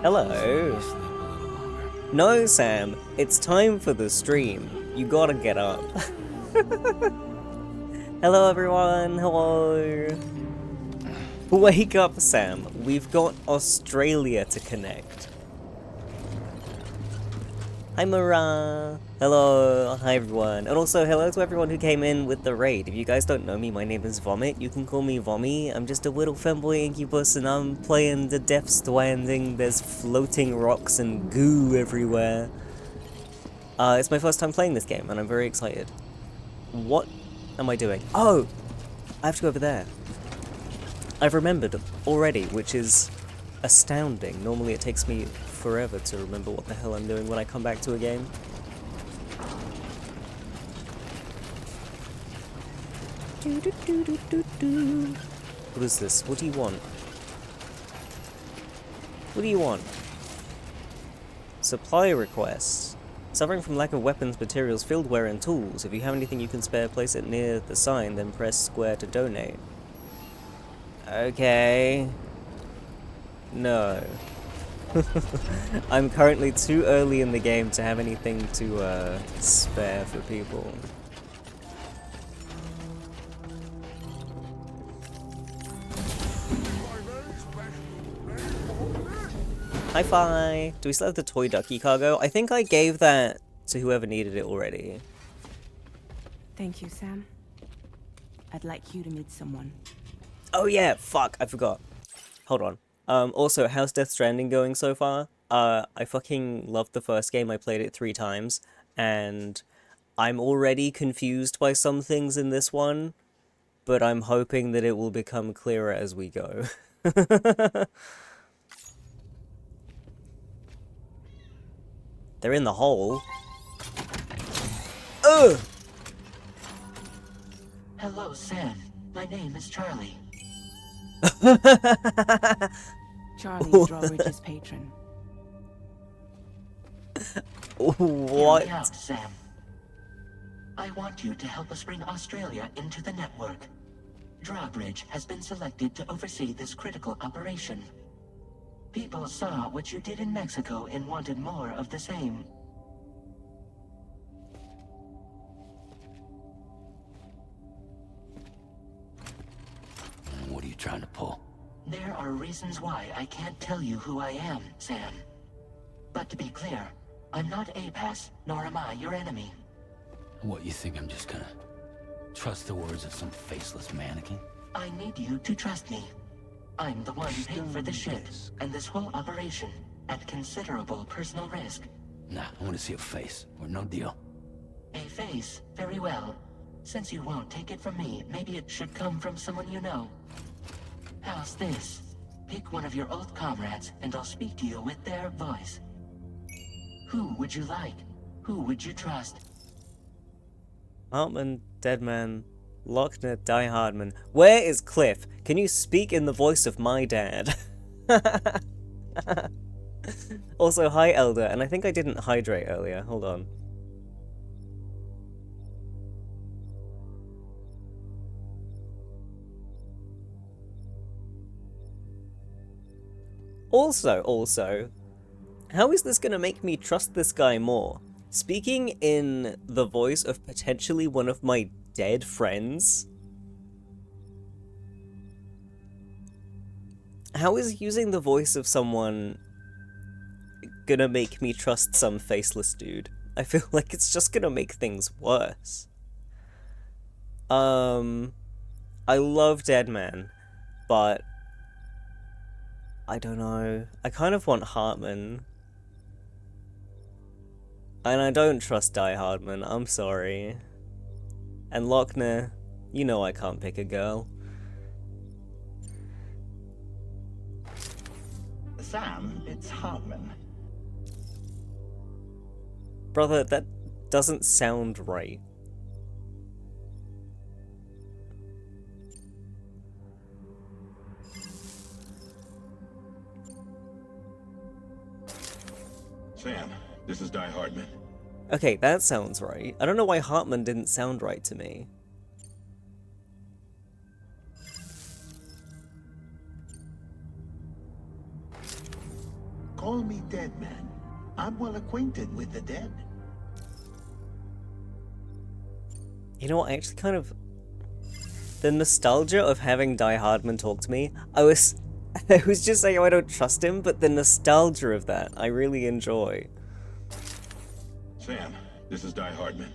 Hello. No, Sam, it's time for the stream. You gotta get up. Hello, everyone. Hello. Wake up, Sam. We've got Australia to connect. Hi, Mara. Hello. Hi, everyone. And also, hello to everyone who came in with the raid. If you guys don't know me, my name is Vomit. You can call me Vommy. I'm just a little femboy incubus, and I'm playing the Death Stranding. There's floating rocks and goo everywhere. It's my first time playing this game, and I'm very excited. What am I doing? Oh! I have to go over there. I've remembered already, which is astounding. Normally it takes me forever to remember what the hell I'm doing when I come back to a game. What is this? What do you want? What do you want? Supply requests. Suffering from lack of weapons, materials, fieldware, and tools. If you have anything you can spare, place it near the sign, then press square to donate. Okay. No. I'm currently too early in the game to have anything to spare for people. Hi-fi! Do we still have the toy ducky cargo? I think I gave that to whoever needed it already. Thank you, Sam. I'd like you to meet someone. Oh yeah, fuck, I forgot. Hold on. Also, how's Death Stranding going so far? I fucking loved the first game. I played it 3 times, and I'm already confused by some things in this one, but I'm hoping that it will become clearer as we go. They're in the hole. Ugh! Hello, Sam. My name is Charlie. Charlie's Drawbridge's patron. What? Hear me out, Sam. I want you to help us bring Australia into the network. Drawbridge has been selected to oversee this critical operation. People saw what you did in Mexico and wanted more of the same. What are you trying to pull? There are reasons why I can't tell you who I am, Sam. But to be clear, I'm not APAS, nor am I your enemy. What, you think I'm just gonna trust the words of some faceless mannequin? I need you to trust me. I'm the one paid for the ship and this whole operation at considerable personal risk. Nah, I want to see a face, or no deal. A face? Very well. Since you won't take it from me, maybe it should come from someone you know. How's this? Pick one of your old comrades, and I'll speak to you with their voice. Who would you like? Who would you trust? Hartman, Deadman, Lochner, Die Hardman. Where is Cliff? Can you speak in the voice of my dad? Also, hi Elder, and I think I didn't hydrate earlier. Hold on. Also, how is this gonna make me trust this guy more? Speaking in the voice of potentially one of my dead friends? How is using the voice of someone gonna make me trust some faceless dude? I feel like it's just gonna make things worse. I love Deadman, but I don't know. I kind of want Hartman. And I don't trust Die Hardman, I'm sorry. And Lochner, you know I can't pick a girl. Sam, it's Hartman. Brother, that doesn't sound right. Sam, this is Die Hardman. Okay, that sounds right. I don't know why Hartman didn't sound right to me. Call call me Dead Man. I'm well acquainted with the dead. You know what, I actually kind of... The nostalgia of having Die Hardman talk to me, I was just saying I don't trust him, but the nostalgia of that, I really enjoy. Sam, this is Die Hardman.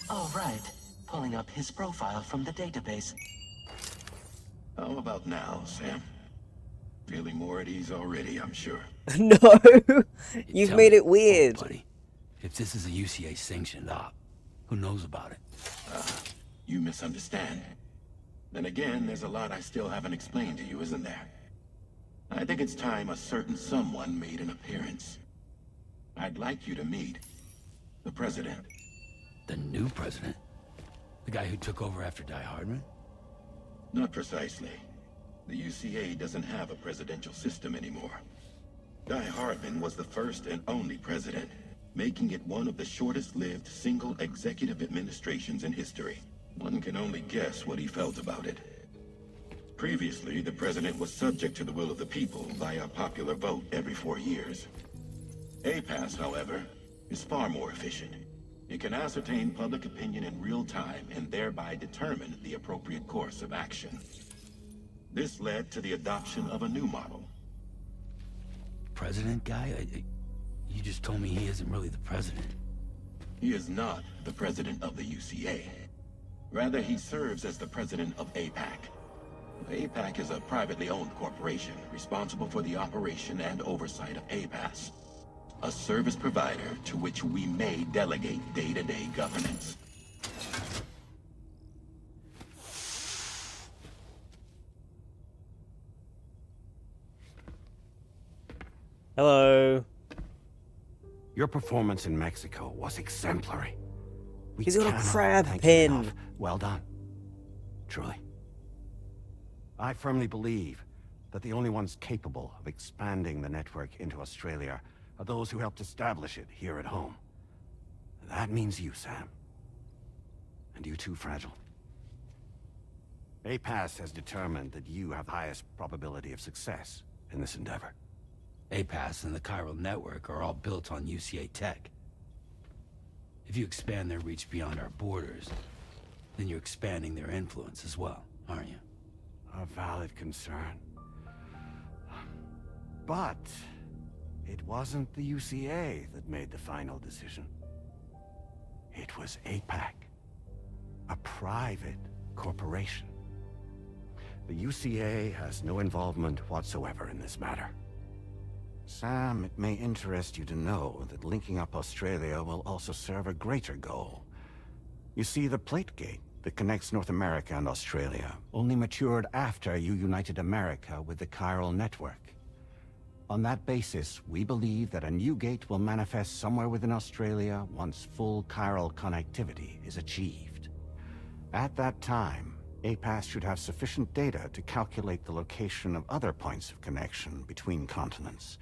All right. Pulling up his profile from the database. How about now, Sam? Feeling more at ease already, I'm sure. No! You've Tell made me, it weird! buddy, if this is a UCA sanctioned op, who knows about it? You misunderstand. Then again, there's a lot I still haven't explained to you, isn't there? I think it's time a certain someone made an appearance. I'd like you to meet the President. The new president? The guy who took over after Die Hardman? Not precisely. The UCA doesn't have a presidential system anymore. Die Hardman was the first and only president, making it one of the shortest-lived single executive administrations in history. One can only guess what he felt about it. Previously, the president was subject to the will of the people via a popular vote every 4 years. APAS, however, is far more efficient. It can ascertain public opinion in real time and thereby determine the appropriate course of action. This led to the adoption of a new model. President guy? You just told me he isn't really the president. He is not the president of the UCA. Rather, he serves as the president of APAC. APAC is a privately owned corporation responsible for the operation and oversight of APAS, a service provider to which we may delegate day-to-day governance. Hello. Your performance in Mexico was exemplary. We He's got a cannot crab thank you pin. enough. Well done. Truly. I firmly believe that the only ones capable of expanding the network into Australia are those who helped establish it here at home. That means you, Sam. And you too, Fragile. APAS has determined that you have the highest probability of success in this endeavor. APAS and the chiral network are all built on UCA tech. If you expand their reach beyond our borders, then you're expanding their influence as well, aren't you? A valid concern. But it wasn't the UCA that made the final decision. It was APAC, a private corporation. The UCA has no involvement whatsoever in this matter. Sam, it may interest you to know that linking up Australia will also serve a greater goal. You see, the plate gate that connects North America and Australia only matured after you united America with the chiral network. On that basis, we believe that a new gate will manifest somewhere within Australia once full chiral connectivity is achieved. At that time, APAS should have sufficient data to calculate the location of other points of connection between continents.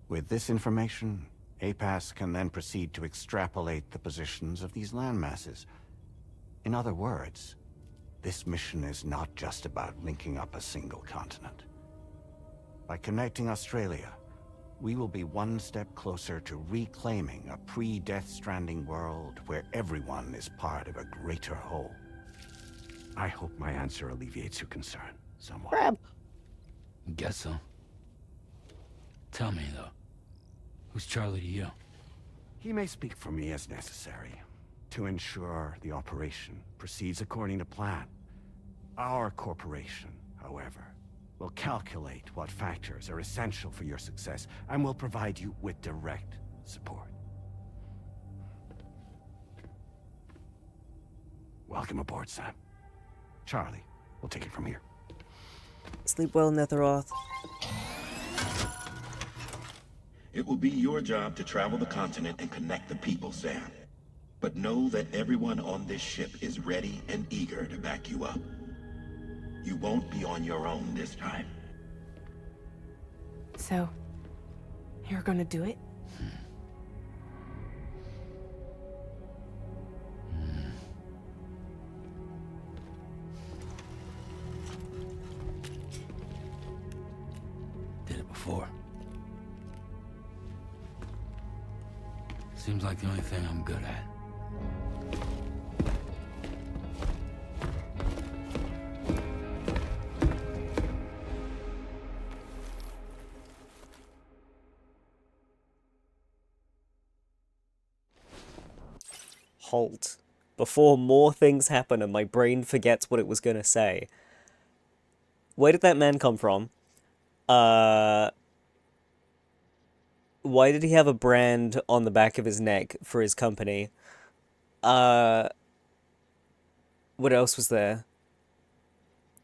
With this information, APAS can then proceed to extrapolate the positions of these landmasses. In other words, this mission is not just about linking up a single continent. By connecting Australia, we will be one step closer to reclaiming a pre-Death Stranding world where everyone is part of a greater whole. I hope my answer alleviates your concern somewhat. Crab. Guess so. Tell me, though, who's Charlie to you? He may speak for me as necessary to ensure the operation proceeds according to plan. Our corporation, however, will calculate what factors are essential for your success and will provide you with direct support. Welcome aboard, Sam. Charlie, we'll take it from here. Sleep well, Netheroth. It will be your job to travel the continent and connect the people, Sam. But know that everyone on this ship is ready and eager to back you up. You won't be on your own this time. So, you're gonna do it? before. Seems like the only thing I'm good at. Halt. Before more things happen and my brain forgets what it was gonna say. Where did that man come from? Why did he have a brand on the back of his neck for his company? What else was there?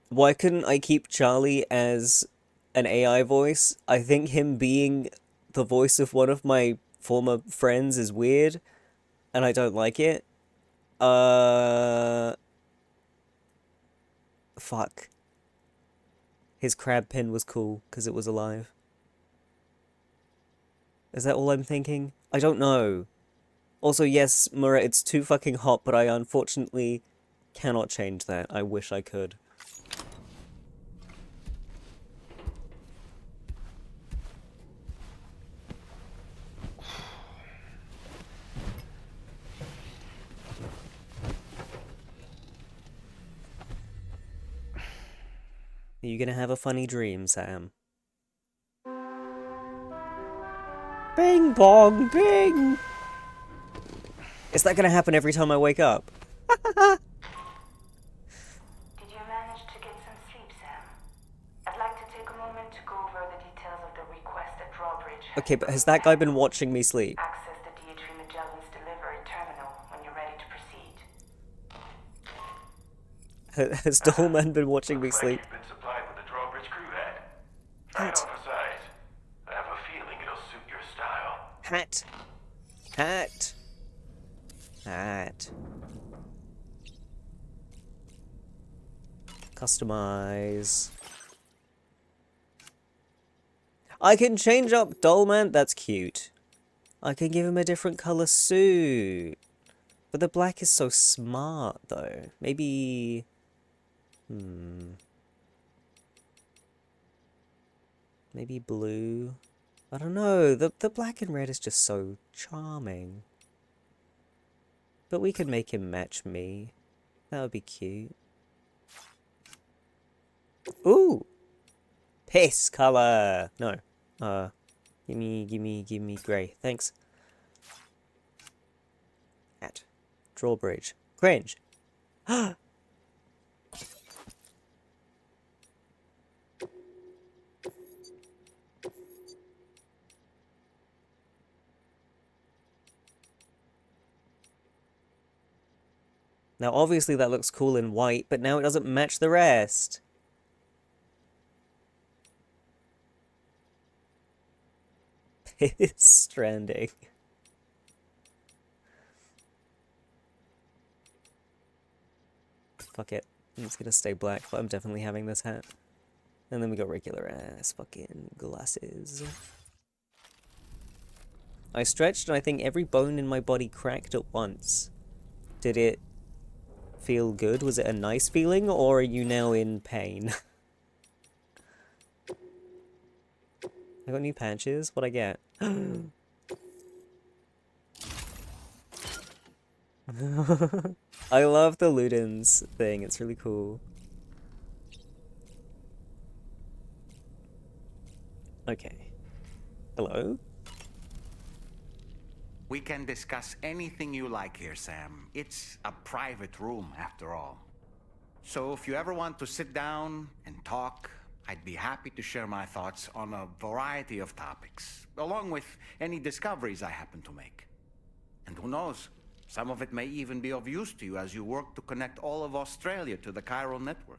Why couldn't I keep Charlie as an AI voice? I think him being the voice of one of my former friends is weird, and I don't like it. Fuck. His crab pin was cool, because it was alive. Is that all I'm thinking? I don't know. Also, yes, Mura, it's too fucking hot, but I unfortunately cannot change that. I wish I could. Are you gonna have a funny dream, Sam? Bing bong bing! Is that gonna happen every time I wake up? Did you manage to get some sleep, Sam? I'd like to take a moment to go over the details of the request at Drawbridge. Okay, but has that guy been watching me sleep? Access the D3 Magellan's delivery terminal when you're ready to proceed. Has Dollman been watching me sleep? You've been supplied with the Drawbridge crew head. Hat. Final size. I have a feeling it'll suit your style. Hat. Hat. Hat. Customize. I can change up Dollman. That's cute. I can give him a different color suit. But the black is so smart, though. Maybe... Maybe blue? I don't know. The black and red is just so charming. But we could make him match me. That would be cute. Ooh! Piss color! No. Give me grey. Thanks. At. Drawbridge. Cringe. Now, obviously that looks cool in white, but now it doesn't match the rest. Stranding. Fuck it. It's gonna stay black, but I'm definitely having this hat. And then we got regular ass fucking glasses. I stretched and I think every bone in my body cracked at once. Did it feel good? Was it a nice feeling, or are you now in pain? I got new patches? What'd I get? I love the Ludens thing, it's really cool. Okay. Hello? We can discuss anything you like here, Sam. It's a private room, after all. So if you ever want to sit down and talk, I'd be happy to share my thoughts on a variety of topics, along with any discoveries I happen to make. And who knows, some of it may even be of use to you as you work to connect all of Australia to the chiral network.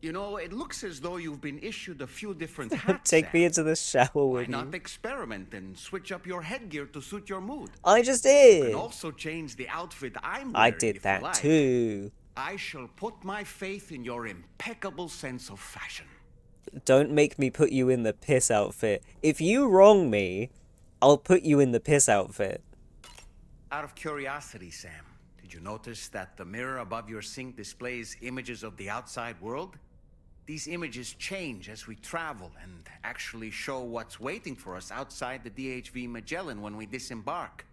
You know, it looks as though you've been issued a few different hats. Take me into the shower Why with not you. experiment and switch up your headgear to suit your mood? I just You did! can also change the outfit I'm wearing I did if that you like. too. I shall put my faith in your impeccable sense of fashion. Don't make me put you in the piss outfit. If you wrong me, I'll put you in the piss outfit. Out of curiosity, Sam, did you notice that the mirror above your sink displays images of the outside world? These images change as we travel and actually show what's waiting for us outside the DHV Magellan when we disembark.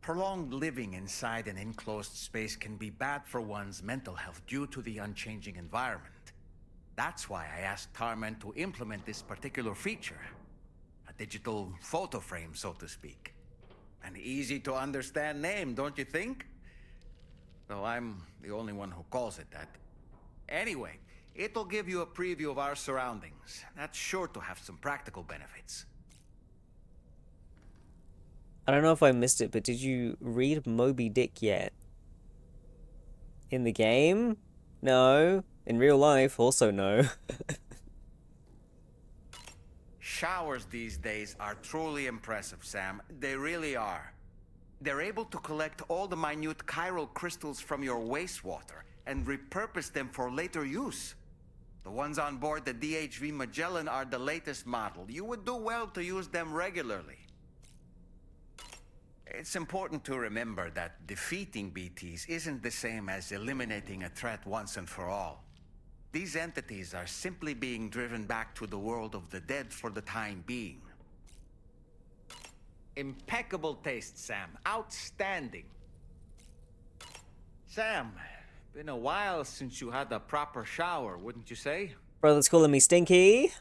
Prolonged living inside an enclosed space can be bad for one's mental health due to the unchanging environment. That's why I asked Tarman to implement this particular feature. A digital photo frame, so to speak. An easy to understand name, don't you think? Though I'm the only one who calls it that. Anyway, it'll give you a preview of our surroundings. That's sure to have some practical benefits. I don't know if I missed it, but did you read Moby Dick yet? In the game? No. In real life, also no. Showers these days are truly impressive, Sam. They really are. They're able to collect all the minute chiral crystals from your wastewater and repurpose them for later use. The ones on board the DHV Magellan are the latest model. You would do well to use them regularly. It's important to remember that defeating BTs isn't the same as eliminating a threat once and for all. These entities are simply being driven back to the world of the dead for the time being. Impeccable taste, Sam. Outstanding. Sam, been a while since you had a proper shower, wouldn't you say? Brother's calling me Stinky.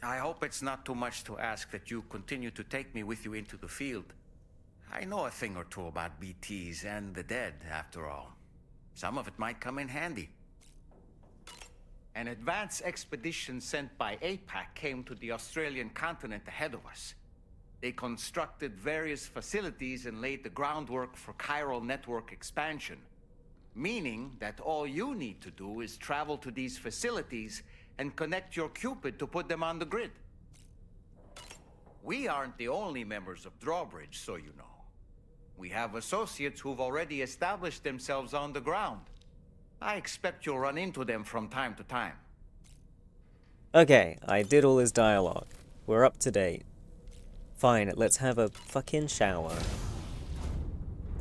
I hope it's not too much to ask that you continue to take me with you into the field. I know a thing or two about BTs and the dead, after all. Some of it might come in handy. An advance expedition sent by APAC came to the Australian continent ahead of us. They constructed various facilities and laid the groundwork for chiral network expansion, meaning that all you need to do is travel to these facilities and connect your Cupid to put them on the grid. We aren't the only members of Drawbridge, so you know. We have associates who've already established themselves on the ground. I expect you'll run into them from time to time. Okay, I did all his dialogue. We're up to date. Fine, let's have a fucking shower.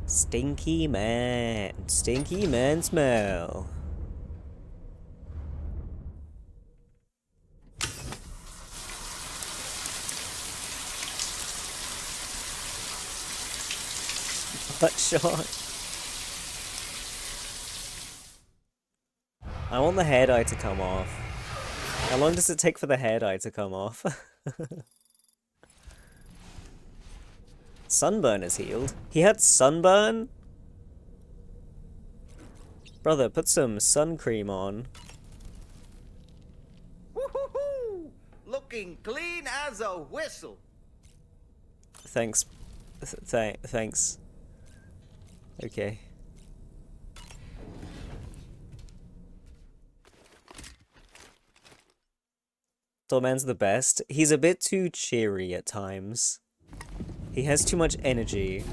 Stinky man smell. Butt shot. I want the hair dye to come off. How long does it take for the hair dye to come off? Sunburn is healed. He had sunburn? Brother, put some sun cream on. Woo-hoo-hoo! Looking clean as a whistle. Thanks. Thanks. Okay. Dollman's the best. He's a bit too cheery at times. He has too much energy.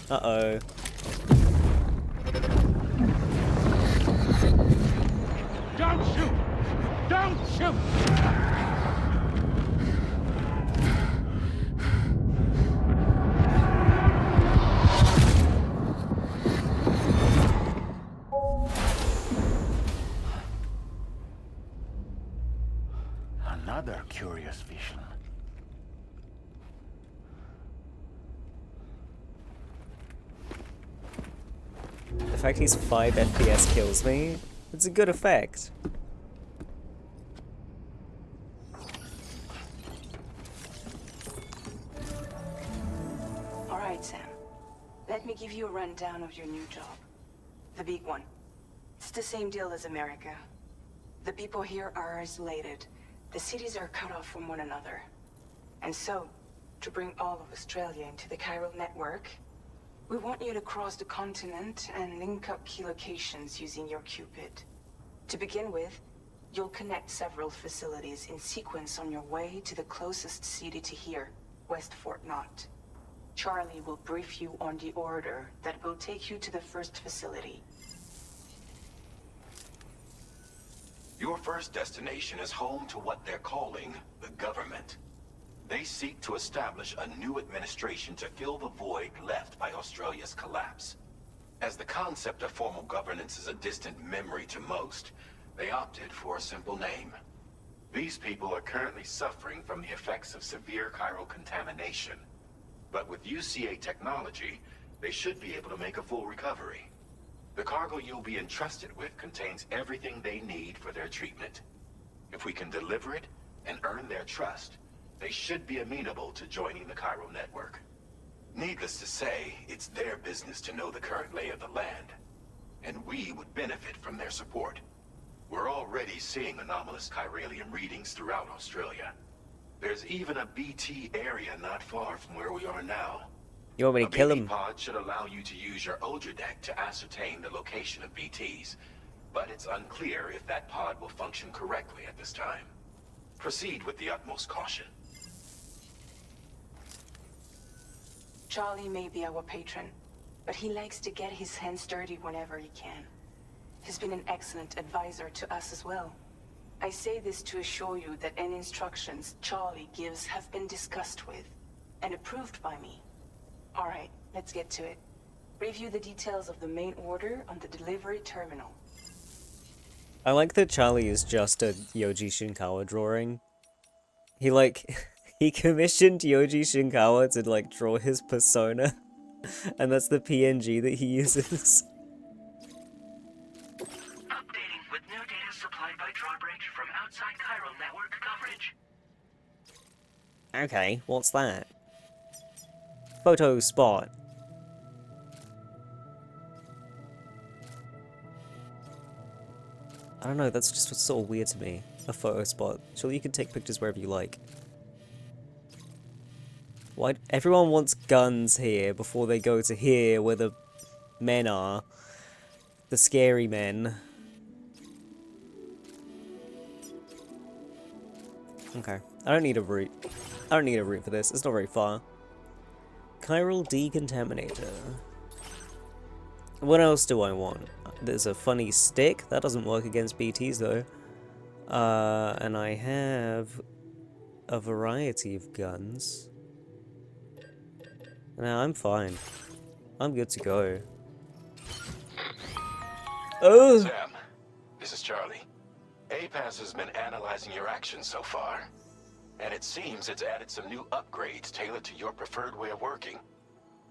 Uh-oh. Don't shoot! Don't shoot! Another curious vision. The fact he's 5 FPS kills me. It's a good effect. All right, Sam. Let me give you a rundown of your new job. The big one. It's the same deal as America. The people here are isolated. The cities are cut off from one another. And so, to bring all of Australia into the chiral network, we want you to cross the continent and link up key locations using your Cupid. To begin with, you'll connect several facilities in sequence on your way to the closest city to here, West Fort Knott. Charlie will brief you on the order that will take you to the first facility. Your first destination is home to what they're calling the government. They seek to establish a new administration to fill the void left by Australia's collapse. As the concept of formal governance is a distant memory to most, they opted for a simple name. These people are currently suffering from the effects of severe chiral contamination. But with UCA technology, they should be able to make a full recovery. The cargo you'll be entrusted with contains everything they need for their treatment. If we can deliver it and earn their trust, they should be amenable to joining the chiral network. Needless to say, it's their business to know the current lay of the land, and we would benefit from their support. We're already seeing anomalous chiralium readings throughout Australia. There's even a BT area not far from where we are now. You want me to kill him? A BT pod should allow you to use your Ultra deck to ascertain the location of BTs, but it's unclear if that pod will function correctly at this time. Proceed with the utmost caution. Charlie may be our patron, but he likes to get his hands dirty whenever he can. He's been an excellent advisor to us as well. I say this to assure you that any instructions Charlie gives have been discussed with and approved by me. All right, let's get to it. Review the details of the main order on the delivery terminal. I like that Charlie is just a Yoji Shinkawa drawing. He he commissioned Yoji Shinkawa to draw his persona, and that's the PNG that he uses. Updating with new data supplied by Drawbridge from outside chiral network coverage. Okay, what's that? Photo spot. I don't know, that's just sort of weird to me. A photo spot. Surely you can take pictures wherever you like. Why? Everyone wants guns here before they go to here where the men are. The scary men. Okay. I don't need a route. I don't need a route for this. It's not very far. Chiral decontaminator. What else do I want? There's a funny stick. That doesn't work against BTs though. And I have a variety of guns. Now I'm fine. I'm good to go. Oh! Sam, this is Charlie. APAS has been analyzing your actions so far, and it seems it's added some new upgrades tailored to your preferred way of working.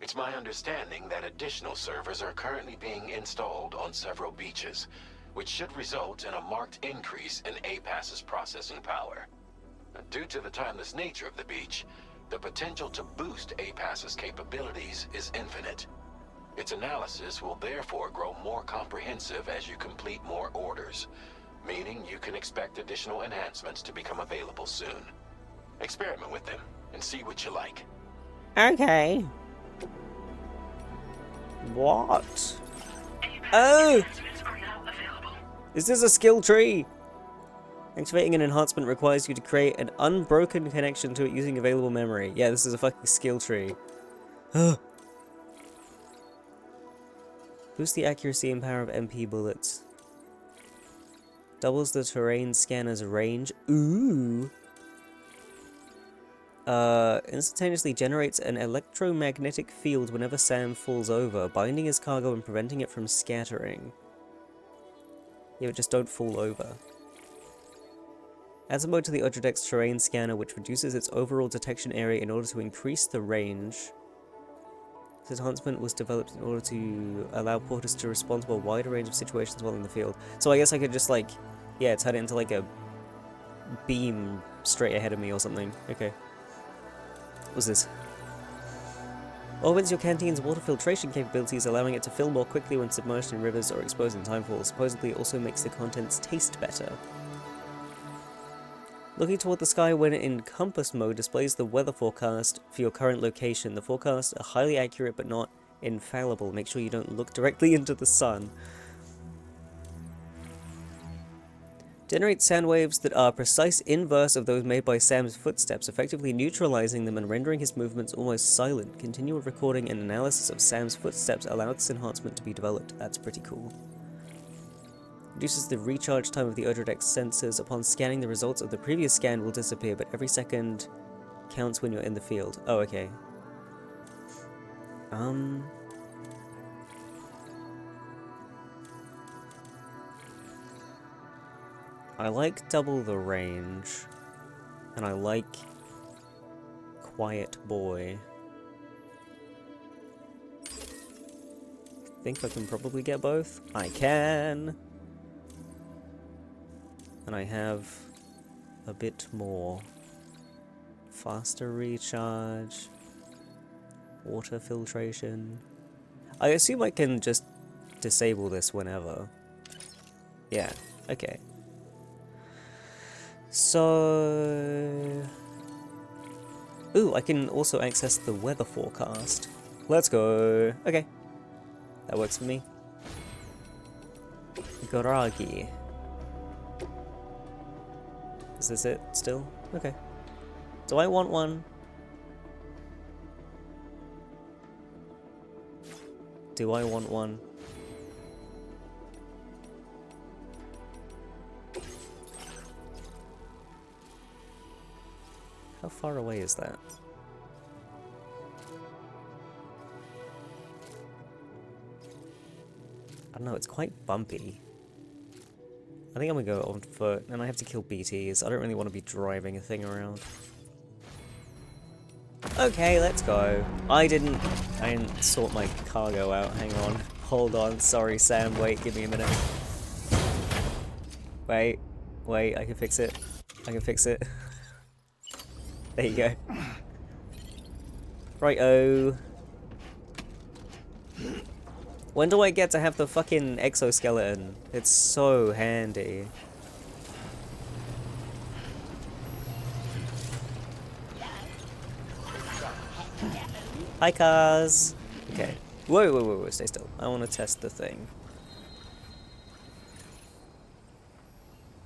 It's my understanding that additional servers are currently being installed on several beaches, which should result in a marked increase in APAS's processing power. Due to the timeless nature of the beach, the potential to boost APAS's capabilities is infinite. Its analysis will therefore grow more comprehensive as you complete more orders, meaning you can expect additional enhancements to become available soon. Experiment with them and see what you like. Okay. What? Oh! Is this a skill tree? Activating an enhancement requires you to create an unbroken connection to it using available memory. Yeah, this is a fucking skill tree. Boost the accuracy and power of MP bullets. Doubles the terrain scanner's range. Ooh! Instantaneously generates an electromagnetic field whenever Sam falls over, binding his cargo and preventing it from scattering. Yeah, but just don't fall over. Adds a mode to the Ultradex terrain scanner, which reduces its overall detection area in order to increase the range. This enhancement was developed in order to allow porters to respond to a wider range of situations while in the field. So I guess I could just yeah, turn it into a beam straight ahead of me or something. Okay. What was this? Augments your canteen's water filtration capabilities, allowing it to fill more quickly when submerged in rivers or exposed in timefalls. Supposedly it also makes the contents taste better. Looking toward the sky when in compass mode displays the weather forecast for your current location. The forecasts are highly accurate but not infallible. Make sure you don't look directly into the sun. Generate sound waves that are precise inverse of those made by Sam's footsteps, effectively neutralizing them and rendering his movements almost silent. Continual recording and analysis of Sam's footsteps allowed this enhancement to be developed. That's pretty cool. Reduces the recharge time of the Ultradex sensors. Upon scanning, the results of the previous scan will disappear, but every second counts when you're in the field. Oh, okay. I like double the range, and I like quiet boy. Think I can probably get both? I can! And I have a bit more. Faster recharge, water filtration. I assume I can just disable this whenever. Yeah, okay. So... Ooh, I can also access the weather forecast. Let's go. Okay. That works for me. Garagi. Is this it still? Okay. Do I want one? Do I want one? How far away is that? I don't know, it's quite bumpy. I think I'm gonna go on foot, and I have to kill BTs. I don't really want to be driving a thing around. Okay, let's go. I didn't sort my cargo out. Hang on. Hold on. Sorry, Sam. Wait, give me a minute. Wait, I can fix it. I can fix it. There you go. Right-o. When do I get to have the fucking exoskeleton? It's so handy. Hi, cars! Okay. Whoa, stay still. I want to test the thing.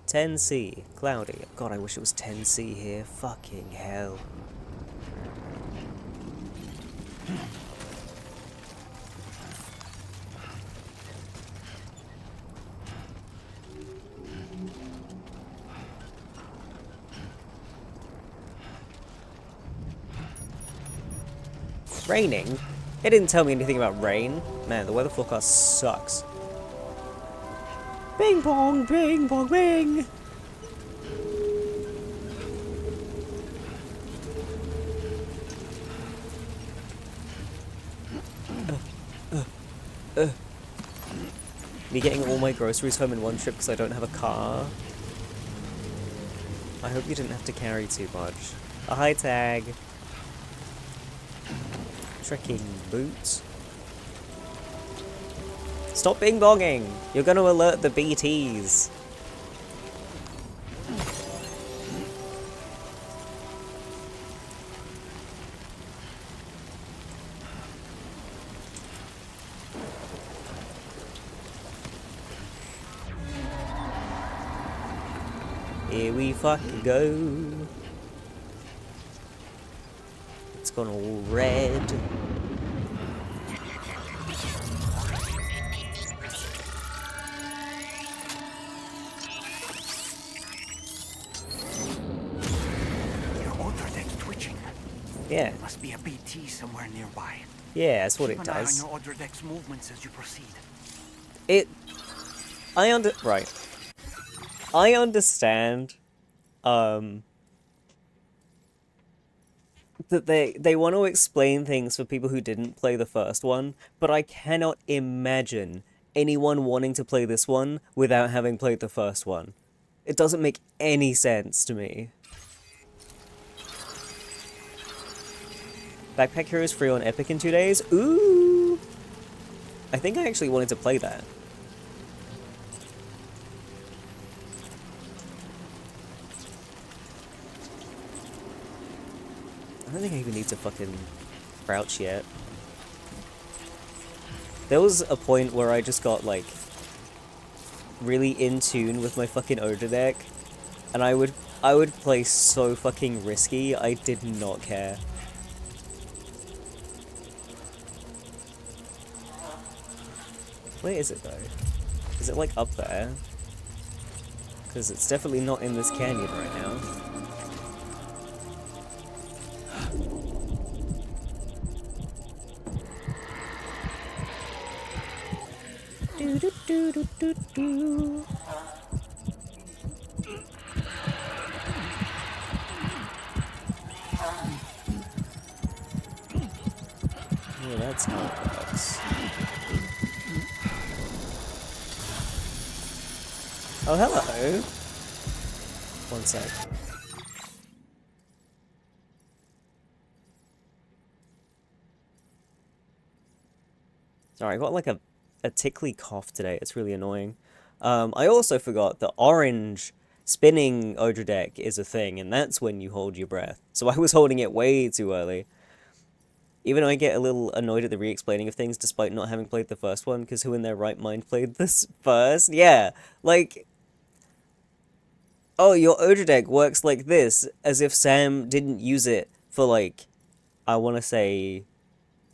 10C. Cloudy. God, I wish it was 10C here. Fucking hell. Raining? It didn't tell me anything about rain. Man, the weather forecast sucks. Bing bong, bing bong, bing! Me getting all my groceries home in one trip because I don't have a car. I hope you didn't have to carry too much. A high tag. Trekking boots. Stop bing-bonging! You're gonna alert the BTs. Here we fucking go. It's gone all red. Yeah. There must be a BT somewhere nearby. Yeah, that's what Keep it an eye does. on your other deck's movements as you proceed. Right. I understand, that they want to explain things for people who didn't play the first one, but I cannot imagine anyone wanting to play this one without having played the first one. It doesn't make any sense to me. Backpack Hero is free on Epic in 2 days? Ooh! I think I actually wanted to play that. I don't think I even need to fucking crouch yet. There was a point where I just got, like, really in tune with my fucking Odra deck, and I would play so fucking risky, I did not care. Where is it, though? Is it, like, up there? Because it's definitely not in this canyon right now. Do do do do do do. Oh, hello. One sec. Sorry, I got like a tickly cough today. It's really annoying. I also forgot the orange spinning Odra deck is a thing, and that's when you hold your breath. So I was holding it way too early. Even though I get a little annoyed at the re-explaining of things despite not having played the first one, because who in their right mind played this first? Yeah, like... Oh, your Odra deck works like this, as if Sam didn't use it for like, I want to say,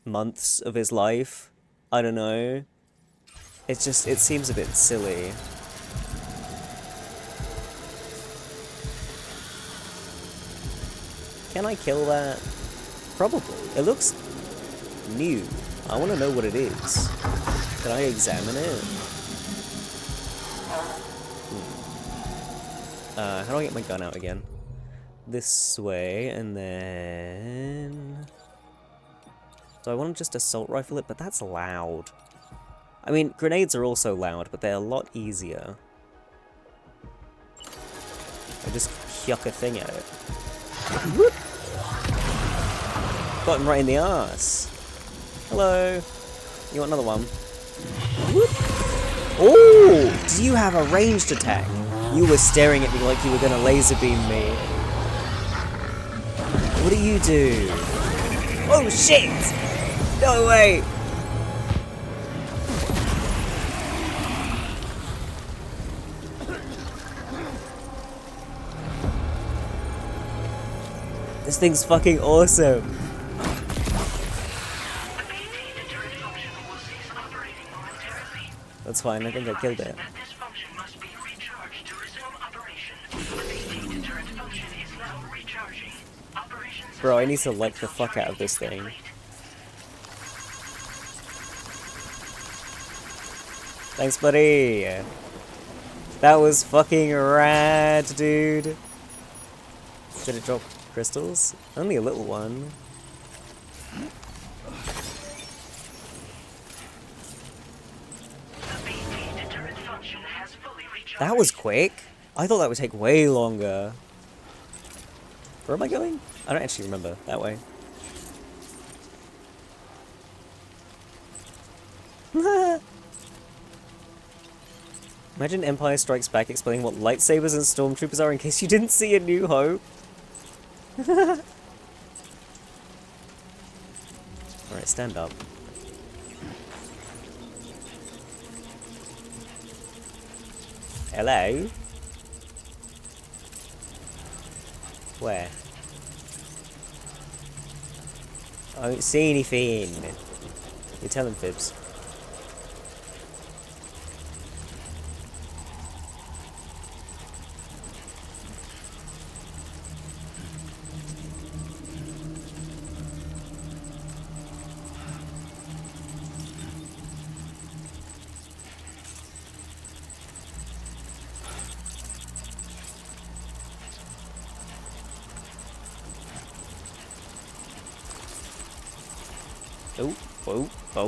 months of his life. I don't know. It's just, it seems a bit silly. Can I kill that? Probably. It looks new. I want to know what it is. Can I examine it? How do I get my gun out again? This way, and then... So I want to just assault rifle it, but that's loud. I mean, grenades are also loud, but they're a lot easier. I just yuck a thing at it. Whoop! Got him right in the ass. Hello. You want another one? Whoop! Oh! Do you have a ranged attack? You were staring at me like you were gonna laser beam me. What do you do? Oh shit! No way! This thing's fucking awesome. That's fine, I think I killed it. Bro, I need to light the fuck out of this thing. Thanks, buddy. That was fucking rad, dude. Did it drop crystals? Only a little one. That was quick. I thought that would take way longer. Where am I going? I don't actually remember. That way. Imagine Empire Strikes Back explaining what lightsabers and stormtroopers are in case you didn't see A New Hope. Alright, stand up. Hello? Where? I don't see anything. You're telling fibs. Oh.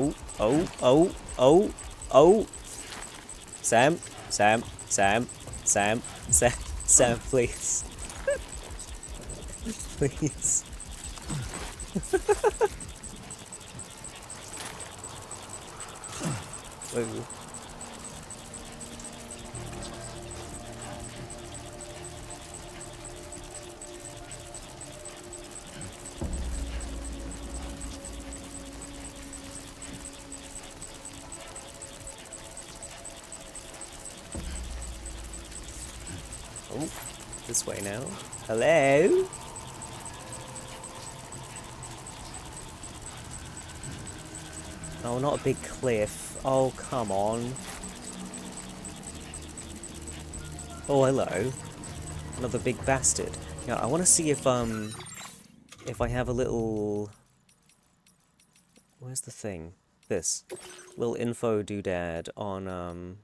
Sam, please. Please. Whoa. Oh, this way now. Hello? Oh, not a big cliff. Oh, come on. Oh, hello. Another big bastard. Yeah, I want to see if I have a little... Where's the thing? This. Little info doodad on,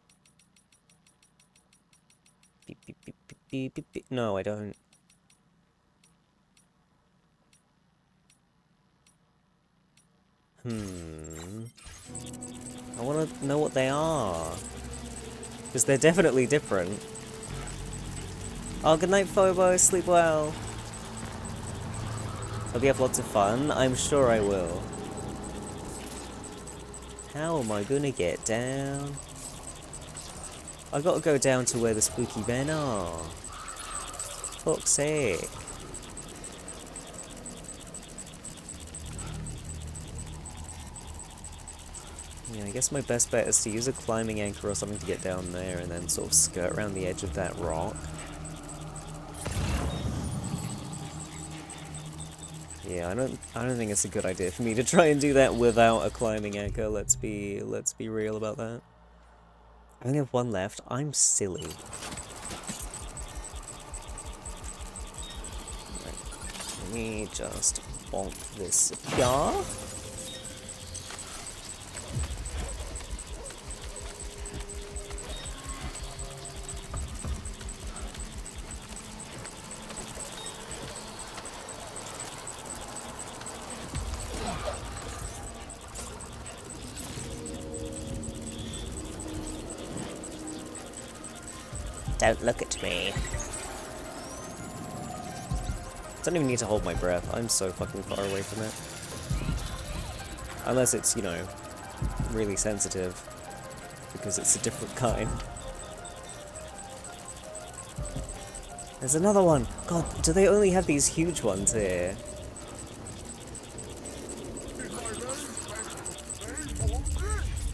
Beep, beep, beep, beep, beep, beep, beep. No, I don't. I want to know what they are. Because they're definitely different. Oh, good night, Phobo. Sleep well. Hope you have lots of fun. I'm sure I will. How am I gonna get down? I gotta go down to where the spooky men are. Fuck's sake. Yeah, I guess my best bet is to use a climbing anchor or something to get down there and then sort of skirt around the edge of that rock. Yeah, I don't think it's a good idea for me to try and do that without a climbing anchor. Let's be real about that. I only have one left. I'm silly. Right. Let me just bonk this here. Don't look at me. Don't even need to hold my breath. I'm so fucking far away from it. Unless it's, you know, really sensitive. Because it's a different kind. There's another one! God, do they only have these huge ones here?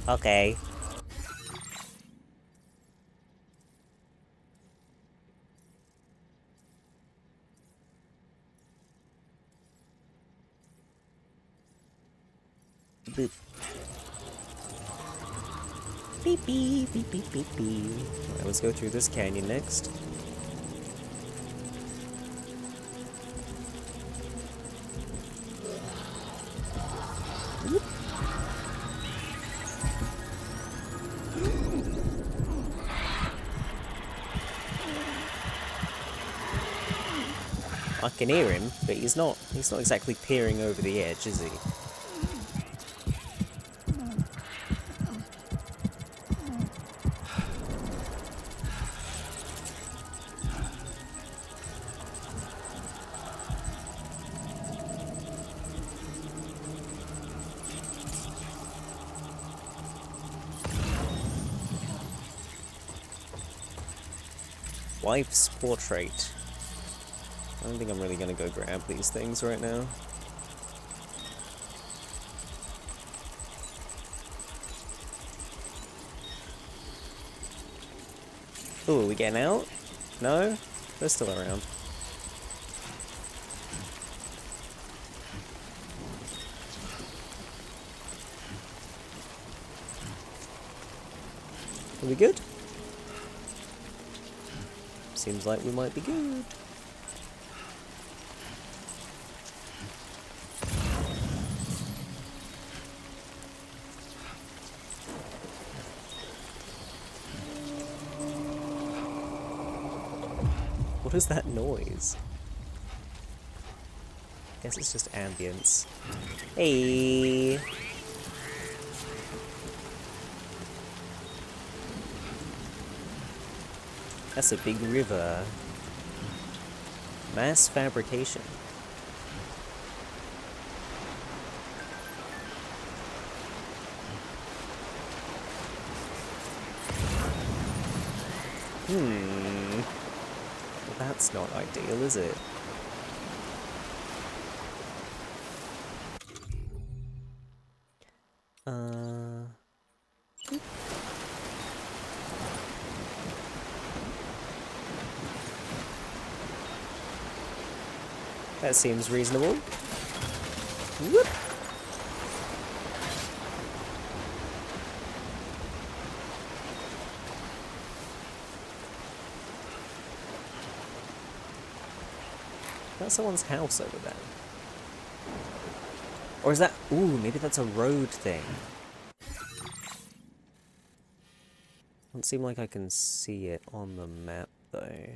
Okay. Boop. Beep beep beep beep beep beep. Alright, let's go through this canyon next. Whoop. I can hear him, but he's not exactly peering over the edge, is he? Wife's portrait. I don't think I'm really gonna go grab these things right now. Ooh, are we getting out? No? They're still around. Are we good? Seems like we might be good. What is that noise? Guess it's just ambience. Hey! That's a big river. Mass fabrication. Well, that's not ideal, is it? That seems reasonable. Whoop. That's someone's house over there. Or is that... Ooh, maybe that's a road thing. Doesn't seem like I can see it on the map, though.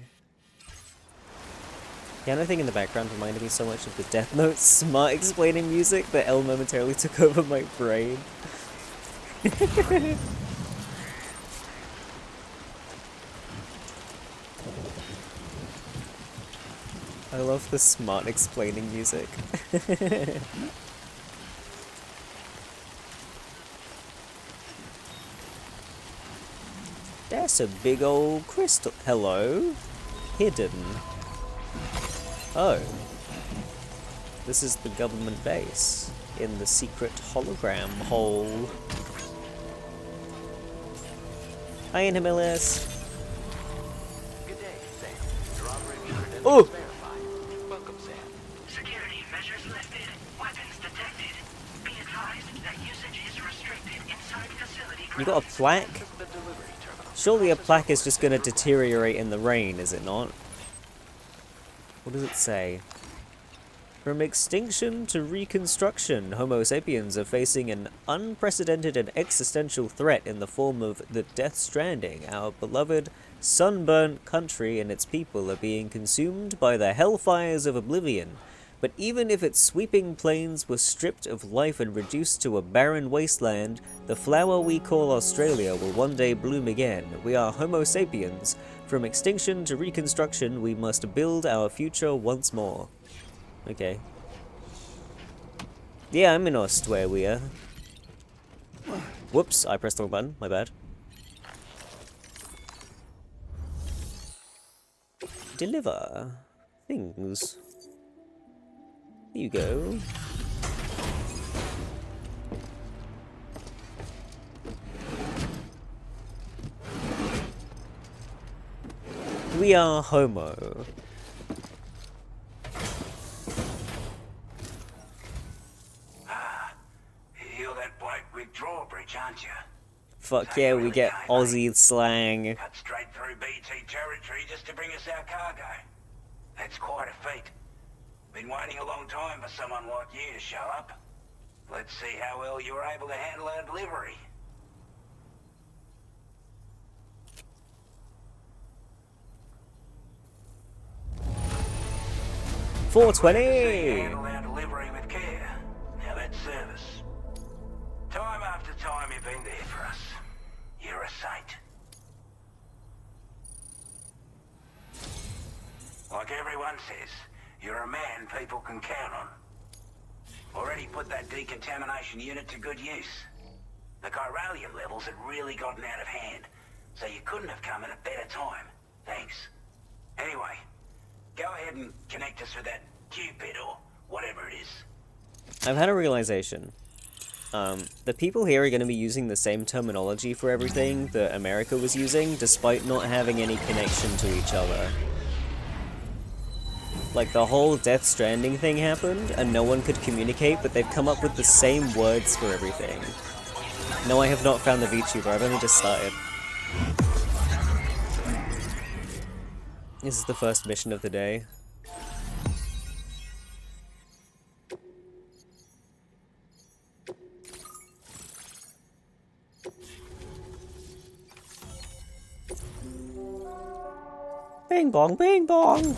Yeah, anything in the background reminded me so much of the Death Note smart explaining music that L momentarily took over my brain. I love the smart explaining music. That's a big old crystal. Hello? Hidden. Oh. This is the government base in the secret hologram hole. Hi, Inhamilis. Good day, Sam. Your operating credentials Oh! verified. Welcome, Sam. Security measures lifted. Weapons detected. Be advised that usage is restricted inside facility You got a plaque? The delivery terminal. Surely a plaque is just gonna deteriorate in the rain, is it not? What does it say? From extinction to reconstruction, Homo sapiens are facing an unprecedented and existential threat in the form of the Death Stranding. Our beloved, sunburnt country and its people are being consumed by the hellfires of oblivion. But even if its sweeping plains were stripped of life and reduced to a barren wasteland, the flower we call Australia will one day bloom again. We are Homo sapiens. From extinction to reconstruction, we must build our future once more. Okay. Yeah, I'm in Australia. Whoops, I pressed the wrong button, my bad. Deliver things. Here you go. We are Homo. You're that bloke with drawbridge, aren't you? Fuck yeah, we get Aussie slang. Cut straight through BT territory just to bring us our cargo. That's quite a feat. Been waiting a long time for someone like you to show up. Let's see how well you were able to handle our delivery. $4.20. Handle our delivery with care. Now that's service. Time after time you've been there for us. You're a saint. Like everyone says, you're a man people can count on. Already put that decontamination unit to good use. The chiralium levels had really gotten out of hand, so you couldn't have come at a better time. Thanks. Anyway, go ahead and connect us with that Cupid or whatever it is. I've had a realization. The people here are going to be using the same terminology for everything that America was using, despite not having any connection to each other. Like, the whole Death Stranding thing happened, and no one could communicate, but they've come up with the same words for everything. No, I have not found the VTuber, I've only just started. This is the first mission of the day. Bing bong, bing bong!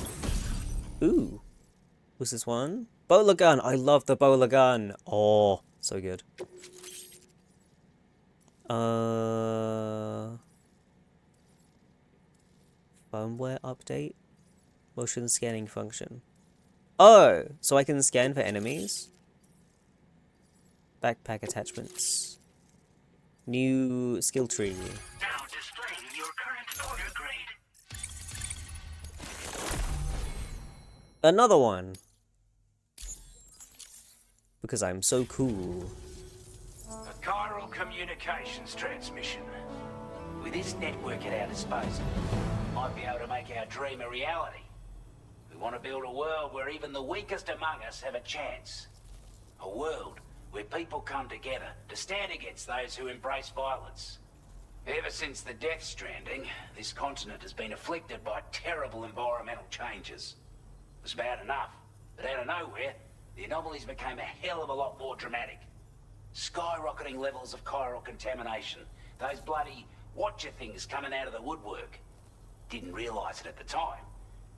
Ooh. Who's this one? Bowler gun! I love the bowler gun! Oh, so good. Firmware update? Motion scanning function. Oh! So I can scan for enemies? Backpack attachments. New skill tree. Now displaying your current order grade. Another one! Because I'm so cool. A chiral communications transmission. With this network at our disposal, we might be able to make our dream a reality. We want to build a world where even the weakest among us have a chance. A world where people come together to stand against those who embrace violence. Ever since the Death Stranding, this continent has been afflicted by terrible environmental changes. It was bad enough, but out of nowhere, the anomalies became a hell of a lot more dramatic. Skyrocketing levels of chiral contamination, those bloody watcher things coming out of the woodwork. Didn't realise it at the time,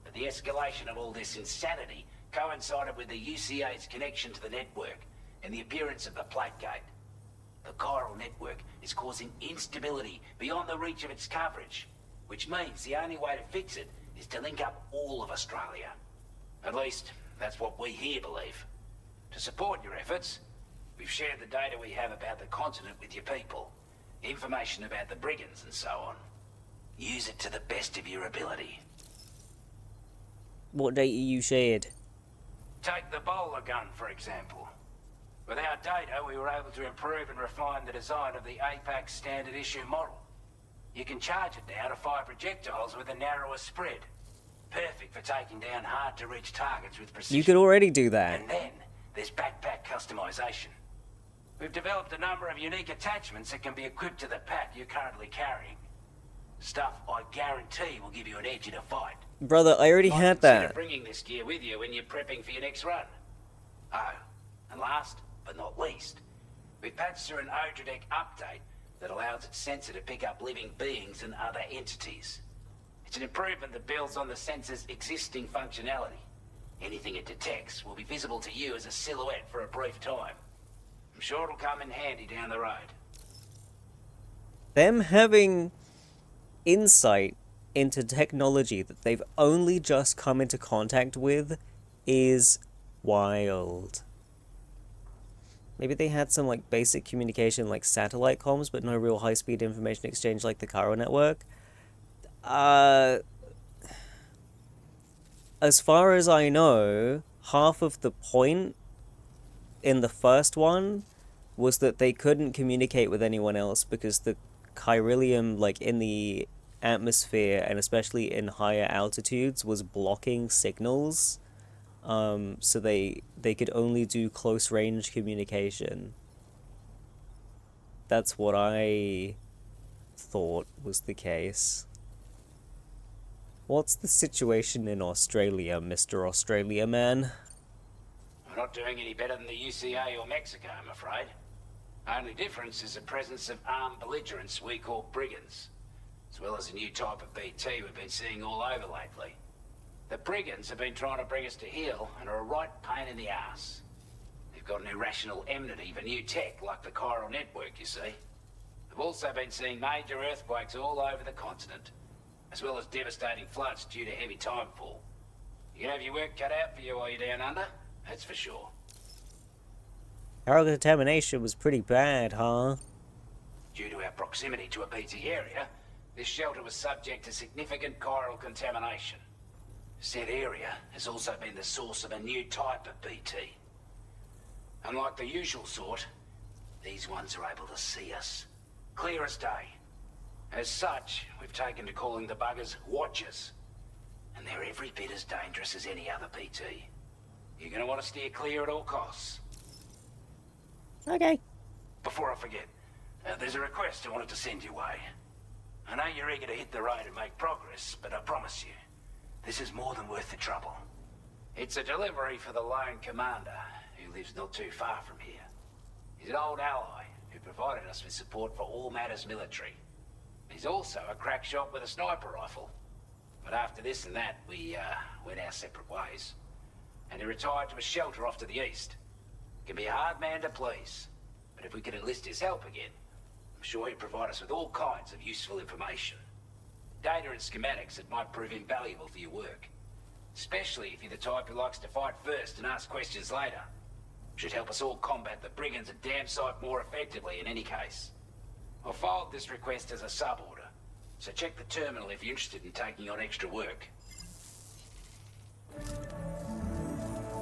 but the escalation of all this insanity coincided with the UCA's connection to the network and the appearance of the Plague Gate. The chiral network is causing instability beyond the reach of its coverage, which means the only way to fix it is to link up all of Australia. At least, that's what we here believe. To support your efforts, we've shared the data we have about the continent with your people. Information about the brigands and so on. Use it to the best of your ability. What data you shared? Take the bowler gun, for example. With our data, we were able to improve and refine the design of the APAC standard issue model. You can charge it now to fire projectiles with a narrower spread. Perfect for taking down hard-to-reach targets with precision. You could already do that. And then, there's backpack customization. We've developed a number of unique attachments that can be equipped to the pack you're currently carrying. Stuff I guarantee will give you an edge in a fight. Brother, I already had that. Bringing this gear with you when you're prepping for your next run. Oh, and last but not least, we've patched through an Odradek update that allows its sensor to pick up living beings and other entities. It's an improvement that builds on the sensor's existing functionality. Anything it detects will be visible to you as a silhouette for a brief time. I'm sure it'll come in handy down the road. Them having insight into technology that they've only just come into contact with is wild. Maybe they had some like basic communication like satellite comms, but no real high-speed information exchange like the Cairo network. As far as I know, half of the point in the first one was that they couldn't communicate with anyone else because the chiralium, like in the atmosphere and especially in higher altitudes, was blocking signals. So they could only do close range communication. That's what I thought was the case. What's the situation in Australia, Mr. Australia Man? We're not doing any better than the UCA or Mexico, I'm afraid. Only difference is the presence of armed belligerents we call brigands, as well as a new type of BT we've been seeing all over lately. The brigands have been trying to bring us to heel and are a right pain in the ass. They've got an irrational enmity for new tech like the chiral network, you see. They've also been seeing major earthquakes all over the continent, as well as devastating floods due to heavy timefall. You can have your work cut out for you while you're down under, that's for sure. Our contamination was pretty bad, huh? Due to our proximity to a BT area, this shelter was subject to significant chiral contamination. Said area has also been the source of a new type of BT. Unlike the usual sort, these ones are able to see us. Clear as day. As such, we've taken to calling the buggers Watchers. And they're every bit as dangerous as any other BT. You're gonna want to steer clear at all costs. Okay. Before I forget, there's a request I wanted to send your way. I know you're eager to hit the road and make progress, but I promise you, this is more than worth the trouble. It's a delivery for the lone commander, who lives not too far from here. He's an old ally, who provided us with support for all matters military. He's also a crack shot with a sniper rifle. But after this and that, we went our separate ways. And he retired to a shelter off to the east. Can be a hard man to please, but if we can enlist his help again, I'm sure he'd provide us with all kinds of useful information. Data and schematics that might prove invaluable for your work. Especially if you're the type who likes to fight first and ask questions later. Should help us all combat the brigands a damn sight more effectively in any case. I'll filed this request as a sub-order, so check the terminal if you're interested in taking on extra work.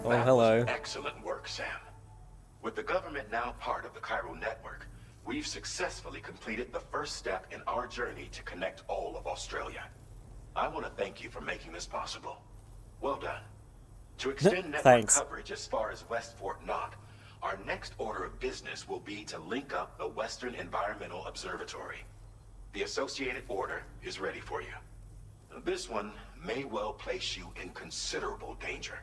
Oh, That hello. was excellent work, Sam. With the government now part of the chiral network, we've successfully completed the first step in our journey to connect all of Australia. I want to thank you for making this possible. Well done. To extend network Thanks. coverage as far as West Fort Knott, our next order of business will be to link up the Western Environmental Observatory. The associated order is ready for you. This one may well place you in considerable danger,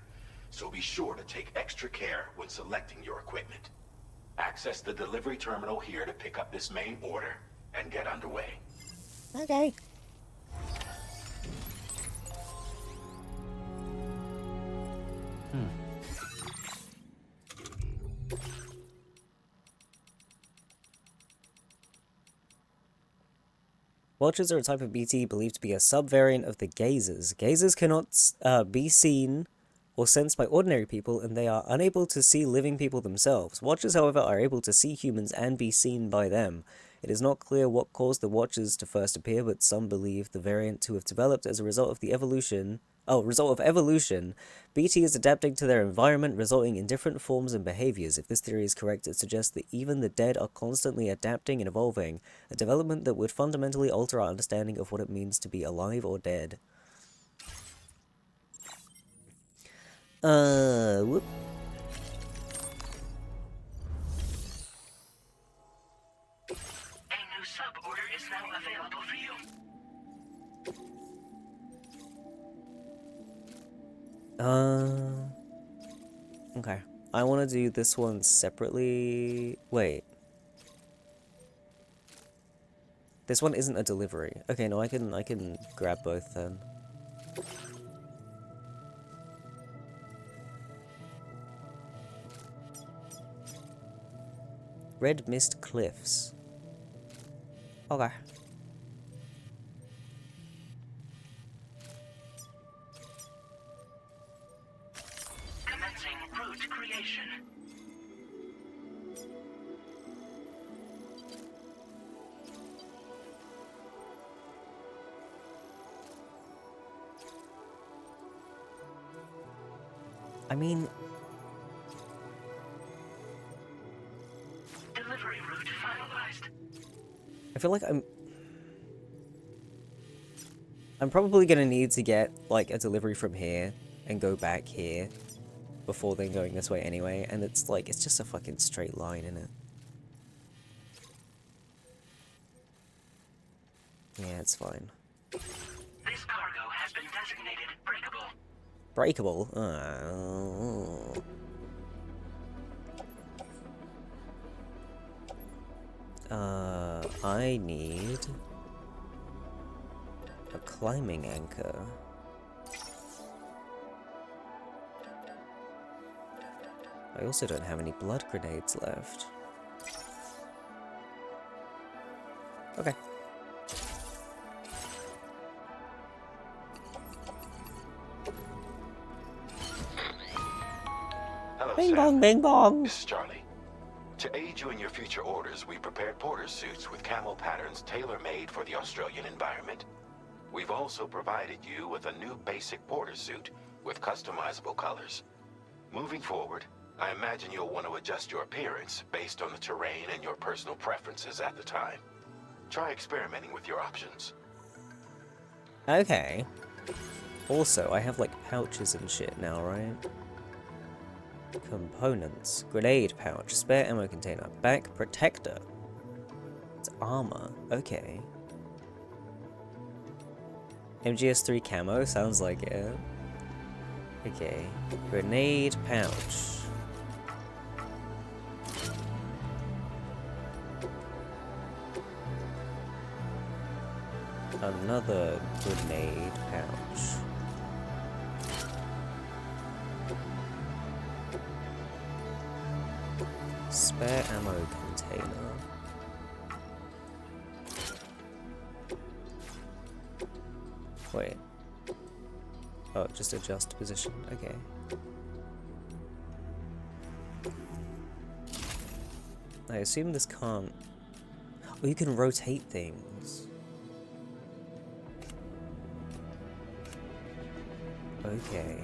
so be sure to take extra care when selecting your equipment. Access the delivery terminal here to pick up this main order and get underway. Okay. Watchers are a type of BT believed to be a subvariant of the Gazers. Gazers cannot be seen or sensed by ordinary people, and they are unable to see living people themselves. Watchers, however, are able to see humans and be seen by them. It is not clear what caused the Watchers to first appear, but some believe the variant to have developed as a result of evolution. BT is adapting to their environment, resulting in different forms and behaviors. If this theory is correct, it suggests that even the dead are constantly adapting and evolving, a development that would fundamentally alter our understanding of what it means to be alive or dead. Whoop. A new sub-order is now available for you. Okay. I want to do this one separately. Wait. This one isn't a delivery. Okay, no, I can grab both then. Red Mist Cliffs. Okay. Commencing route creation. I mean, Delivery route finalized. I feel like I'm probably gonna need to get like a delivery from here and go back here before then going this way anyway, and it's like it's just a fucking straight line, isn't it? Yeah, it's fine. This cargo has been designated breakable. Breakable? I need a climbing anchor. I also don't have any blood grenades left. Okay. Hello, Bing Sam. bong, bing bong! This is Charlie. To aid you in your future orders, we prepared porter suits with camel patterns tailor-made for the Australian environment. We've also provided you with a new basic porter suit with customizable colors. Moving forward, I imagine you'll want to adjust your appearance based on the terrain and your personal preferences at the time. Try experimenting with your options. Okay. Also, I have like pouches and shit now, right? Components. Grenade pouch. Spare ammo container. Back protector. It's armor. Okay. MGS3 camo. Sounds like it. Okay. Grenade pouch. Another grenade pouch. Spare ammo container. Wait. Oh, just adjust position. Okay. I assume this can't... Oh, you can rotate things. Okay.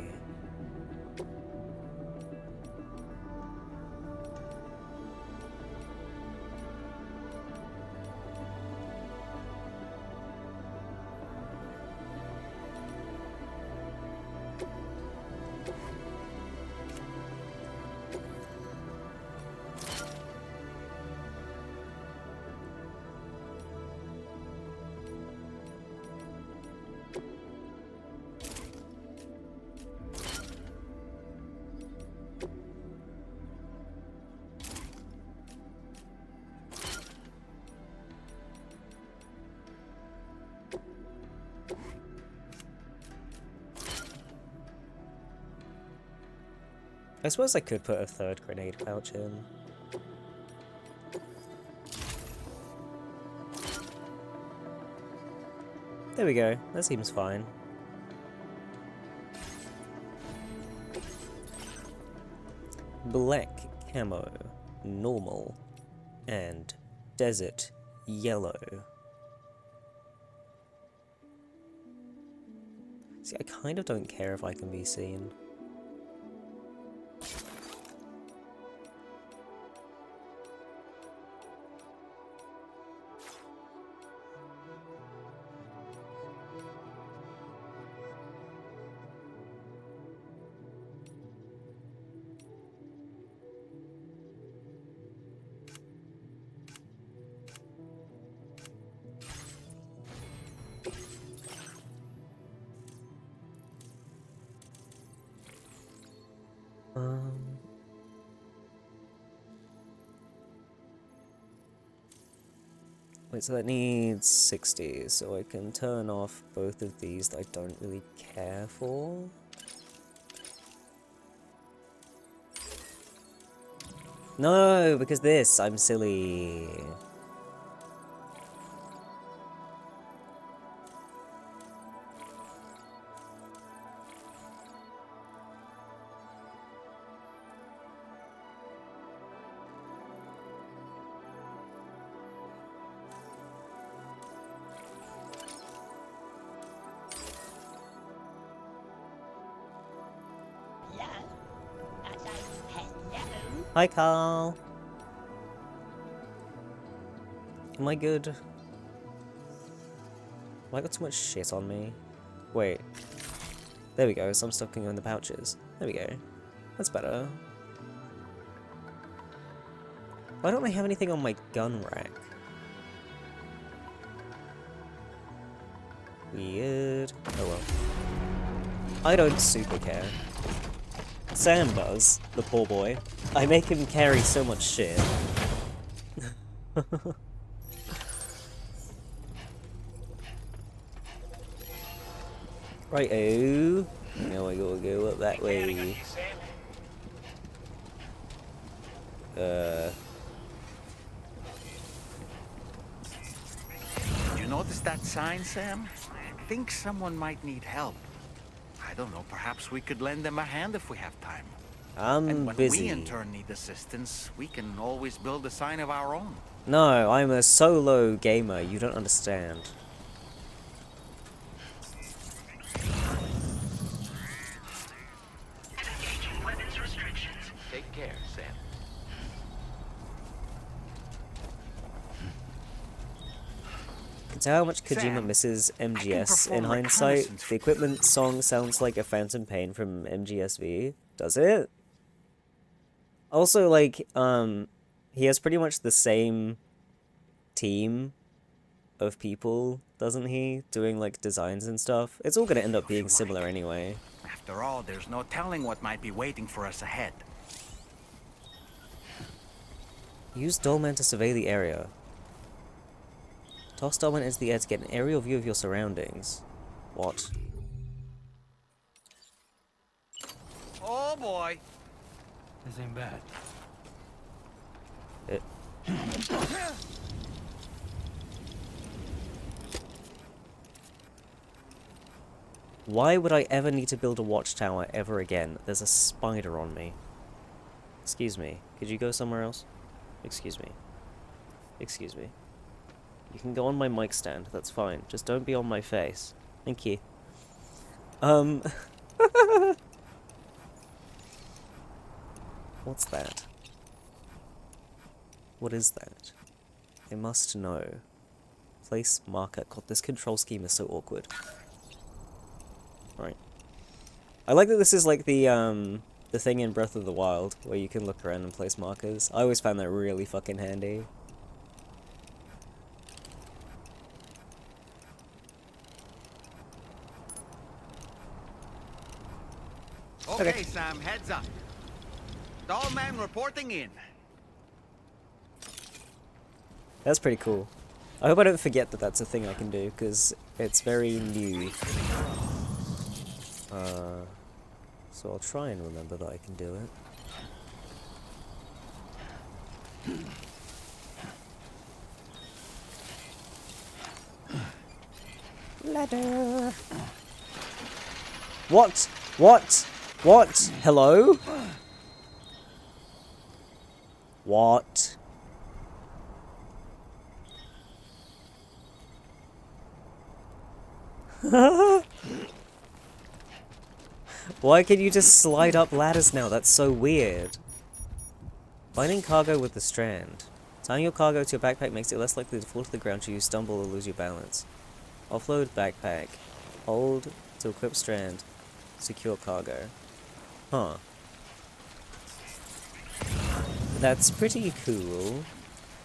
I suppose I could put a third grenade pouch in. There we go. That seems fine. black camo, normal, and desert yellow. See, I kind of don't care if I can be seen. Wait, so that needs 60, so I can turn off both of these that I don't really care for. No, because this, I'm silly. Hi, Carl. Am I good? Have I got too much shit on me? Wait. There we go, some stuff can go in the pouches. There we go. That's better. Why don't I have anything on my gun rack? Weird. Oh well. I don't super care. Sam does, the poor boy. I make him carry so much shit. Right-o. Now I gotta go up that way. Did you notice that sign, Sam? I think someone might need help. I don't know, perhaps we could lend them a hand if we have time. I'm and when busy. we in turn need assistance, we can always build a sign of our own. No, I'm a solo gamer, you don't understand. Engaging weapons restrictions. Take care, Sam. Can tell how much Kojima Sam, misses MGS in perform hindsight. reconnaissance. The equipment song sounds like a Phantom Pain from MGSV. Does it? Also, like, he has pretty much the same team of people, doesn't he? Doing, like, designs and stuff. It's all gonna end up being similar anyway. After all, there's no telling what might be waiting for us ahead. Use Dolman to survey the area. Toss Dolman into the air to get an aerial view of your surroundings. What? Oh boy! This ain't bad. Why would I ever need to build a watchtower ever again? There's a spider on me. Excuse me. Could you go somewhere else? Excuse me. Excuse me. You can go on my mic stand. That's fine. Just don't be on my face. Thank you. What's that? What is that? I must know. Place marker. God, this control scheme is so awkward. Right. I like that this is like the thing in Breath of the Wild, where you can look around and place markers. I always found that really fucking handy. Okay, Sam, heads up. Dollman reporting in. That's pretty cool. I hope I don't forget that that's a thing I can do, because it's very new. So I'll try and remember that I can do it. Ladder. What? What? What? Hello? What? Why can you just slide up ladders now? That's so weird. Binding cargo with the strand. Tying your cargo to your backpack makes it less likely to fall to the ground should you stumble or lose your balance. Offload backpack. Hold to equip strand. Secure cargo. Huh. That's pretty cool.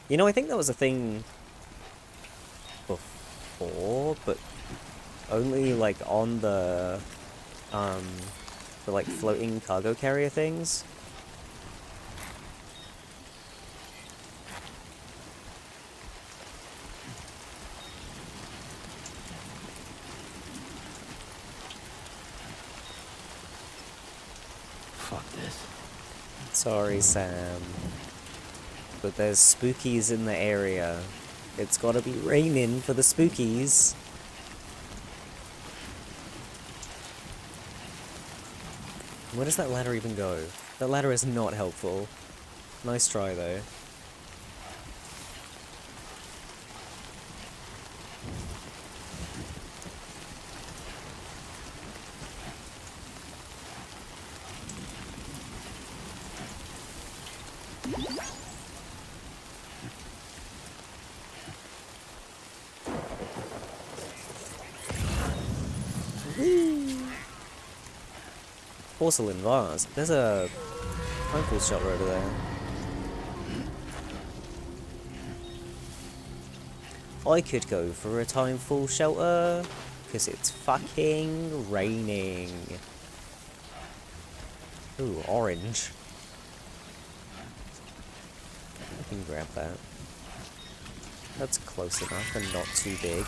You know, I think that was a thing before, but only like on the like floating cargo carrier things. Fuck this. Sorry, Sam. But there's spookies in the area. It's gotta be raining for the spookies. Where does that ladder even go? That ladder is not helpful. Nice try, though. Porcelain vase. There's a Tentacles shelter over there. I could go for a timeful shelter, because it's fucking raining. Ooh, orange. I can grab that. That's close enough and not too big.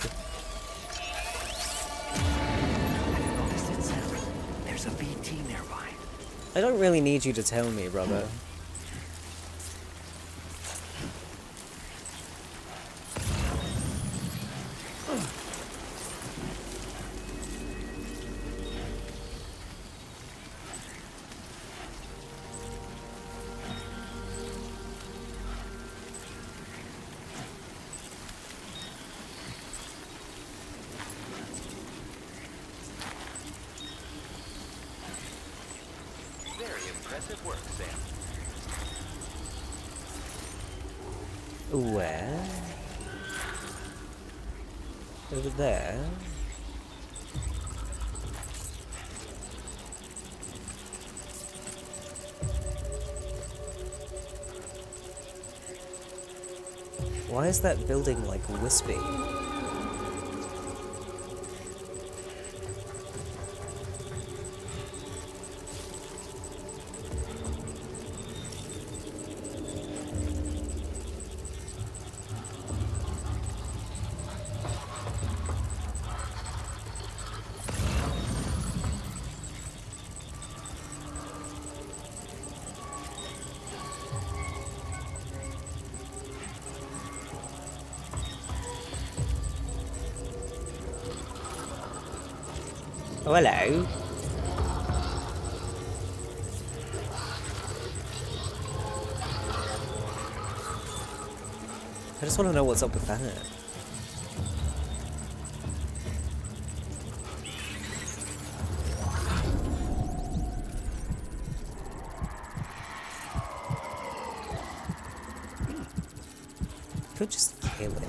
There's a VT nearby. I don't really need you to tell me, brother. Impressive work, Sam. Where? Over there? Why is that building like wispy? Oh, hello. I just want to know what's up with that. Could just kill it.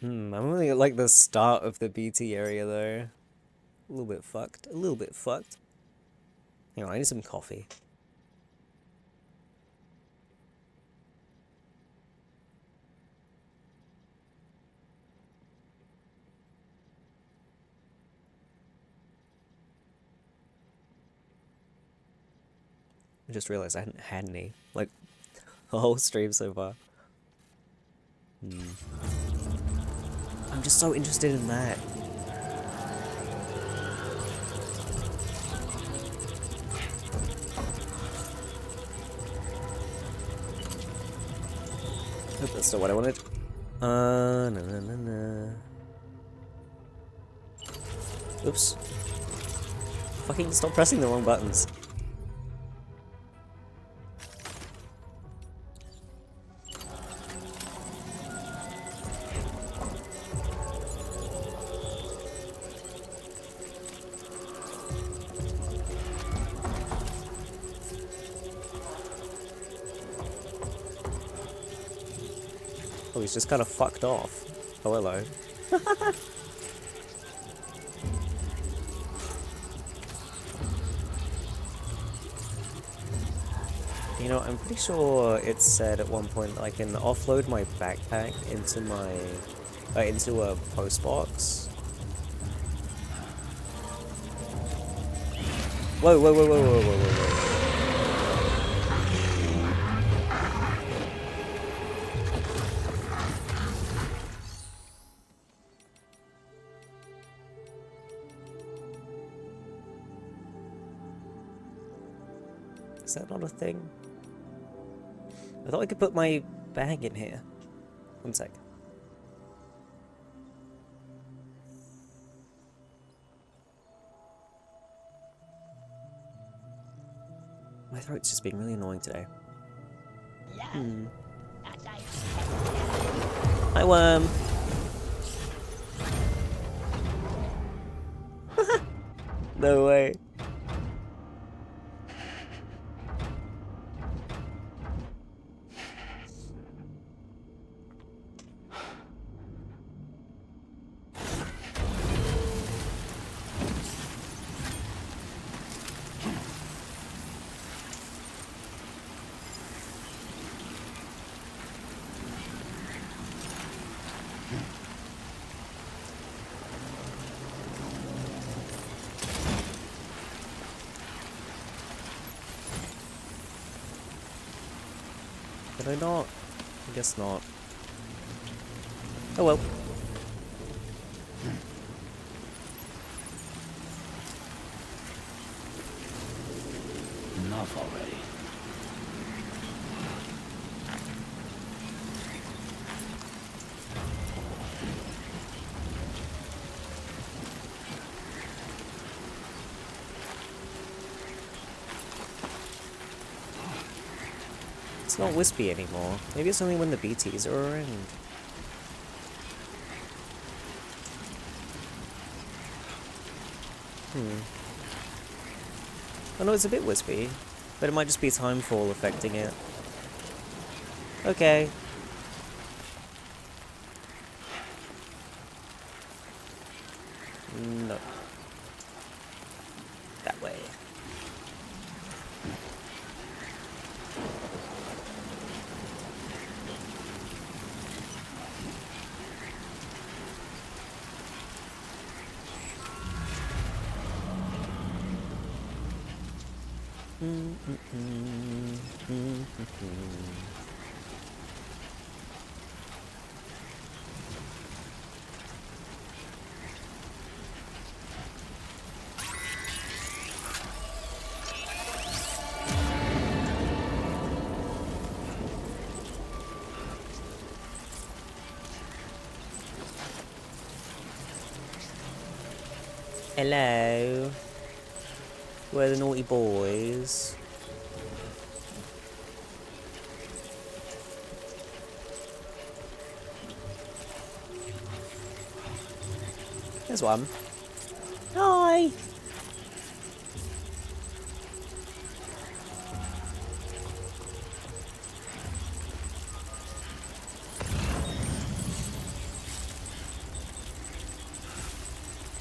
I'm only at like the start of the BT area though. A little bit fucked. A little bit fucked. Hang on, I need some coffee. I just realized I hadn't had any, like, the whole stream so far. I'm just so interested in that. Nope, that's not what I wanted. No. Oops. Fucking stop pressing the wrong buttons. Oh, he's just kind of fucked off. Oh, hello. You know, I'm pretty sure it said at one point that I can offload my backpack into my into a post box. Whoa, whoa, whoa, whoa, whoa, whoa, whoa, whoa. Is that not a thing? I thought I could put my bag in here. One sec. My throat's just being really annoying today. Hi, worm. No way. Did I not? I guess not. Oh well. Enough already. It's not wispy anymore. Maybe it's only when the BTs are around. Oh no, it's a bit wispy, but it might just be timefall affecting it. Okay. No. That way. Hello. Where are the naughty boys? There's one. Hi!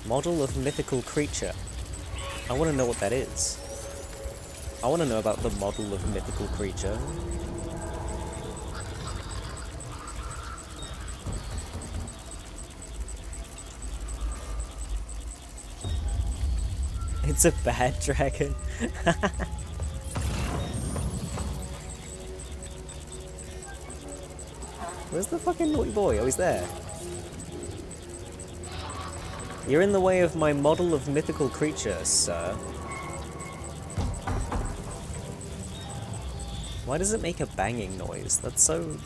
Model of mythical creature. I want to know what that is. I want to know about the model of mythical creature. It's a bad dragon. Where's the fucking naughty boy? Oh, he's there. You're in the way of my model of mythical creature, sir. Why does it make a banging noise? That's so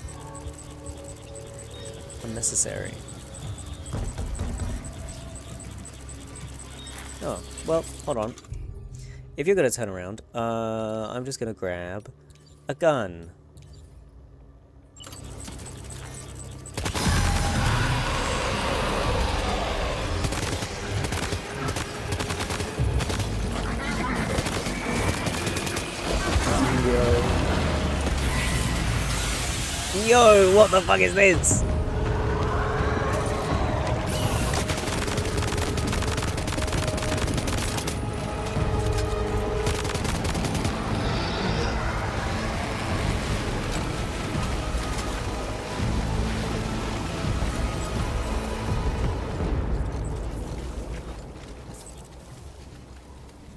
unnecessary. Oh, well, hold on. If you're gonna turn around, I'm just gonna grab a gun. Yo, what the fuck is this?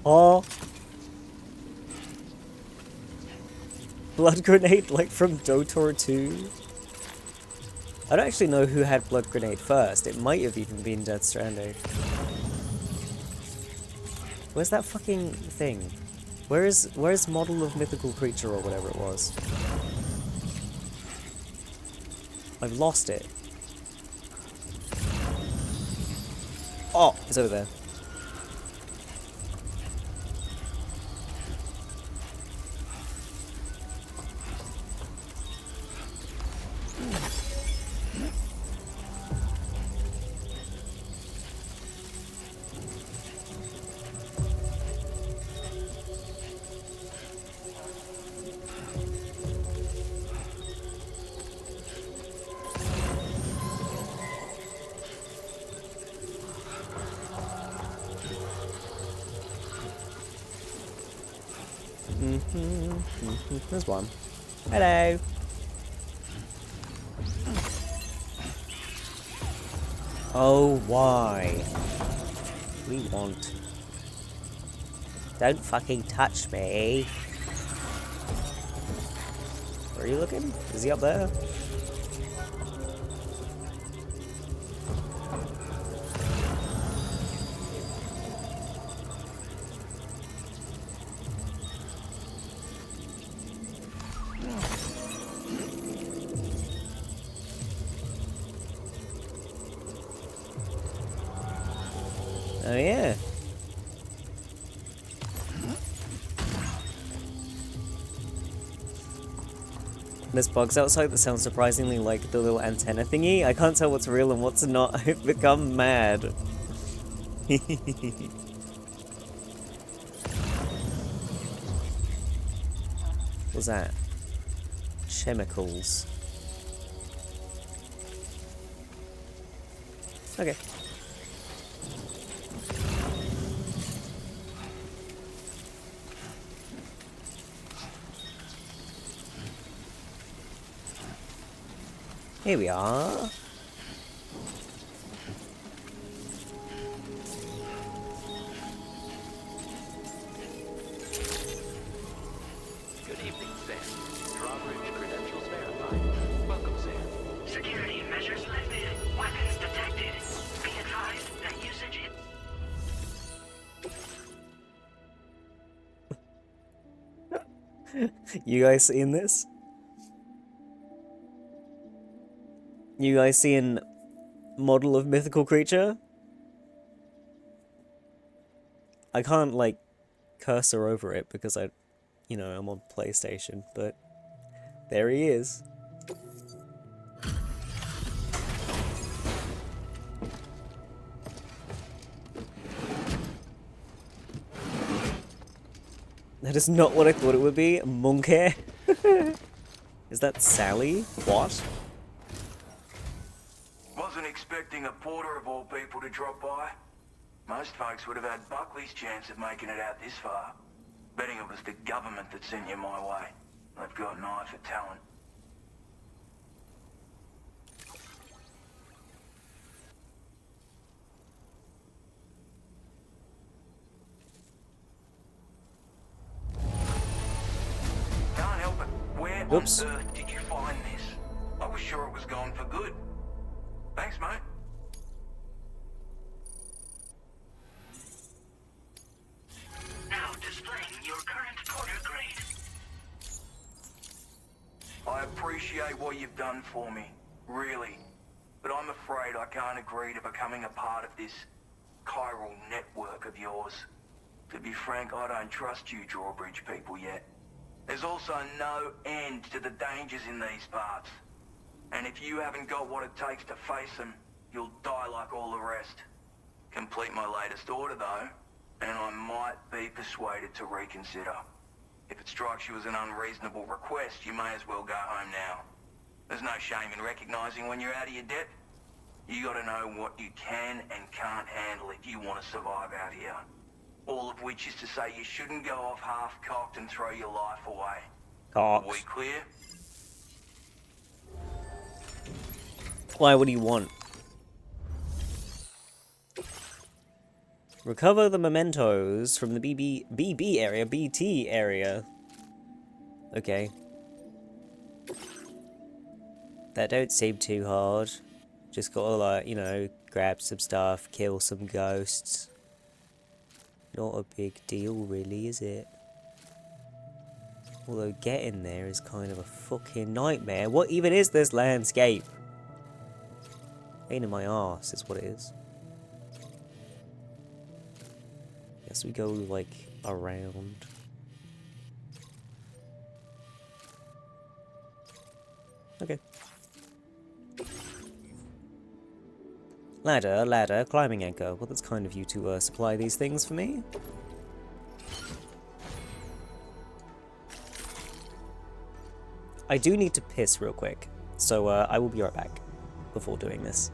Oh. Blood grenade like from Dotor 2? I don't actually know who had blood grenade first. It might have even been Death Stranding. Where's that fucking thing? Where's model of mythical creature or whatever it was? I've lost it. Oh, it's over there. There's one. Hello. Oh, why? We want. Don't fucking touch me. Where are you looking? Is he up there? Oh yeah. There's bugs outside that sound surprisingly like the little antenna thingy. I can't tell what's real and what's not. I've become mad. What's that? Chemicals. Okay. Here we are. Good evening, Sam. Drawbridge credentials verified. Welcome, Sam. Security measures lifted. Weapons detected. Be advised that usage You guys seeing this? You guys seeing model of mythical creature? I can't, like, cursor over it because I'm on PlayStation, but there he is. That is not what I thought it would be. Monkey. Is that Sally? What? Wasn't expecting a porter of all people to drop by. Most folks would have had Buckley's chance of making it out this far. Betting it was the government that sent you my way. They've got an eye for talent. Can't help it. Where Oops. on earth did you find this? I was sure it was gone for good. Thanks, mate. now displaying your current porter grade. I appreciate what you've done for me, really. But I'm afraid I can't agree to becoming a part of this chiral network of yours. To be frank, I don't trust you drawbridge people yet. There's also no end to the dangers in these parts. And if you haven't got what it takes to face them, you'll die like all the rest. Complete my latest order though, and I might be persuaded to reconsider. If it strikes you as an unreasonable request, you may as well go home now. There's no shame in recognizing when you're out of your depth. You gotta know what you can and can't handle if you want to survive out here. All of which is to say you shouldn't go off half-cocked and throw your life away. Are we clear? Why, what do you want? Recover the mementos from the BT area. Okay. That don't seem too hard. Just gotta, like, you know, grab some stuff, kill some ghosts. Not a big deal, really, is it? Although getting there is kind of a fucking nightmare. What even is this landscape? Pain in my arse is what it is. Guess we go, like, around. Okay. Ladder, climbing anchor. Well, that's kind of you to supply these things for me. I do need to piss real quick, so I will be right back before doing this.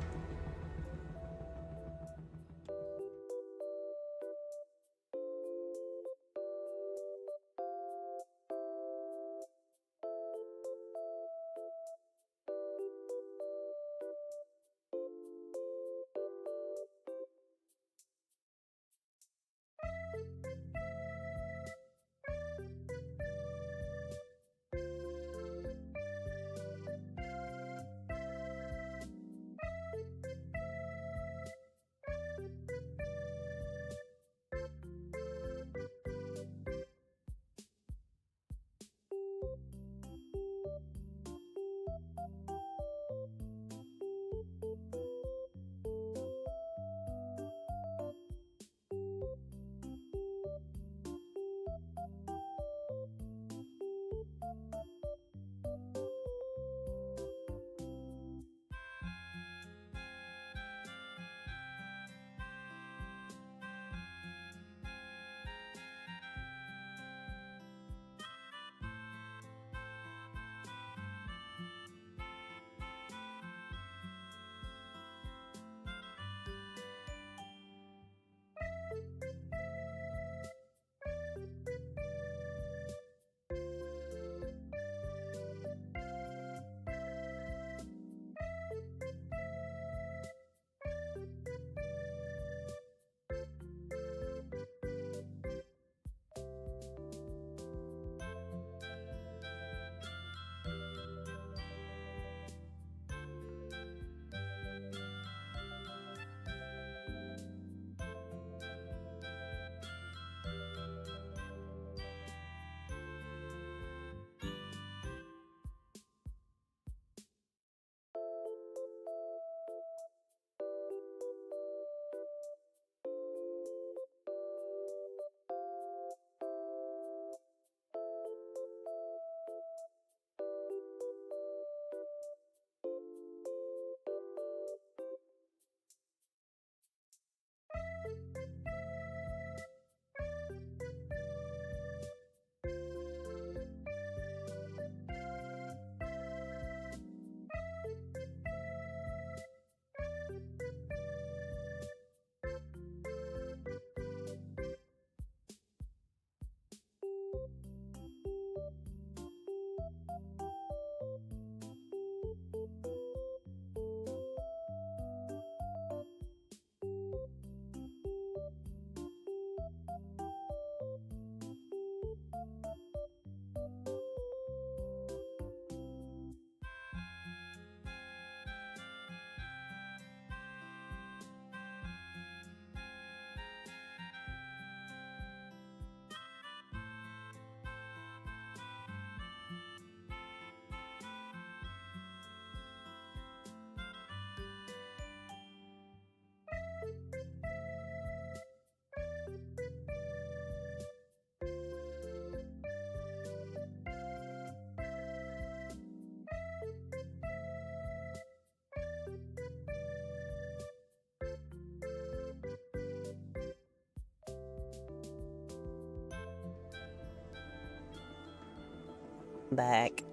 back.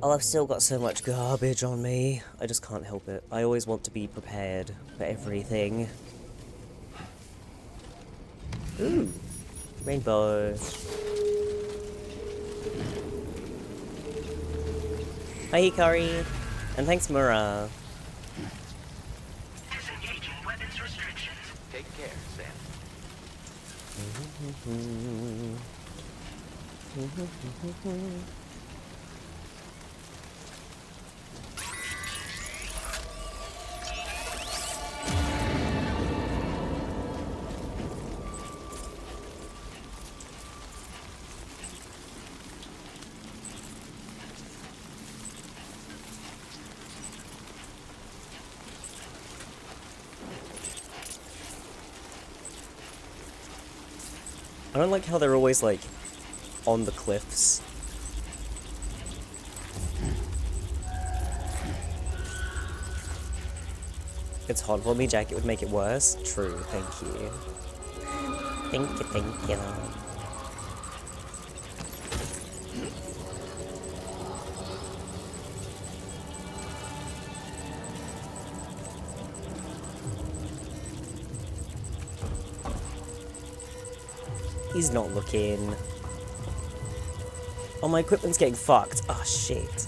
Oh, I've still got so much garbage on me. I just can't help it. I always want to be prepared for everything. Ooh. Rainbow. Hi, Hikari. And thanks, Mura. Disengaging weapons restrictions. Take care, Sam. I don't like how they're always, like, on the cliffs. It's hot for me, jacket would make it worse. True, thank you. Thank you. He's not looking. Oh, my equipment's getting fucked. Oh, shit.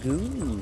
Goo.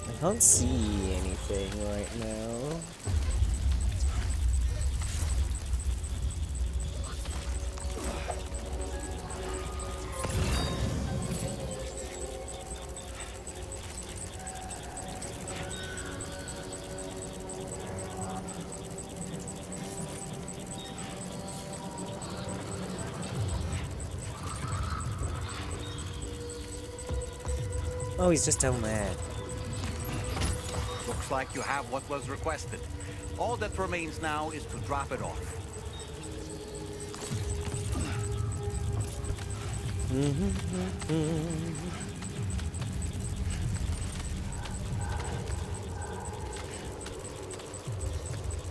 I can't see anything right now. Oh, he's just down there. Looks like you have what was requested. All that remains now is to drop it off.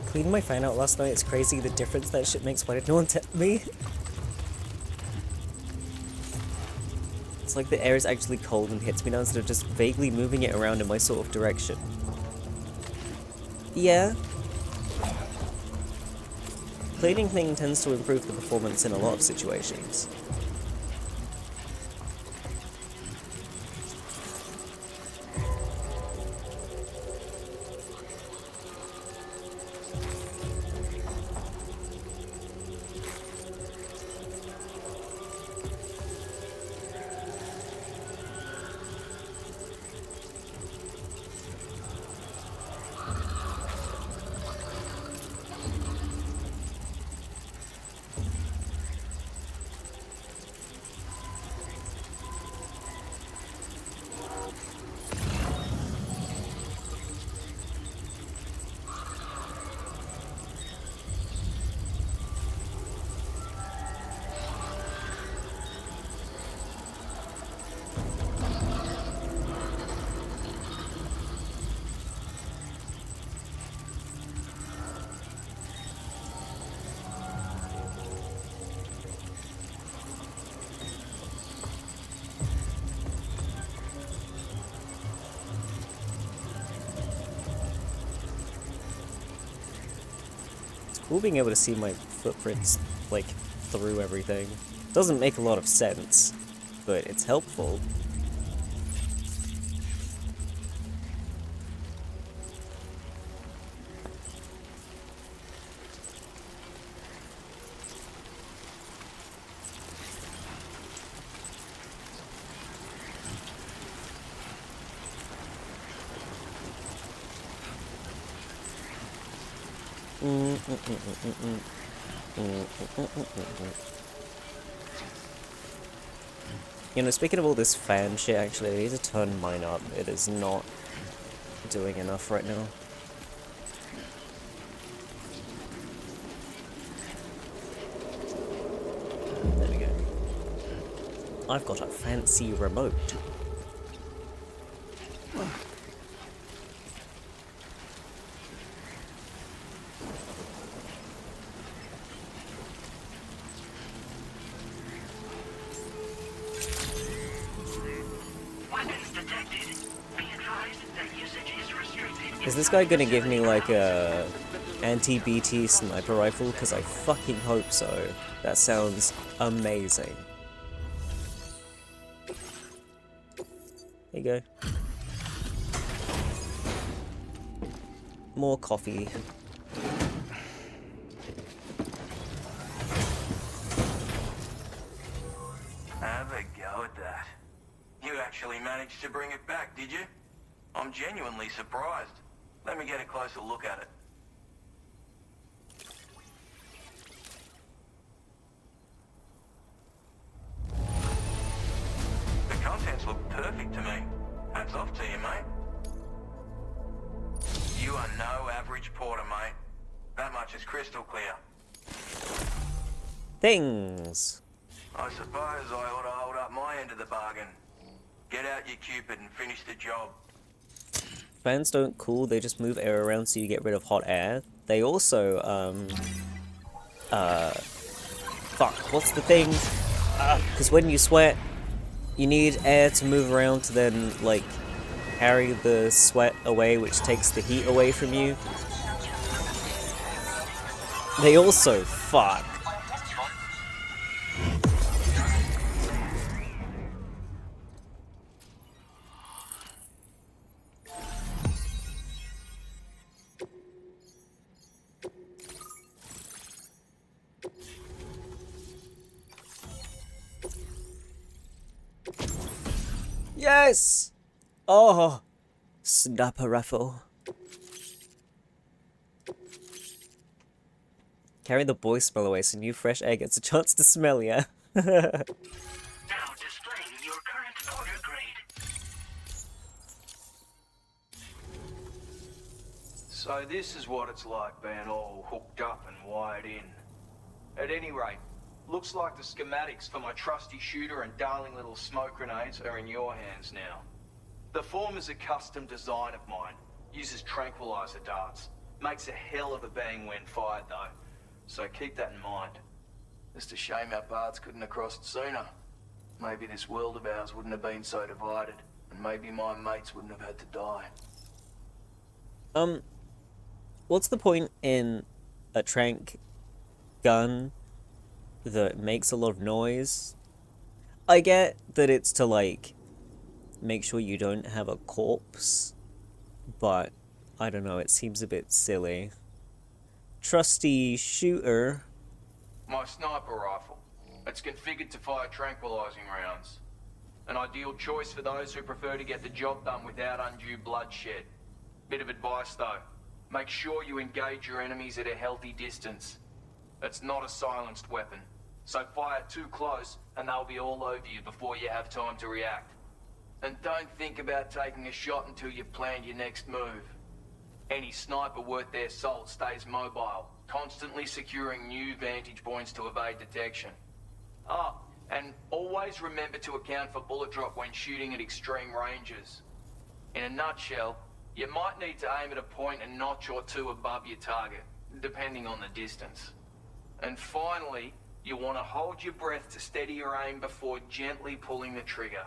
Cleaned my fan out last night. It's crazy the difference that shit makes. Why did no one tell me? It's like the air is actually cold and hits me now instead of just vaguely moving it around in my sort of direction. Yeah. Cleaning thing tends to improve the performance in a lot of situations. Cool being able to see my footprints, like, through everything. Doesn't make a lot of sense, but it's helpful. You know, speaking of all this fan shit, actually, I need to turn mine up. It is not doing enough right now. There we go. I've got a fancy remote. Is this guy gonna give me like a anti-BT sniper rifle? Because I fucking hope so. That sounds amazing. There you go. More coffee. Have a go at that. You actually managed to bring it back, did you? I'm genuinely surprised. Let me get a closer look at it. The contents look perfect to me. Hats off to you, mate. You are no average porter, mate. That much is crystal clear. Things. I suppose I ought to hold up my end of the bargain. Get out your Cupid and finish the job. Fans don't cool, they just move air around so you get rid of hot air. They also, fuck, what's the thing? Because when you sweat, you need air to move around to then, like, carry the sweat away, which takes the heat away from you. They also, fuck. Yes! Oh, snapper raffle. Carry the boy smell away so new fresh air gets a chance to smell ya. Now displaying your current order grade. So this is what it's like being all hooked up and wired in. At any rate, looks like the schematics for my trusty shooter and darling little smoke grenades are in your hands now. The form is a custom design of mine. Uses tranquilizer darts. Makes a hell of a bang when fired though. So keep that in mind. Just a shame our paths couldn't have crossed sooner. Maybe this world of ours wouldn't have been so divided. And maybe my mates wouldn't have had to die. What's the point in a tranq gun that makes a lot of noise? I get that it's to, like, make sure you don't have a corpse, but I don't know, it seems a bit silly. Trusty shooter. My sniper rifle. It's configured to fire tranquilizing rounds. An ideal choice for those who prefer to get the job done without undue bloodshed. Bit of advice though. Make sure you engage your enemies at a healthy distance. It's not a silenced weapon, so fire too close and they'll be all over you before you have time to react. And don't think about taking a shot until you've planned your next move. Any sniper worth their salt stays mobile, constantly securing new vantage points to evade detection. Ah, and always remember to account for bullet drop when shooting at extreme ranges. In a nutshell, you might need to aim at a point a notch or two above your target, depending on the distance. And finally, you want to hold your breath to steady your aim before gently pulling the trigger.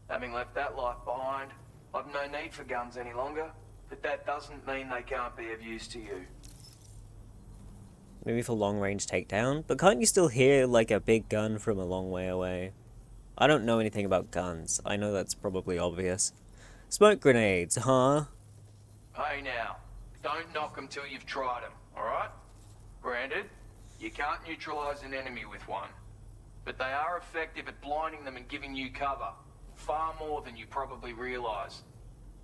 Having left that life behind, I've no need for guns any longer, but that doesn't mean they can't be of use to you. Maybe for long-range takedown? But can't you still hear, like, a big gun from a long way away? I don't know anything about guns. I know that's probably obvious. Smoke grenades, huh? Hey now, don't knock them till you've tried them, alright? Granted, you can't neutralize an enemy with one, but they are effective at blinding them and giving you cover, far more than you probably realize.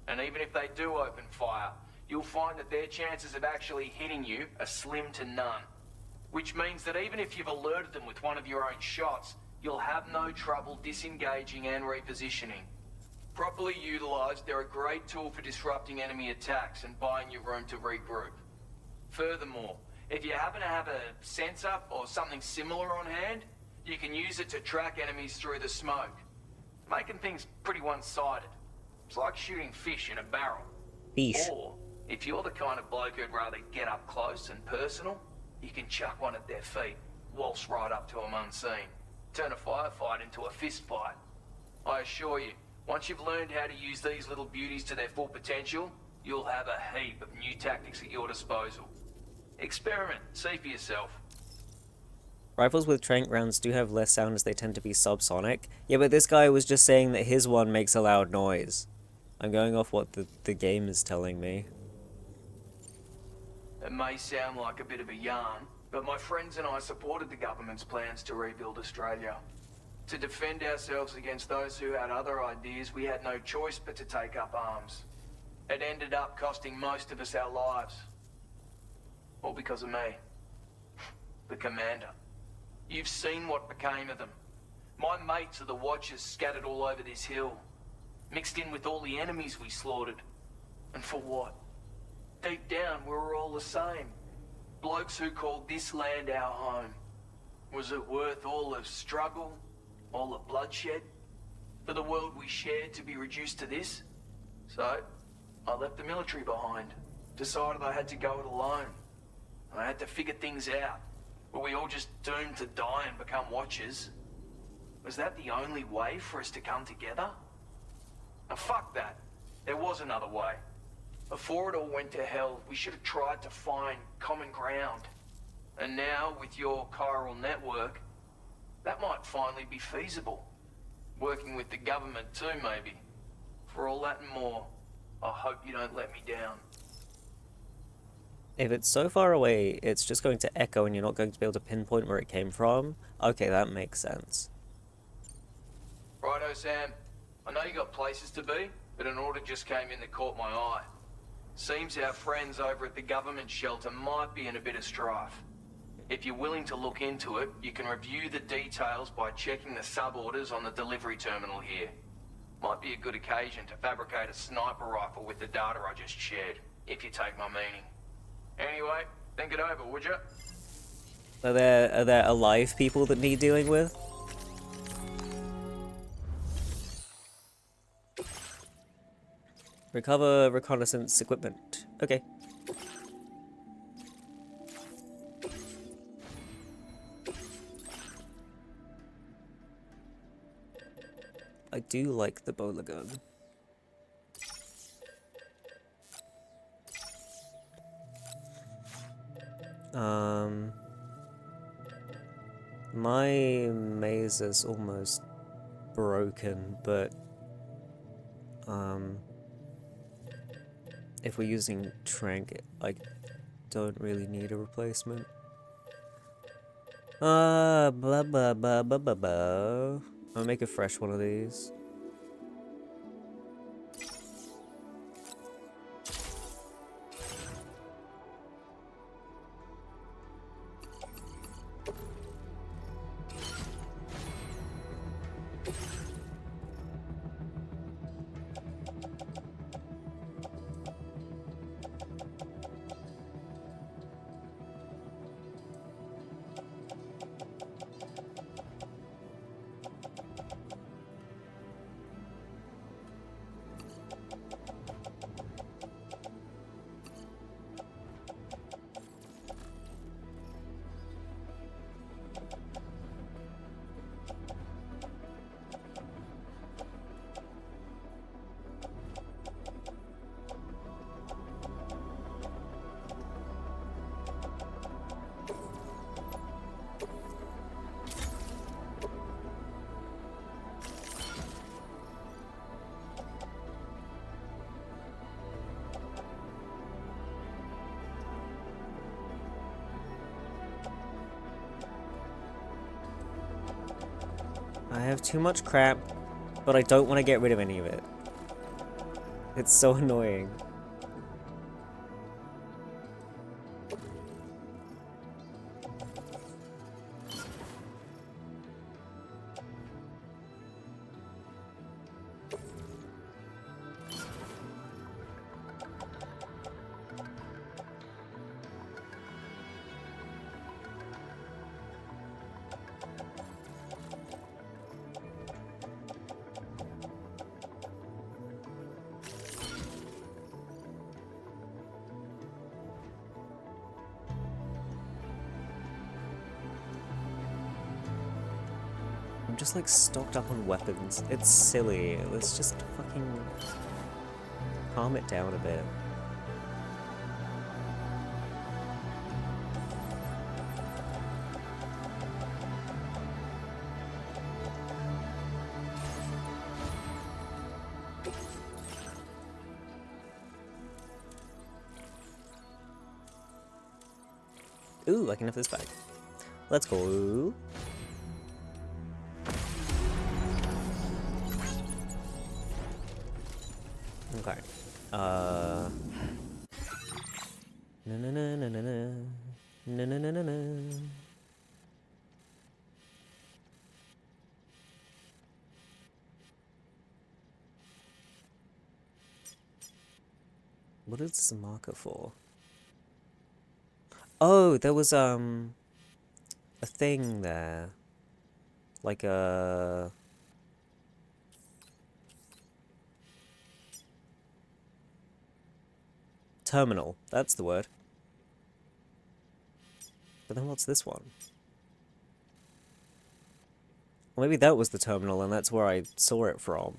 And even if they do open fire, you'll find that their chances of actually hitting you are slim to none. Which means that even if you've alerted them with one of your own shots, you'll have no trouble disengaging and repositioning. Properly utilized, they're a great tool for disrupting enemy attacks and buying you room to regroup. Furthermore, if you happen to have a sensor or something similar on hand, you can use it to track enemies through the smoke, making things pretty one-sided. It's like shooting fish in a barrel. Fish. Or, if you're the kind of bloke who'd rather get up close and personal, you can chuck one at their feet, waltz right up to them unseen, turn a firefight into a fist fight. I assure you, once you've learned how to use these little beauties to their full potential, you'll have a heap of new tactics at your disposal. Experiment, see for yourself. Rifles with tranq rounds do have less sound as they tend to be subsonic. Yeah, but this guy was just saying that his one makes a loud noise. I'm going off what the game is telling me. It may sound like a bit of a yarn, but my friends and I supported the government's plans to rebuild Australia. To defend ourselves against those who had other ideas, we had no choice but to take up arms. It ended up costing most of us our lives. All because of me. The commander. You've seen what became of them. My mates are the Watchers scattered all over this hill, mixed in with all the enemies we slaughtered. And for what? Deep down, we were all the same. Blokes who called this land our home. Was it worth all the struggle, all the bloodshed, for the world we shared to be reduced to this? So, I left the military behind. Decided I had to go it alone. I had to figure things out. Were we all just doomed to die and become Watchers? Was that the only way for us to come together? And fuck that. There was another way. Before it all went to hell, we should have tried to find common ground. And now, with your chiral network, that might finally be feasible. Working with the government too, maybe. For all that and more, I hope you don't let me down. If it's so far away, it's just going to echo and you're not going to be able to pinpoint where it came from. Okay, that makes sense. Righto, Sam. I know you got places to be, but an order just came in that caught my eye. Seems our friends over at the government shelter might be in a bit of strife. If you're willing to look into it, you can review the details by checking the sub-orders on the delivery terminal here. Might be a good occasion to fabricate a sniper rifle with the data I just shared, if you take my meaning. Anyway, think it over, would you? Are there alive people that need dealing with? Recover reconnaissance equipment. Okay. I do like the bowler gun. My maze is almost broken, but if we're using tranq, I don't really need a replacement. Blah blah blah blah blah blah. I'll make a fresh one of these. I have too much crap, but I don't want to get rid of any of it. It's so annoying. I'm just like stocked up on weapons. It's silly. Let's just fucking calm it down a bit. Ooh, I can have this back. Let's go. Okay. Na na na na na na na na na na na. What is this marker for? Oh, there was a thing there. Like a terminal, that's the word. But then what's this one? Well, maybe that was the terminal and that's where I saw it from.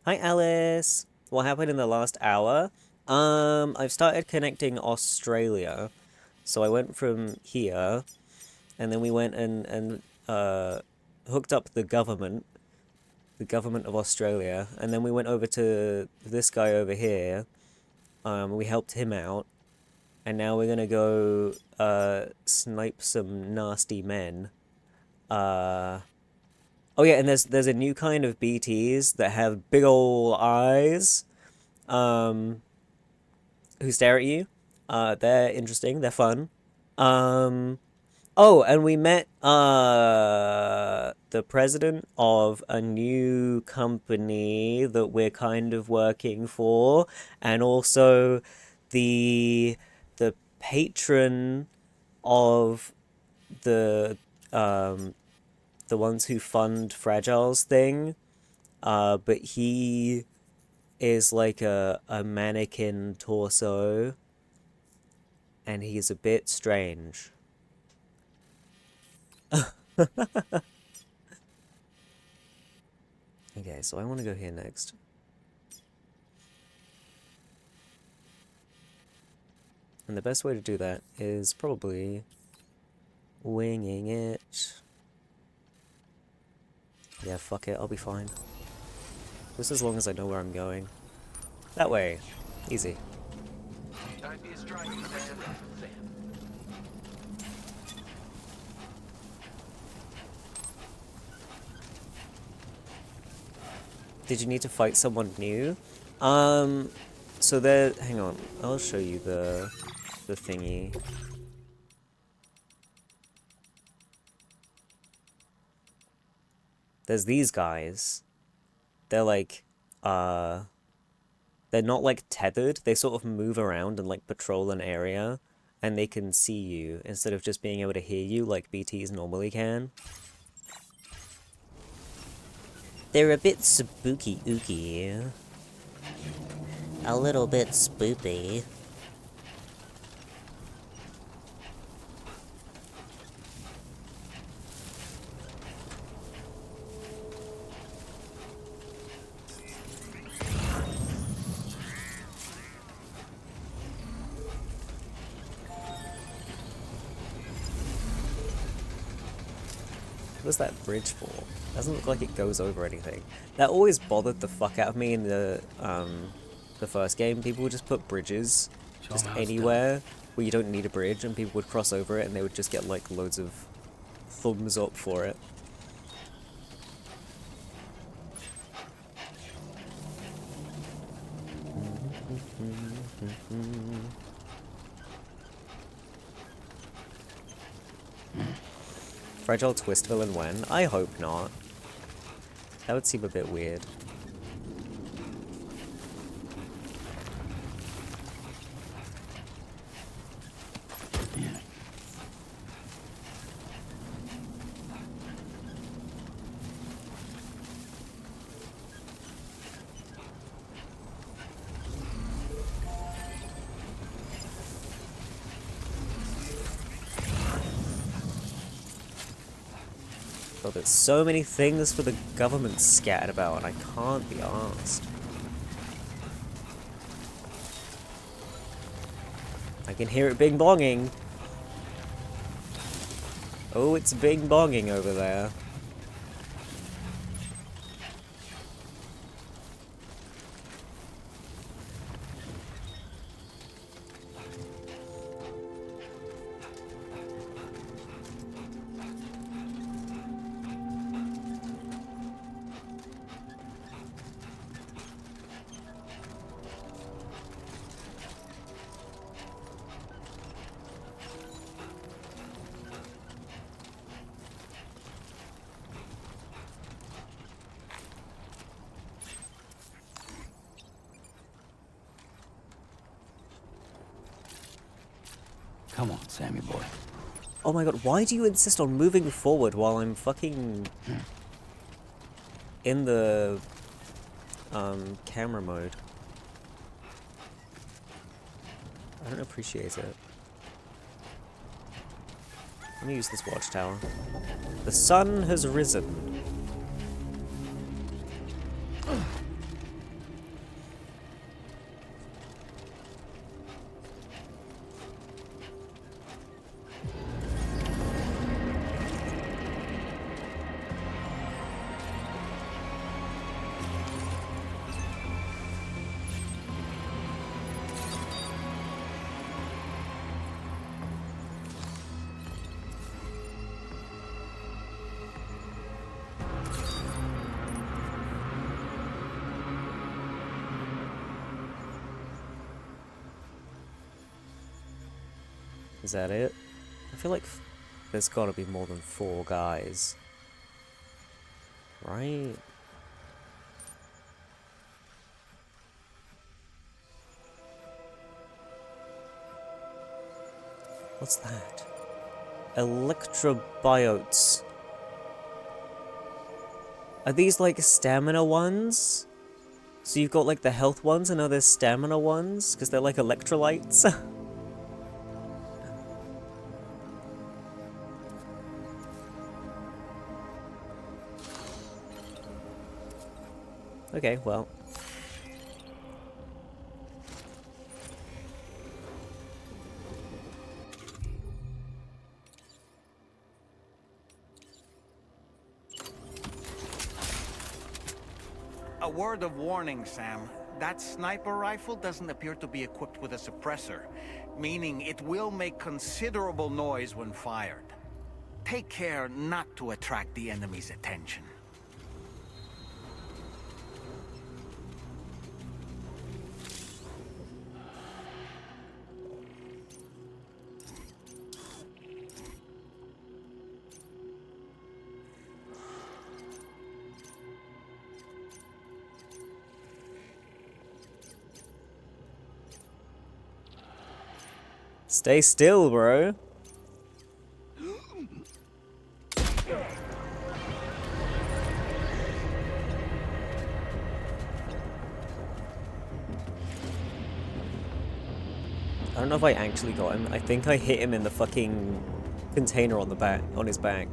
Hi Alice! What happened in the last hour? I've started connecting Australia. So I went from here, and then we went and hooked up the government of Australia, and then we went over to this guy over here. We helped him out, and now we're gonna go snipe some nasty men. Oh yeah, and there's a new kind of BTs that have big ol' eyes, who stare at you. They're interesting. They're fun. Oh, and we met the president of a new company that we're kind of working for, and also the patron of the ones who fund Fragile's thing. But he is like a mannequin torso, and he's a bit strange. Okay, so I want to go here next. And the best way to do that is probably winging it. Yeah, fuck it, I'll be fine. Just as long as I know where I'm going. That way. Easy. Don't be a stranger, Sam. Did you need to fight someone new? So there, hang on, I'll show you the thingy. There's these guys. They're like, they're not like tethered. They sort of move around and like patrol an area, and they can see you instead of just being able to hear you like BTs normally can. They're a bit spooky-ooky. A little bit spoopy. What is that bridge for? Doesn't look like it goes over anything. That always bothered the fuck out of me in the first game. People would just put bridges just anywhere, where you don't need a bridge, and people would cross over it and they would just get like loads of thumbs up for it. Fragile twist villain when? I hope not. That would seem a bit weird. Oh, there's so many things for the government scattered about, and I can't be arsed. I can hear it bing bonging. Oh, it's bing bonging over there. Come on, Sammy boy. Oh my god, why do you insist on moving forward while I'm fucking in the camera mode? I don't appreciate it. Let me use this watchtower. The sun has risen. Is that it? I feel like there's gotta be more than 4 guys. Right? What's that? Electrobiotes. Are these like stamina ones? So you've got like the health ones and now there's stamina ones? Because they're like electrolytes? Okay, well. A word of warning, Sam. That sniper rifle doesn't appear to be equipped with a suppressor, meaning it will make considerable noise when fired. Take care not to attract the enemy's attention. Stay still, bro. I don't know if I actually got him. I think I hit him in the fucking container on the back, on his back.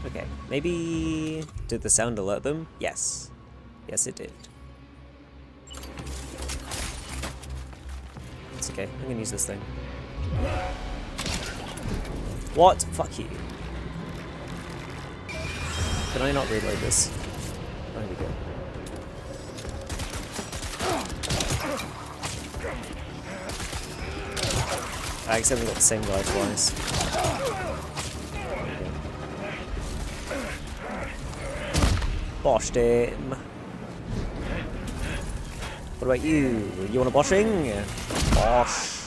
Okay, maybe... Did the sound alert them? Yes. Yes, it did. It's okay, I'm gonna use this thing. What? Fuck you. Can I not reload this? There we go. I accidentally got the same guy twice. Boshed him. What about you? You want a boshing? Bosh.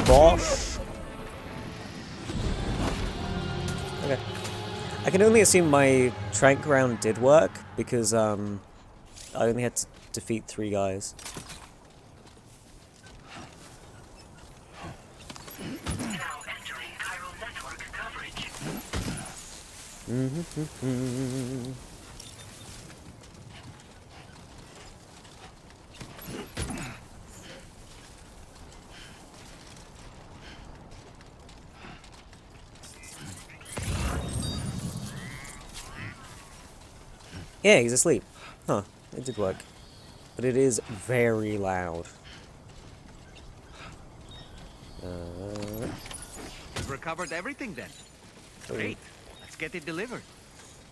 Bosh. Okay. I can only assume my trank round did work because I only had to defeat 3 guys. Now entering chiral network coverage. Yeah, he's asleep. Huh, it did work. But it is very loud. We've recovered everything then. Great. Let's get it delivered.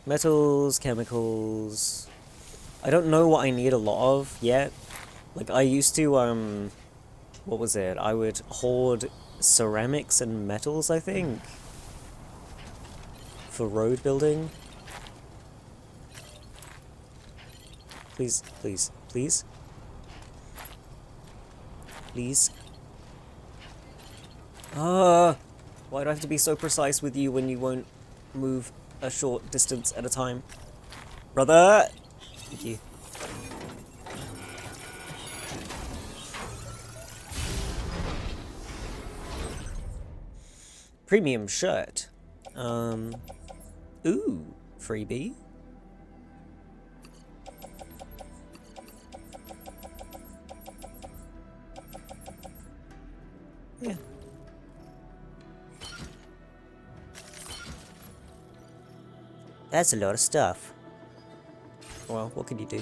Metals, chemicals. I don't know what I need a lot of yet. Like, I used to, what was it? I would hoard ceramics and metals, I think. For road building. Please, please, please. Please. Why do I have to be so precise with you when you won't move a short distance at a time? Brother! Thank you. Premium shirt. Ooh, freebie. Yeah. That's a lot of stuff. Well, what can you do?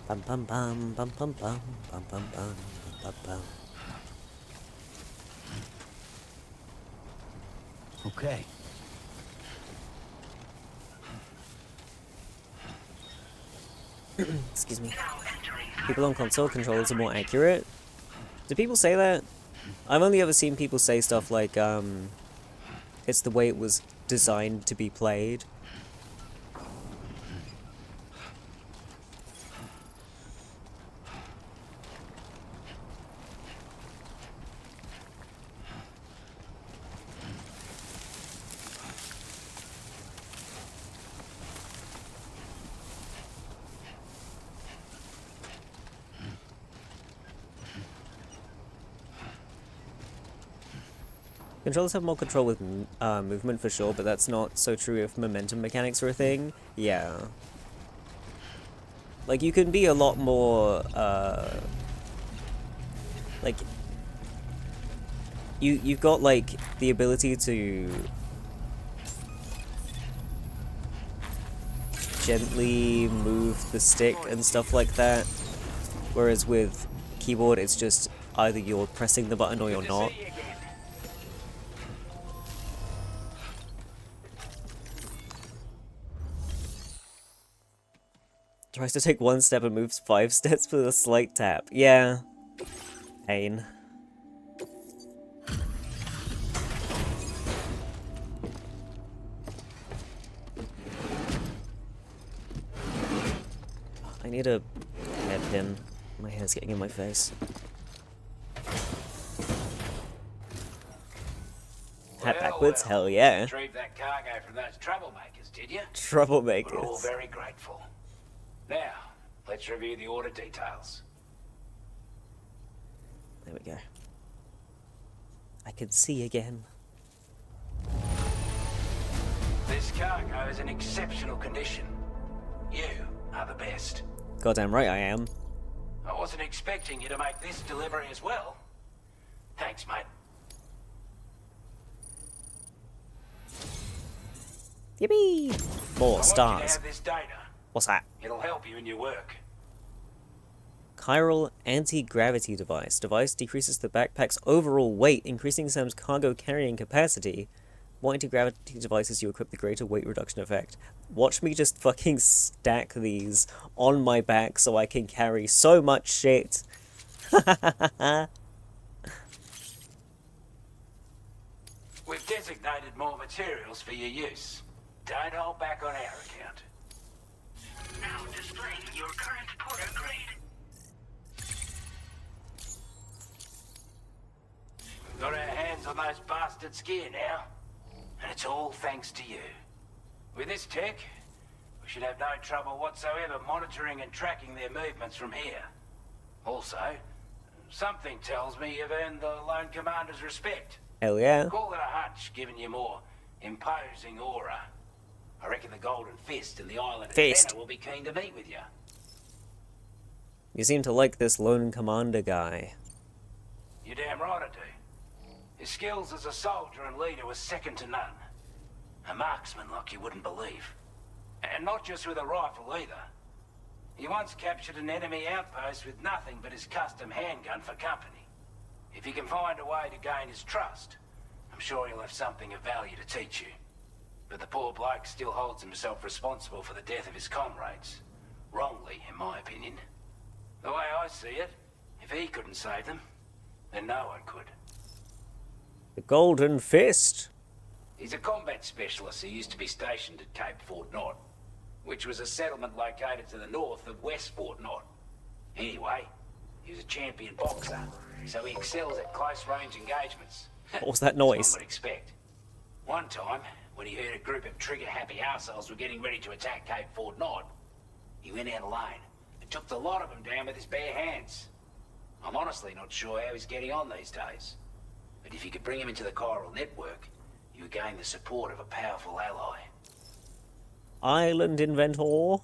Bum bum bum bum bum bum bum bum bum bum bum. Okay. Excuse me. People on console controllers are more accurate. Do people say that? I've only ever seen people say stuff like, it's the way it was designed to be played. Controllers have more control with movement for sure, but that's not so true if momentum mechanics are a thing. Yeah. Like, you can be a lot more, like, you've got, like, the ability to gently move the stick and stuff like that, whereas with keyboard, it's just either you're pressing the button or you're not. Tries to take 1 step and moves 5 steps with a slight tap. Yeah. Pain. I need a hairpin. My hair's getting in my face. Hat backwards? Hell yeah. Retrieved that cargo from those troublemakers, did you? Troublemakers. We're all very grateful. Now, let's review the order details. There we go. I can see again. This cargo is in exceptional condition. You are the best. Goddamn right I am. I wasn't expecting you to make this delivery as well. Thanks, mate. Yippee! More I want you to stars. have this data. What's that? It'll help you in your work. Chiral anti-gravity device. Device decreases the backpack's overall weight, increasing Sam's cargo carrying capacity. More anti-gravity devices you equip the greater weight reduction effect. Watch me just fucking stack these on my back so I can carry so much shit. We've designated more materials for your use. Don't hold back on our account. Now displaying your current porter grade. We've got our hands on those bastards' gear now. And it's all thanks to you. With this tech, we should have no trouble whatsoever monitoring and tracking their movements from here. Also, something tells me you've earned the Lone Commander's respect. Hell yeah. Call it a hunch, giving you more imposing aura. I reckon the Golden Fist and the Island of Tenor will be keen to meet with you. You seem to like this Lone Commander guy. You're damn right I do. His skills as a soldier and leader was second to none. A marksman like you wouldn't believe. And not just with a rifle either. He once captured an enemy outpost with nothing but his custom handgun for company. If you can find a way to gain his trust, I'm sure he'll have something of value to teach you. But the poor bloke still holds himself responsible for the death of his comrades. Wrongly, in my opinion. The way I see it, if he couldn't save them, then no one could. The Golden Fist. He's a combat specialist who used to be stationed at Cape Fort Knot, which was a settlement located to the north of West Fort Knot. Anyway, he was a champion boxer, so he excels at close-range engagements. What was that noise? As one would expect. One time, when he heard a group of trigger-happy arseholes were getting ready to attack Cape Fort Knot, he went out alone and took the lot of them down with his bare hands. I'm honestly not sure how he's getting on these days. But if you could bring him into the chiral network, you would gain the support of a powerful ally. Island inventor.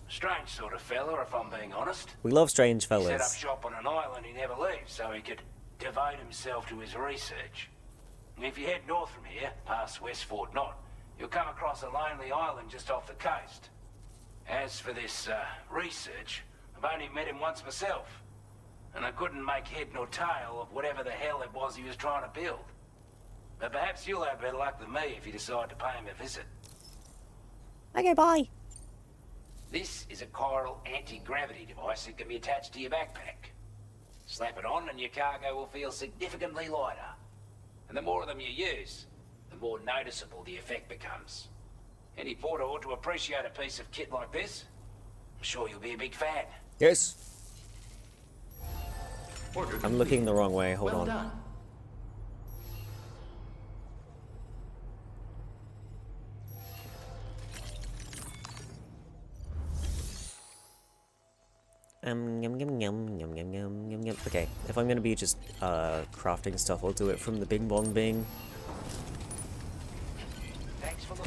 Strange sort of fella, if I'm being honest. We love strange He set up fellas. shop on an island he never leaves, so he could devote himself to his research. And if you head north from here, past West Fort Knot, you'll come across a lonely island just off the coast. As for this, research, I've only met him once myself. And I couldn't make head nor tail of whatever the hell it was he was trying to build. But perhaps you'll have better luck than me if you decide to pay him a visit. Okay, bye. This is a chiral anti-gravity device that can be attached to your backpack. Slap it on and your cargo will feel significantly lighter. And the more of them you use, the more noticeable the effect becomes. Any porter ought to appreciate a piece of kit like this. I'm sure you'll be a big fan. Yes. I'm looking the wrong way. Hold Well on. done. Yum, yum, yum, yum, yum, yum, yum, yum. Okay, if I'm gonna be just crafting stuff, I'll do it from the Bing Bong Bing.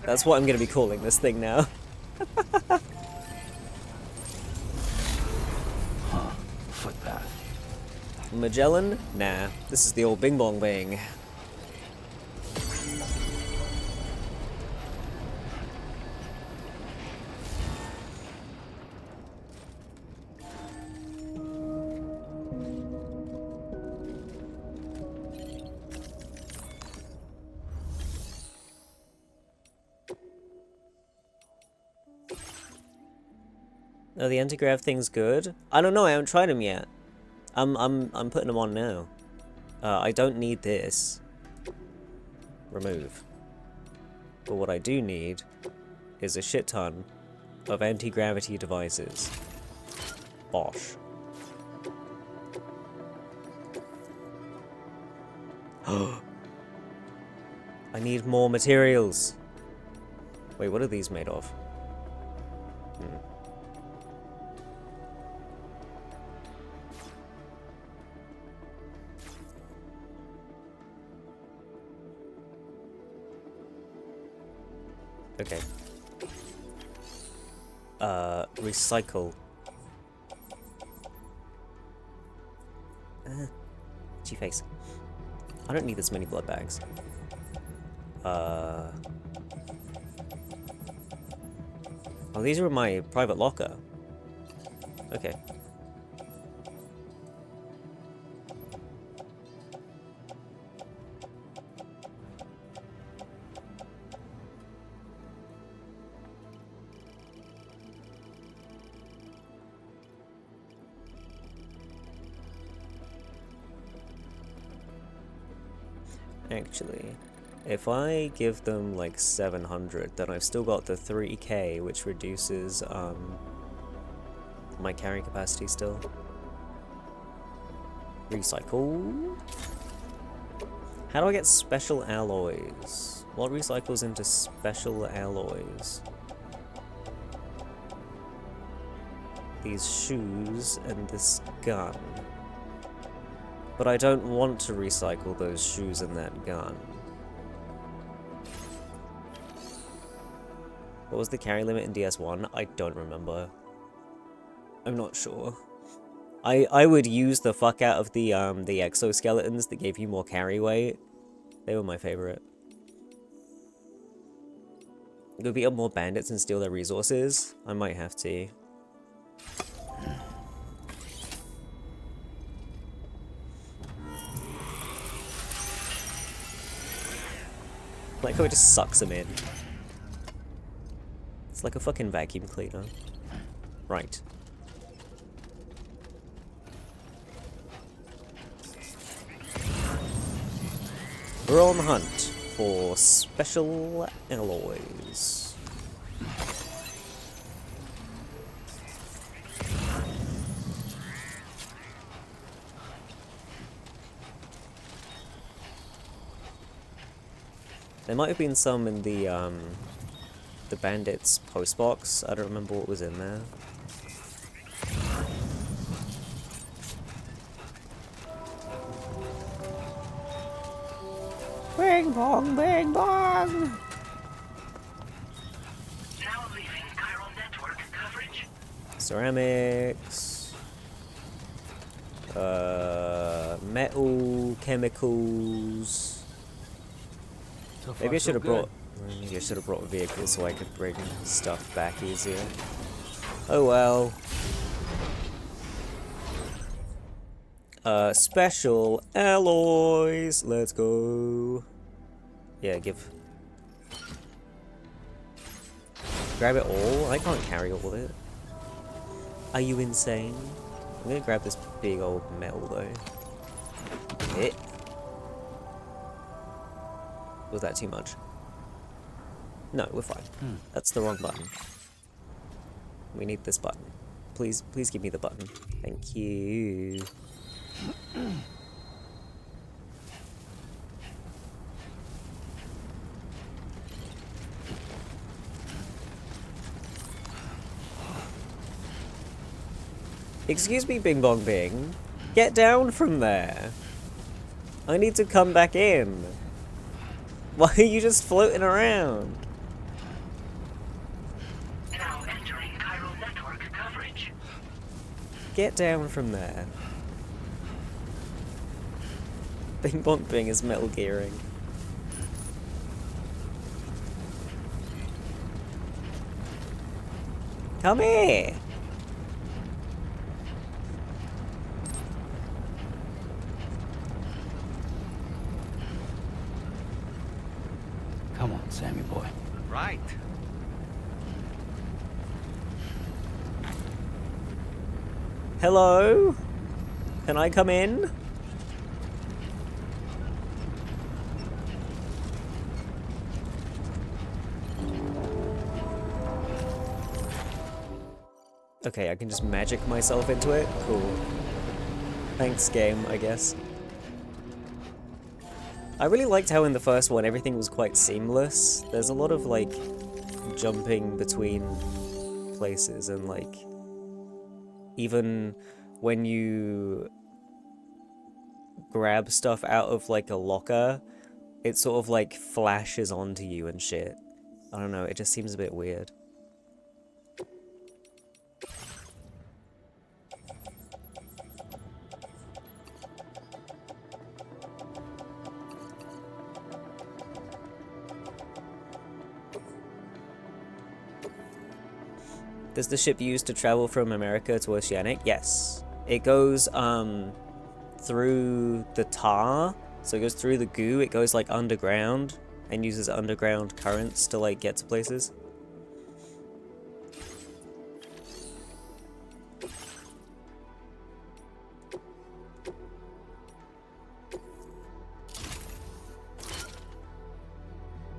That's what I'm gonna be calling this thing now. Footpath. Magellan? Nah, this is the old Bing Bong Bing. Oh, the anti-grav thing's good? I don't know, I haven't tried them yet. I'm putting them on now. I don't need this. Remove. But what I do need is a shit ton of anti-gravity devices. Bosh. I need more materials. Wait, what are these made of? Okay. recycle. G-face. I don't need this many blood bags. Oh, these are in my private locker. Okay. Actually, if I give them like 700, then I've still got the 3k, which reduces my carrying capacity still. Recycle. How do I get special alloys? What recycles into special alloys? These shoes and this gun. But I don't want to recycle those shoes and that gun. What was the carry limit in DS1? I don't remember. I'm not sure. I would use the fuck out of the exoskeletons that gave you more carry weight. They were my favorite. Go beat up more bandits and steal their resources? I might have to. Like how it just sucks them in. It's like a fucking vacuum cleaner. Right. We're on the hunt for special alloys. There might have been some in the bandits post box. I don't remember what was in there. Bing bong, bing bong. Now leaving chiral network coverage. Ceramics. Metal, chemicals. Maybe I should have brought. Maybe I should have brought a vehicle so I could bring stuff back easier. Oh well. Special alloys. Let's go. Yeah, give. Grab it all. I can't carry all of it. Are you insane? I'm gonna grab this big old metal though. Hit. Was that too much? No, we're fine. That's the wrong button. We need this button. Please give me the button. Thank you. Excuse me, Bing Bong Bing. Get down from there. I need to come back in. Why are you just floating around? Now entering chiral network coverage. Get down from there. Bing Bong Bing is Metal Gearing. Come here! Come on, Sammy boy. Right. Hello? Can I come in? Okay, I can just magic myself into it? Cool. Thanks, game, I guess. I really liked how in the first one everything was quite seamless. There's a lot of, like, jumping between places and, like, even when you grab stuff out of, like, a locker, it sort of, like, flashes onto you and shit. I don't know, it just seems a bit weird. Does the ship use to travel from America to Oceanic? Yes. It goes through the tar, so it goes through the goo, it goes like underground and uses underground currents to like get to places.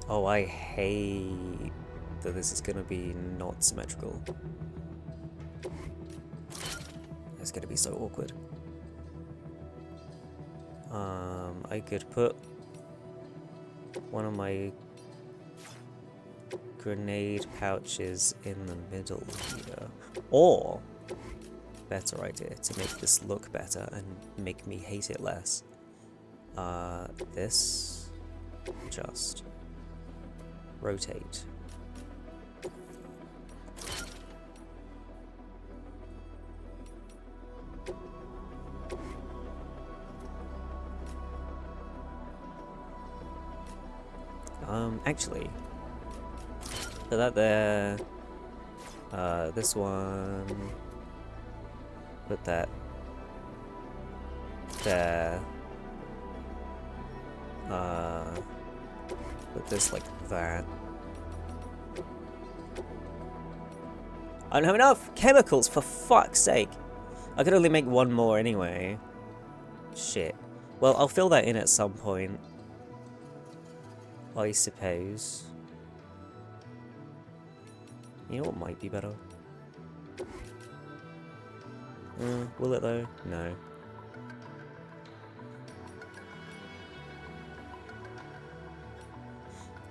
Oh, I hate that this is gonna be not symmetrical. It's gonna be so awkward. I could put one of my grenade pouches in the middle here. Or, better idea, to make this look better and make me hate it less. This, just rotate. Actually, put that there. This one. Put that there. Put this like that. I don't have enough chemicals, for fuck's sake. I could only make one more anyway. Shit. Well, I'll fill that in at some point, I suppose. You know what might be better? Will it though? No.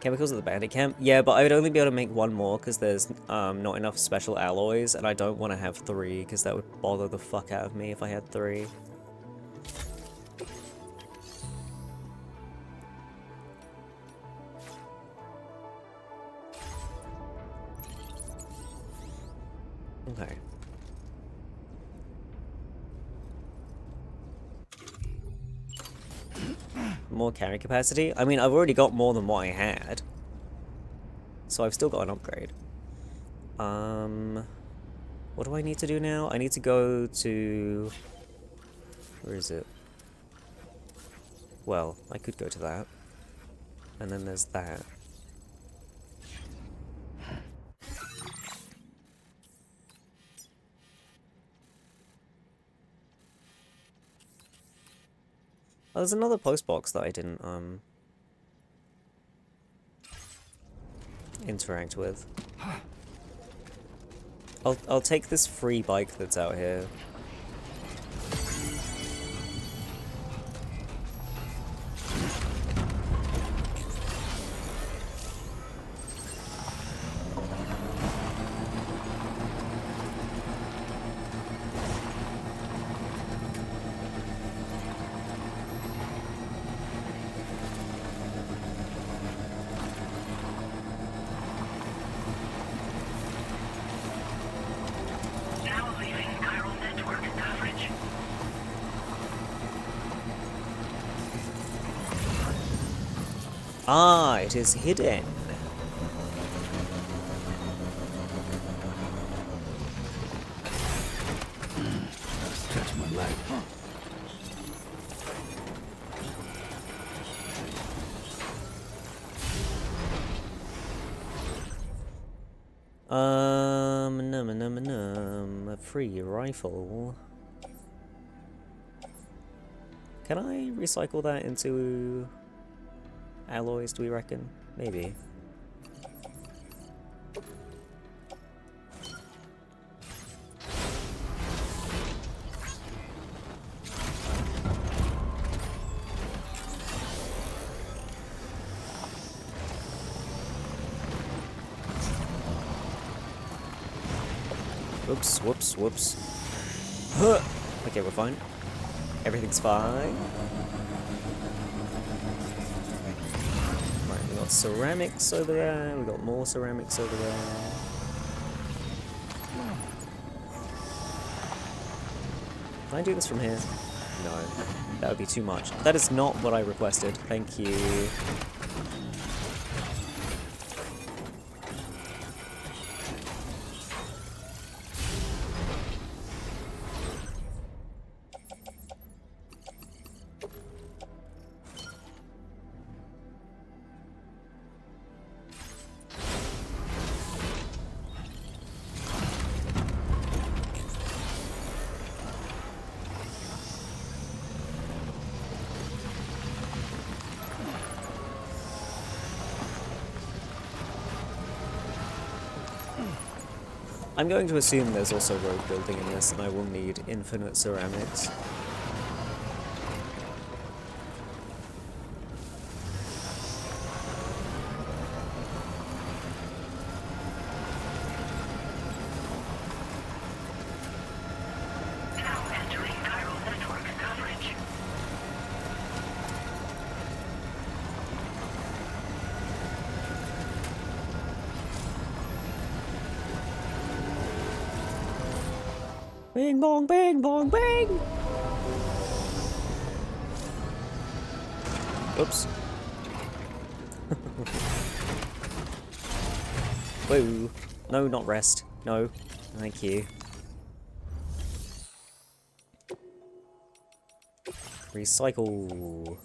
Chemicals at the bandit camp? Yeah, but I would only be able to make one more because there's not enough special alloys, and I don't want to have 3 because that would bother the fuck out of me if I had 3. Okay. More carry capacity? I mean, I've already got more than what I had. So I've still got an upgrade. What do I need to do now? I need to go to... Where is it? Well, I could go to that. And then there's that. Oh, there's another post box that I didn't interact with. I'll take this free bike that's out here. Ah, it is hidden. Just touch my leg. A free rifle. Can I recycle that into alloys, do we reckon? Maybe. Whoops, whoops, whoops. Huh. Okay, we're fine. Everything's fine. Right, we got ceramics over there. We got more ceramics over there. Can I do this from here? No. That would be too much. That is not what I requested. Thank you. I'm going to assume there's also road building in this, and I will need infinite ceramics. Now entering chiral network coverage. Bing bong, bing bong, bing! Oops. Whoa. No, not rest. No. Thank you. Recycle.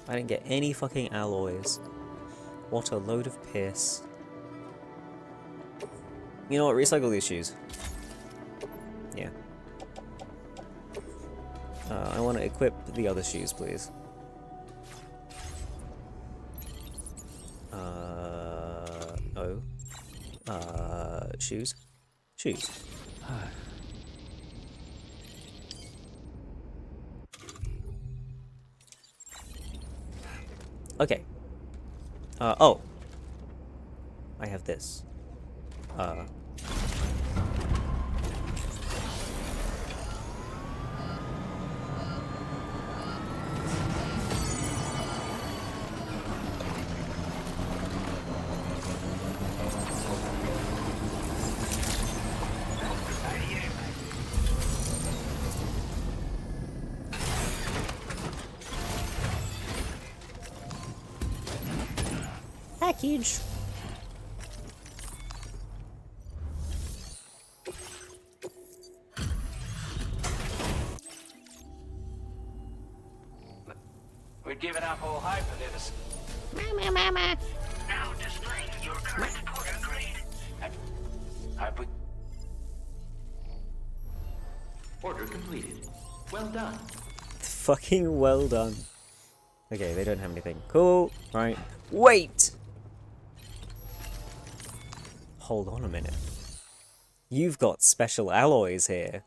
I didn't get any fucking alloys. What a load of piss. You know what? Recycle these shoes. Yeah. I want to equip the other shoes, please. Oh. Shoes? Shoes. Okay. Oh. I have this. Package. We'd given up all hope of this. Now displaying your current porter grade. Hope we... Order completed. Well done. Fucking well done. Okay, they don't have anything. Cool. Right. Wait! Hold on a minute. You've got special alloys here.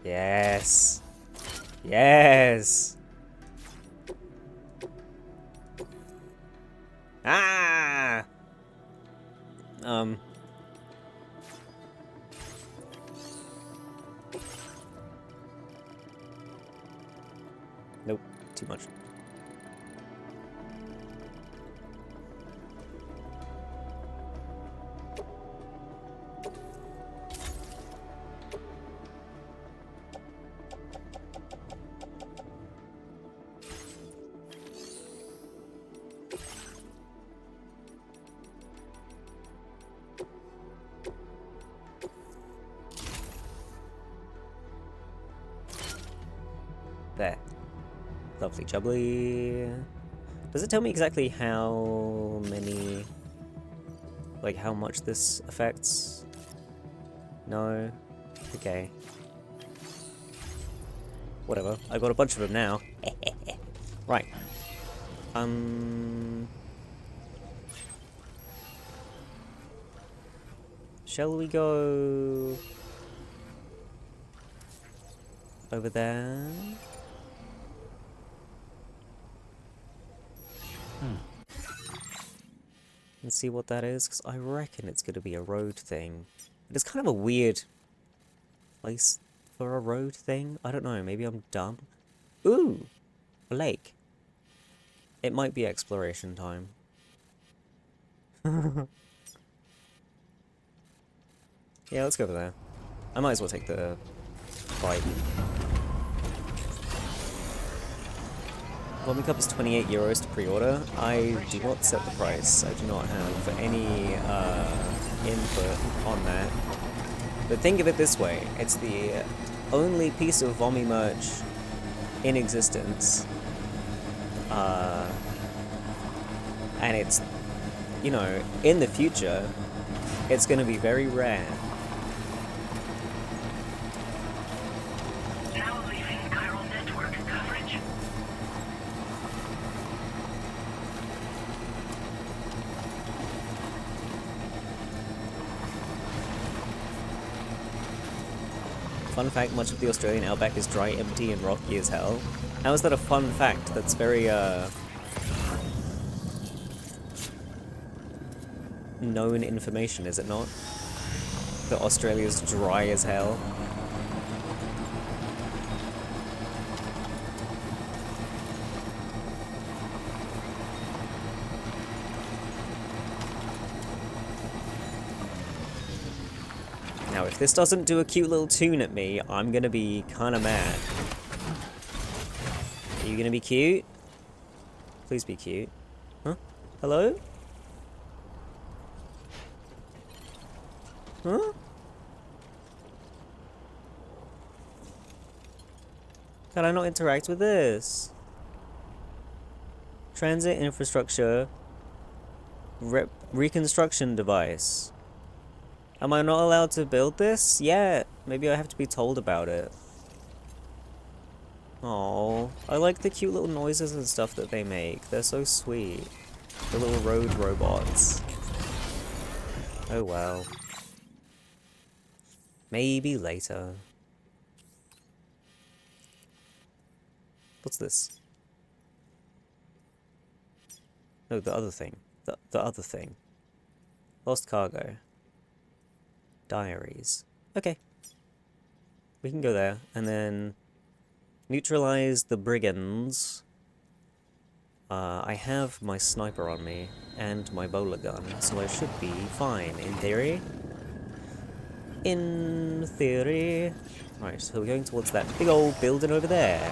Yes. Yes. Ah! Nope, too much. There. Lovely jubbly. Does it tell me exactly how many... like how much this affects? No? Okay. Whatever. I got a bunch of them now. Right. Shall we go... over there? And see what that is, because I reckon it's going to be a road thing. But it's kind of a weird place for a road thing. I don't know, maybe I'm dumb. Ooh! A lake. It might be exploration time. Yeah, let's go over there. I might as well take the bike. Vomit Cup is 28 euros to pre-order. I do not set the price. I do not have any input on that. But think of it this way. It's the only piece of Vomi merch in existence And it's, you know, in the future, it's going to be very rare. Now leaving chiral network coverage. Fun fact, much of the Australian outback is dry, empty, and rocky as hell. How is that a fun fact? That's very, known information, is it not? That Australia's dry as hell. Now, if this doesn't do a cute little tune at me, I'm gonna be kinda mad. Are you gonna be cute? Please be cute. Huh? Hello? Huh? Can I not interact with this? Transit infrastructure reconstruction device. Am I not allowed to build this? Yeah, maybe I have to be told about it. Oh, I like the cute little noises and stuff that they make. They're so sweet. The little road robots. Oh well. Maybe later. What's this? No, the other thing. The other thing. Lost cargo. Diaries. Okay. We can go there, and then neutralize the brigands. I have my sniper on me, and my bowler gun, so I should be fine, in theory. In theory. Right, so we're going towards that big old building over there.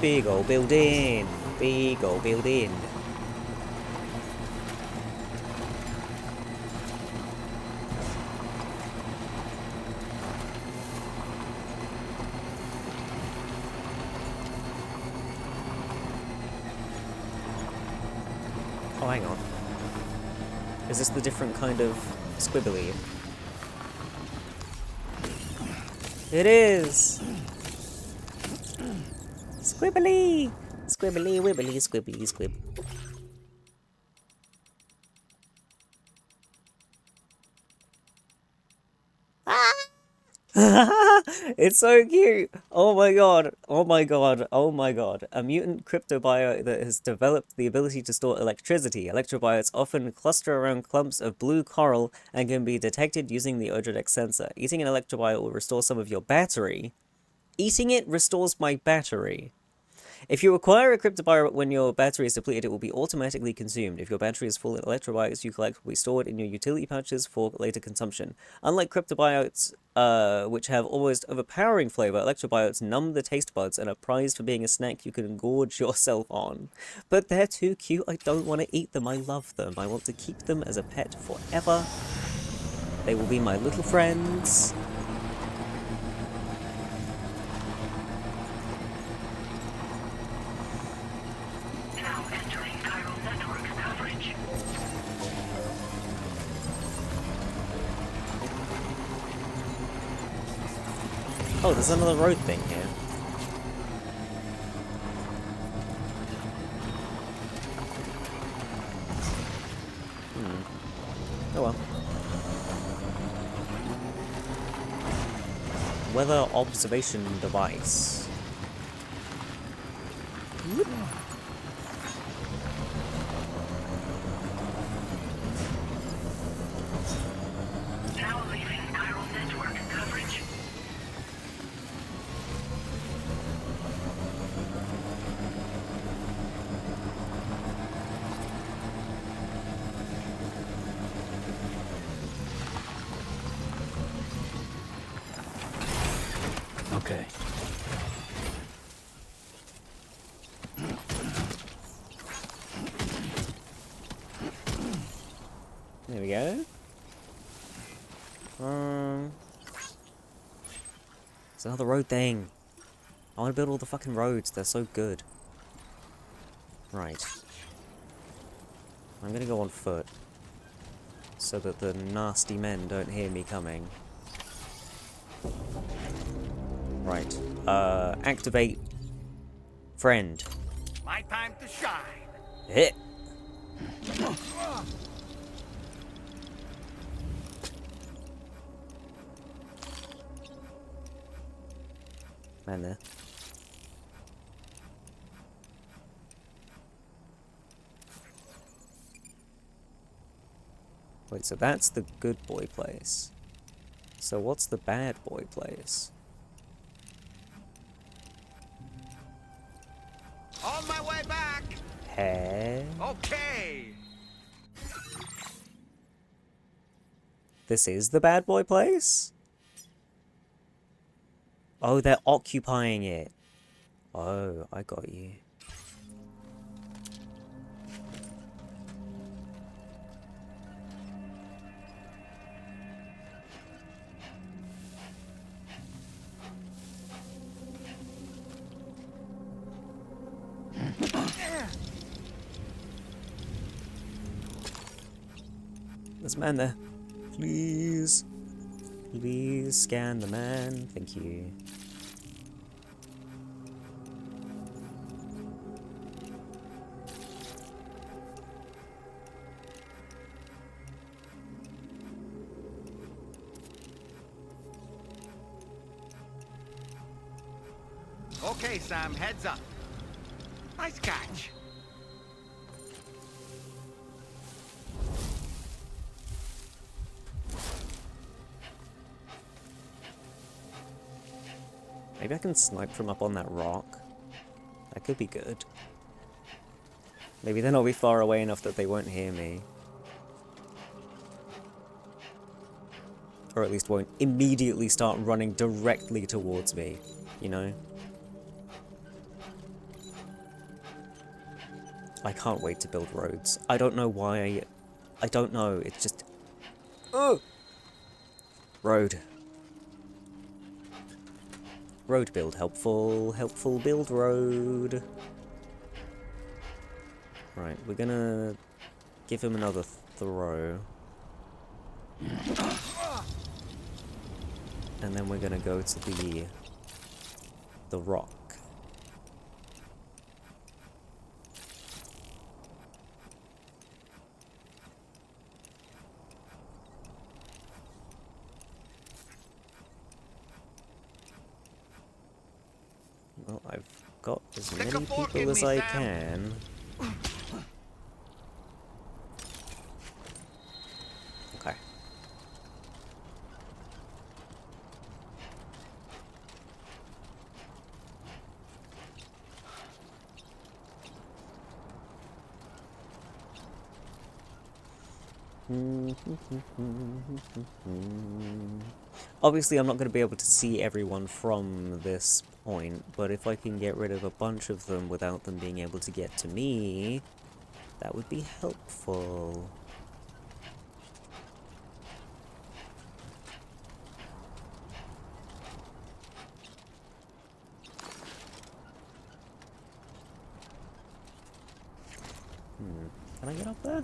Big old building! Big old building! Oh, hang on. Is this the different kind of squibbly? It is! Squibbly! Squibbly, wibbly, squibbly, squib. It's so cute! Oh my god, oh my god, oh my god. A mutant cryptobiote that has developed the ability to store electricity. Electrobiotes often cluster around clumps of blue coral and can be detected using the Odrodex sensor. Eating an electrobiote will restore some of your battery. Eating it restores my battery. If you acquire a cryptobiote when your battery is depleted, it will be automatically consumed. If your battery is full, electrobiotes you collect will be stored in your utility pouches for later consumption. Unlike cryptobiotes, which have almost overpowering flavor, electrobiotes numb the taste buds and are prized for being a snack you can gorge yourself on. But they're too cute, I don't want to eat them, I love them. I want to keep them as a pet forever. They will be my little friends. Oh, there's another road thing here. Oh well. Weather observation device. Whoop. Now leaving chiral network coverage. Okay. There we go. It's another road thing. I want to build all the fucking roads. They're so good. Right. I'm gonna go on foot. So that the nasty men don't hear me coming. Right. Activate friend. My time to shine. Hit. Man there. Wait, so that's the good boy place. So what's the bad boy place? On my way back. Hey. Okay. This is the bad boy place? Oh, they're occupying it. Oh, I got you. There's a man there. Please. Please scan the man. Thank you. Okay, Sam, heads up. Nice catch. Maybe I can snipe from up on that rock. That could be good. Maybe then I'll be far away enough that they won't hear me. Or at least won't immediately start running directly towards me, you know? I can't wait to build roads. I don't know why. I don't know. It's just... Ugh! Road. Road build helpful. Helpful build road. Right, we're gonna give him another throw. And then we're gonna go to the rock. Well, I've got as many people as I can. Okay. Obviously, I'm not going to be able to see everyone from this point, but if I can get rid of a bunch of them without them being able to get to me, that would be helpful. Can I get up there?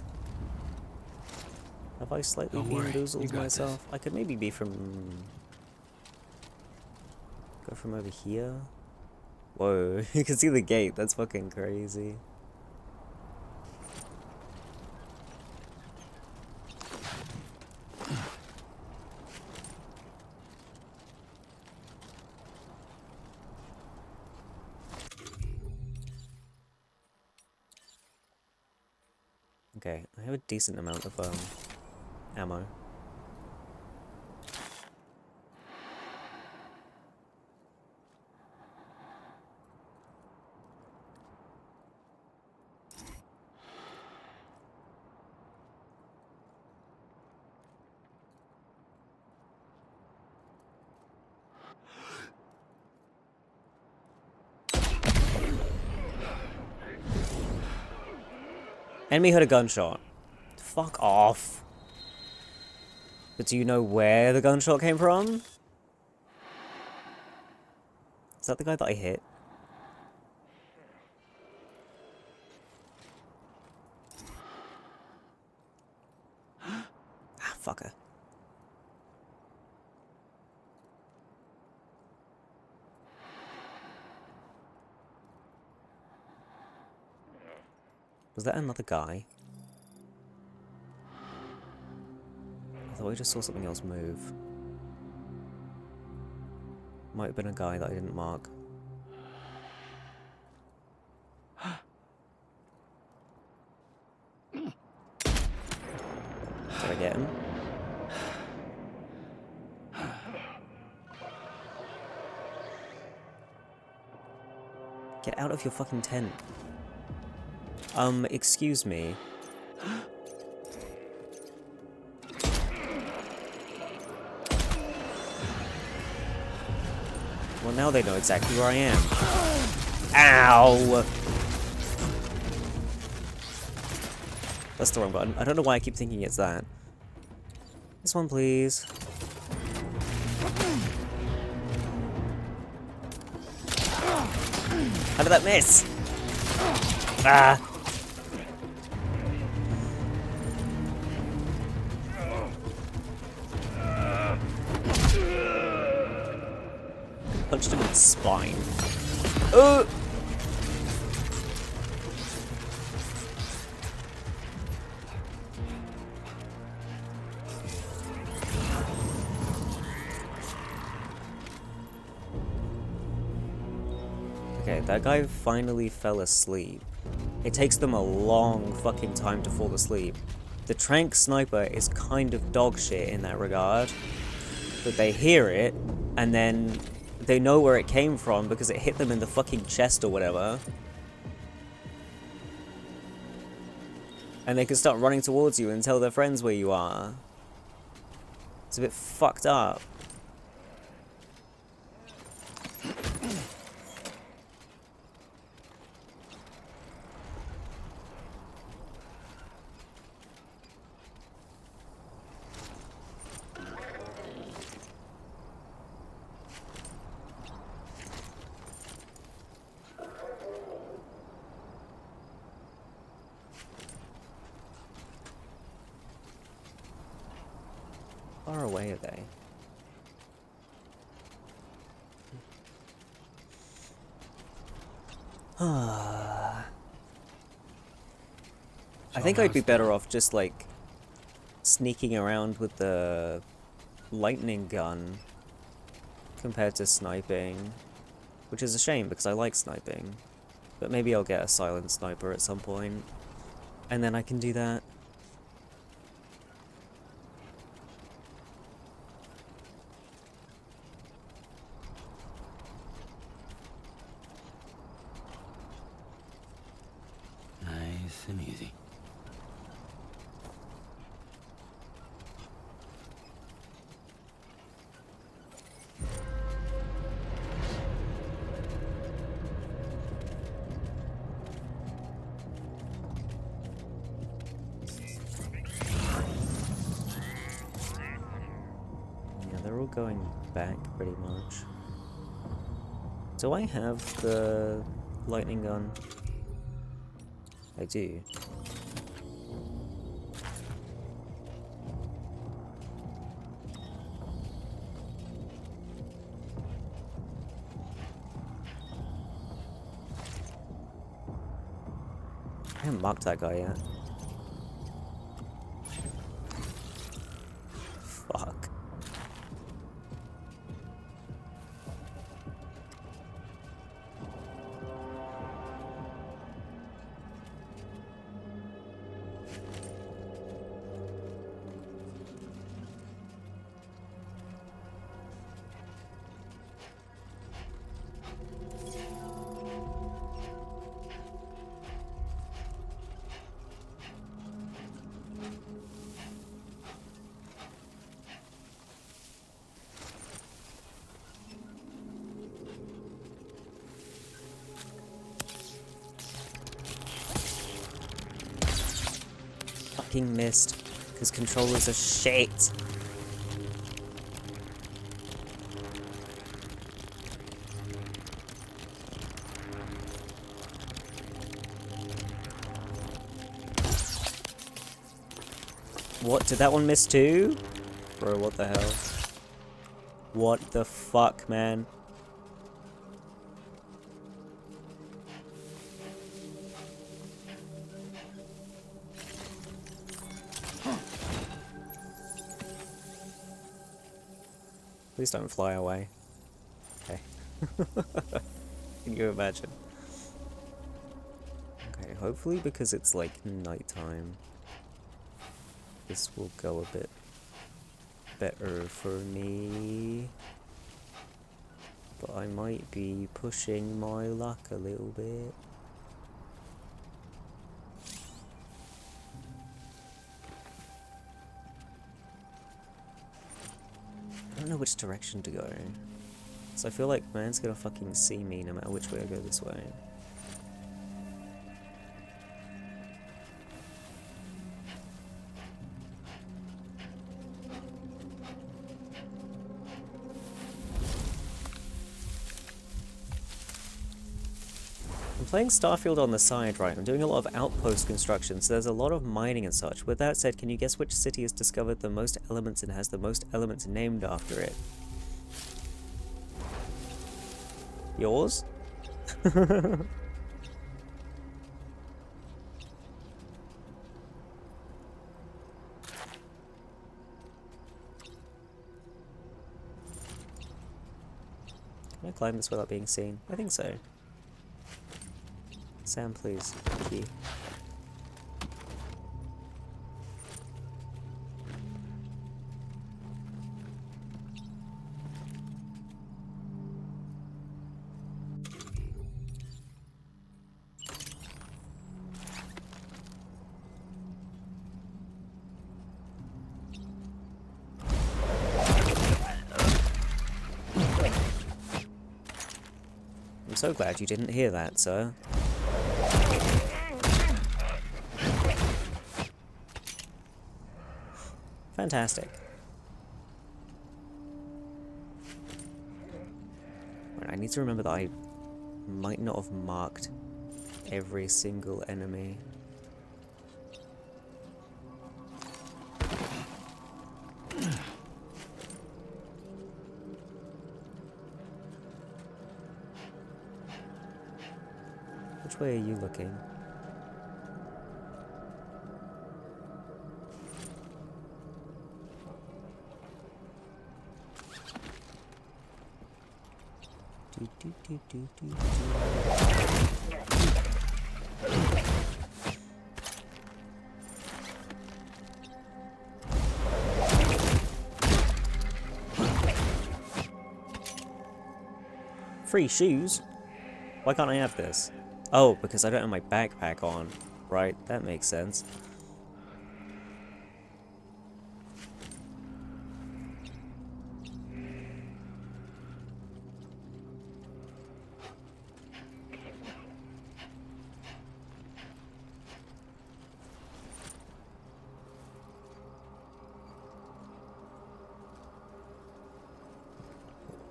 Have I slightly bamboozled myself? I could maybe be from... Go from over here? Whoa, you can see the gate, that's fucking crazy. Okay, I have a decent amount of ammo. Enemy heard a gunshot. Fuck off. But do you know where the gunshot came from? Is that the guy that I hit? Ah, fucker. Was that another guy? I thought I just saw something else move. Might have been a guy that I didn't mark. Did I get him? Get out of your fucking tent. Excuse me. Well, now they know exactly where I am. Ow! That's the wrong button. I don't know why I keep thinking it's that. This one, please. How did that miss? Ah! Punched him in the spine. Okay, that guy finally fell asleep. It takes them a long fucking time to fall asleep. The Trank Sniper is kind of dog shit in that regard. But they hear it, and then they know where it came from because it hit them in the fucking chest or whatever. And they can start running towards you and tell their friends where you are. It's a bit fucked up. How far away are they? I think I'd be better off just like sneaking around with the lightning gun compared to sniping, which is a shame because I like sniping. But maybe I'll get a silent sniper at some point, and then I can do that. Nice and easy. Yeah, they're all going back pretty much. Do I have the lightning gun? I do. I haven't marked that guy yet. Fuck. Fucking missed, because controllers are shit. What? Did that one miss too? Bro, what the hell? What the fuck, man? Please don't fly away. Okay. Can you imagine? Okay, hopefully because it's like nighttime, this will go a bit better for me. But I might be pushing my luck a little bit. I don't know which direction to go. So I feel like man's gonna fucking see me no matter which way I go this way. I'm playing Starfield on the side, right? I'm doing a lot of outpost construction, so there's a lot of mining and such. With that said, can you guess which city has discovered the most elements and has the most elements named after it? Yours? Can I climb this without being seen? I think so. Sam, please. Thank you. I'm so glad you didn't hear that, sir. Fantastic. Right, I need to remember that I might not have marked every single enemy. Which way are you looking? Free shoes? Why can't I have this? Oh, because I don't have my backpack on. Right, that makes sense.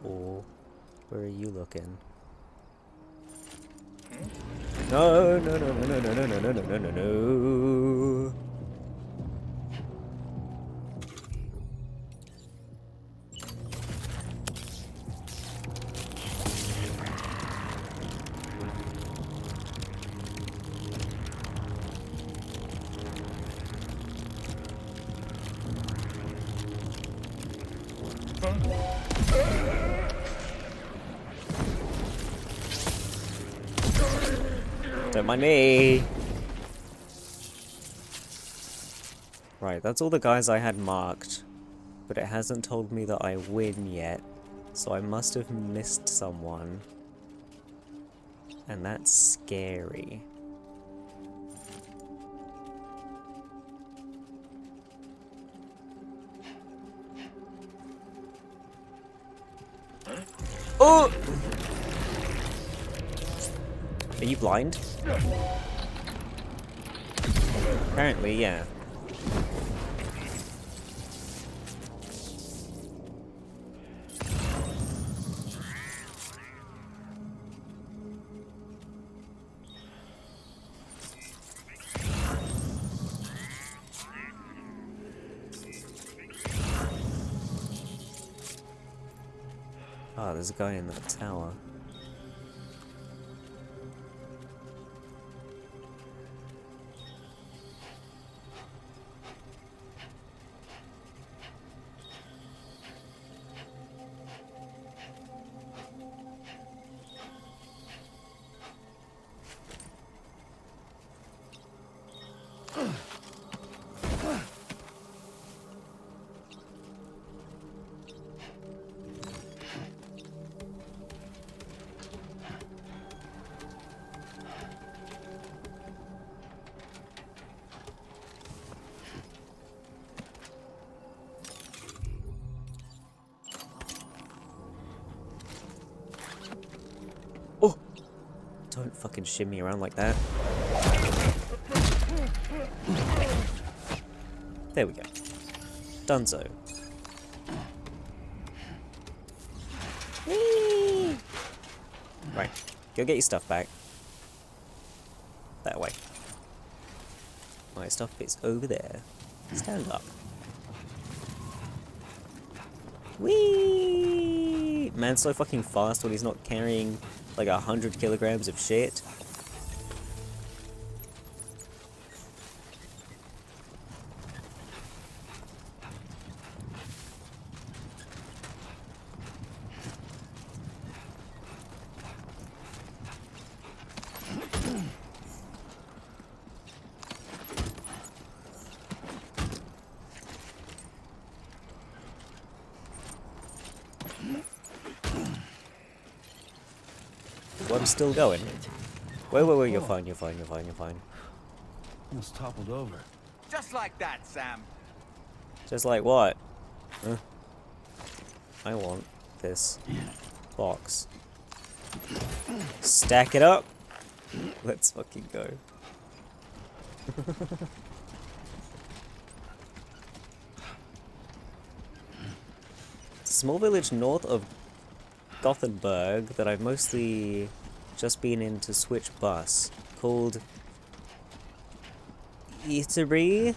Or where are you looking? No, no, no, no, no, no, no, no, no, no, no, no. Don't mind me. Right, that's all the guys I had marked. But it hasn't told me that I win yet. So I must have missed someone. And that's scary. Oh! Are you blind? Apparently, yeah. Oh, there's a guy in that tower. Oh! Don't fucking shimmy around like that. There we go. Dunzo. Whee! Right. Go get your stuff back. That way. My stuff is over there. Stand up. Whee! Man's so fucking fast when he's not carrying like 100 kilograms of shit. Well, I'm still going. Wait, you're fine, you're fine, you're fine, you're fine. Almost toppled over. Just like that, Sam. Just like what? Huh? I want this box. Stack it up. Let's fucking go. It's a small village north of Gothenburg that I've mostly just been in to switch bus, called Eatery.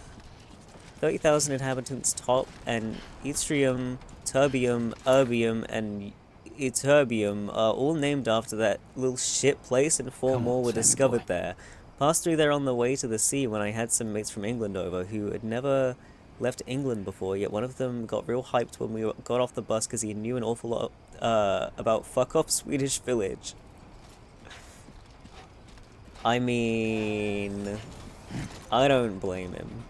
30,000 inhabitants top, and Yttrium, Terbium, Erbium, and Ytterbium are all named after that little shit place, and four more were discovered there. Passed through there on the way to the sea when I had some mates from England over who had never left England before, yet one of them got real hyped when we got off the bus because he knew an awful lot about fuck off Swedish village. I mean, I don't blame him.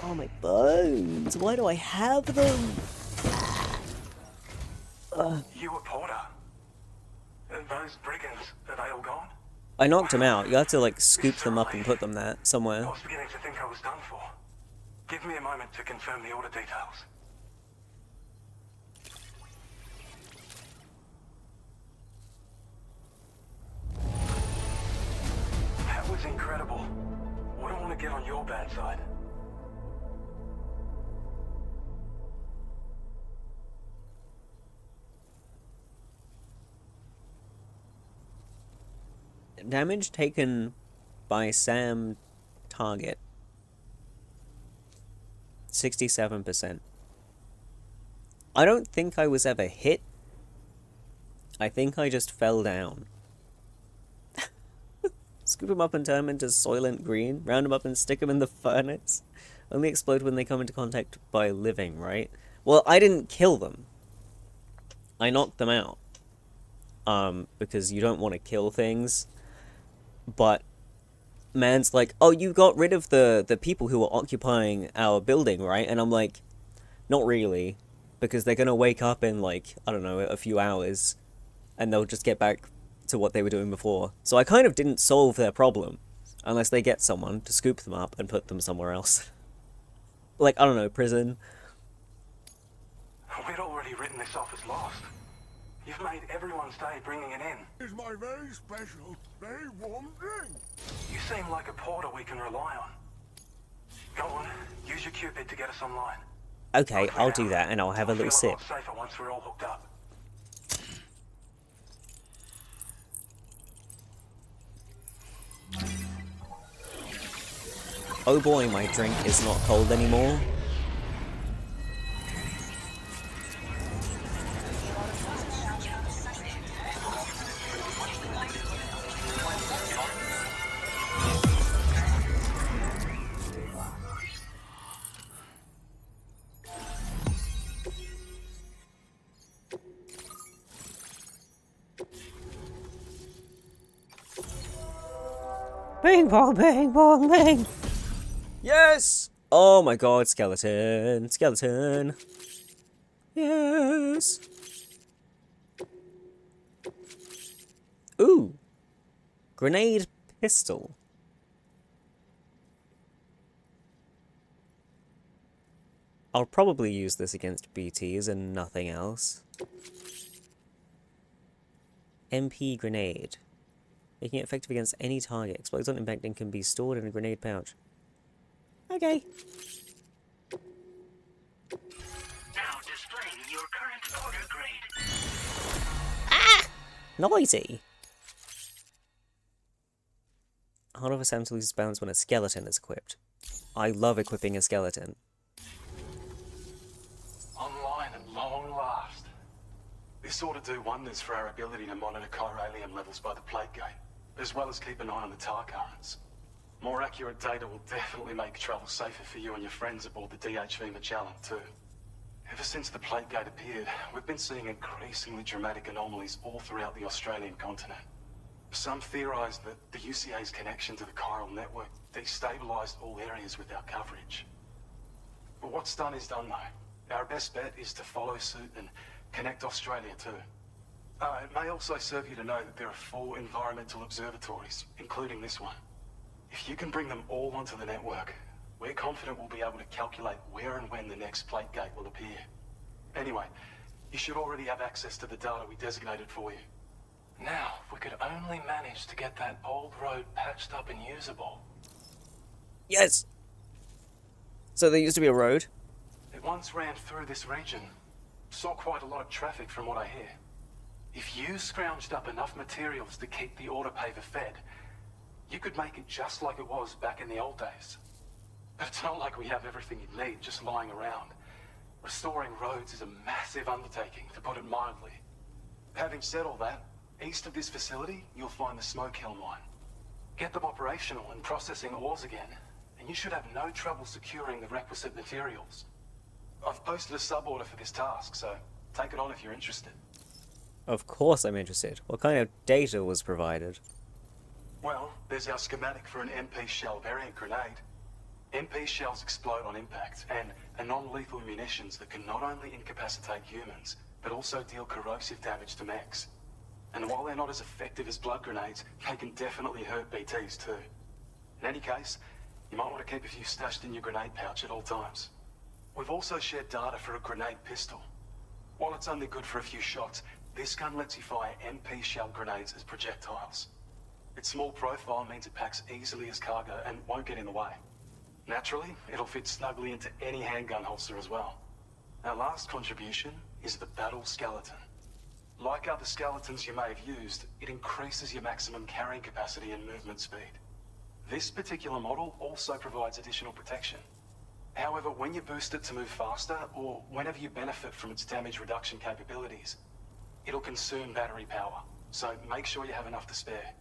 Oh, my bones. Why do I have them? You a porter? Those brigands, are they all gone? I knocked them out. You have to, like, scoop them up and put them there somewhere. I was beginning to think I was done for. Give me a moment to confirm the order details. That was incredible. Wouldn't want to get on your bad side. Damage taken by Sam target. 67%. I don't think I was ever hit. I think I just fell down. Scoop them up and turn them into Soylent Green. Round them up and stick them in the furnace. Only explode when they come into contact by living, right? Well, I didn't kill them. I knocked them out. Because you don't want to kill things. But man's like, oh, you got rid of the people who were occupying our building, right? And I'm like, not really. Because they're going to wake up in, like, I don't know, a few hours. And they'll just get back to what they were doing before. So I kind of didn't solve their problem. Unless they get someone to scoop them up and put them somewhere else. Like, I don't know, prison. We'd already written this off as lost. You've made everyone's day bringing it in. It's my very special, very warm drink. You seem like a porter we can rely on. Go on, use your Cupid to get us online. Okay, I'll do that and I'll have a little sip. Safer once we're all hooked up. Oh boy, my drink is not cold anymore. Bing bong, bang bong, bang. Yes! Oh my god, skeleton, skeleton. Yes. Ooh. Grenade pistol. I'll probably use this against BTs and nothing else. MP grenade. Making it effective against any target. Explodes on impact and can be stored in a grenade pouch. Okay. Now displaying your current order grade. Ah! Noisy. Hard of a Sam to lose its balance when a skeleton is equipped. I love equipping a skeleton. Online at long last. This ought to do wonders for our ability to monitor chiralium levels by the plate gate, as well as keep an eye on the tar currents. More accurate data will definitely make travel safer for you and your friends aboard the DHV Magellan too. Ever since the plate gate appeared, we've been seeing increasingly dramatic anomalies all throughout the Australian continent. Some theorize that the UCA's connection to the chiral network destabilized all areas with our coverage. But what's done is done though. Our best bet is to follow suit and connect Australia too. It may also serve you to know that there are 4 environmental observatories, including this one. If you can bring them all onto the network, we're confident we'll be able to calculate where and when the next plate gate will appear. Anyway, you should already have access to the data we designated for you. Now, if we could only manage to get that old road patched up and usable. Yes! So there used to be a road? It once ran through this region. Saw quite a lot of traffic from what I hear. If you scrounged up enough materials to keep the autopaver fed, you could make it just like it was back in the old days. But it's not like we have everything you need just lying around. Restoring roads is a massive undertaking, to put it mildly. Having said all that, east of this facility, you'll find the Smoke Hill mine. Get them operational and processing ores again, and you should have no trouble securing the requisite materials. I've posted a sub-order for this task, so take it on if you're interested. Of course I'm interested. What kind of data was provided? Well, there's our schematic for an MP shell variant grenade. MP shells explode on impact, and are non-lethal munitions that can not only incapacitate humans, but also deal corrosive damage to mechs. And while they're not as effective as blood grenades, they can definitely hurt BTs too. In any case, you might want to keep a few stashed in your grenade pouch at all times. We've also shared data for a grenade pistol. While it's only good for a few shots, this gun lets you fire MP shell grenades as projectiles. Its small profile means it packs easily as cargo and won't get in the way. Naturally, it'll fit snugly into any handgun holster as well. Our last contribution is the Battle Skeleton. Like other skeletons you may have used, it increases your maximum carrying capacity and movement speed. This particular model also provides additional protection. However, when you boost it to move faster, or whenever you benefit from its damage reduction capabilities, it'll consume battery power, so make sure you have enough to spare.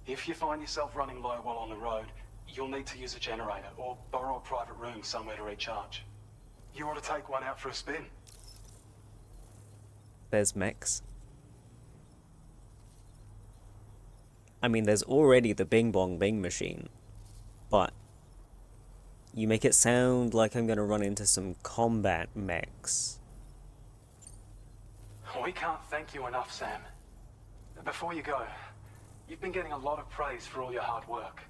If you find yourself running low while on the road, you'll need to use a generator, or borrow a private room somewhere to recharge. You ought to take one out for a spin. There's mechs. I mean, there's already the Bing Bong Bing machine, but you make it sound like I'm gonna run into some combat mechs. We can't thank you enough, Sam. Before you go, you've been getting a lot of praise for all your hard work.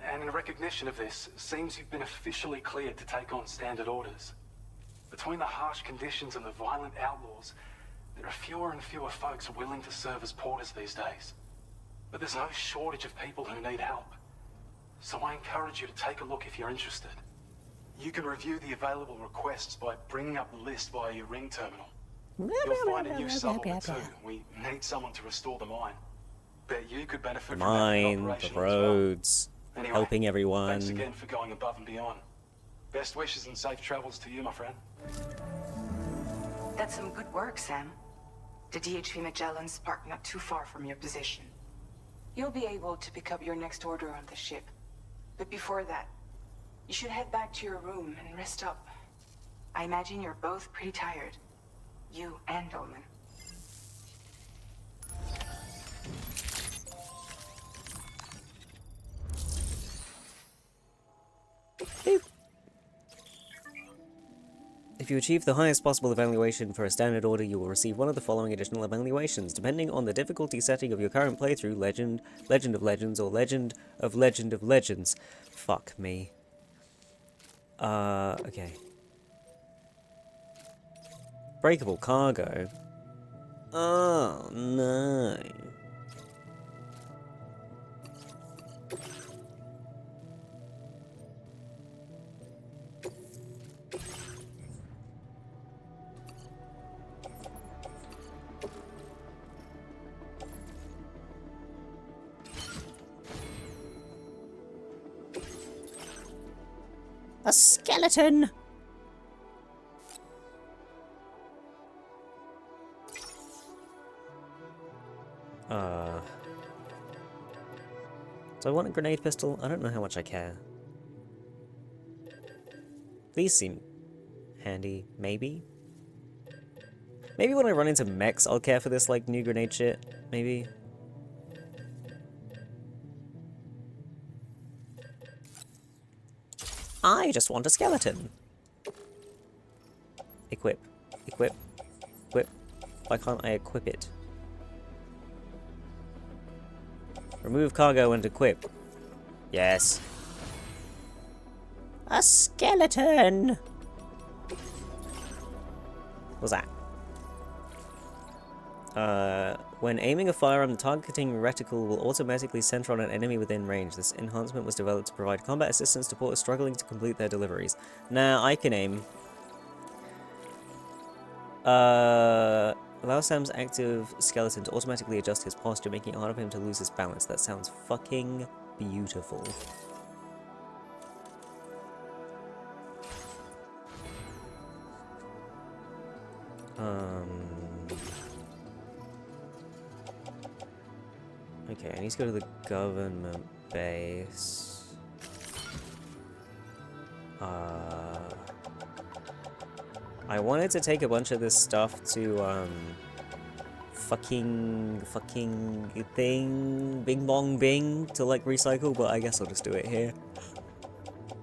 And in recognition of this, it seems you've been officially cleared to take on standard orders. Between the harsh conditions and the violent outlaws, there are fewer and fewer folks willing to serve as porters these days. But there's no shortage of people who need help. So I encourage you to take a look if you're interested. You can review the available requests by bringing up the list via your ring terminal. You'll find a new sub-order too. We need someone to restore the mine. Bet you could benefit from that Mine, operation the roads. Anyway, helping everyone. thanks again for going above and beyond. Best wishes and safe travels to you, my friend. That's some good work, Sam. The DHV Magellan's parked not too far from your position. You'll be able to pick up your next order on the ship. But before that, you should head back to your room and rest up. I imagine you're both pretty tired. You and Dolman. If you achieve the highest possible evaluation for a standard order, you will receive one of the following additional evaluations, depending on the difficulty setting of your current playthrough: Legend, Legend of Legends, or Legend of Legends. Fuck me. Okay. Breakable cargo. Oh, no. A skeleton! Do I want a grenade pistol? I don't know how much I care. These seem handy, maybe? Maybe when I run into mechs, I'll care for this, like, new grenade shit, maybe? I just want a skeleton. Equip. Equip. Equip. Why can't I equip it? Remove cargo and equip. Yes. A skeleton! What's that? When aiming a firearm, the targeting reticle will automatically center on an enemy within range. This enhancement was developed to provide combat assistance to porters struggling to complete their deliveries. Nah, I can aim. Allow Sam's active skeleton to automatically adjust his posture, making it harder for him to lose his balance. That sounds fucking beautiful. Okay, I need to go to the government base. I wanted to take a bunch of this stuff to, fucking thing, bing bong bing, to, like, recycle, but I guess I'll just do it here.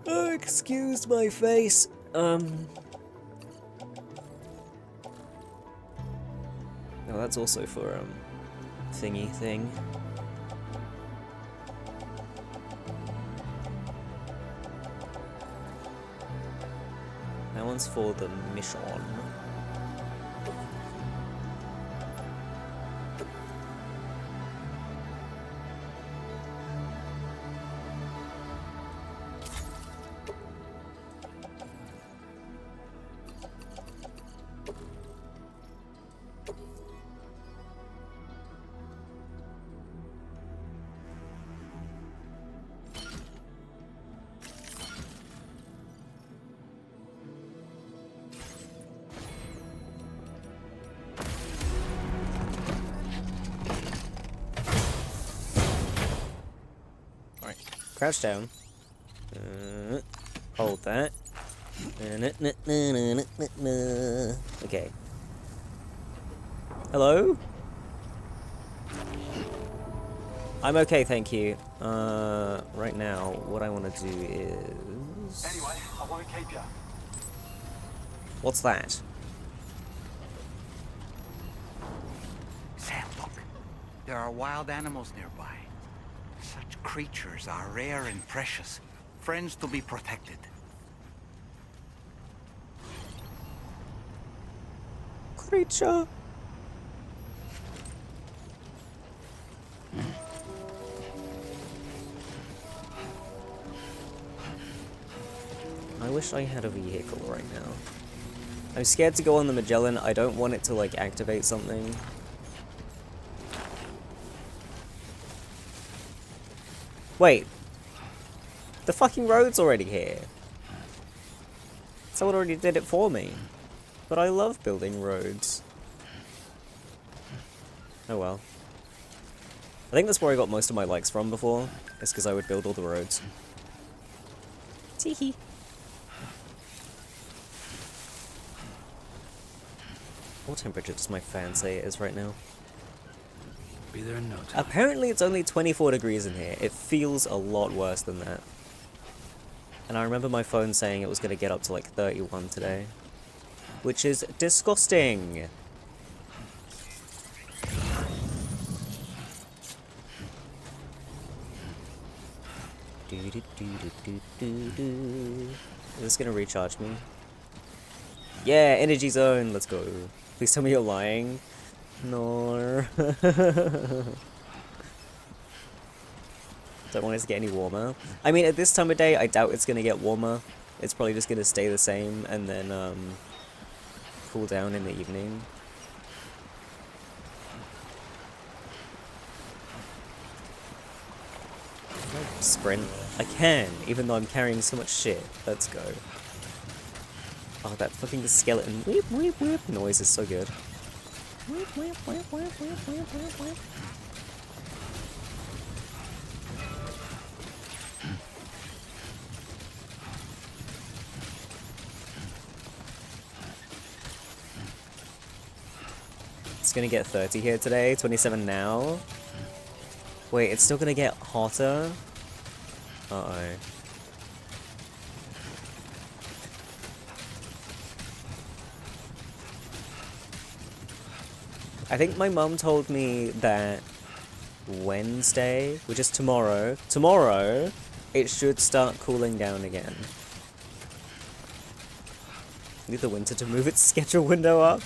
Oh, excuse my face. No, that's also for, thingy thing. That one's for the mission. Crouch down. Hold that. Okay. Hello? I'm okay, thank you. Right now, what I want to do is... Anyway, I won't keep you. What's that? Sam, look. There are wild animals nearby. Such creatures are rare and precious. Friends to be protected. Creature. I wish I had a vehicle right now. I'm scared to go on the Magellan. I don't want it to, like, activate something. Wait. The fucking road's already here. Someone already did it for me. But I love building roads. Oh well. I think that's where I got most of my likes from before. It's because I would build all the roads. Teehee. What temperature does my fan say it is right now? Be there in no time. Apparently it's only 24 degrees in here. It feels a lot worse than that. And I remember my phone saying it was going to get up to like 31 today. Which is disgusting! Is this going to recharge me? Yeah, energy zone! Let's go. Please tell me you're lying. No. Don't want it to get any warmer. I mean, at this time of day, I doubt it's going to get warmer. It's probably just going to stay the same and then cool down in the evening. Can I sprint? I can, even though I'm carrying so much shit. Let's go. Oh, that fucking skeleton whip whip whip noise is so good. Whip whip whip whip whip whip whip whip. It's gonna get 30 here today, 27 now. Wait, it's still gonna get hotter? Uh-oh. I think my mum told me that Wednesday, which is tomorrow, it should start cooling down again. Need the winter to move its schedule window up.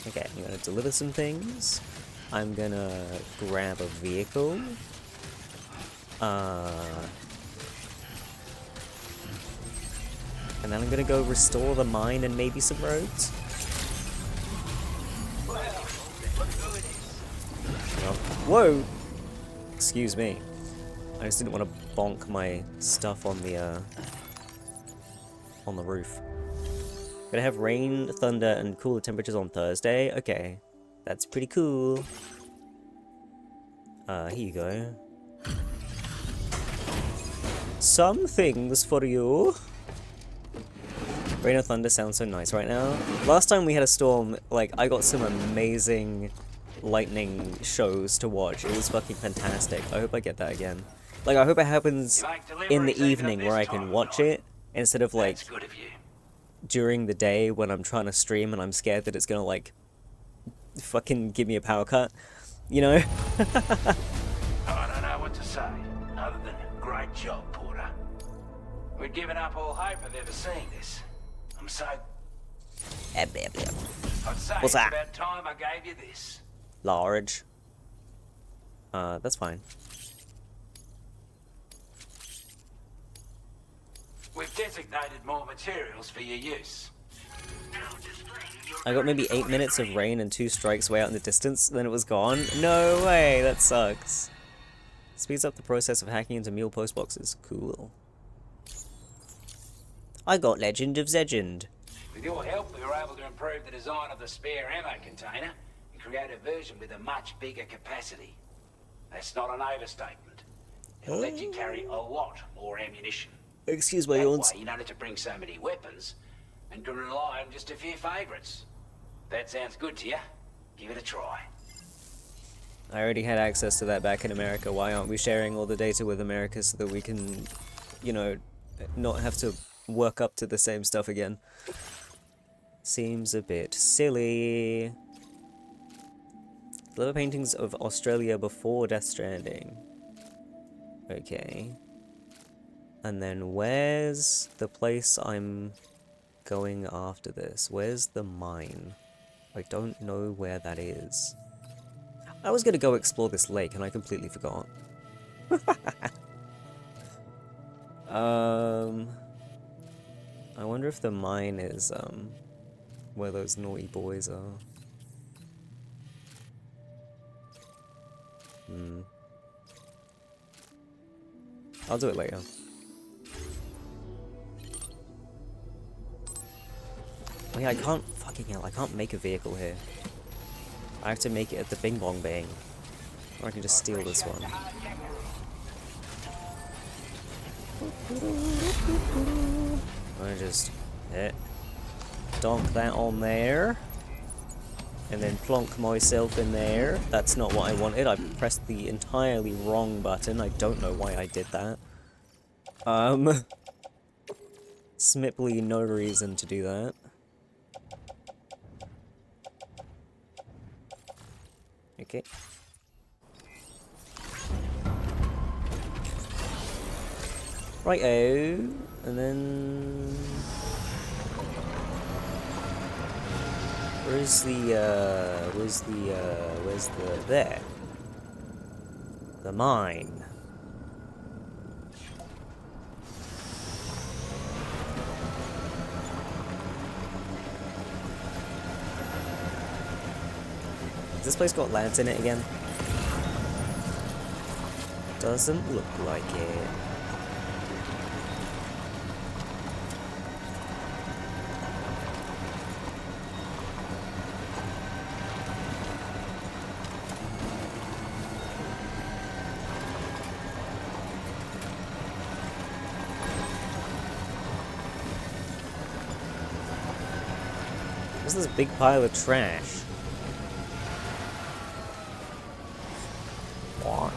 Okay, I'm gonna deliver some things. I'm gonna grab a vehicle. And then I'm gonna go restore the mine and maybe some roads. Whoa! Excuse me. I just didn't want to bonk my stuff on the roof. Gonna have rain, thunder, and cooler temperatures on Thursday. Okay, that's pretty cool. Here you go. Some things for you. Rain and thunder sounds so nice right now. Last time we had a storm, like, I got some amazing lightning shows to watch. It was fucking fantastic. I hope I get that again. Like, I hope it happens in the evening where I can watch it, instead of, like, during the day when I'm trying to stream and I'm scared that it's gonna, like, fucking give me a power cut, you know? I don't know what to say, other than great job, Porter. We'd given up all hope of ever seeing this. I'm so... I'd say What's it's that? about time I gave you this. Large. That's fine. We've designated more materials for your use. I got maybe 8 minutes of rain and 2 strikes way out in the distance, then it was gone. No way, that sucks. Speeds up the process of hacking into meal post boxes. Cool. I got Legend of Zegend. With your help, we were able to improve the design of the spare ammo container and create a version with a much bigger capacity. That's not an overstatement. It'll let you carry a lot more ammunition. Excuse my That yawns. way you don't have to bring so many weapons and can rely on just a few favourites. That sounds good to you? Give it a try. I already had access to that back in America. Why aren't we sharing all the data with America so that we can, you know, not have to work up to the same stuff again? Seems a bit silly. Deliver paintings of Australia before Death Stranding. Okay. And then where's the place I'm going after this? Where's the mine? I don't know where that is. I was gonna go explore this lake and I completely forgot. I wonder if the mine is, where those naughty boys are. I'll do it later. Wait, I can't, fucking hell, I can't make a vehicle here. I have to make it at the Bing Bong Bang. Or I can just steal this one. I just donk that on there. And then plonk myself in there. That's not what I wanted. I pressed the entirely wrong button. I don't know why I did that. Smipply no reason to do that. Okay. Righto. And then... where's the, there. The mine. Has this place got lands in it again? Doesn't look like it. What's this big pile of trash? What?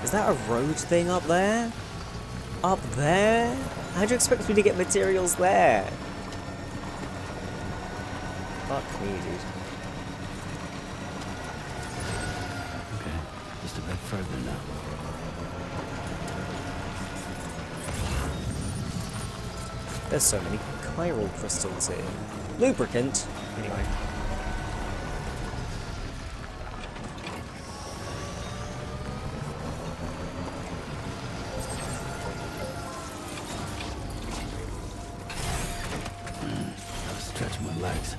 Is that a road thing up there? Up there? How'd you expect me to get materials there? Fuck me, dude. Okay, just a bit further now. There's so many chiral crystals here. Lubricant? Anyway. Stretch my legs.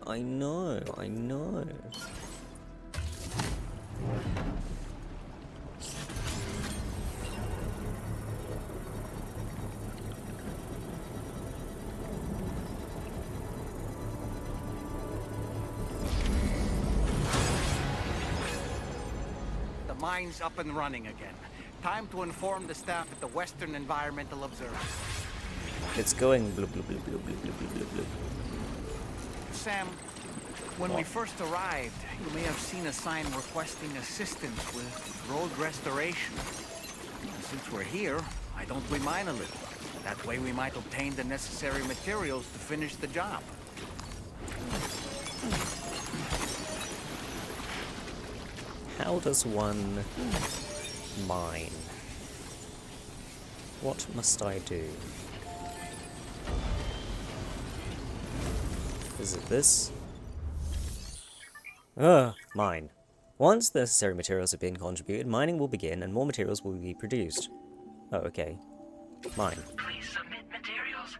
I know. The mine's up and running again. Time to inform the staff at the Western Environmental Observatory. It's going bloop bloop bloop bloop bloop bloop bloop bloop. Sam, when we first arrived, you may have seen a sign requesting assistance with road restoration. Since we're here, why don't we mine a little? That way we might obtain the necessary materials to finish the job. How does one mine? What must I do? Is it this? Mine. Once the necessary materials have been contributed, mining will begin and more materials will be produced. Oh, okay. Mine. Please submit materials.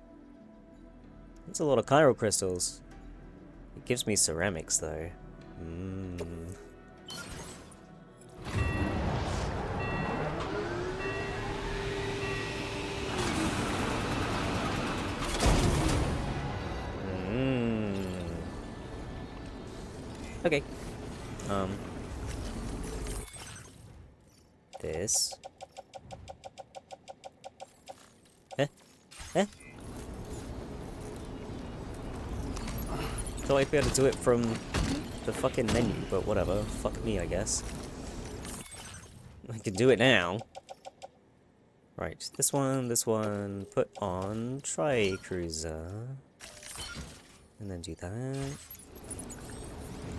That's a lot of chiral crystals. It gives me ceramics, though. Okay. This. Thought I'd be able to do it from the fucking menu, but whatever. Fuck me, I guess. I can do it now. Right, this one, put on Tri-Cruiser. And then do that.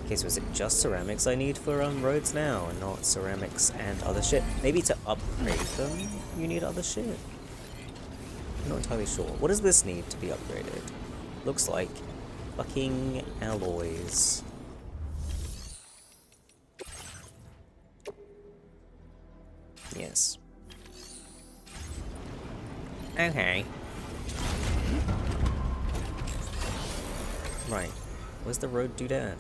Okay, so is it just ceramics I need for roads now, and not ceramics and other shit? Maybe to upgrade them, you need other shit? I'm not entirely sure. What does this need to be upgraded? Looks like fucking alloys. Yes. Okay. Right. Where's the road doodad?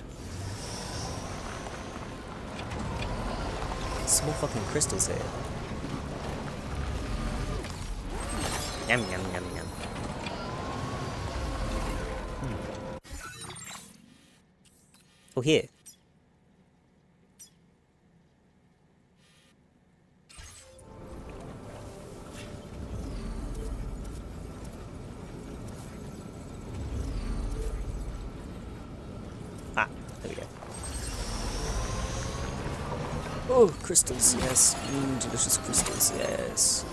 Small fucking crystals here. Yum yum yum yum. Oh, here. Ah, there we go. Oh, crystals, yes. Delicious crystals, yes.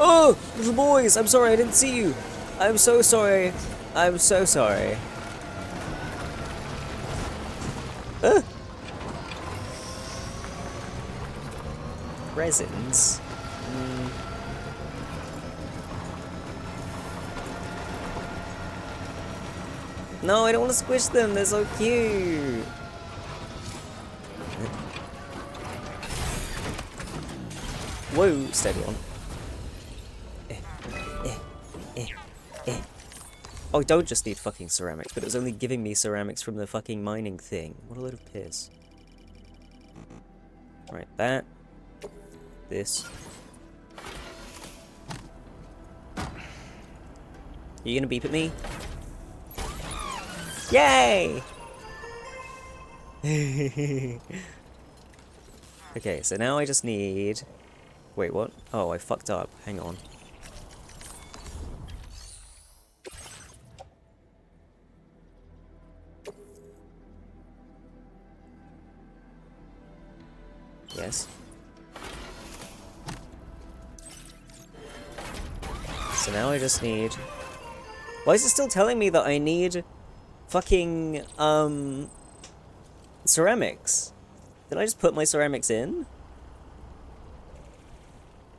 Oh, little boys, I'm sorry, I didn't see you. I'm so sorry. I'm so sorry. Resins? No, I don't want to squish them, they're so cute. Whoa, steady on. Oh, I don't just need fucking ceramics, but it was only giving me ceramics from the fucking mining thing. What a load of piss. Right, that. This. You gonna beep at me? Yay! Okay, so now I just need... Wait, what? Oh, I fucked up. Hang on. Yes. So now I just need... Why is it still telling me that I need fucking, ceramics? Did I just put my ceramics in?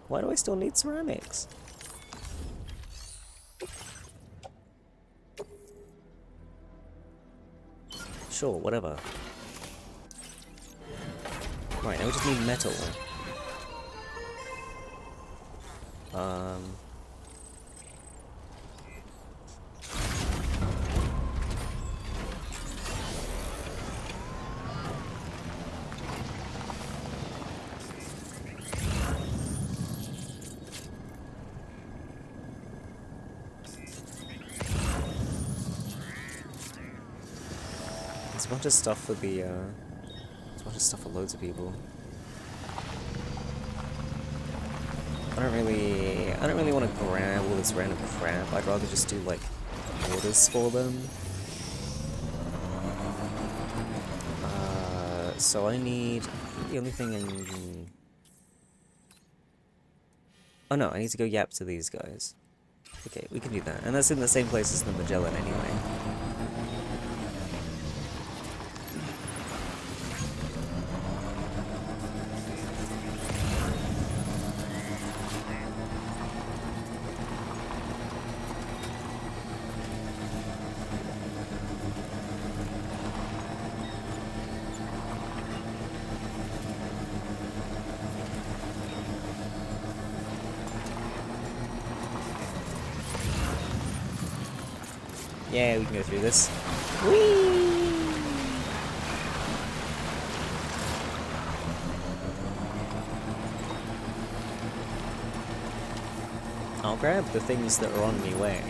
Why do I still need ceramics? Sure, whatever. Right, now we just need metal. There's a bunch of stuff for the, there's a bunch of stuff for loads of people. I don't really want to grab all this random crap. I'd rather just do, like, orders for them. So I need... The only thing I need... Oh no, I need to go yap to these guys. Okay, we can do that. And that's in the same place as the Magellan anyway. Yeah, we can go through this. Whee! I'll grab the things that are on my way.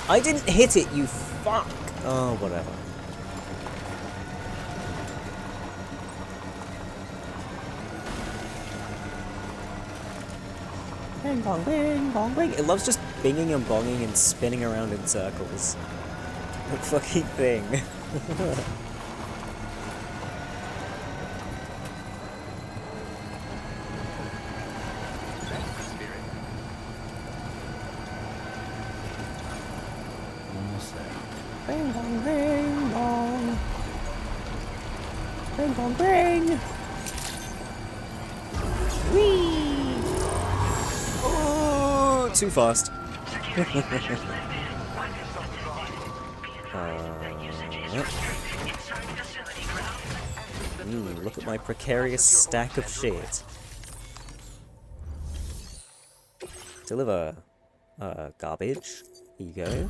I didn't hit it, you fuck! Oh, whatever. Bing bong bing bong bing. It loves just binging and bonging and spinning around in circles. That fucking thing. Almost there. Bing bong bing bong. Bing bong bing. Whee! Oh, too fast. Look at my precarious stack of shit. Deliver. Garbage. Here you go.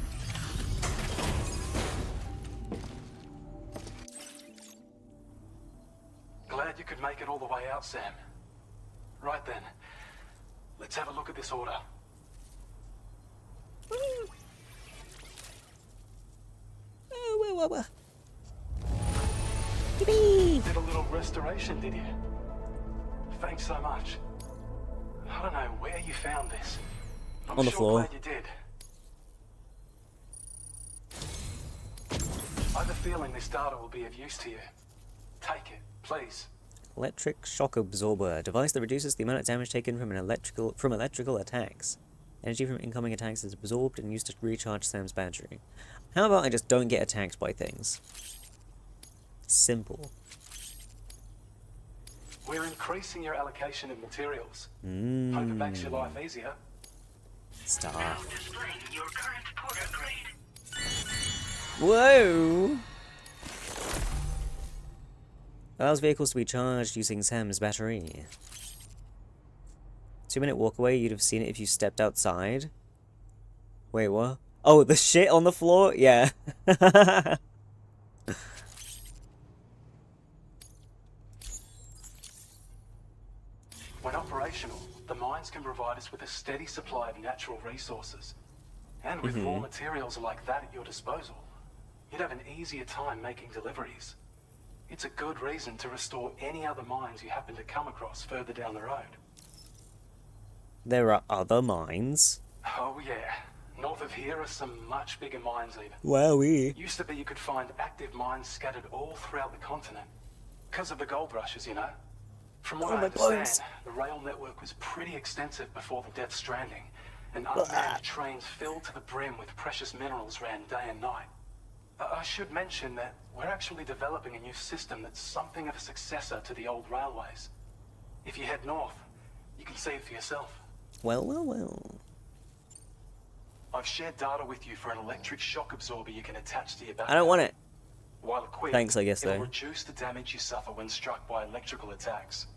Glad you could make it all the way out, Sam. Right then, let's have a look at this order. Did a little restoration, did you? Thanks so much. I don't know where you found this. I'm On the sure floor. glad you did. I have a feeling this data will be of use to you. Take it, please. Electric shock absorber, a device that reduces the amount of damage taken from electrical attacks. Energy from incoming attacks is absorbed and used to recharge Sam's battery. How about I just don't get attacked by things? Simple. We're increasing your allocation of materials. Hope it makes your life easier. Stop. Displaying your current porter grade. Whoa! Allows vehicles to be charged using Sam's battery. 2-minute walk away, you'd have seen it if you stepped outside. Wait, what? Oh, the shit on the floor? Yeah. When operational, the mines can provide us with a steady supply of natural resources. And with raw materials like that at your disposal, you'd have an easier time making deliveries. It's a good reason to restore any other mines you happen to come across further down the road. There are other mines. Oh yeah. North of here are some much bigger mines even. Wowee. Used to be you could find active mines scattered all throughout the continent. Because of the gold rushes, you know. From what I understand, the rail network was pretty extensive before the Death Stranding, and unmanned trains filled to the brim with precious minerals ran day and night. I should mention that we're actually developing a new system that's something of a successor to the old railways. If you head north, you can see it for yourself. Well, well, well. I've shared data with you for an electric shock absorber you can attach to your battery. I don't want it. While equipped, Thanks, I guess, it'll though. reduce the damage you suffer when struck by electrical attacks.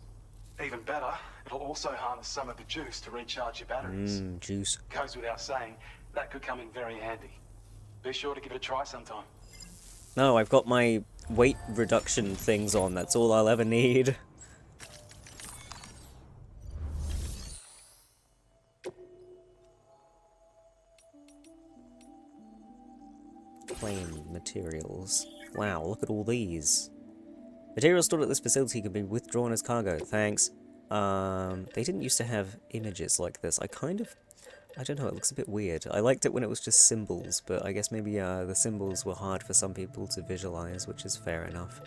Even better, it'll also harness some of the juice to recharge your batteries. Juice. Goes without saying, that could come in very handy. Be sure to give it a try sometime. No, I've got my weight reduction things on. That's all I'll ever need. Plain materials. Wow, look at all these. Materials stored at this facility can be withdrawn as cargo. Thanks. They didn't used to have images like this. I don't know, it looks a bit weird. I liked it when it was just symbols, but I guess maybe the symbols were hard for some people to visualize, which is fair enough.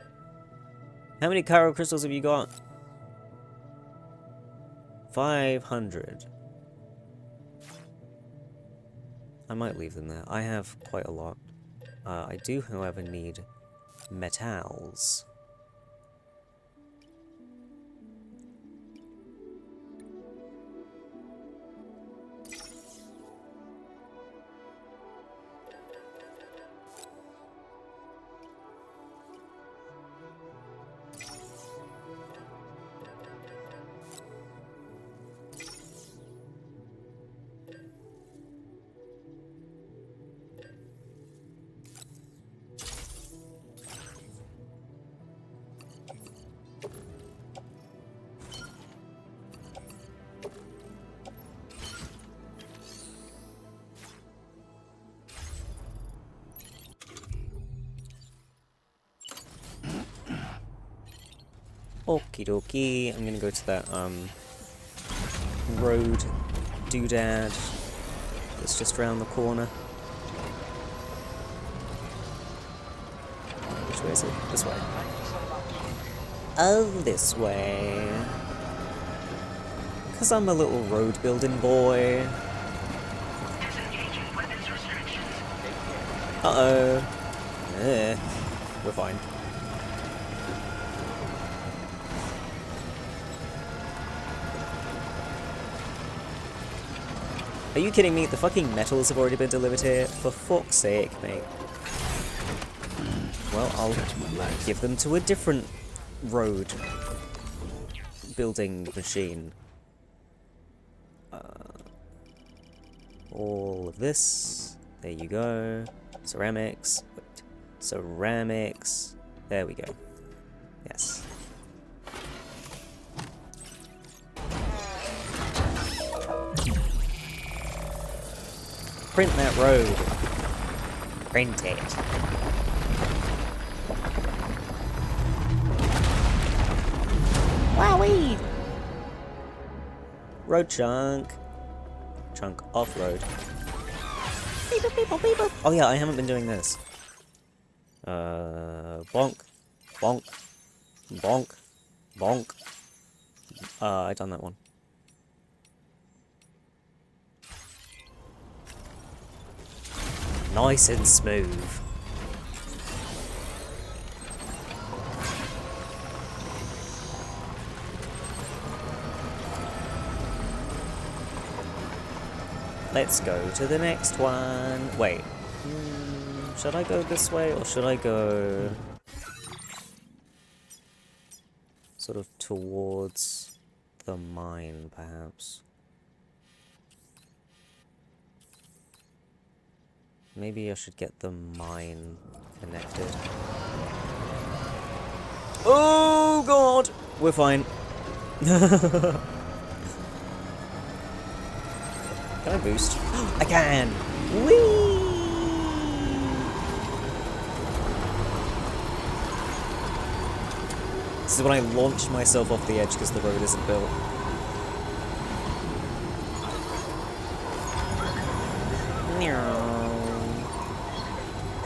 How many chiral crystals have you got? 500. I might leave them there. I have quite a lot. I do, however, need metals. Okie dokie, I'm gonna go to that, road doodad that's just around the corner. Which way is it? This way. Oh, this way. Because I'm a little road building boy. Uh-oh. We're fine. Are you kidding me? The fucking metals have already been delivered here? For fuck's sake, mate. Well, I'll give them to a different road building machine. All of this. There you go. Ceramics. Wait. Ceramics. There we go. Yes. Print that road. Print it. Wowee! Road chunk. Chunk off-road. Beep, beep, beep, beep, beep. Oh yeah, I haven't been doing this. Bonk. Bonk. Bonk. Bonk. I done that one. Nice and smooth. Let's go to the next one. Wait. Should I go this way or should I go sort of towards the mine, perhaps? Maybe I should get the mine connected. Oh god! We're fine. Can I boost? I can! Whee! This is when I launch myself off the edge because the road isn't built.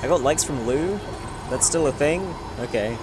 I got likes from Lou? That's still a thing? Okay.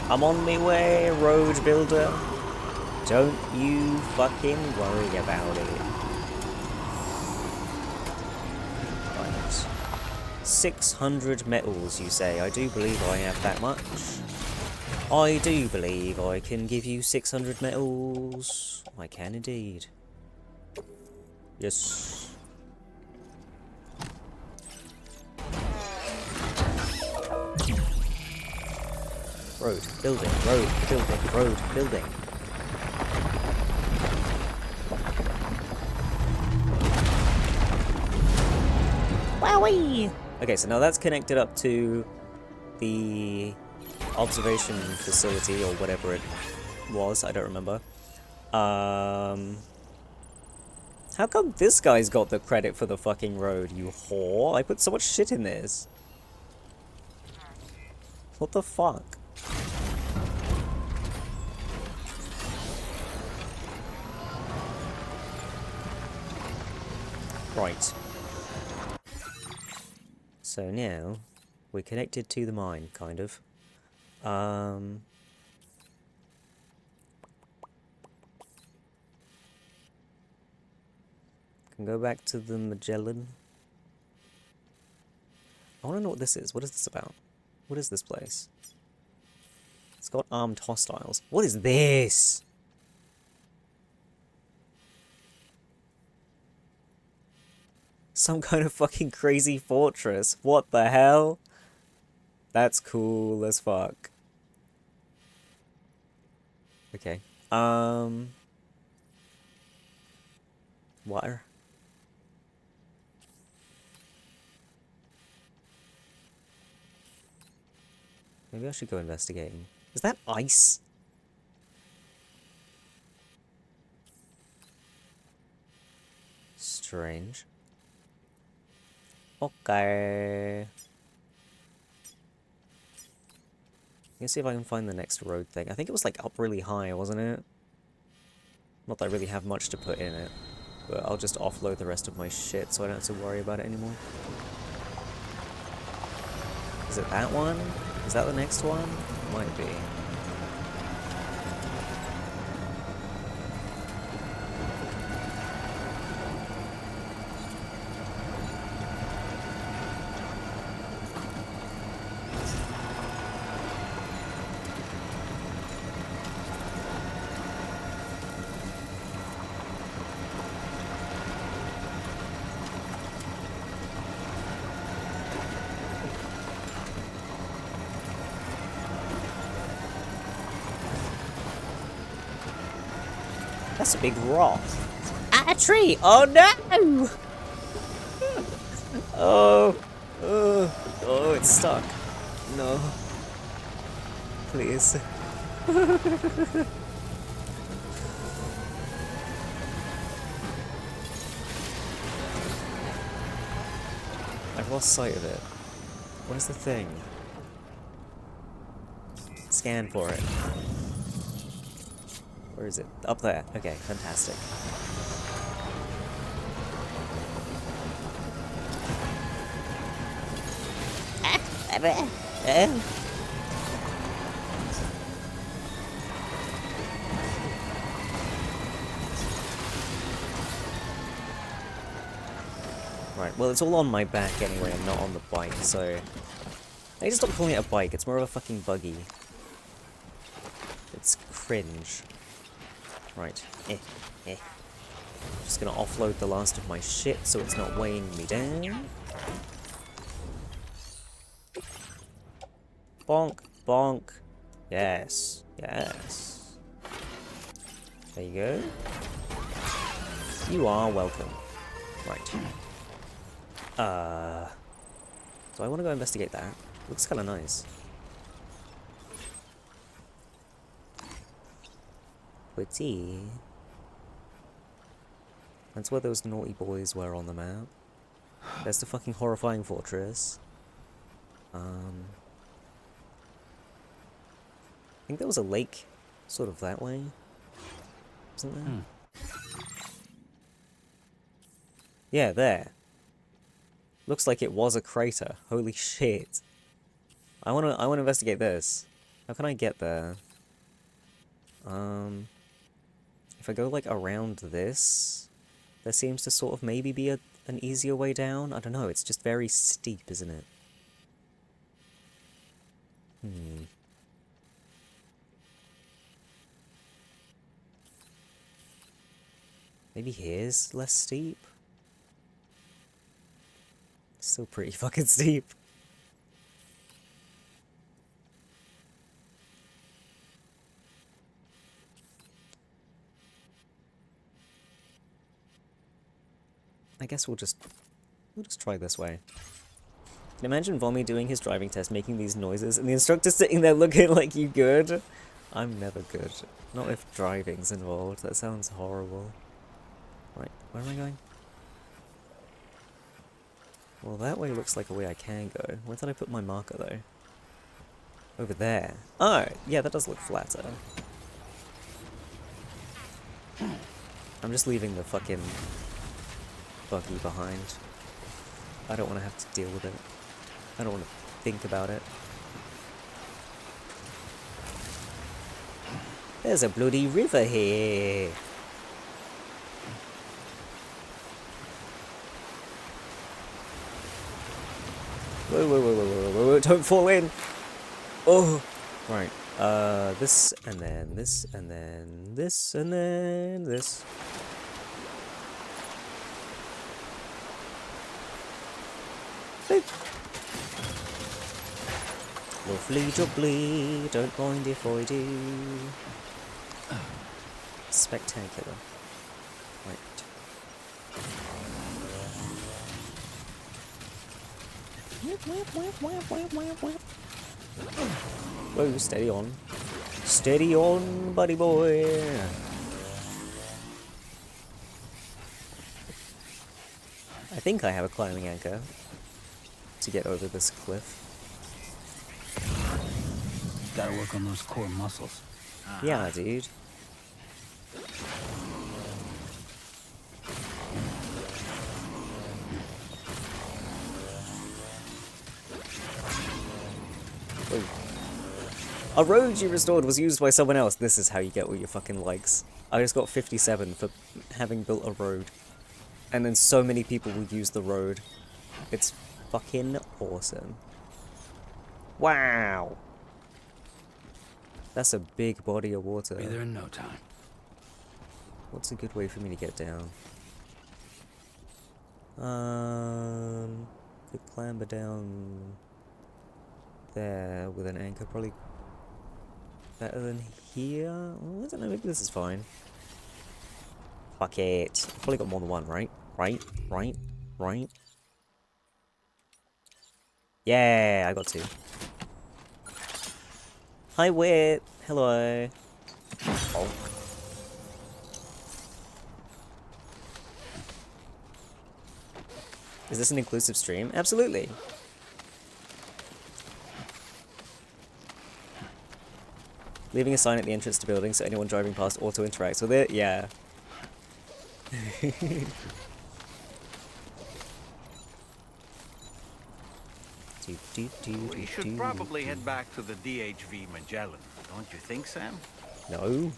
I'm on my way, road builder. Don't you fucking worry about it. Right. 600 metals, you say. I do believe I have that much. I do believe I can give you 600 metals. I can indeed. Yes. Road, building, road, building, road, building. Wowee! Okay, so now that's connected up to the observation facility, or whatever it was, I don't remember. How come this guy's got the credit for the fucking road, you whore? I put so much shit in this. What the fuck? Right. So now, we're connected to the mine, kind of. Can go back to the Magellan. I want to know what this is. What is this about? What is this place? It's got armed hostiles. What is this? Some kind of fucking crazy fortress. What the hell? That's cool as fuck. Okay. water. Maybe I should go investigating. Is that ice? Strange. Okay. Let's see if I can find the next road thing. I think it was like up really high, wasn't it? Not that I really have much to put in it. But I'll just offload the rest of my shit so I don't have to worry about it anymore. Is it that one? Is that the next one? Might be. That's a big rock. At a tree! Oh no! Oh, it's stuck. No. Please. I've lost sight of it. What is the thing? Scan for it. Where is it? Up there. Okay, fantastic. Right, well it's all on my back anyway and not on the bike, so... I need to stop calling it a bike, it's more of a fucking buggy. It's cringe. Right, Just gonna offload the last of my shit so it's not weighing me down. Bonk, bonk. Yes, yes. There you go. You are welcome. Right. So I want to go investigate that. Looks kind of nice. Pretty. That's where those naughty boys were on the map. There's the fucking horrifying fortress. I think there was a lake sort of that way. Wasn't there? Yeah, there. Looks like it was a crater. Holy shit. I wanna investigate this. How can I get there? If I go like around this, there seems to sort of maybe be an easier way down. I don't know, it's just very steep, isn't it? Maybe here's less steep? Still pretty fucking steep. I guess we'll just try this way. Can imagine Vomi doing his driving test, making these noises, and the instructor sitting there looking like, you good? I'm never good. Not if driving's involved. That sounds horrible. Right, where am I going? Well, that way looks like a way I can go. Where did I put my marker, though? Over there. Oh, yeah, that does look flatter. I'm just leaving the fucking buggy behind. I don't want to have to deal with it. I don't want to think about it. There's a bloody river here. Whoa, whoa, whoa, whoa, whoa, whoa, whoa, don't fall in! Oh! Right, this, and then this, and then this, and then this. Boop! Lovely jubbly, don't mind if I do. Spectacular. Right. Whoa, steady on. Steady on, buddy boy. I think I have a climbing anchor to get over this cliff. Gotta work on those core muscles. Yeah, dude. Whoa. A road you restored was used by someone else. This is how you get all your fucking likes. I just got 57 for having built a road. And then so many people will use the road. It's fucking awesome. Wow! That's a big body of water. Be there in no time. What's a good way for me to get down? Could clamber down there with an anchor, probably better than here? Well, I don't know, maybe this is fine. Fuck it. Probably got more than one, right? Right? Yeah, I got two. Hi, Wit. Hello. Oh. Is this an inclusive stream? Absolutely. Leaving a sign at the entrance to buildings so anyone driving past auto interacts with it? Yeah. We should probably head back to the DHV Magellan, don't you think, Sam? No.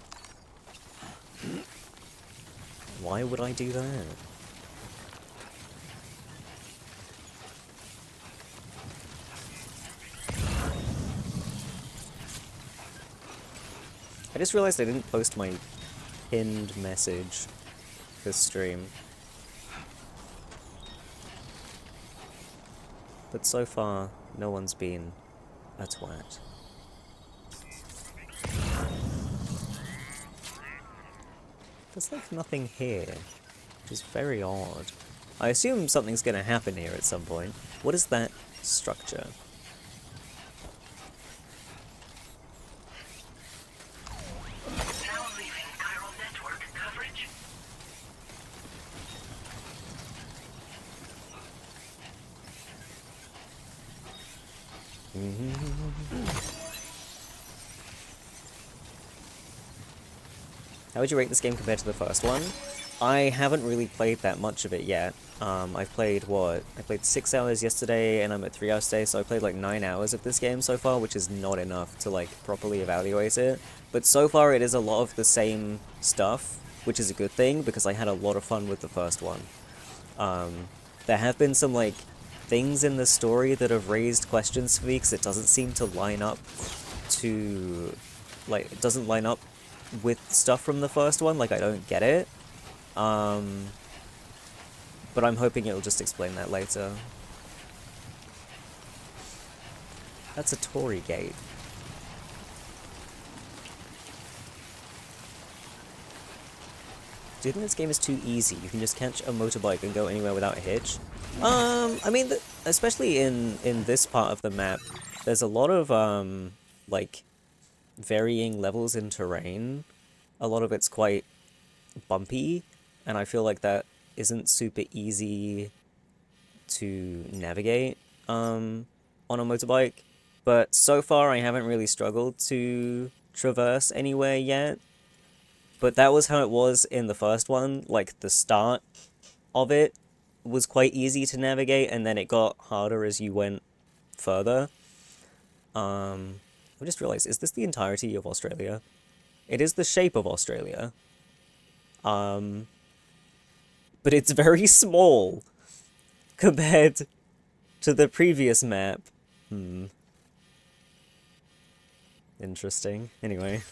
Why would I do that? I just realized I didn't post my pinned message this stream. But so far, no one's been a twat. There's like nothing here, which is very odd. I assume something's gonna happen here at some point. What is that structure? How would you rate this game compared to the first one? I haven't really played that much of it yet. I've played, what? I played 6 hours yesterday, and I'm at 3 hours today, so I played like 9 hours of this game so far, which is not enough to like properly evaluate it. But so far it is a lot of the same stuff, which is a good thing, because I had a lot of fun with the first one. There have been some like things in the story that have raised questions for me, because it doesn't seem to line up to... like, it doesn't line up with stuff from the first one, like I don't get it. But I'm hoping it'll just explain that later. That's a Tory gate. Do you think this game is too easy? You can just catch a motorbike and go anywhere without a hitch? I mean, especially in this part of the map, there's a lot of, like, varying levels in terrain. A lot of it's quite bumpy, and I feel like that isn't super easy to navigate on a motorbike. But so far I haven't really struggled to traverse anywhere yet. But that was how it was in the first one. Like, the start of it was quite easy to navigate, and then it got harder as you went further. I just realized, is this the entirety of Australia? It is the shape of Australia. But it's very small compared to the previous map. Interesting. Anyway.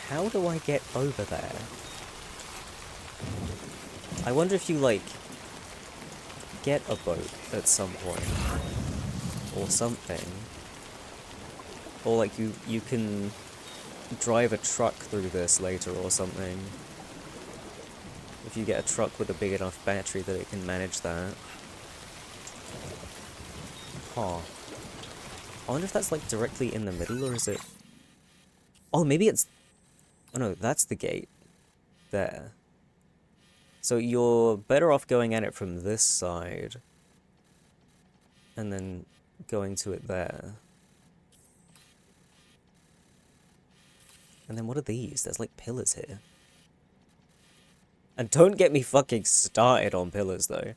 How do I get over there? I wonder if you, like, get a boat at some point. Or something. Or like you can drive a truck through this later or something. If you get a truck with a big enough battery that it can manage that. Huh. I wonder if that's like directly in the middle, or is it... Oh, maybe it's... Oh no, that's the gate. There. So you're better off going at it from this side. And then going to it there. And then what are these? There's like pillars here. And don't get me fucking started on pillars though.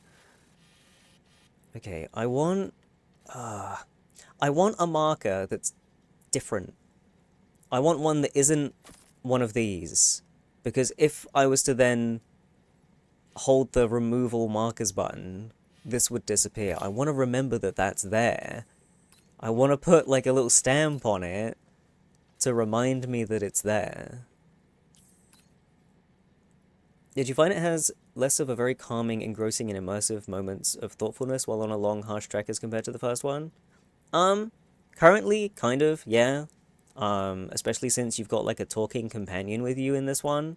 Okay, I want a marker that's different. I want one that isn't one of these. Because if I was to then hold the removal markers button, this would disappear. I want to remember that that's there. I want to put like a little stamp on it to remind me that it's there. Did you find it has less of a very calming, engrossing, and immersive moments of thoughtfulness while on a long, harsh trek as compared to the first one? Currently, kind of, yeah. Especially since you've got like a talking companion with you in this one.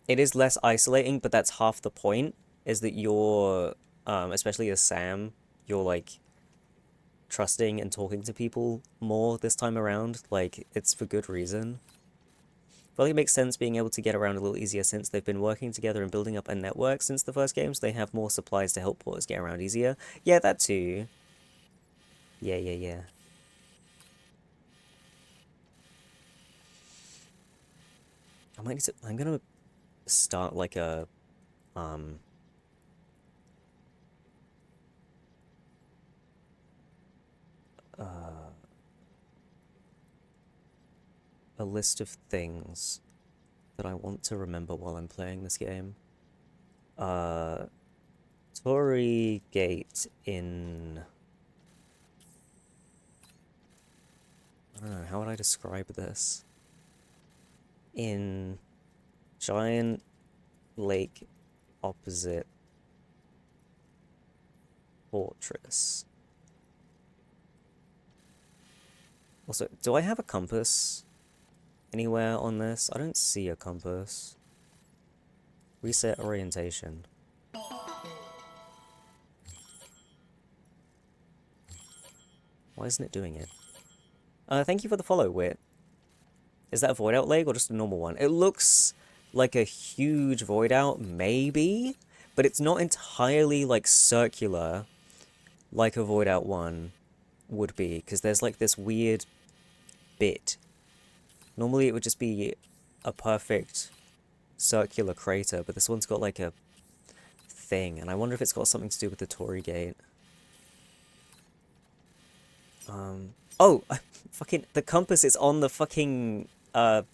It is less isolating, but that's half the point, is that you're, especially as Sam, you're like trusting and talking to people more this time around. Like, it's for good reason. I feel like it makes sense being able to get around a little easier since they've been working together and building up a network since the first game, so they have more supplies to help porters get around easier. Yeah, that too. Yeah. I'm gonna start like a list of things that I want to remember while I'm playing this game. Tory Gate in... I don't know, how would I describe this? In Giant Lake opposite Fortress. Also, do I have a compass anywhere on this? I don't see a compass. Reset orientation. Why isn't it doing it? Thank you for the follow, Wit. Is that a void out leg or just a normal one? It looks like a huge void out, maybe, but it's not entirely like circular like a void out one would be, because there's like this weird bit. Normally it would just be a perfect circular crater, but this one's got like a thing, and I wonder if it's got something to do with the Tory Gate. Oh, fucking, the compass is on the fucking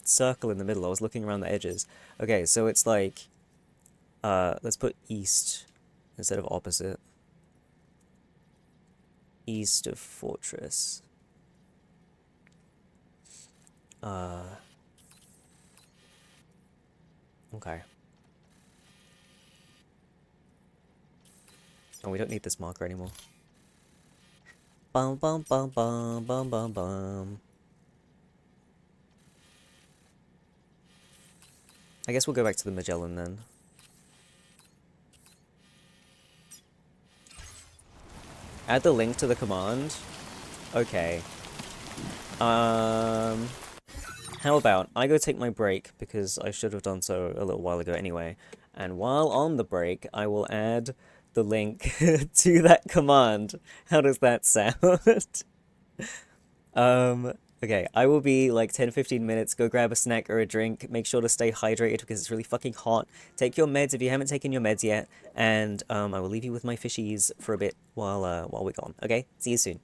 circle in the middle. I was looking around the edges. Okay, so it's like, let's put east instead of opposite. East of Fortress. Okay. Oh, we don't need this marker anymore. Bum bum bum bum bum bum bum. I guess we'll go back to the Magellan then. Add the link to the command. Okay. How about I go take my break, because I should have done so a little while ago anyway. And while on the break, I will add the link to that command. How does that sound? Okay, I will be like 10-15 minutes. Go grab a snack or a drink. Make sure to stay hydrated because it's really fucking hot. Take your meds if you haven't taken your meds yet. And I will leave you with my fishies for a bit while we're gone. Okay? See you soon.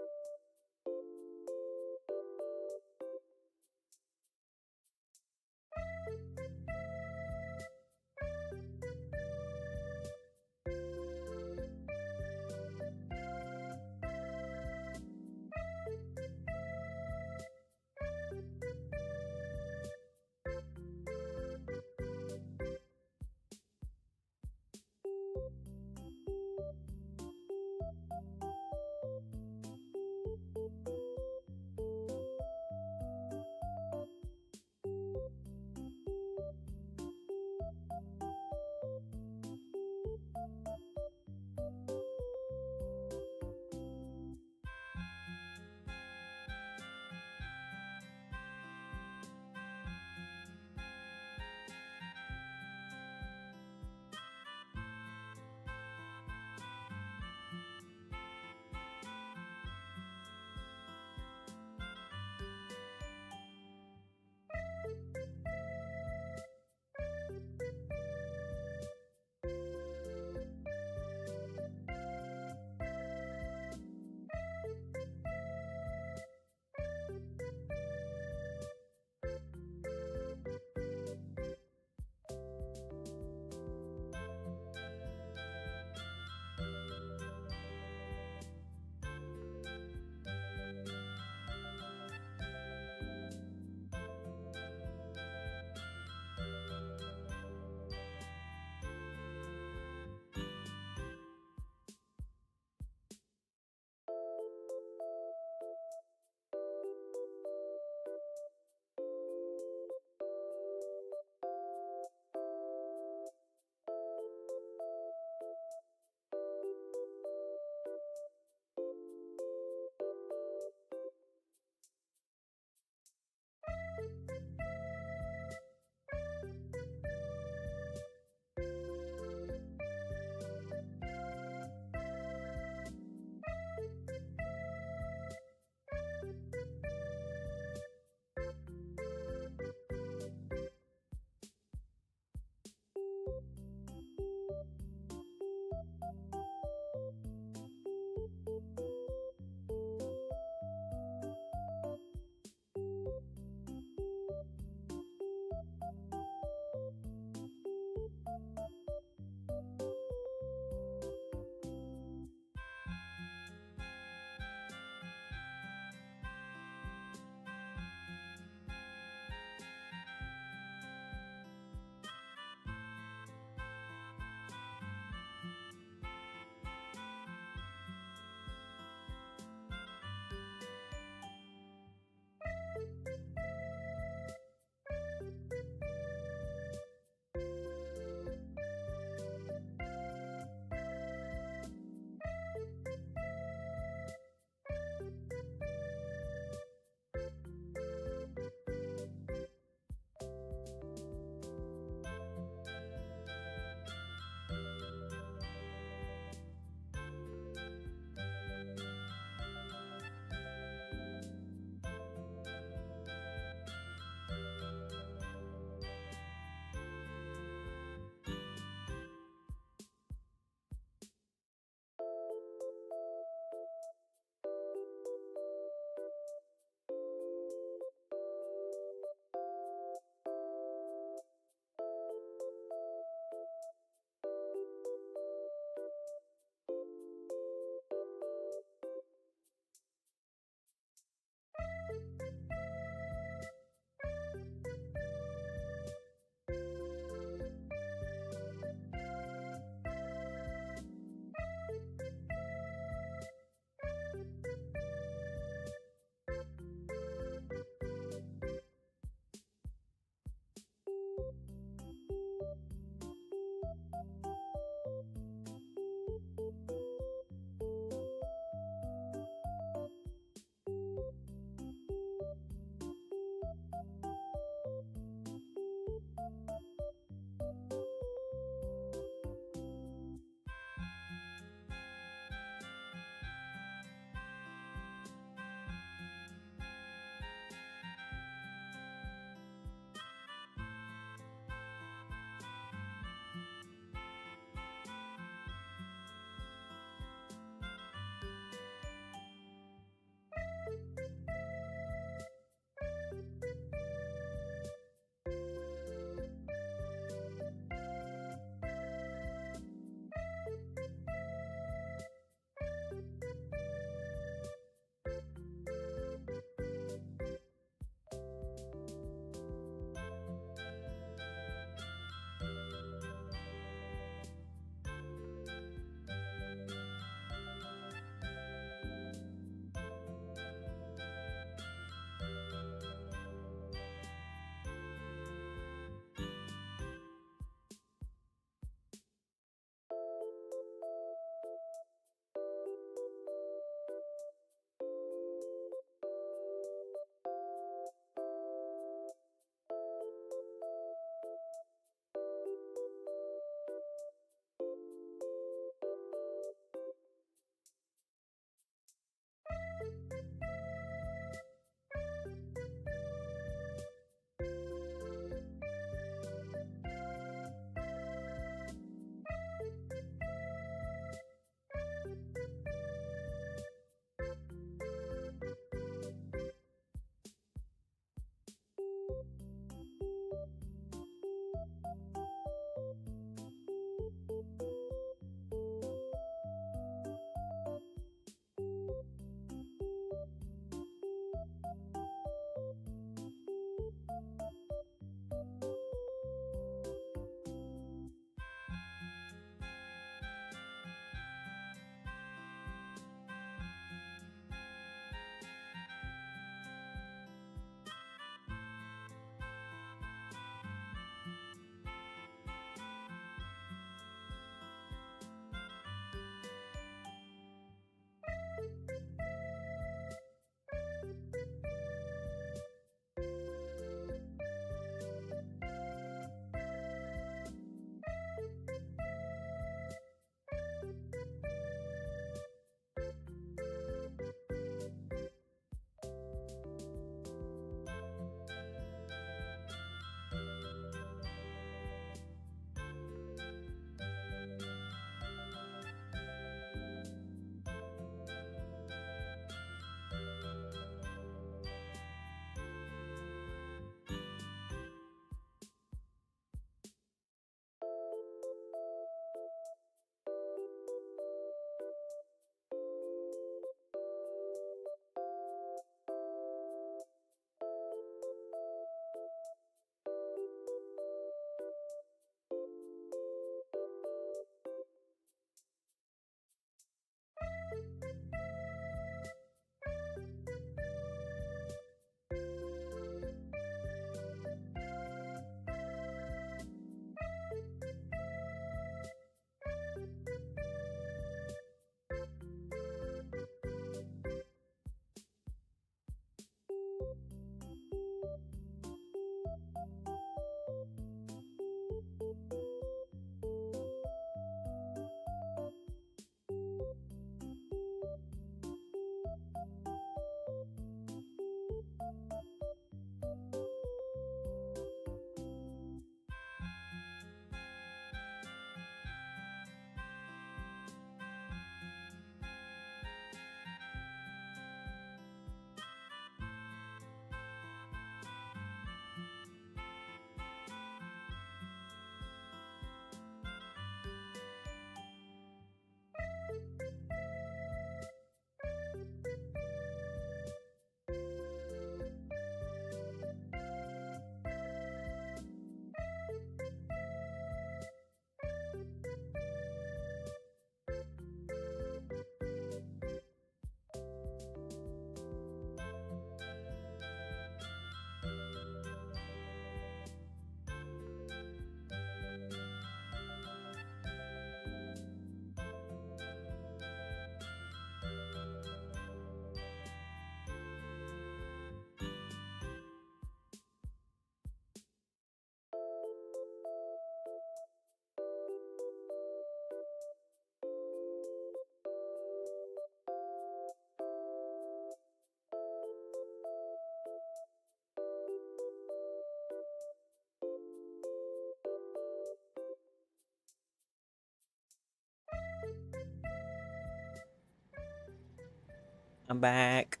I'm back.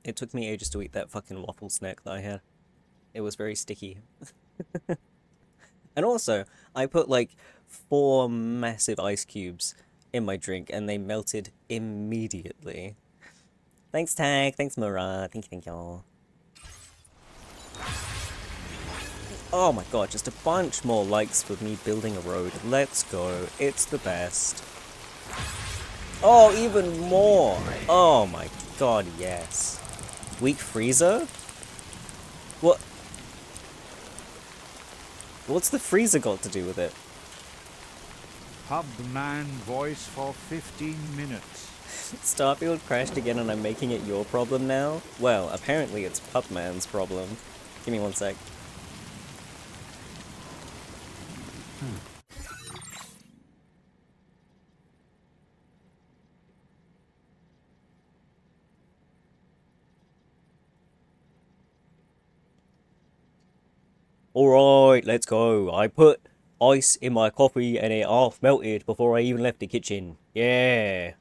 It took me ages to eat that fucking waffle snack that I had. It was very sticky. And also, I put like 4 massive ice cubes in my drink and they melted immediately. Thanks, Tag. Thanks, Mara. Thank you. Oh my god, just a bunch more likes for me building a road. Let's go. It's the best. Oh, even more! Oh my god, yes. Weak freezer? What? What's the freezer got to do with it? Pub man voice for 15 minutes. Starfield crashed again and I'm making it your problem now? Well, apparently it's Pubman's problem. Give me 1 sec. Alright, let's go. I put ice in my coffee and it half melted before I even left the kitchen. Yeah.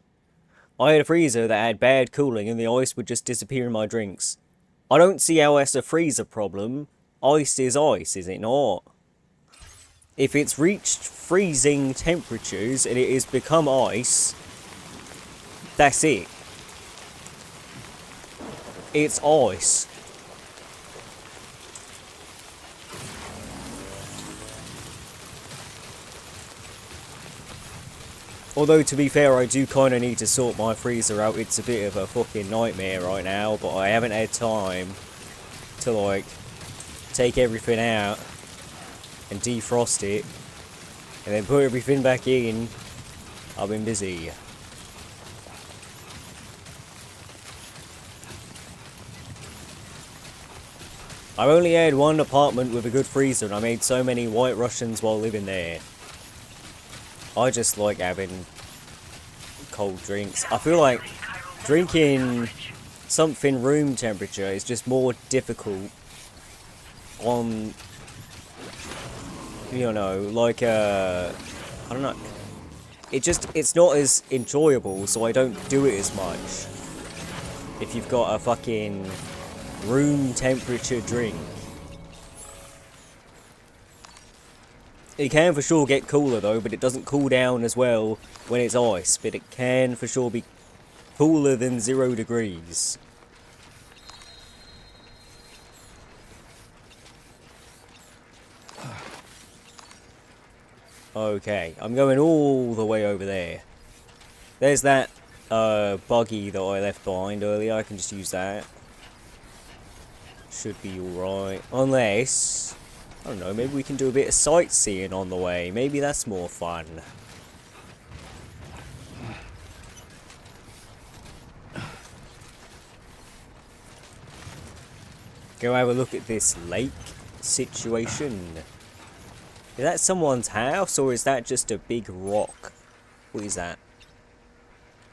I had a freezer that had bad cooling and the ice would just disappear in my drinks. I don't see how that's a freezer problem. Ice, is it not? If it's reached freezing temperatures and it has become ice, that's it. It's ice. Although, to be fair, I do kind of need to sort my freezer out. It's a bit of a fucking nightmare right now, but I haven't had time to, like, take everything out and defrost it, and then put everything back in. I've been busy. I've only had one apartment with a good freezer, and I made so many White Russians while living there. I just like having cold drinks. I feel like drinking something room temperature is just more difficult on, you know, like, I don't know. It's not as enjoyable, so I don't do it as much. If you've got a fucking room temperature drink. It can for sure get cooler though, but it doesn't cool down as well when it's ice. But it can for sure be cooler than 0 degrees. Okay, I'm going all the way over there. There's that buggy that I left behind earlier. I can just use that. Should be alright. Unless, I don't know, maybe we can do a bit of sightseeing on the way. Maybe that's more fun. Go have a look at this lake situation. Is that someone's house or is that just a big rock? What is that?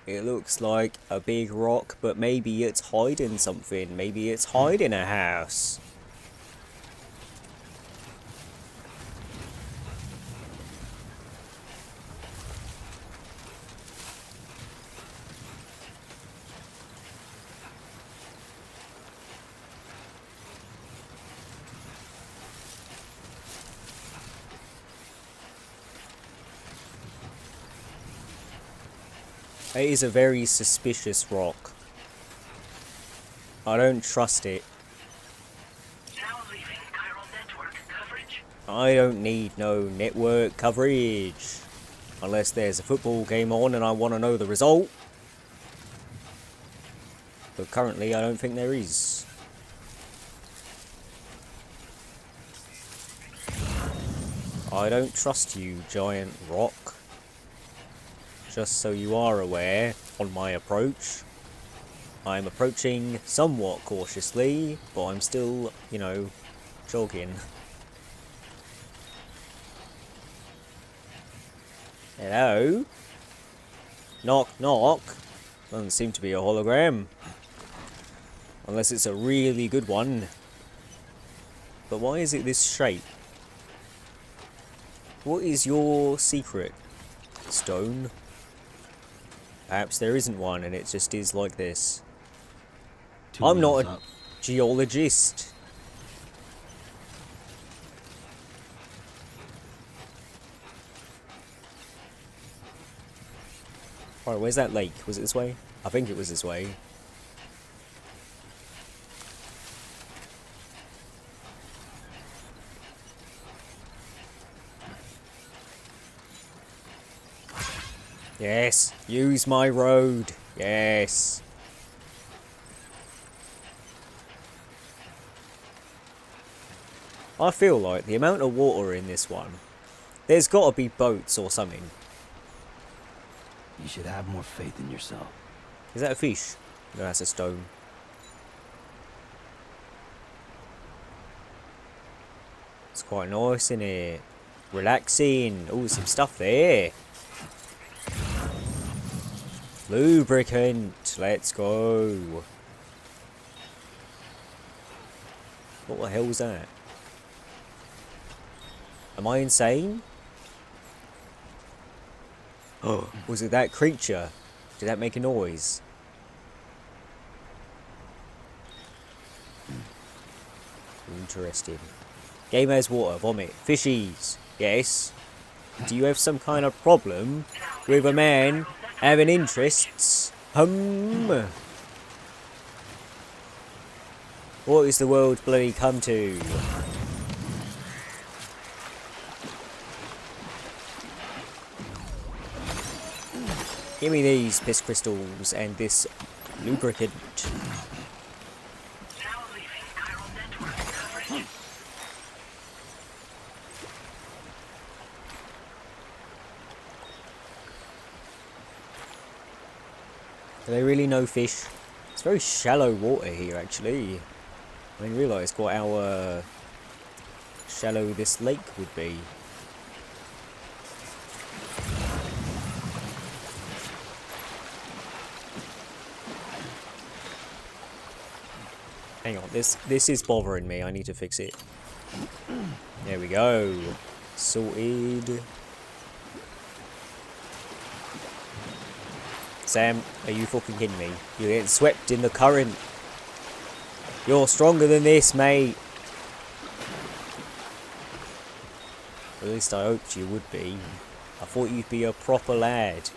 It looks like a big rock, but maybe it's hiding something. Maybe it's hiding a house. It is a very suspicious rock. I don't trust it. Now leaving chiral network coverage. I don't need no network coverage. Unless there's a football game on and I want to know the result. But currently I don't think there is. I don't trust you, giant rock. Just so you are aware, on my approach, I'm approaching somewhat cautiously, but I'm still, you know, jogging. Hello? Knock, knock. Doesn't seem to be a hologram. Unless it's a really good one. But why is it this shape? What is your secret, Stone? Perhaps there isn't one and it just is like this. I'm not wheels a up. geologist. Alright, where's that lake? Was it this way? I think it was this way. Yes, use my road. Yes. I feel like the amount of water in this one, there's got to be boats or something. You should have more faith in yourself. Is that a fish? No, that's a stone. It's quite nice in here. Relaxing. Oh, some stuff there. Lubricant. Let's go. What the hell was that? Am I insane? Oh, was it that creature? Did that make a noise? Interesting. Game has water, vomit, fishies. Yes. Do you have some kind of problem with a man having interests? What is the world bloody come to? Give me these piss crystals and this lubricant. Are there really no fish? It's very shallow water here, actually. I didn't realise quite how shallow this lake would be. Hang on, this is bothering me. I need to fix it. There we go. Sorted. Sam, are you fucking kidding me? You're getting swept in the current. You're stronger than this, mate. At least I hoped you would be. I thought you'd be a proper lad.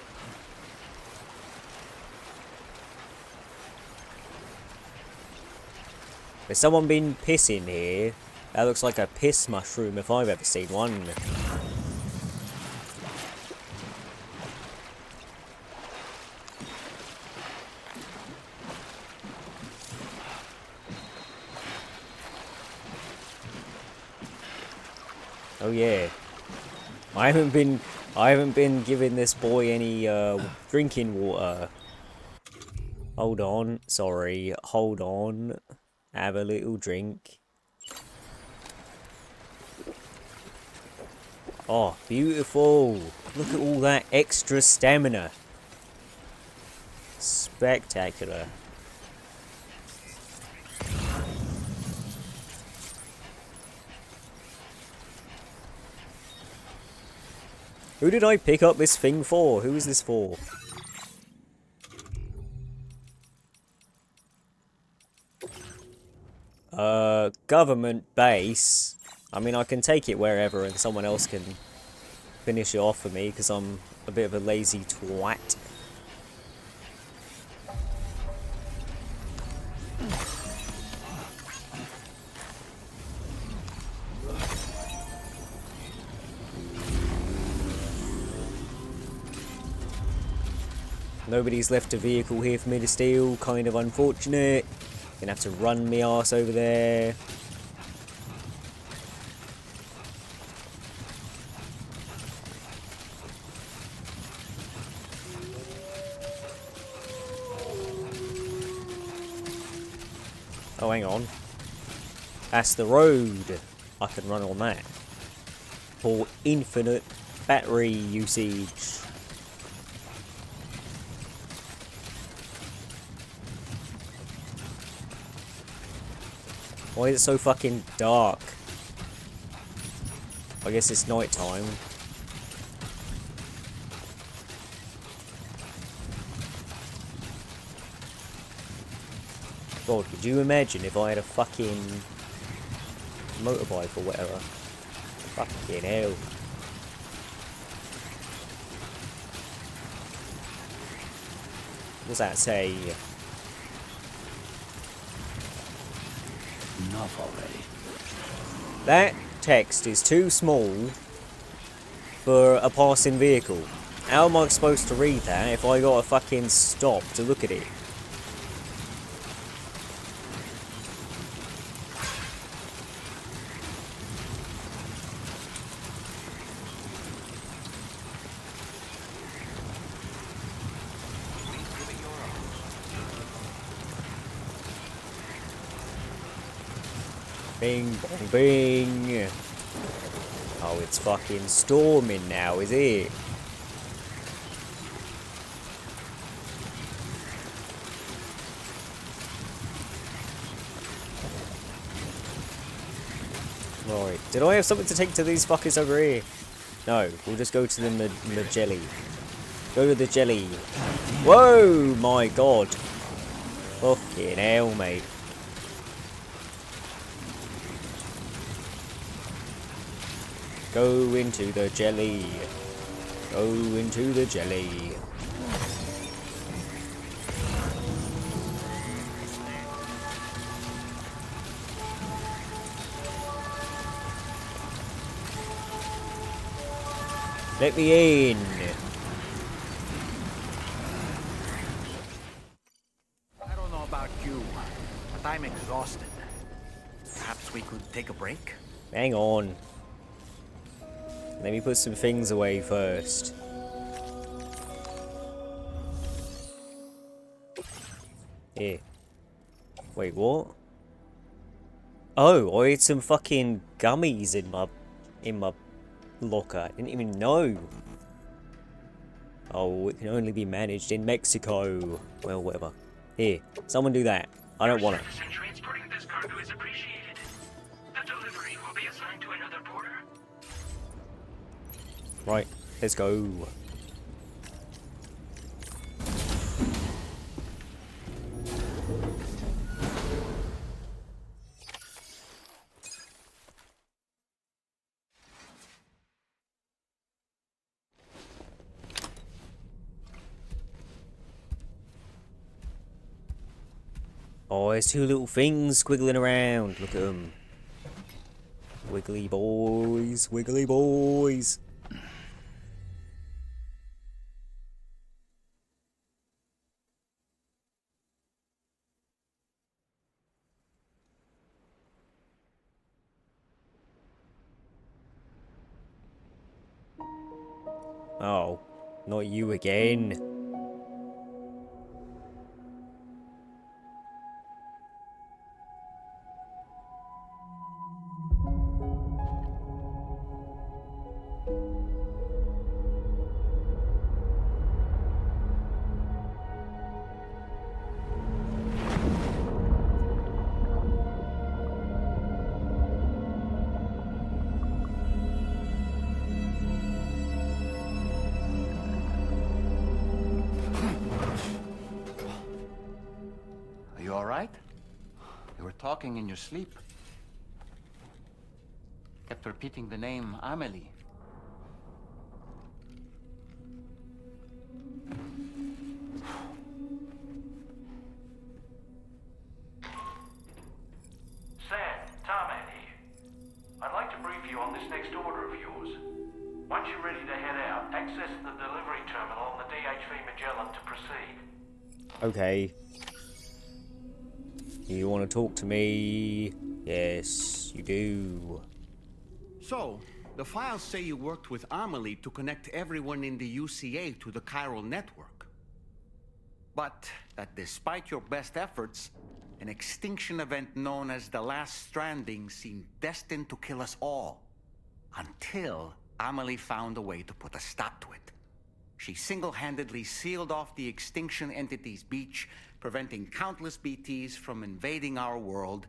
There's someone been pissing here. That looks like a piss mushroom if I've ever seen one. Oh yeah. I haven't been giving this boy any drinking water. Hold on, sorry. Hold on. Have a little drink. Oh, beautiful. Look at all that extra stamina. Spectacular. Who did I pick up this thing for? Who is this for? Government base. I mean, I can take it wherever and someone else can finish it off for me because I'm a bit of a lazy twat. Nobody's left a vehicle here for me to steal. Kind of unfortunate. Gonna have to run me arse over there. Oh, hang on. That's the road. I can run on that. For infinite battery usage. Why is it so fucking dark? I guess it's night time. God, could you imagine if I had a fucking motorbike or whatever? Fucking hell. What's that say? Enough already. That text is too small for a passing vehicle. How am I supposed to read that if I gotta fucking stop to look at it? Bing, bong, bing. Oh, it's fucking storming now, is it? Right, did I have something to take to these fuckers over here? No, we'll just go to the jelly. Go to the jelly. Whoa, my god. Fucking hell, mate. Go into the jelly. Go into the jelly. Let me in. I don't know about you, but I'm exhausted. Perhaps we could take a break? Hang on. Let me put some things away first. Here. Wait, what? Oh, I had some fucking gummies in my locker. I didn't even know. Oh, it can only be managed in Mexico. Well, whatever. Here, someone do that. I don't want it. Transporting this cargo is appreciated. The delivery will be assigned to another porter. Right, let's go. Oh, there's two little things squiggling around. Look at them. Wiggly boys, wiggly boys. Oh, not you again. Are you all right? You were talking in your sleep. Kept repeating the name Amelie. Sam, Tarman here. I'd like to brief you on this next order of yours. Once you're ready to head out, access the delivery terminal on the DHV Magellan to proceed. Okay. You want to talk to me? Yes, you do. So, the files say you worked with Amelie to connect everyone in the UCA to the chiral network. But that despite your best efforts, an extinction event known as the Last Stranding seemed destined to kill us all. Until Amelie found a way to put a stop to it. She single-handedly sealed off the extinction entity's beach, preventing countless BTs from invading our world,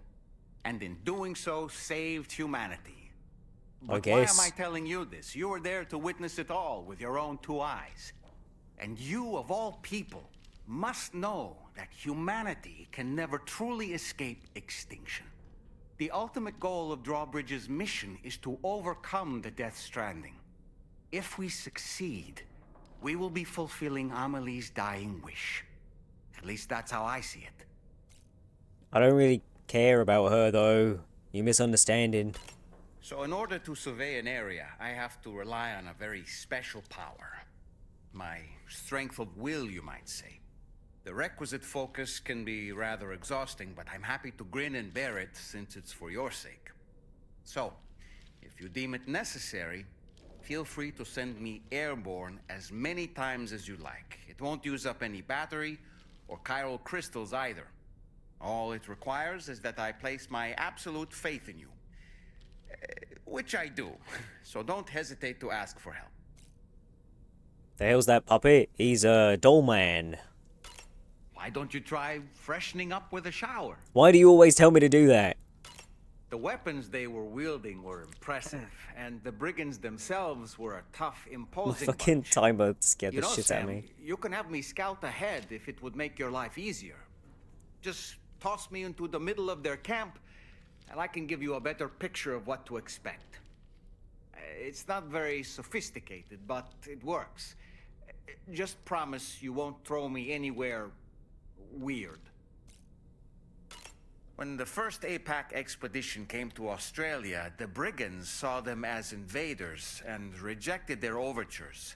and in doing so, saved humanity. But why am I telling you this? You were there to witness it all with your own two eyes. And you, of all people, must know that humanity can never truly escape extinction. The ultimate goal of Drawbridge's mission is to overcome the Death Stranding. If we succeed, we will be fulfilling Amelie's dying wish. At least that's how I see it. I don't really care about her, though. You misunderstanding. So in order to survey an area, I have to rely on a very special power. My strength of will, you might say. The requisite focus can be rather exhausting, but I'm happy to grin and bear it since it's for your sake. So, if you deem it necessary, feel free to send me airborne as many times as you like. It won't use up any battery or chiral crystals either. All it requires is that I place my absolute faith in you. Which I do, so don't hesitate to ask for help. The hell's that puppet? He's a doll man. Why don't you try freshening up with a shower? Why do you always tell me to do that? The weapons they were wielding were impressive, and the brigands themselves were a tough, My imposing fucking bunch. timer scared You the know, shit out of me. you can have me scout ahead if it would make your life easier. Just toss me into the middle of their camp, and I can give you a better picture of what to expect. It's not very sophisticated, but it works. Just promise you won't throw me anywhere weird. When the first APAC expedition came to Australia, the brigands saw them as invaders and rejected their overtures.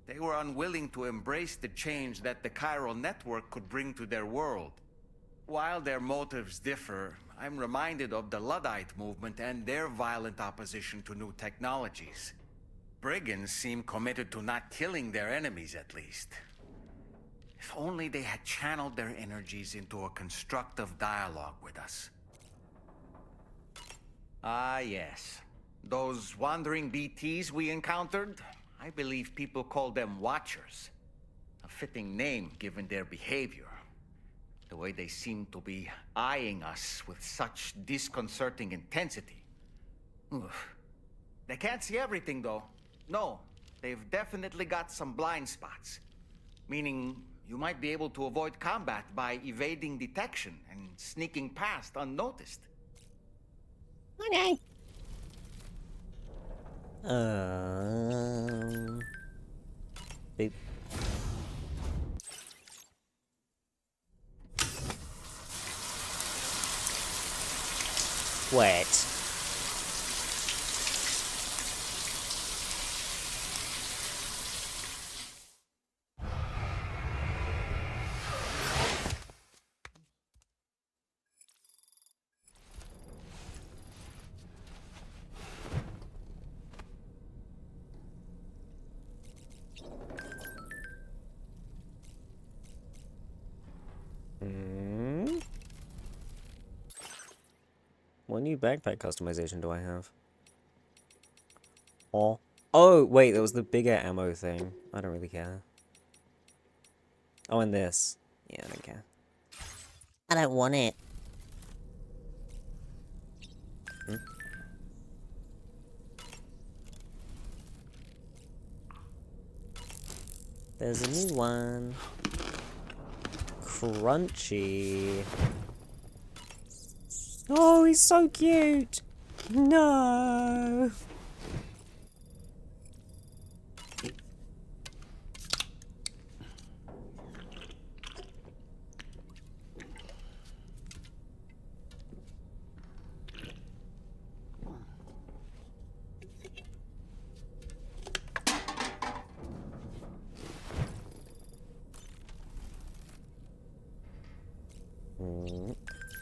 They were unwilling to embrace the change that the chiral network could bring to their world. While their motives differ, I'm reminded of the Luddite movement and their violent opposition to new technologies. Brigands seem committed to not killing their enemies, at least. If only they had channeled their energies into a constructive dialogue with us. Ah, yes. Those wandering BTs we encountered, I believe people call them Watchers. A fitting name given their behavior. The way they seem to be eyeing us with such disconcerting intensity. Oof. They can't see everything, though. No, they've definitely got some blind spots. Meaning, you might be able to avoid combat by evading detection and sneaking past unnoticed. Okay. Beep. Wet. What new backpack customization do I have? Oh, wait, that was the bigger ammo thing. I don't really care. Oh, and this. Yeah, I don't care. I don't want it. Hmm? There's a new one. Crunchy. Oh, he's so cute. No.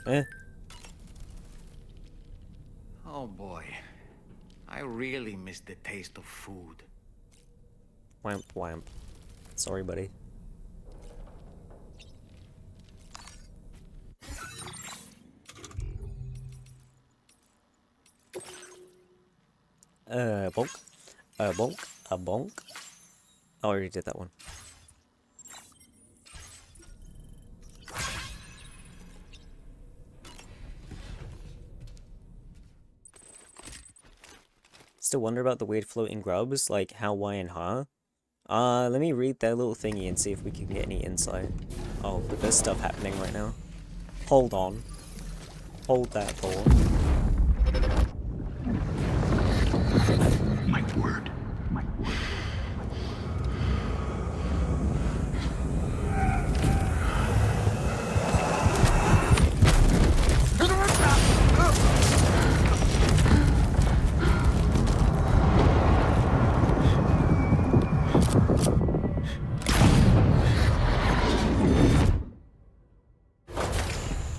Eh. Oh boy. I really miss the taste of food. Wamp wamp. Sorry, buddy. Bonk. Bonk. Bonk. Oh, I already did that one. Still wonder about the weird floating grubs, like how, why, and how. Let me read their little thingy and see if we can get any insight. Oh, but there's stuff happening right now. Hold on. Hold that thought. My word. My word.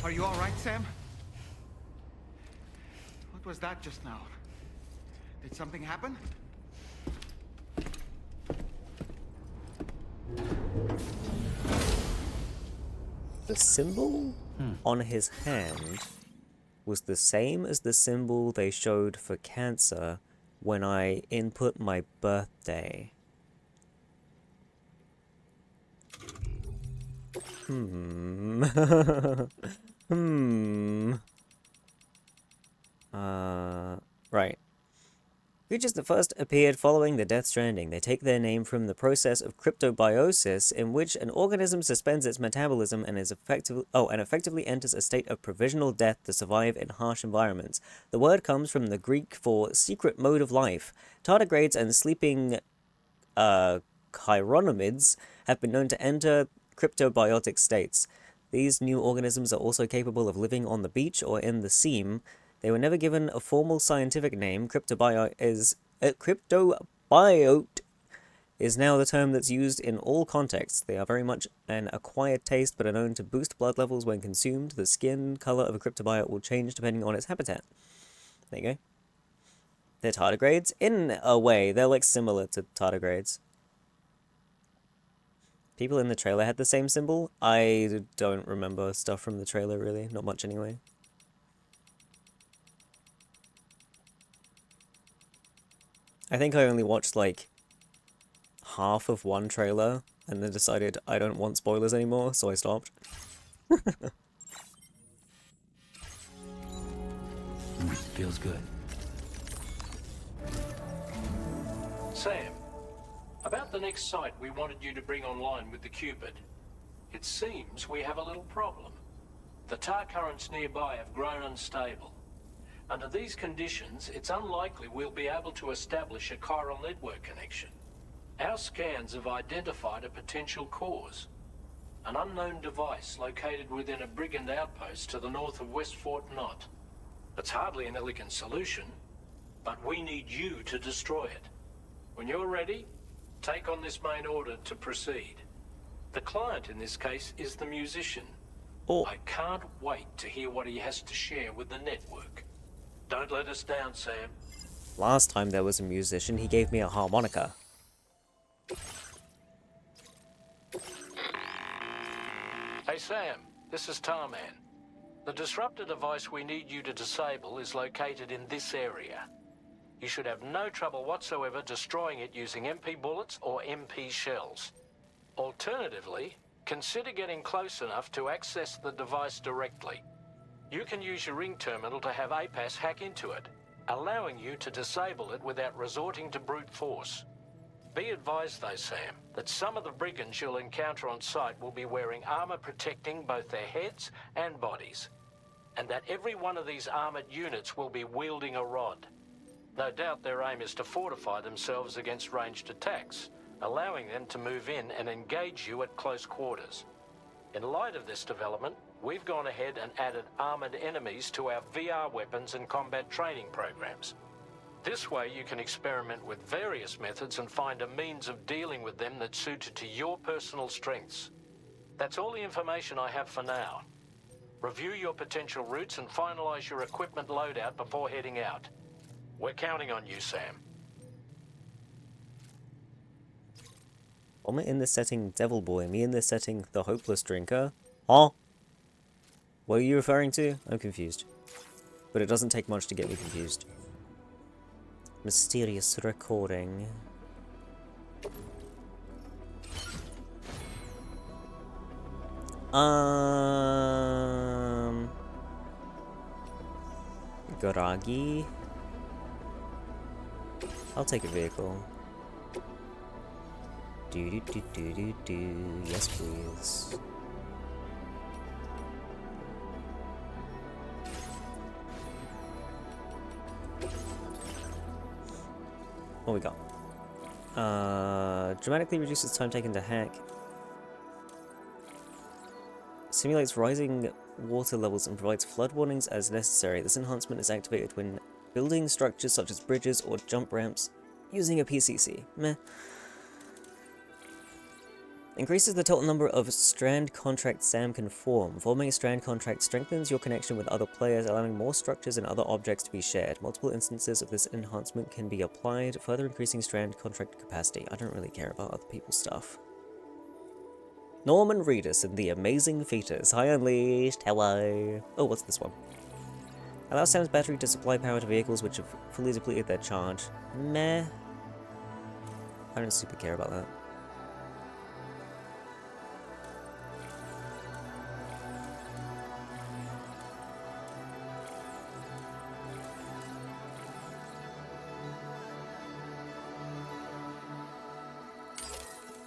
Are you all right, Sam? What was that just now? Did something happen? The symbol on his hand was the same as the symbol they showed for cancer when I input my birthday. Right. Creatures that first appeared following the Death Stranding. They take their name from the process of cryptobiosis, in which an organism suspends its metabolism and effectively enters a state of provisional death to survive in harsh environments. The word comes from the Greek for secret mode of life. Tardigrades and sleeping chironomids have been known to enter cryptobiotic states. These new organisms are also capable of living on the beach or in the seam. They were never given a formal scientific name. Cryptobiote is now the term that's used in all contexts. They are very much an acquired taste, but are known to boost blood levels when consumed. The skin color of a cryptobiote will change depending on its habitat. There you go. They're tardigrades. In a way, they're like similar to tardigrades. People in the trailer had the same symbol. I don't remember stuff from the trailer, really. Not much anyway. I think I only watched, like, half of one trailer, and then decided I don't want spoilers anymore, so I stopped. Feels good. Sam, about the next site we wanted you to bring online with the Cupid. It seems we have a little problem. The tar currents nearby have grown unstable. Under these conditions, it's unlikely we'll be able to establish a chiral network connection. Our scans have identified a potential cause. An unknown device located within a brigand outpost to the north of West Fort Knot. It's hardly an elegant solution, but we need you to destroy it. When you're ready, take on this main order to proceed. The client in this case is the musician. Oh. I can't wait to hear what he has to share with the network. Don't let us down, Sam. Last time there was a musician, he gave me a harmonica. Hey Sam, this is Tarman. The disruptor device we need you to disable is located in this area. You should have no trouble whatsoever destroying it using MP bullets or MP shells. Alternatively, consider getting close enough to access the device directly. You can use your ring terminal to have APAS hack into it, allowing you to disable it without resorting to brute force. Be advised though, Sam, that some of the brigands you'll encounter on site will be wearing armor protecting both their heads and bodies, and that every one of these armored units will be wielding a rod. No doubt their aim is to fortify themselves against ranged attacks, allowing them to move in and engage you at close quarters. In light of this development, we've gone ahead and added armored enemies to our VR weapons and combat training programs. This way you can experiment with various methods and find a means of dealing with them that's suited to your personal strengths. That's all the information I have for now. Review your potential routes and finalize your equipment loadout before heading out. We're counting on you, Sam. Vomit in this setting, Devil Boy. Me in this setting, the Hopeless Drinker. Huh? What are you referring to? I'm confused. But it doesn't take much to get me confused. Mysterious recording. Garagi. I'll take a vehicle. Yes, please. What we got? Dramatically reduces time taken to hack. Simulates rising water levels and provides flood warnings as necessary. This enhancement is activated when building structures such as bridges or jump ramps using a PCC. Meh. Increases the total number of strand contracts Sam can form. Forming a strand contract strengthens your connection with other players, allowing more structures and other objects to be shared. Multiple instances of this enhancement can be applied, further increasing strand contract capacity. I don't really care about other people's stuff. Norman Reedus and the Amazing Fetus. Hi, Unleashed. Hello. Oh, what's this one? Allow Sam's battery to supply power to vehicles which have fully depleted their charge. Meh. I don't super care about that.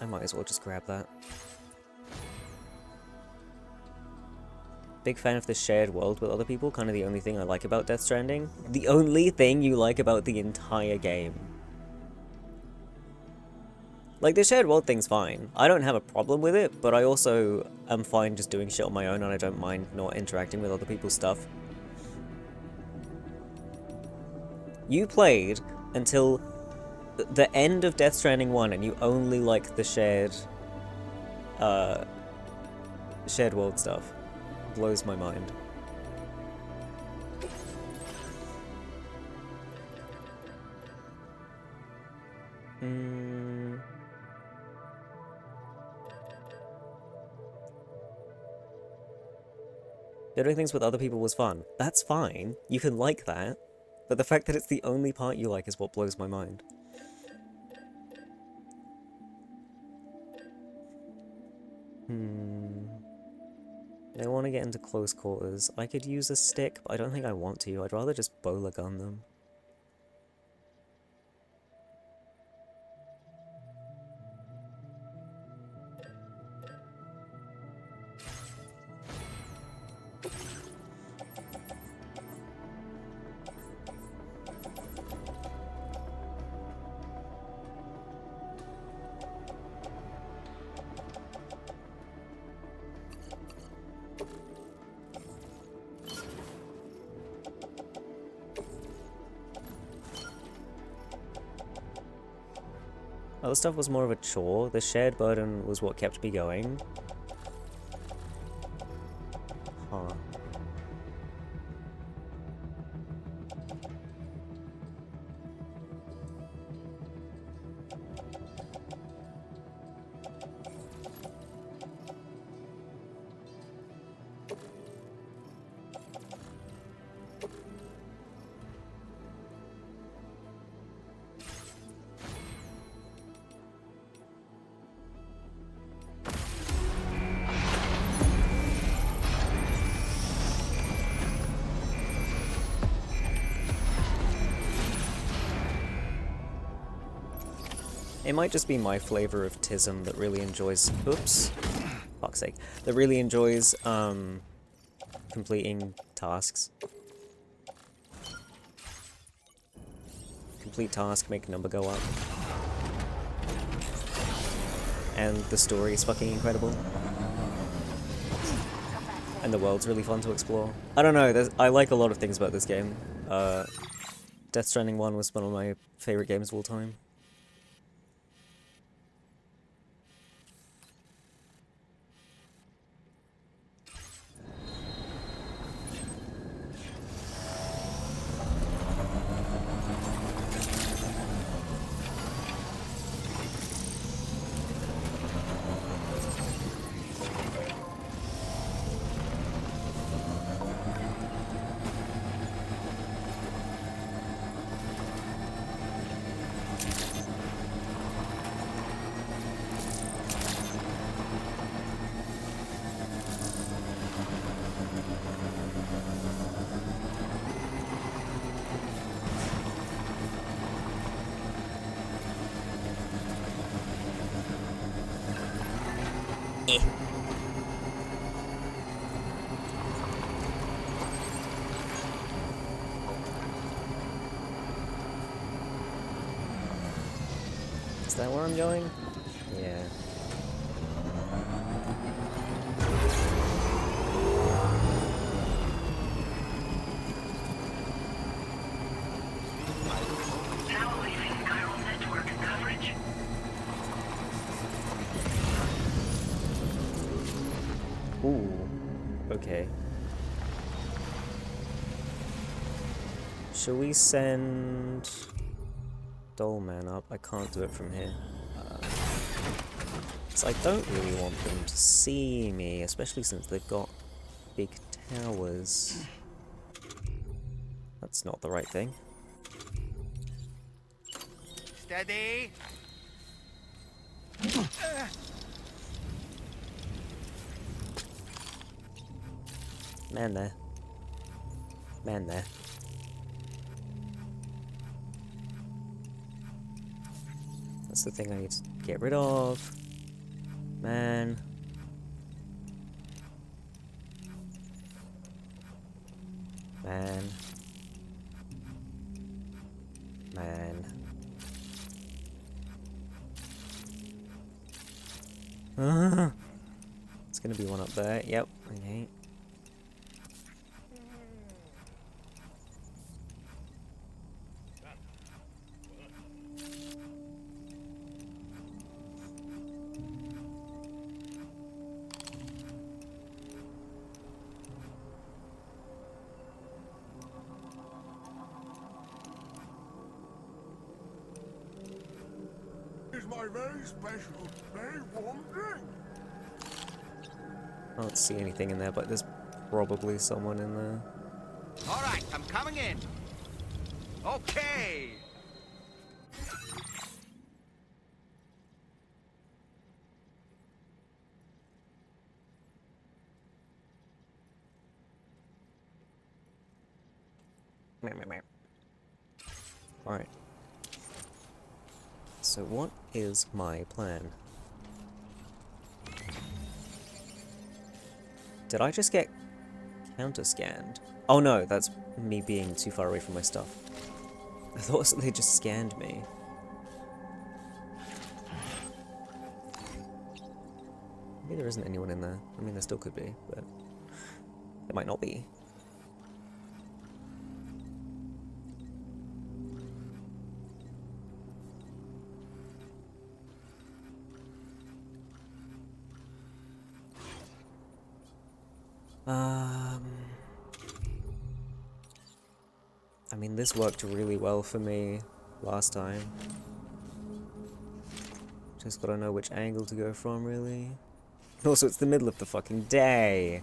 I might as well just grab that. Big fan of this shared world with other people, kind of the only thing I like about Death Stranding. The only thing you like about the entire game. Like, the shared world thing's fine. I don't have a problem with it, but I also am fine just doing shit on my own, and I don't mind not interacting with other people's stuff. You played until the end of Death Stranding 1, and you only like the shared world stuff. Blows my mind. Doing things with other people was fun. That's fine. You can like that. But the fact that it's the only part you like is what blows my mind. I want to get into close quarters. I could use a stick, but I don't think I want to. I'd rather just bowler gun them. Other stuff was more of a chore. The shared burden was what kept me going. Huh. It might just be my flavor of Tism that really enjoys... Oops. Fuck's sake. That really enjoys, completing tasks. Complete task, make number go up. And the story is fucking incredible. And the world's really fun to explore. I don't know, I like a lot of things about this game. Death Stranding 1 was one of my favorite games of all time. Eh. Is that where I'm going? Yeah. Now leaving chiral network coverage. Ooh. Okay. Shall we send Dollman up? I can't do it from here. So I don't really want them to see me, especially since they've got big towers. That's not the right thing. Steady. Man there. Man there. That's the thing I need to get rid of. Man. Man. Man. It's gonna be one up there. Yep. Okay. Is my very special, very warm drink. I don't see anything in there, but there's probably someone in there. All right, I'm coming in. Okay. Alright. So what is my plan? Did I just get counter-scanned? Oh no, that's me being too far away from my stuff. I thought they just scanned me. Maybe there isn't anyone in there. I mean, there still could be, but there might not be. I mean, this worked really well for me last time. Just gotta know which angle to go from, really. Also, it's the middle of the fucking day.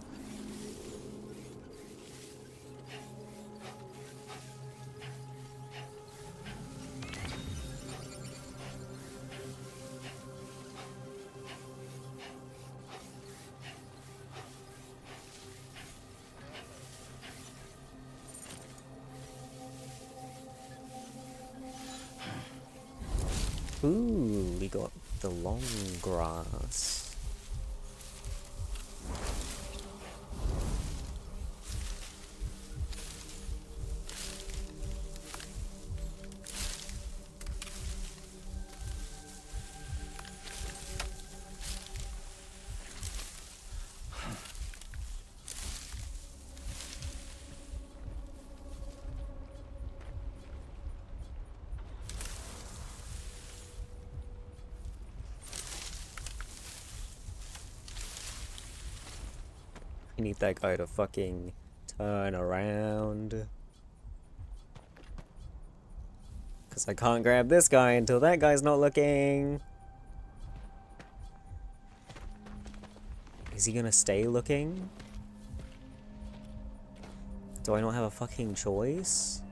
Ooh, we got the long grass. I need that guy to fucking turn around. Because I can't grab this guy until that guy's not looking. Is he gonna stay looking? Do I not have a fucking choice?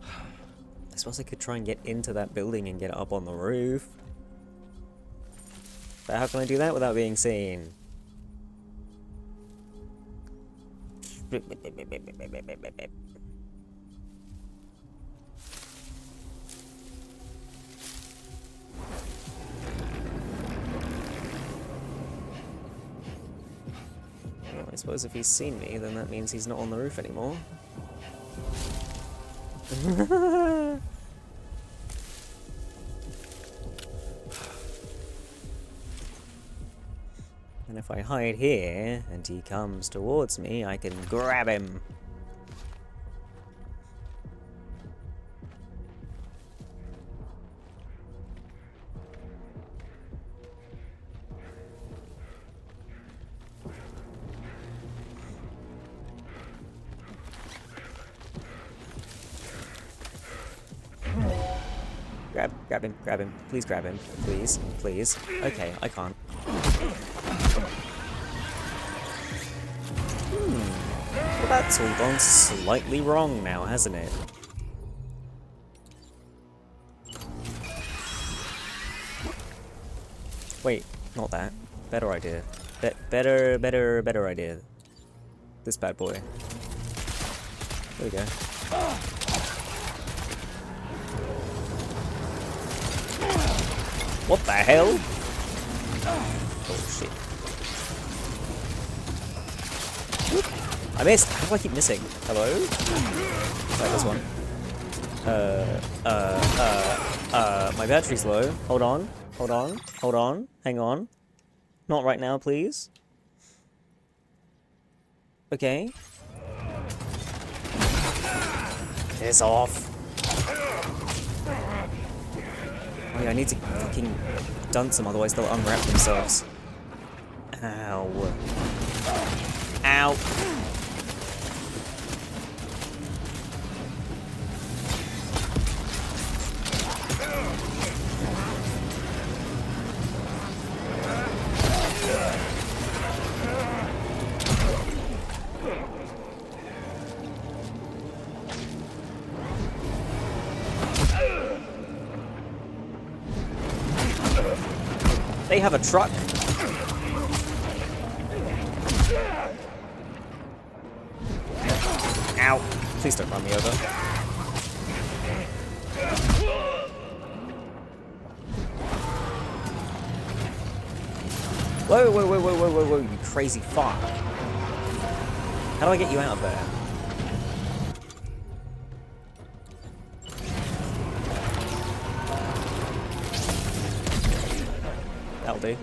I suppose I could try and get into that building and get up on the roof. But how can I do that without being seen? suppose if he's seen me, then that means he's not on the roof anymore. And if I hide here, and he comes towards me, I can grab him. Grab him. Please grab him. Please. Please. Okay, I can't. Well, that's all gone slightly wrong now, hasn't it? Wait, not that. Better idea. Better idea. This bad boy. There we go. What the hell? Oh shit. I missed! How do I keep missing? Hello? Like this one. My battery's low. Hold on. Hang on. Not right now, please. Okay. Piss off. Oh yeah, I need to fucking dunk them, otherwise they'll unwrap themselves. Ow. Ow. They have a truck. Ow. Please don't run me over. Whoa, you crazy fuck. How do I get you out of there? That'll do.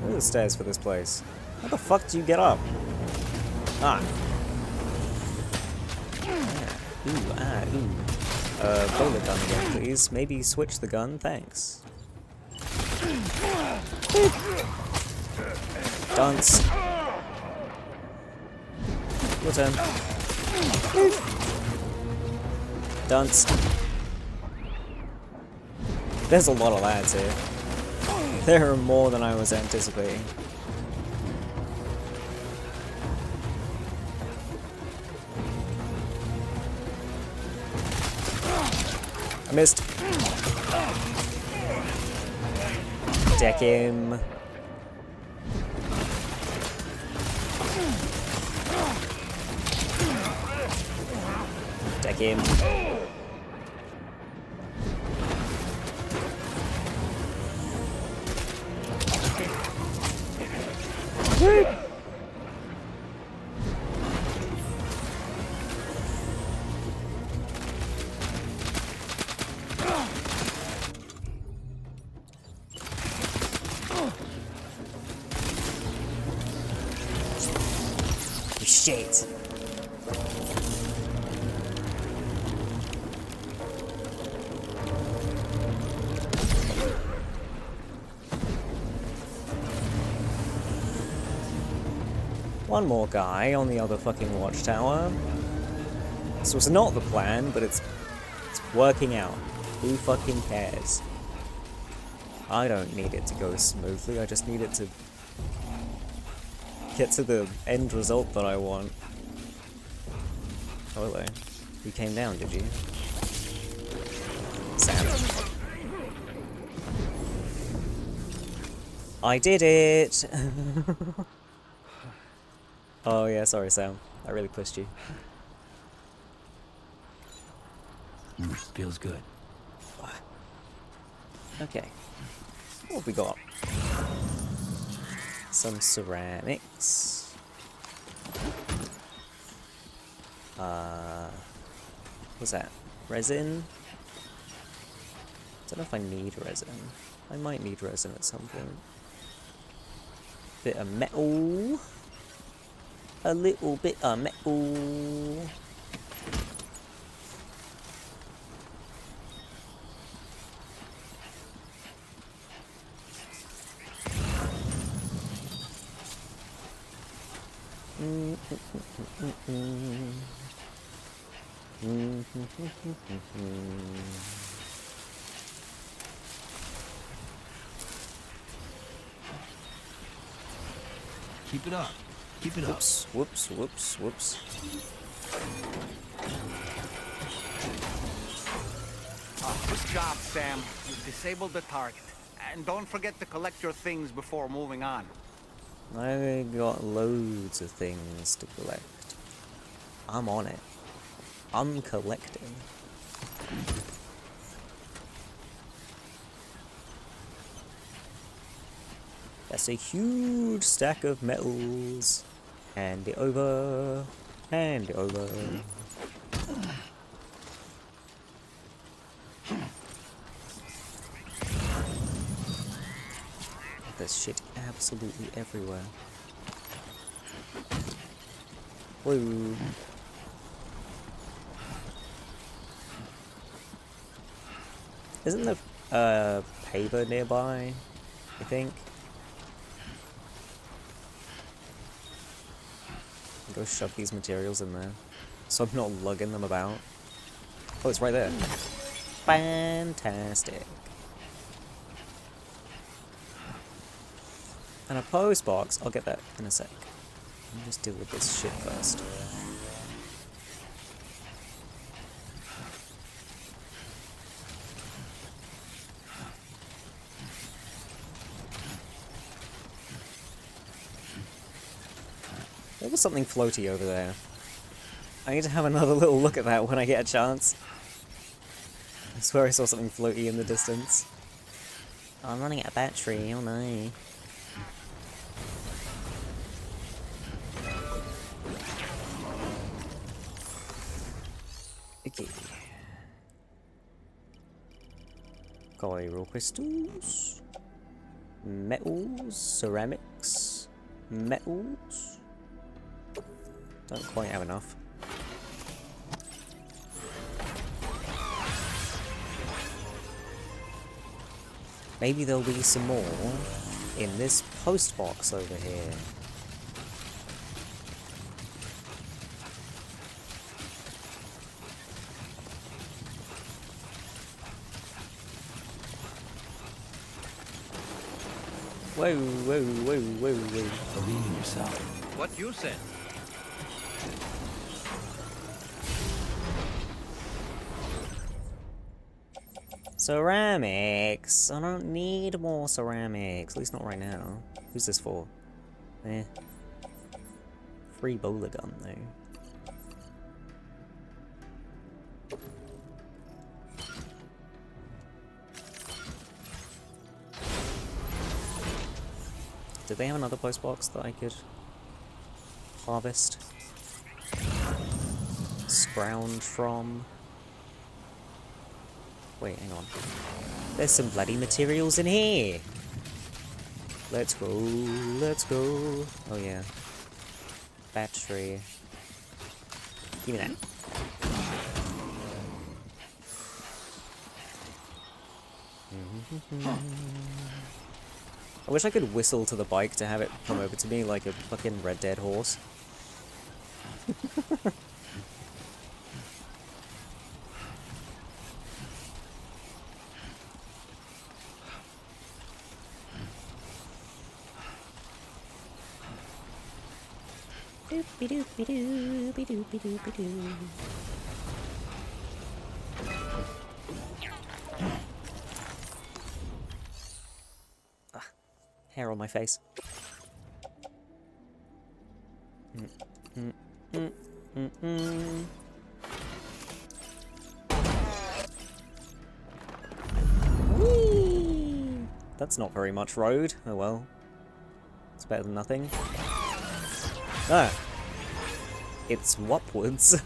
Where are the stairs for this place? How the fuck do you get up? Ah. Ooh. Blow the gun again, please. Maybe switch the gun, thanks. Dance. Your turn. Dance. There's a lot of lads here. There are more than I was anticipating. I missed. Deck him. Deck him. Shit. One more guy on the other fucking watchtower. This was not the plan, but it's working out. Who fucking cares? I don't need it to go smoothly, I just need it to get to the end result that I want. Oh, hello. You came down, did you? Sam. I did it! Oh yeah, sorry Sam. I really pushed you. Feels good. Okay. What have we got? Some ceramics. What's that? Resin? Don't know if I need resin. I might need resin at some point. Bit of metal. A little bit of metal. Keep it up. Keep it up. Whoops, whoops, whoops, whoops. Good job, Sam. You've disabled the target. And don't forget to collect your things before moving on. I got loads of things to collect. I'm on it. I'm collecting. That's a huge stack of metals. Hand it over. Hand it over. There's shit absolutely everywhere. Whoa. Isn't the paver nearby? I think. Go shove these materials in there, so I'm not lugging them about. Oh, it's right there. Fantastic. And a post box. I'll get that in a sec. Let me just deal with this shit first. There was something floaty over there. I need to have another little look at that when I get a chance. I swear I saw something floaty in the distance. Oh, I'm running out of battery, oh no. Okay. Gyro crystals. Metals. Ceramics. Metals. Don't quite have enough. Maybe there'll be some more in this post box over here. Whoa, whoa, whoa, whoa, whoa. Believe in yourself. What you said. Ceramics! I don't need more ceramics. At least not right now. Who's this for? Eh. Free bowler gun, though. Did they have another post box that I could harvest? Scrounge from? Wait, hang on. There's some bloody materials in here! Let's go, let's go. Oh yeah. Battery. Give me that. I wish I could whistle to the bike to have it come over to me like a fucking Red Dead horse. Hair on my face. Whee! That's not very much road. Oh well. It's better than nothing. Ah! It's upwards.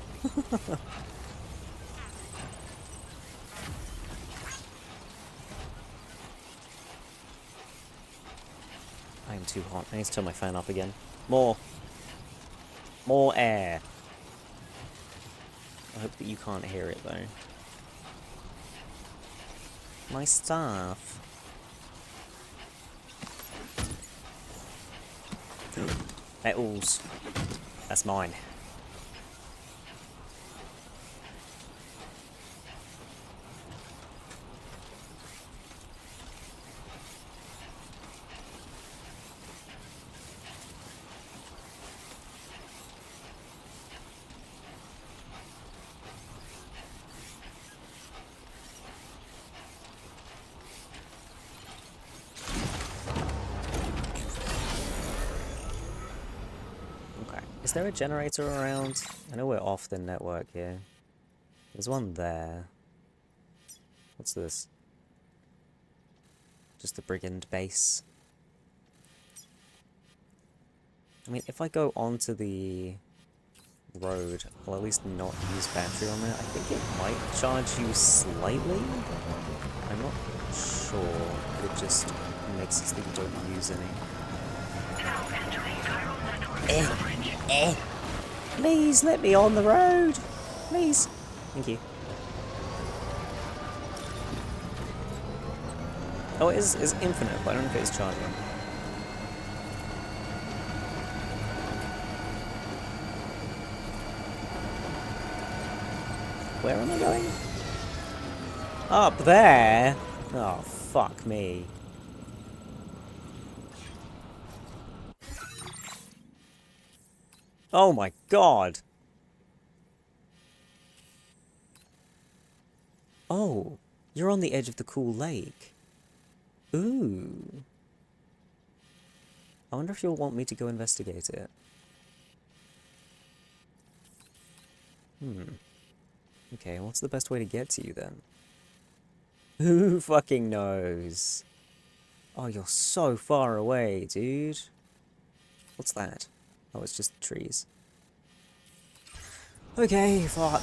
I am too hot. I need to turn my fan up again. More. More air. I hope that you can't hear it though. My staff. Metals. That's mine. Is there a generator around? I know we're off the network here. There's one there. What's this? Just the brigand base. I mean, if I go onto the road, I'll at least not use battery on it. I think it might charge you slightly. I'm not sure. It just makes it so that you don't use any. Please let me on the road. Please. Thank you. Oh, it is infinite, but I don't know if it is charging. Where am I going? Up there? Oh, fuck me. Oh my god! Oh, you're on the edge of the cool lake. Ooh. I wonder if you'll want me to go investigate it. Okay, what's the best way to get to you then? Who fucking knows? Oh, you're so far away, dude. What's that? Oh, it's just trees. Okay, fuck.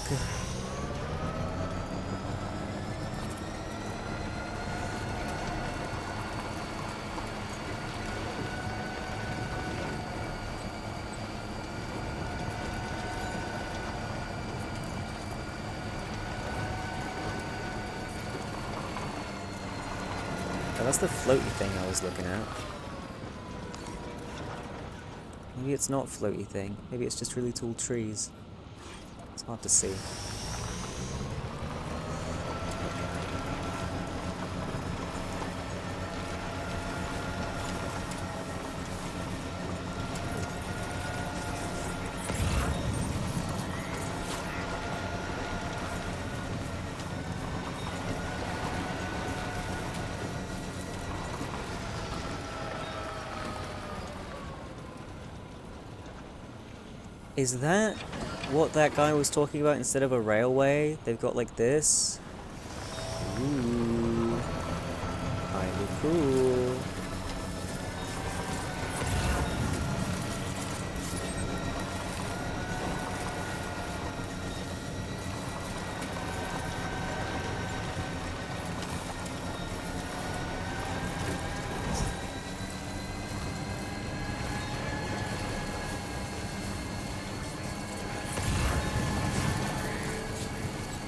Oh, that's the floaty thing I was looking at. Maybe it's not a floaty thing. Maybe it's just really tall trees. It's hard to see. Is that what that guy was talking about instead of a railway? They've got like this? Ooh. Kinda cool.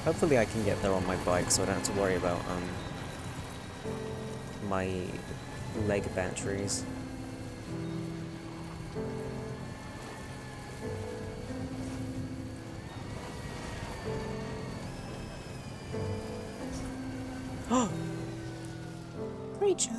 Hopefully I can get there on my bike so I don't have to worry about my leg batteries. Creature.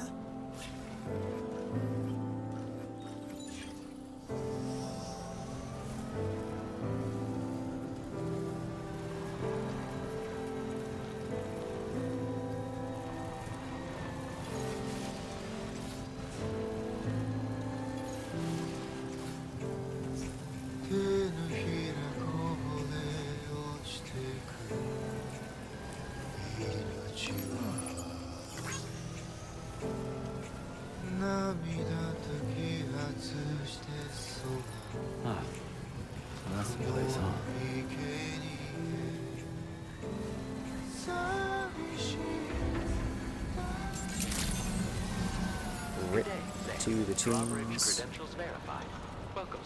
Ah, so that's the place, huh? Rip to the tunes.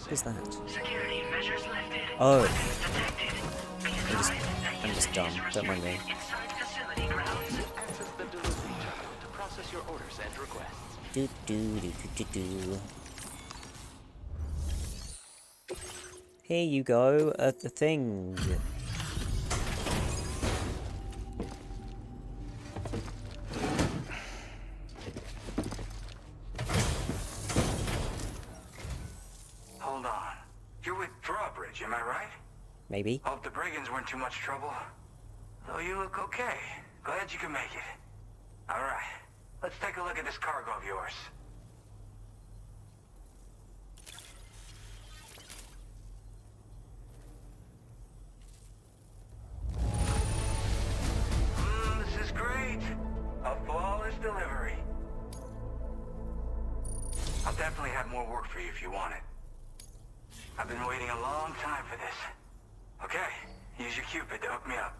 What's that? Oh. I'm just dumb. Don't mind me. Do do do do do do. Here you go, a thing. Hold on. You're with Drawbridge, am I right? Maybe. Hope the brigands weren't too much trouble. Though you look okay. Glad you can make it. Alright. Let's take a look at this cargo of yours. This is great. A flawless delivery. I'll definitely have more work for you if you want it. I've been waiting a long time for this. Okay, use your Cupid to hook me up.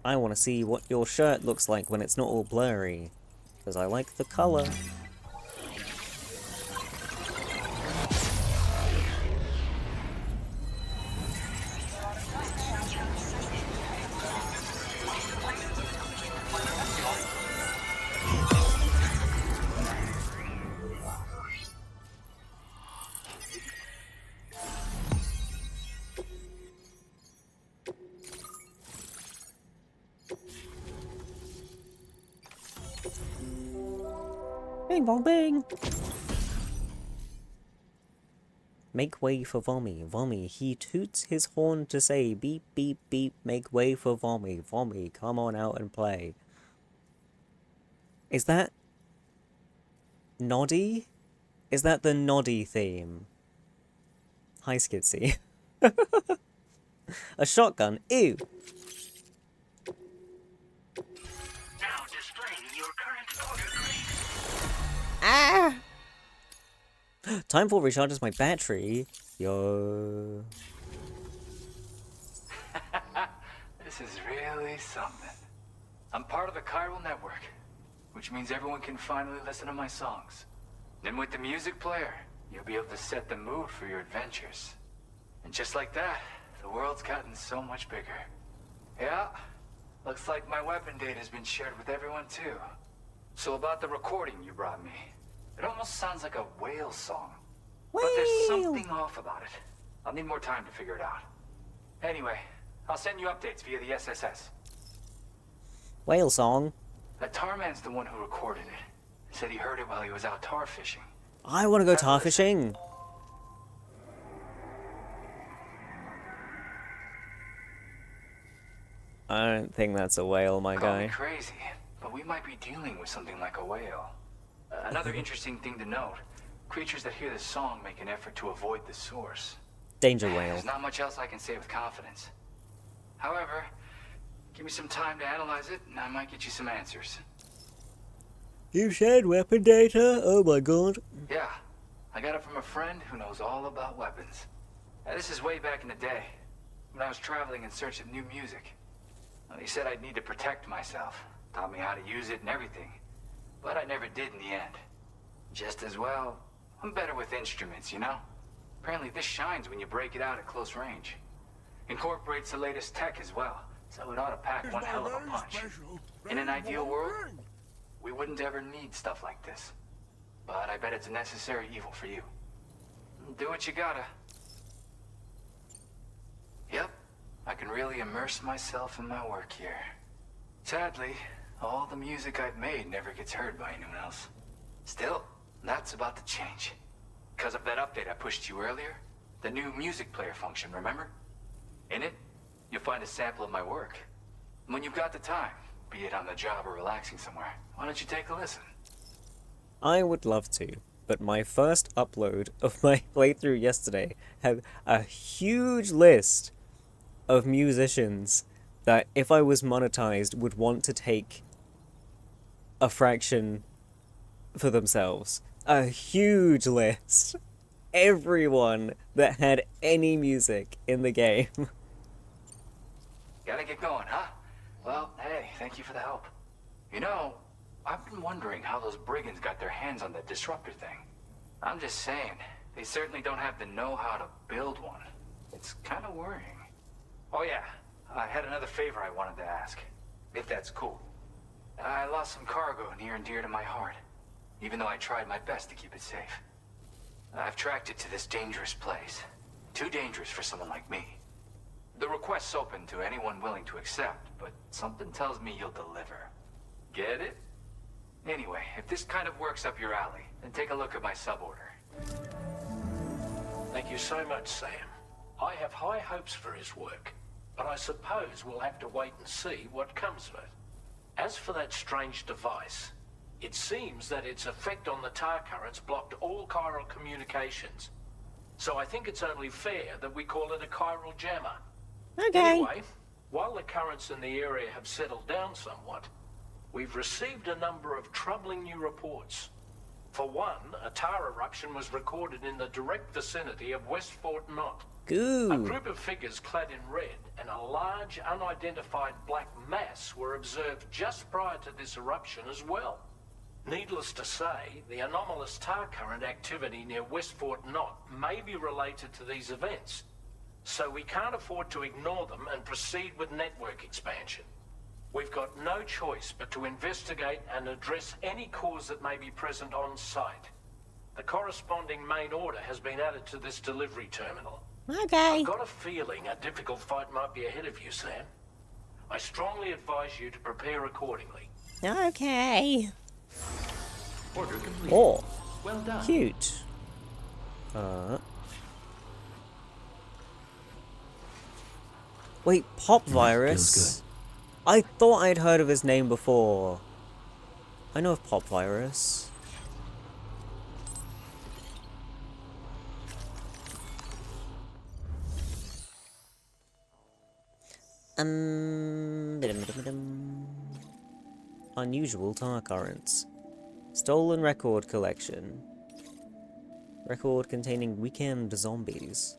I want to see what your shirt looks like when it's not all blurry. Because I like the color. Bing bong bing! Make way for Vommy. Vommy, he toots his horn to say beep beep beep, make way for Vommy. Vommy, come on out and play. Is that Noddy? Is that the Noddy theme? Hi Skitsy. A shotgun? Ew! Now displaying your current order grade. Ah! Time for recharges my battery. Yo. This is really something. I'm part of the chiral network, which means everyone can finally listen to my songs. Then with the music player, you'll be able to set the mood for your adventures. And just like that, the world's gotten so much bigger. Yeah, looks like my weapon data has been shared with everyone too. So about the recording you brought me, it almost sounds like a whale song. But there's something off about it. I'll need more time to figure it out. Anyway, I'll send you updates via the SSS. Whale song? That Tarman's the one who recorded it. Said he heard it while he was out tar fishing. I want to go tar fishing. I don't think that's a whale, my Call me guy. crazy, but we might be dealing with something like a whale. Another interesting thing to note, creatures that hear this song make an effort to avoid the source. Danger whale. There's not much else I can say with confidence. However, give me some time to analyze it, and I might get you some answers. You shared weapon data? Oh my god. Yeah, I got it from a friend who knows all about weapons. Now, this is way back in the day, when I was traveling in search of new music. Well, he said I'd need to protect myself, taught me how to use it and everything. But I never did in the end. Just as well, I'm better with instruments, you know? Apparently this shines when you break it out at close range. Incorporates the latest tech as well, so it ought to pack one hell of a punch. In an ideal world, we wouldn't ever need stuff like this. But I bet it's a necessary evil for you. Do what you gotta. Yep, I can really immerse myself in my work here. Sadly, all the music I've made never gets heard by anyone else. Still, that's about to change. Because of that update I pushed you earlier, the new music player function, remember? In it, you'll find a sample of my work. When you've got the time, be it on the job or relaxing somewhere, why don't you take a listen? I would love to, but my first upload of my playthrough yesterday had a huge list of musicians that, if I was monetized, would want to take a fraction for themselves. A huge list. everyone that had any music in the game. Gotta get going, huh? Well, hey, thank you for the help. You know, I've been wondering how those brigands got their hands on that disruptor thing. I'm just saying, they certainly don't have the know-how to build one. It's kind of worrying. Oh yeah, I had another favor I wanted to ask, if that's cool. I lost some cargo near and dear to my heart, even though I tried my best to keep it safe. I've tracked it to this dangerous place. Too dangerous for someone like me. The request's open to anyone willing to accept, but something tells me you'll deliver. Get it? Anyway, if this kind of works up your alley, then take a look at my suborder. Thank you so much, Sam. I have high hopes for his work, but I suppose we'll have to wait and see what comes of it. As for that strange device, it seems that its effect on the tar currents blocked all chiral communications. So I think it's only fair that we call it a chiral jammer. Okay. Anyway, while the currents in the area have settled down somewhat, we've received a number of troubling new reports. For one, a tar eruption was recorded in the direct vicinity of West Fort Knot. Goo. A group of figures clad in red and a large unidentified black mass were observed just prior to this eruption as well. Needless to say, the anomalous tar current activity near West Fort Knot may be related to these events, so we can't afford to ignore them and proceed with network expansion. We've got no choice but to investigate and address any cause that may be present on site. The corresponding main order has been added to this delivery terminal. Okay. I've got a feeling a difficult fight might be ahead of you, Sam. I strongly advise you to prepare accordingly. Okay. Order complete. Oh, Well done. cute. Wait, Pop Virus? I thought I'd heard of his name before. I know of Pop Virus. Unusual tar currents. Stolen record collection. Record containing weekend zombies.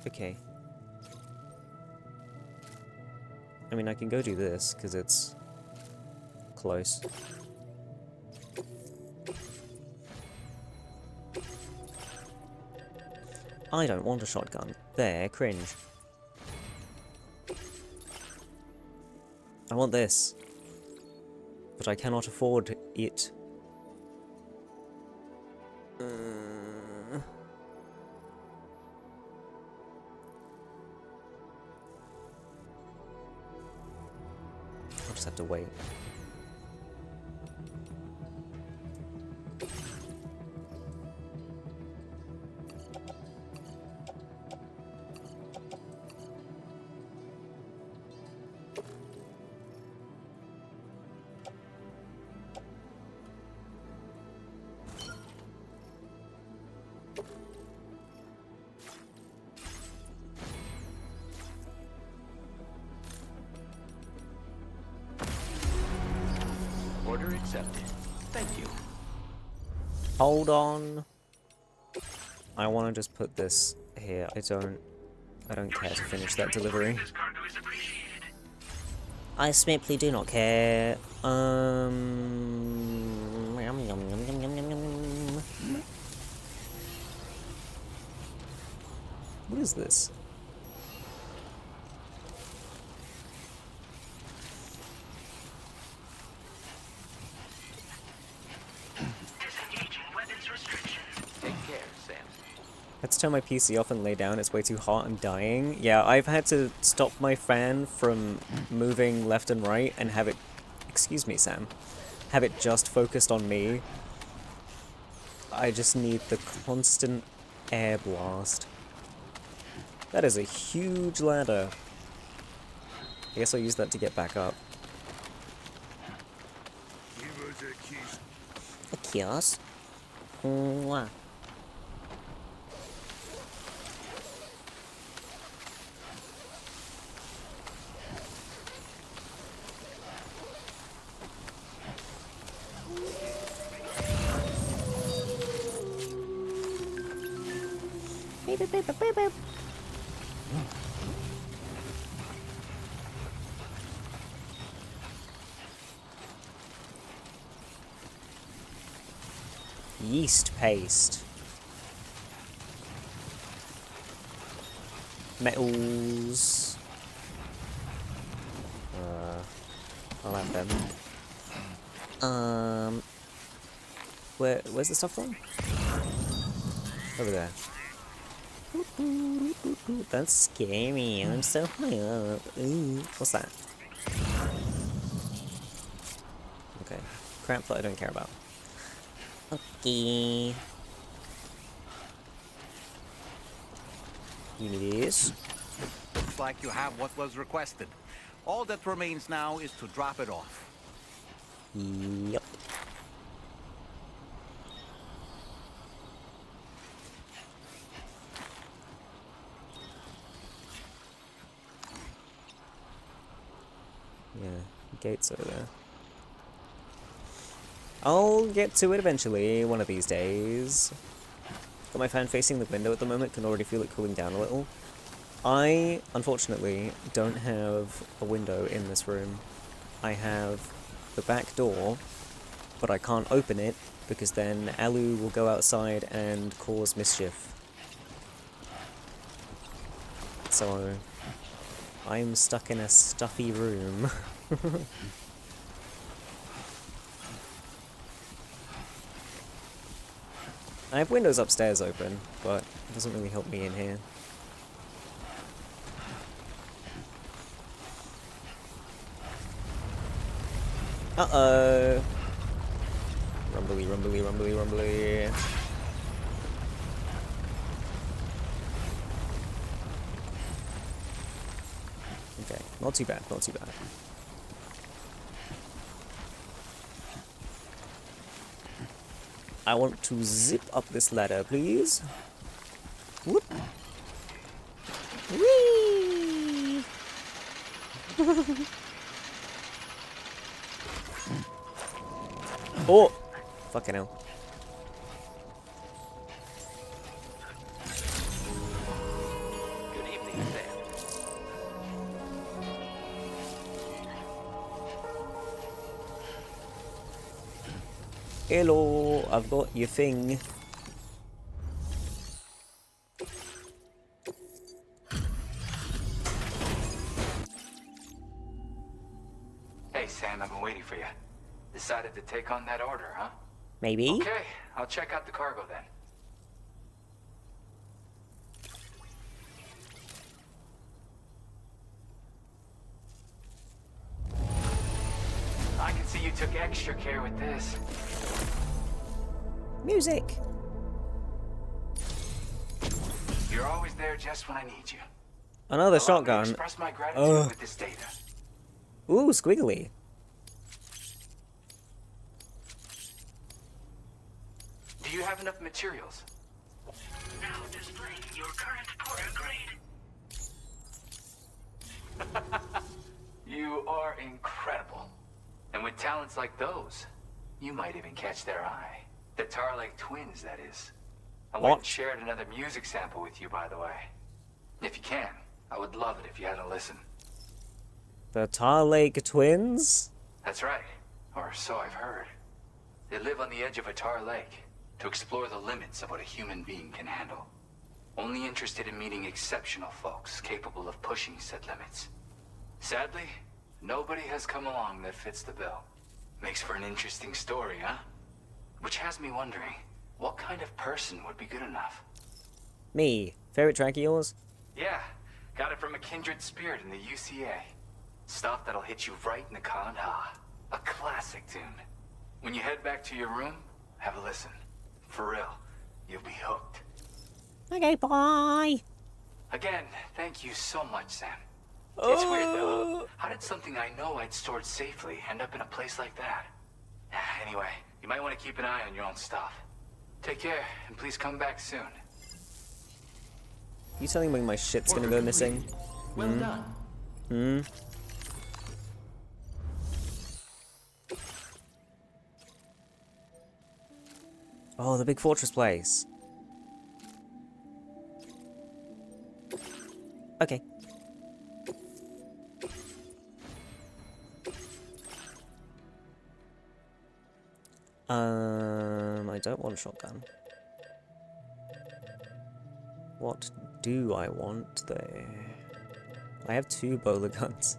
Okay. I mean, I can go do this, because it's close. I don't want a shotgun. There, cringe. I want this. But I cannot afford it. I'll just have to wait. Order accepted. Thank you. Hold on. I want to just put this here. I don't care to finish that delivery. I simply do not care. What is this? I had to turn my PC off and lay down. It's way too hot. I'm dying. Yeah, I've had to stop my fan from moving left and right and have it... Excuse me, Sam. Have it just focused on me. I just need the constant air blast. That is a huge ladder. I guess I'll use that to get back up. A kiosk? Mwah. Yeast paste. Metals. I'll have them. Where's the stuff from? Over there. That's scary. I'm so high up. Ooh, what's that? Okay. Crap that I don't care about. Okay. Give me this. Looks like you have what was requested. All that remains now is to drop it off. Yep. Yeah, gates over there. I'll get to it eventually, one of these days. Got my fan facing the window at the moment, can already feel it cooling down a little. I, unfortunately, don't have a window in this room. I have the back door, but I can't open it, because then Alu will go outside and cause mischief. So, I'm stuck in a stuffy room. I have windows upstairs open, but it doesn't really help me in here. Uh-oh. Rumbly, rumbly, rumbly, rumbly. Okay, not too bad, not too bad. I want to zip up this ladder, please. Whoop. Whee! Oh! Fucking hell. Good evening, Sam. Hello, I've got your thing. Hey, Sam, I've been waiting for you. Decided to take on that order, huh? Maybe? Okay, I'll check out the cargo then. I can see you took extra care with this. Music. You're always there just when I need you. Another Allow me to shotgun. express my gratitude with this data. Ooh, squiggly. Do you have enough materials? Now displaying your current Porter grade. You are incredible. And with talents like those, you might even catch their eye. The Tarlake twins, that is. I went and shared another music sample with you, by the way. If you can, I would love it if you had a listen. The Tarlake twins? That's right. Or so I've heard. They live on the edge of a tar lake to explore the limits of what a human being can handle. Only interested in meeting exceptional folks capable of pushing said limits. Sadly, nobody has come along that fits the bill. Makes for an interesting story, huh? Which has me wondering, what kind of person would be good enough? Me. Favorite track of yours? Yeah, got it from a kindred spirit in the UCA. Stuff that'll hit you right in the Kandha. A classic tune. When you head back to your room, have a listen. For real, you'll be hooked. Okay, bye. Again, thank you so much, Sam. It's weird though. How did something I know I'd stored safely end up in a place like that? Anyway, you might want to keep an eye on your own stuff. Take care, and please come back soon. You telling me my shit's gonna go missing? Well done. Hmm? Oh, the big fortress place. I don't want a shotgun. What do I want though? I have 2 bowler guns.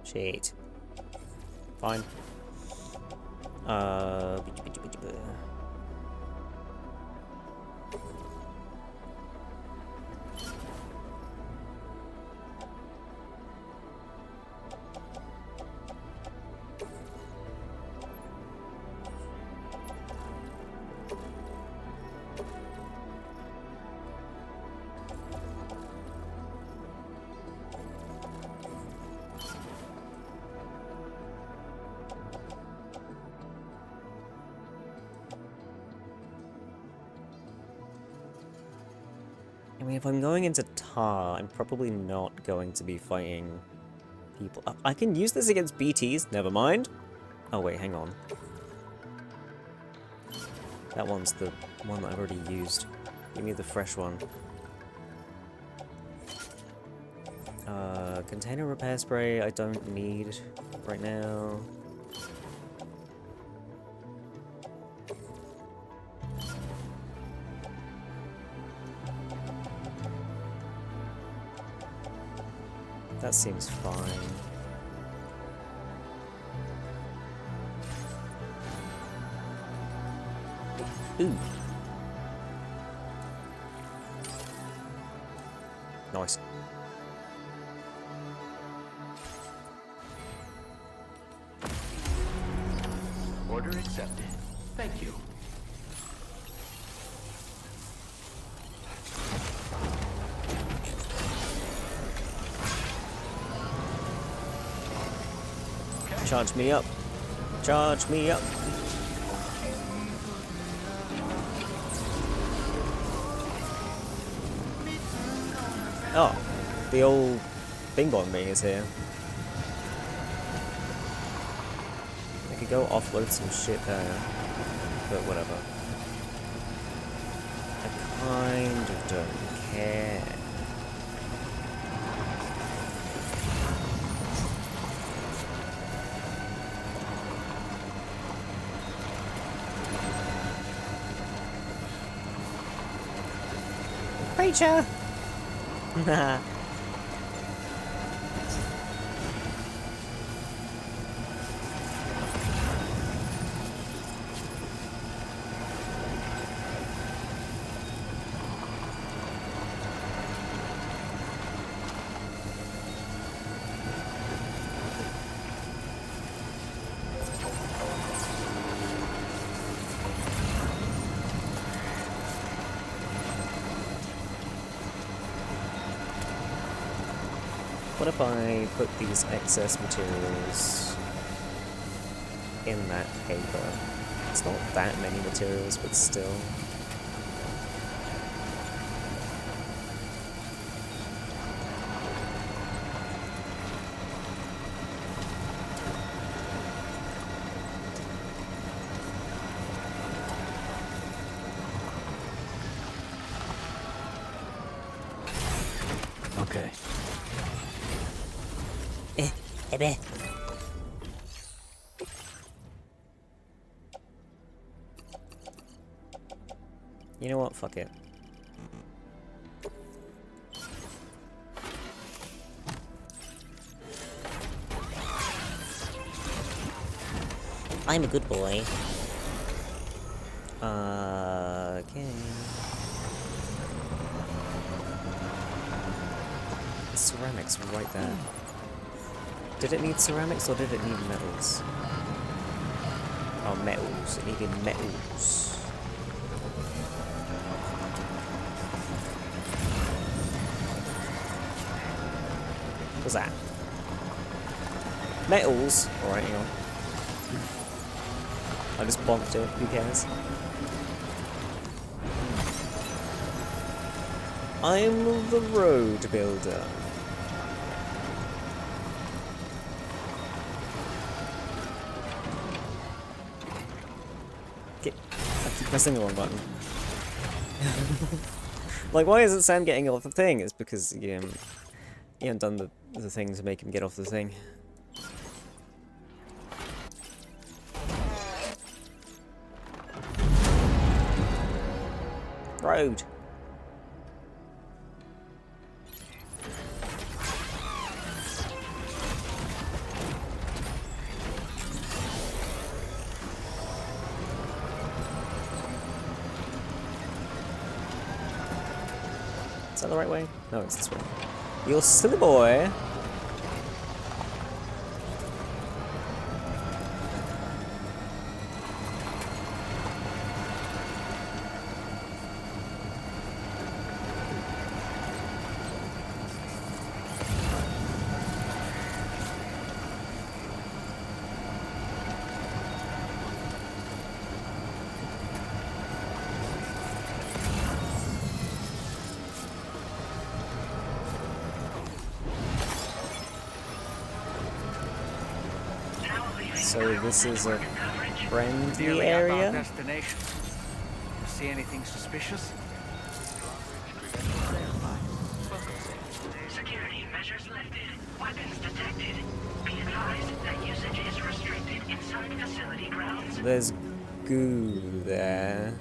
Shit. Fine. I mean, if I'm going into Tar, I'm probably not going to be fighting people. I can use this against BTs, never mind. Oh wait, hang on. That one's the one that I've already used. Give me the fresh one. Container repair spray I don't need right now. That seems fine. Ooh. Nice. Order accepted. Thank you. Charge me up. Charge me up. Oh, the old Bing Bong Me is here. I could go offload some shit there, but whatever. I kind of don't care. Creature! Nah. What if I put these excess materials in that paper? It's not that many materials, but still. Okay. Baby. You know what? Fuck it. I'm a good boy. Okay. The ceramics right there. Did it need ceramics or did it need metals? Oh, metals. It needed metals. What's that? Metals? Alright, hang on. I just bonked it, who cares? I'm the road builder. I keep pressing the wrong button. Like, why isn't Sam getting off the thing? It's because you haven't done the thing to make him get off the thing. Road. Is that the right way? No, it's this way. You silly boy. So this is a friendly area? Destination. See anything suspicious? Security measures lifted. Weapons detected. Be advised that usage is restricted inside facility grounds. There's goo there.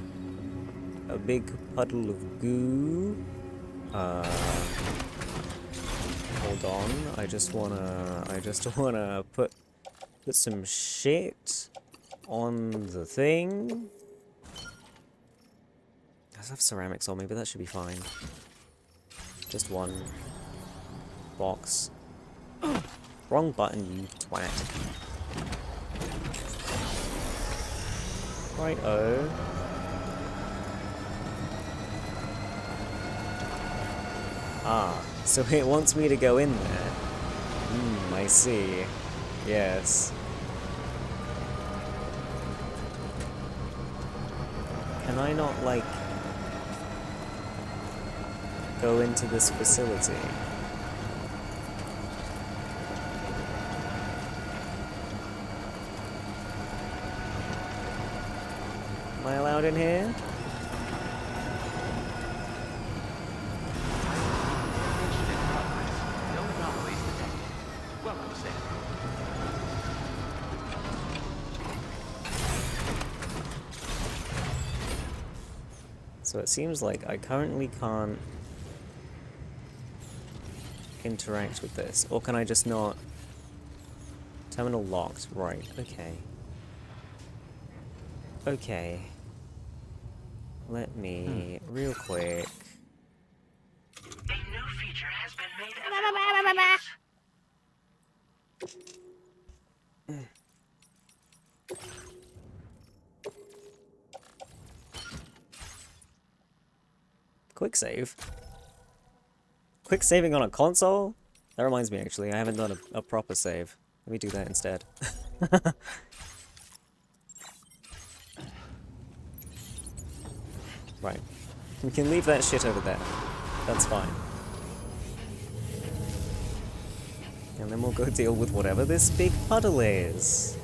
A big puddle of goo. Hold on. I just wanna put some shit on the thing. I have ceramics on me, but that should be fine. Just one box. Wrong button, you twat. Right-o. Ah, so it wants me to go in there. I see. Yes. Can I not, like, go into this facility? Am I allowed in here? So it seems like I currently can't interact with this. Or can I just not? Terminal locked. Right, okay. Okay. Let me, real quick. A new feature has been made available. Quick save? Quick saving on a console? That reminds me, actually, I haven't done a proper save. Let me do that instead. Right. We can leave that shit over there. That's fine. And then we'll go deal with whatever this big puddle is.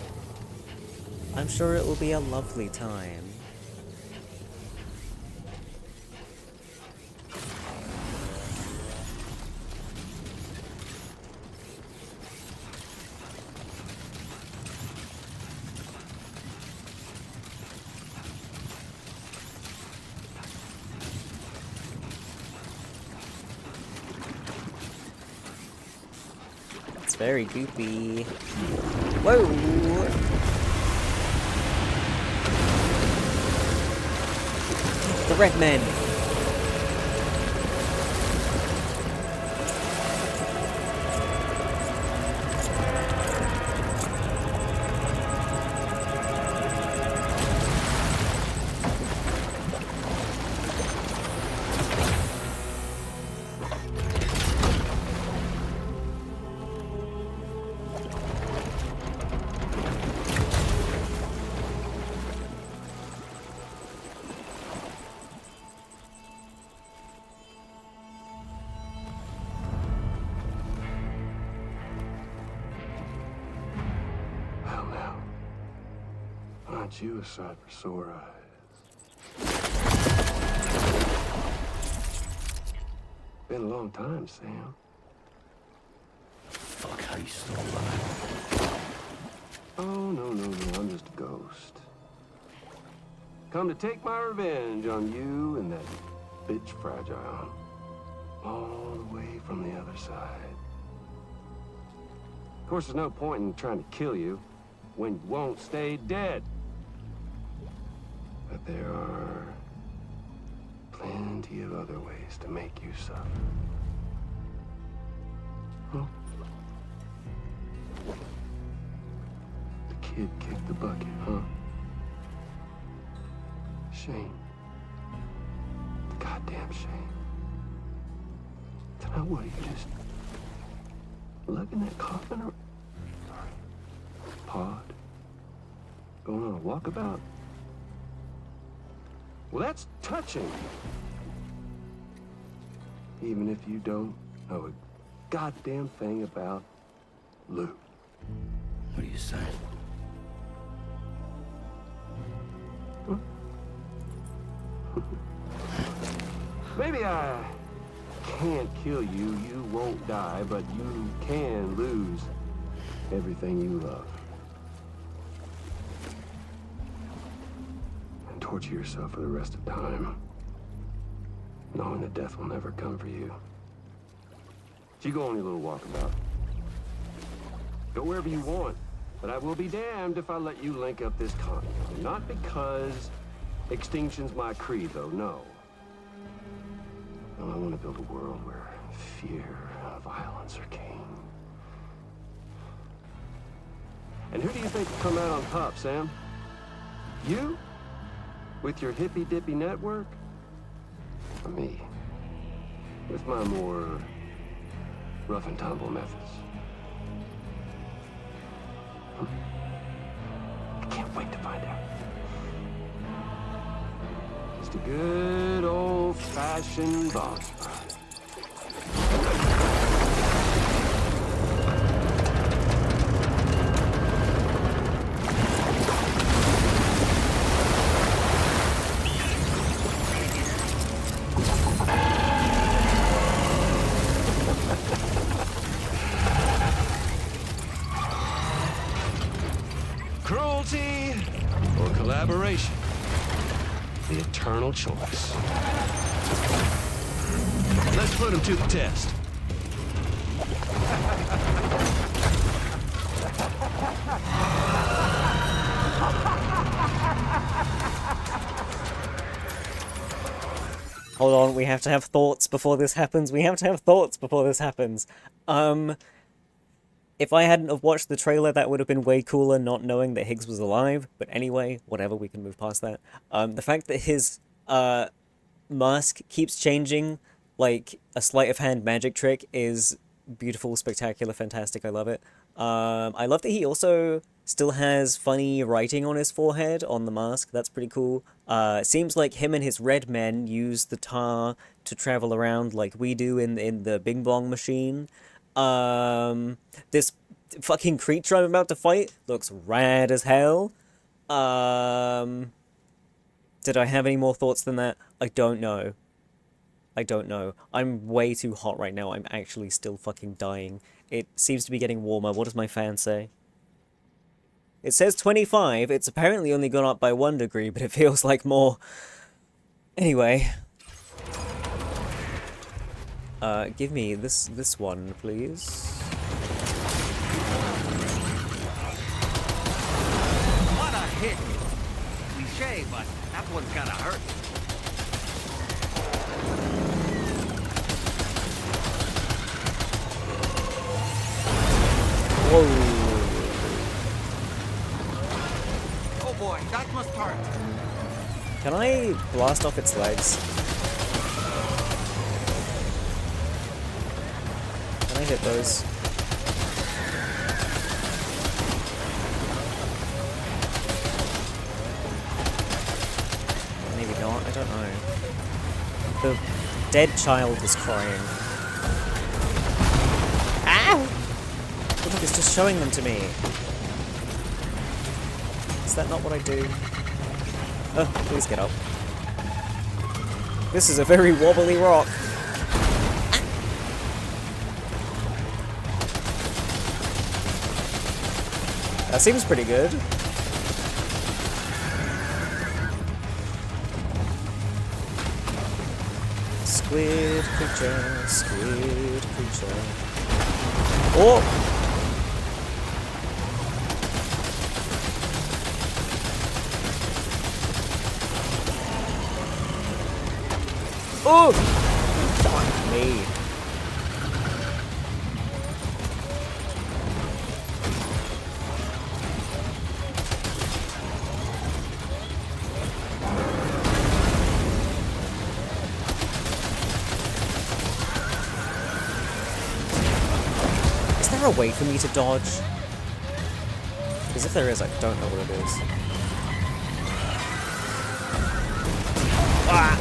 I'm sure it will be a lovely time. Very goopy. Whoa! The red men! Aren't you a sight for sore eyes? Been a long time, Sam. Fuck, how you still alive? Oh, no, I'm just a ghost. Come to take my revenge on you and that bitch Fragile. All the way from the other side. Of course, there's no point in trying to kill you when you won't stay dead. But there are plenty of other ways to make you suffer. Huh? The kid kicked the bucket, huh? Shame. Goddamn shame. Now what, you just lugging that coffin or pod? Going on a walkabout? Well, that's touching. Even if you don't know a goddamn thing about Lou. What are you saying? Huh? Maybe I can't kill you, you won't die, but you can lose everything you love. And torture yourself for the rest of time, knowing that death will never come for you. So you go on your little walkabout. Go wherever you want, but I will be damned if I let you link up this continent. Not because extinction's my creed, though, no. No, I want to build a world where fear and violence are king. And who do you think will come out on top, Sam? You? With your hippy-dippy network? Or me? With my more rough and tumble methods? I can't wait to find out. Just a good old-fashioned boss fight. Cruelty or collaboration? The eternal choice. Let's put him to the test. Hold on, we have to have thoughts before this happens. If I hadn't have watched the trailer, that would have been way cooler, not knowing that Higgs was alive. But anyway, whatever, we can move past that. The fact that his mask keeps changing, like a sleight of hand magic trick, is beautiful, spectacular, fantastic. I love it. I love that he also still has funny writing on his forehead on the mask. That's pretty cool. Seems like him and his red men use the tar to travel around like we do in the Bing Bong machine. This fucking creature I'm about to fight looks rad as hell. Did I have any more thoughts than that? I don't know. I'm way too hot right now. I'm actually still fucking dying. It seems to be getting warmer. What does my fan say? It says 25. It's apparently only gone up by 1 degree, but it feels like more. Anyway. Give me this one, please. What a hit! Cliche, but that one's gotta hurt. Whoa. Oh boy, that must hurt. Can I blast off its legs? Can I hit those? Maybe not, I don't know. The dead child is crying. Ah! Look, it's just showing them to me. Is that not what I do? Oh, please get up. This is a very wobbly rock. That seems pretty good. Squid creature, squid creature. Oh! Oh! Fuck me. Is there a way for me to dodge? Because if there is, I don't know what it is. Ah!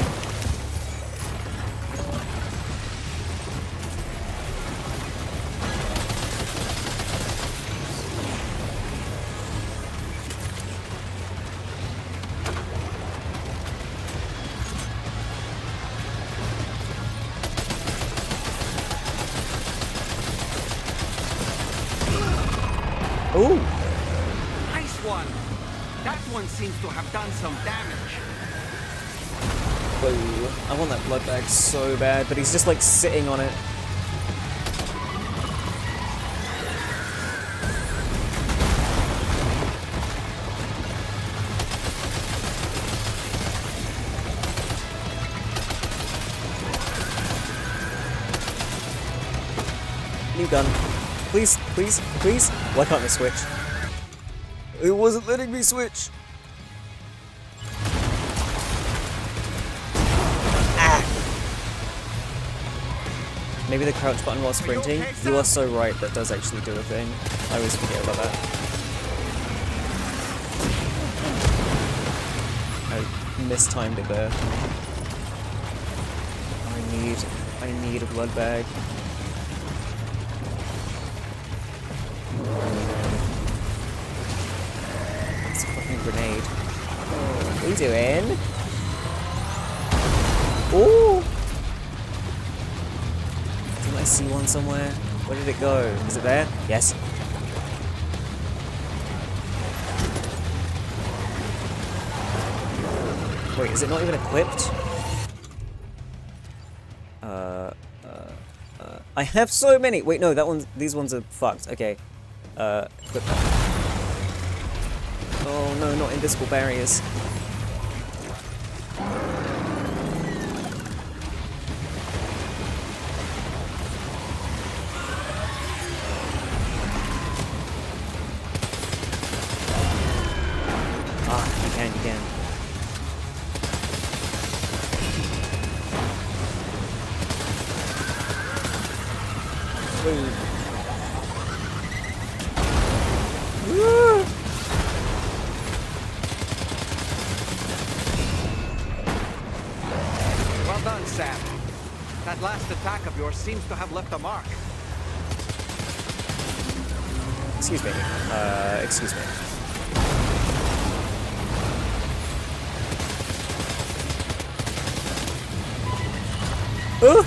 Ooh! Nice one! That one seems to have done some damage. Whoa. I want that blood bag so bad, but he's just like sitting on it. New gun. Please, please, please. Why can't I switch? It wasn't letting me switch. Ah! Maybe the crouch button while sprinting? You are so right, that does actually do a thing. I always forget about that. I mistimed it there. I need a blood bag. It's a fucking grenade. What are you doing? Ooh! Didn't I see one somewhere? Where did it go? Is it there? Yes. Wait, is it not even equipped? I have so many! Wait, no, that one, these ones are fucked. Okay. Equip that. Oh no, not invisible barriers. Ah, you can. Woo. Woo. Well done, Sam. That last attack of yours seems to have left a mark. Excuse me. Excuse me. Ooh!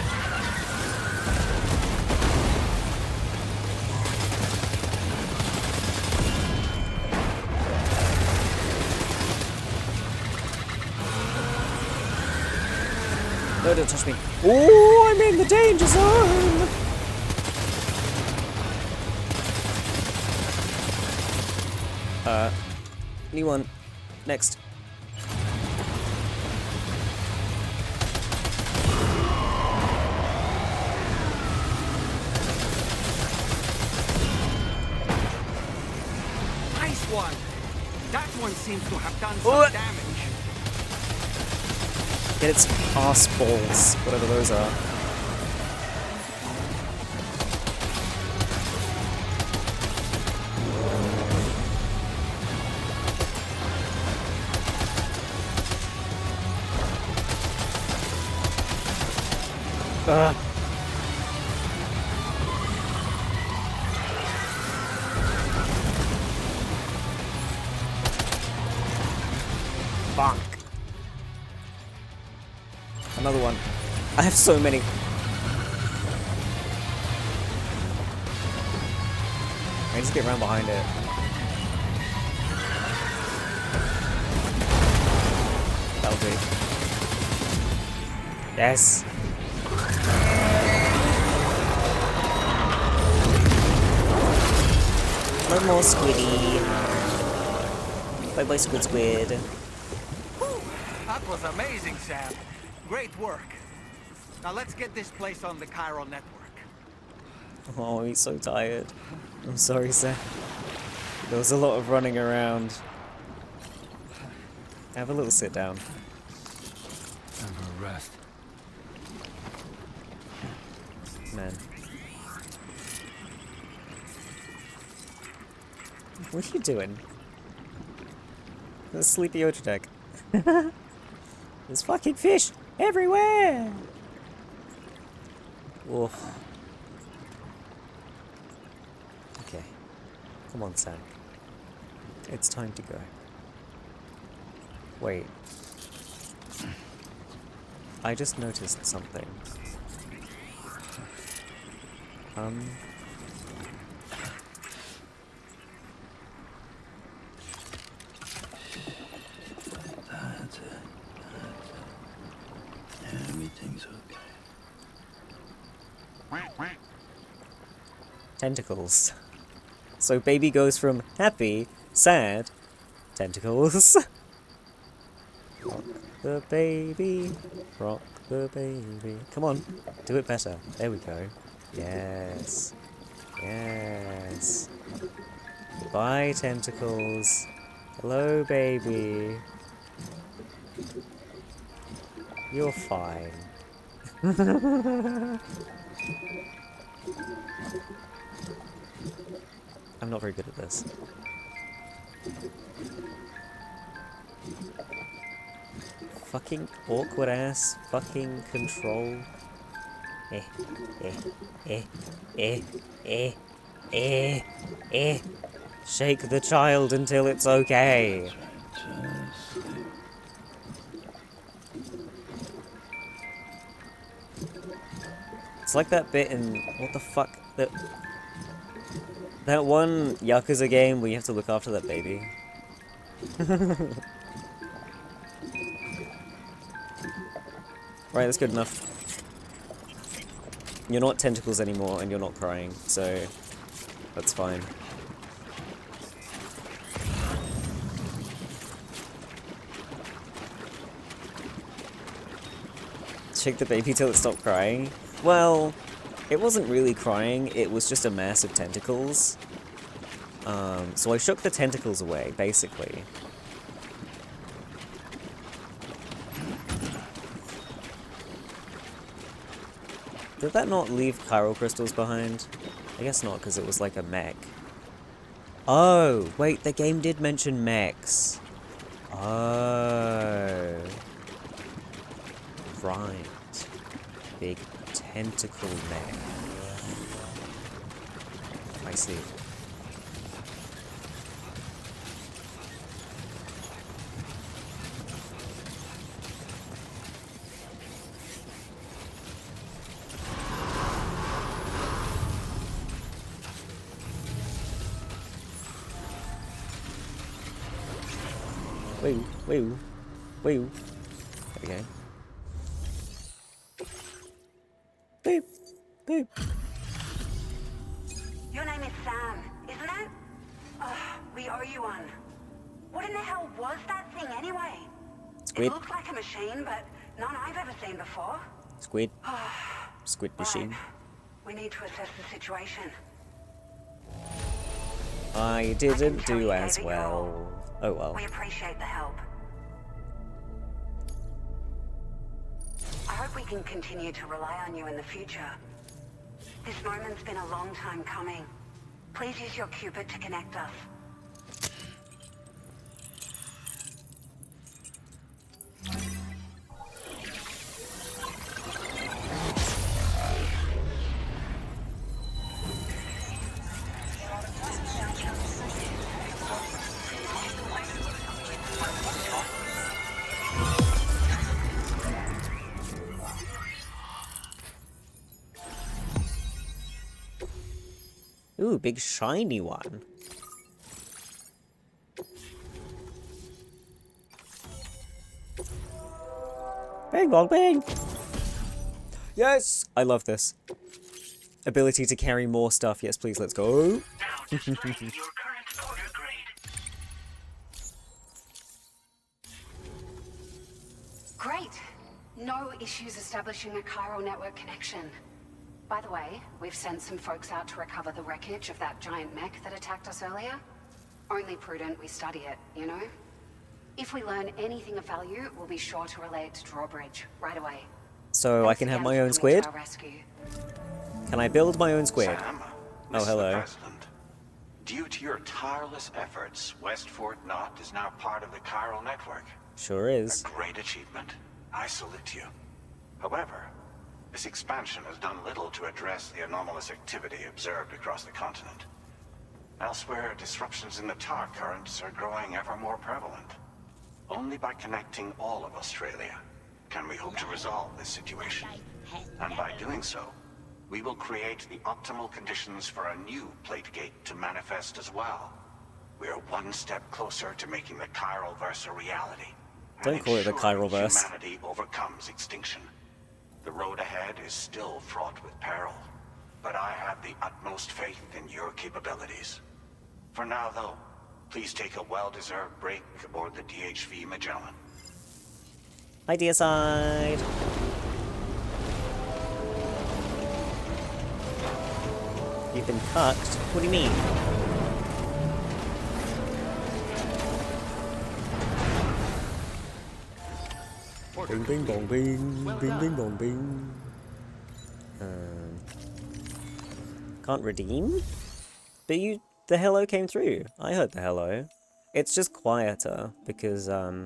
No, don't touch me. Ooh, I'm in the danger zone! New one. Next. one! That one seems to have done some damage. Get its ass balls, whatever those are. Fuck. Another one. I have so many. I just get around behind it. That'll do. Yes. No more squiddy. Bye bye squid. That was amazing, Sam. Great work. Now let's get this place on the chiral network. Oh, he's so tired. I'm sorry, Sam. There was a lot of running around. Have a little sit down. Time for a rest. Man. What are you doing? There's sleepy ocean deck. There's fucking fish everywhere! Whoa. Okay. Come on, Sam. It's time to go. Wait. I just noticed something. That's it. Everything's okay. Tentacles. So baby goes from happy, sad, tentacles. Rock the baby, rock the baby. Come on, do it better. There we go. Yes. Yes. Bye, tentacles. Hello, baby. You're fine. I'm not very good at this. Fucking awkward ass fucking control. Eh, eh, eh, eh, eh, eh, eh. Shake the child until it's okay. It's like that bit in what the fuck that one Yakuza game where you have to look after that baby. Right, that's good enough. You're not tentacles anymore and you're not crying, so that's fine. Shake the baby till it stopped crying. Well, it wasn't really crying, it was just a mass of tentacles. So I shook the tentacles away, basically. Did that not leave chiral crystals behind? I guess not, because it was like a mech. Oh, wait, the game did mention mechs. Oh. Right. Big tentacle mech. I see. Woo, woo, woo. There we go. Boop, boop. Your name is Sam, isn't it? We owe you one. What in the hell was that thing anyway? Squid. It looks like a machine, but none I've ever seen before. Squid. Squid machine. Right. We need to assess the situation. I didn't do as well. Oh well. We appreciate the help. I hope we can continue to rely on you in the future. This moment's been a long time coming. Please use your Cupid to connect us. Ooh, big shiny one. Bang bong bang! Yes! I love this. Ability to carry more stuff. Yes, please, let's go. Great. No issues establishing a chiral network connection. By the way, we've sent some folks out to recover the wreckage of that giant mech that attacked us earlier. Only prudent we study it, you know? If we learn anything of value, we'll be sure to relay it to Drawbridge right away. So I can have my own squid? Can I build my own squid? Sam, Oh, hello. President, due to your tireless efforts, West Fort Knot is now part of the chiral network. Sure is. A great achievement. I salute you. However, this expansion has done little to address the anomalous activity observed across the continent. Elsewhere, disruptions in the tar currents are growing ever more prevalent. Only by connecting all of Australia can we hope to resolve this situation. And by doing so, we will create the optimal conditions for a new Plategate to manifest as well. We are one step closer to making the chiral verse a reality. Don't call it the chiral verse. Humanity overcomes extinction. The road ahead is still fraught with peril, but I have the utmost faith in your capabilities. For now, though, please take a well-deserved break aboard the DHV Magellan. Idea side. You've been cucked? What do you mean? Bing bing bong bing, bing bing bong bing. Can't redeem? But the hello came through. I heard the hello. It's just quieter because I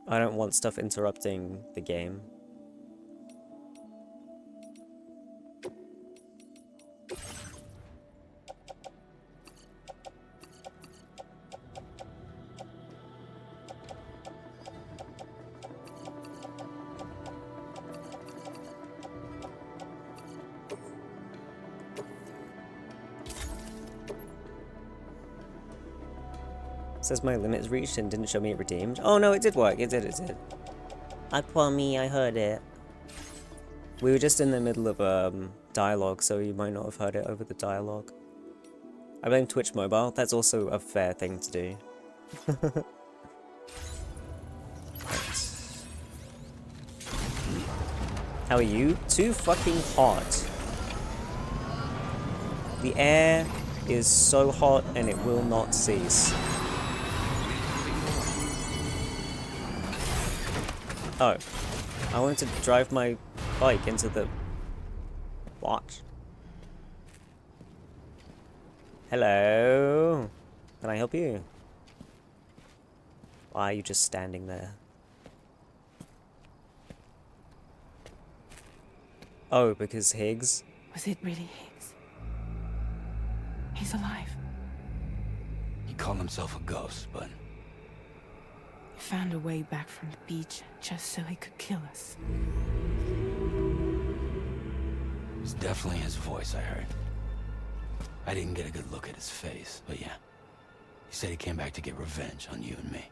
don't want stuff interrupting the game. Says my limit is reached and didn't show me it redeemed. Oh no, it did work. It did. Aqua me, I heard it. We were just in the middle of dialogue, so you might not have heard it over the dialogue. I blame Twitch Mobile. That's also a fair thing to do. How are you? Too fucking hot. The air is so hot and it will not cease. Oh, I wanted to drive my bike into the watch. Hello? Can I help you? Why are you just standing there? Oh, because Higgs? Was it really Higgs? He's alive. He called himself a ghost, but He found a way back from the beach just so he could kill us. it was definitely his voice I heard. I didn't get a good look at his face, but yeah. He said he came back to get revenge on you and me.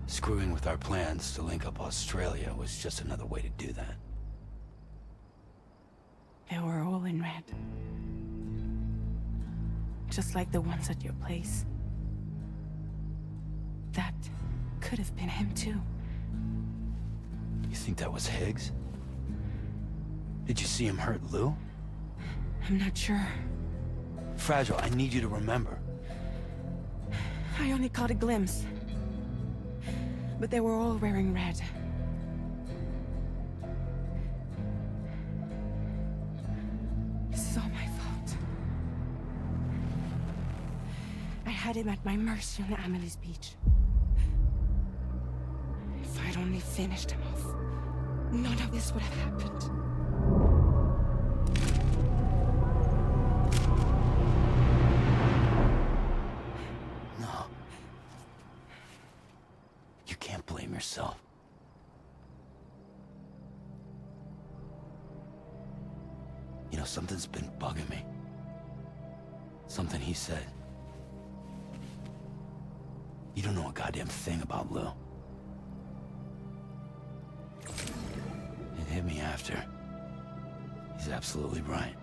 Screwing with our plans to link up Australia was just another way to do that. They were all in red. Just like the ones at your place. That could have been him too. You think that was Higgs? Did you see him hurt Lou? I'm not sure. Fragile, I need you to remember. I only caught a glimpse. But they were all wearing red. This is all my fault. I had him at my mercy on Amelie's beach. If I'd only finished him off, none of this would have happened. No. You can't blame yourself. You know, something's been bugging me. Something he said. You don't know a goddamn thing about Lou. It hit me after. He's absolutely right.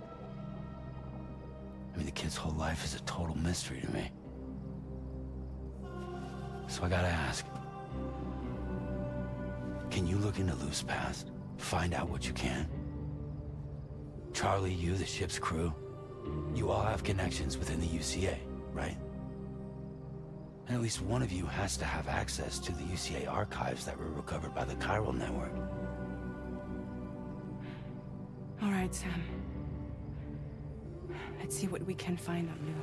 I mean, the kid's whole life is a total mystery to me. So I gotta ask. Can you look into Lou's past? Find out what you can? Charlie, you, the ship's crew, you all have connections within the UCA, right? And at least one of you has to have access to the UCA archives that were recovered by the Chiral Network. All right, Sam. Let's see what we can find on Lou.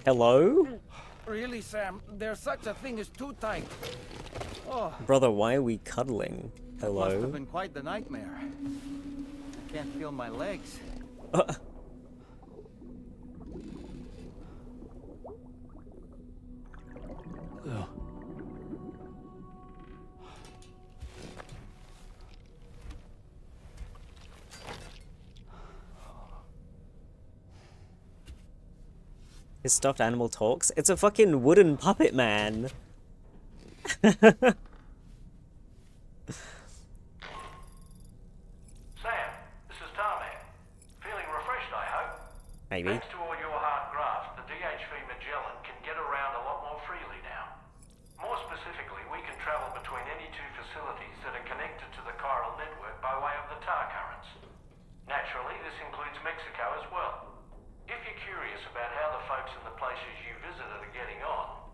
Hello? Really, Sam? There's such a thing as too tight. Oh. Brother, why are we cuddling? That must have Hello? been quite the nightmare. I can't feel my legs. Lou. His stuffed animal talks? It's a fucking wooden puppet man. Sam, this is Tarman. Feeling refreshed, I hope? Maybe. Thanks to all your hard graft, the DHV Magellan can get around a lot more freely now. More specifically, we can travel between any two facilities that are connected to the chiral network by way of the tar currents. Naturally, this includes Mexico as well. If you're curious about how the folks in the places you visited are getting on,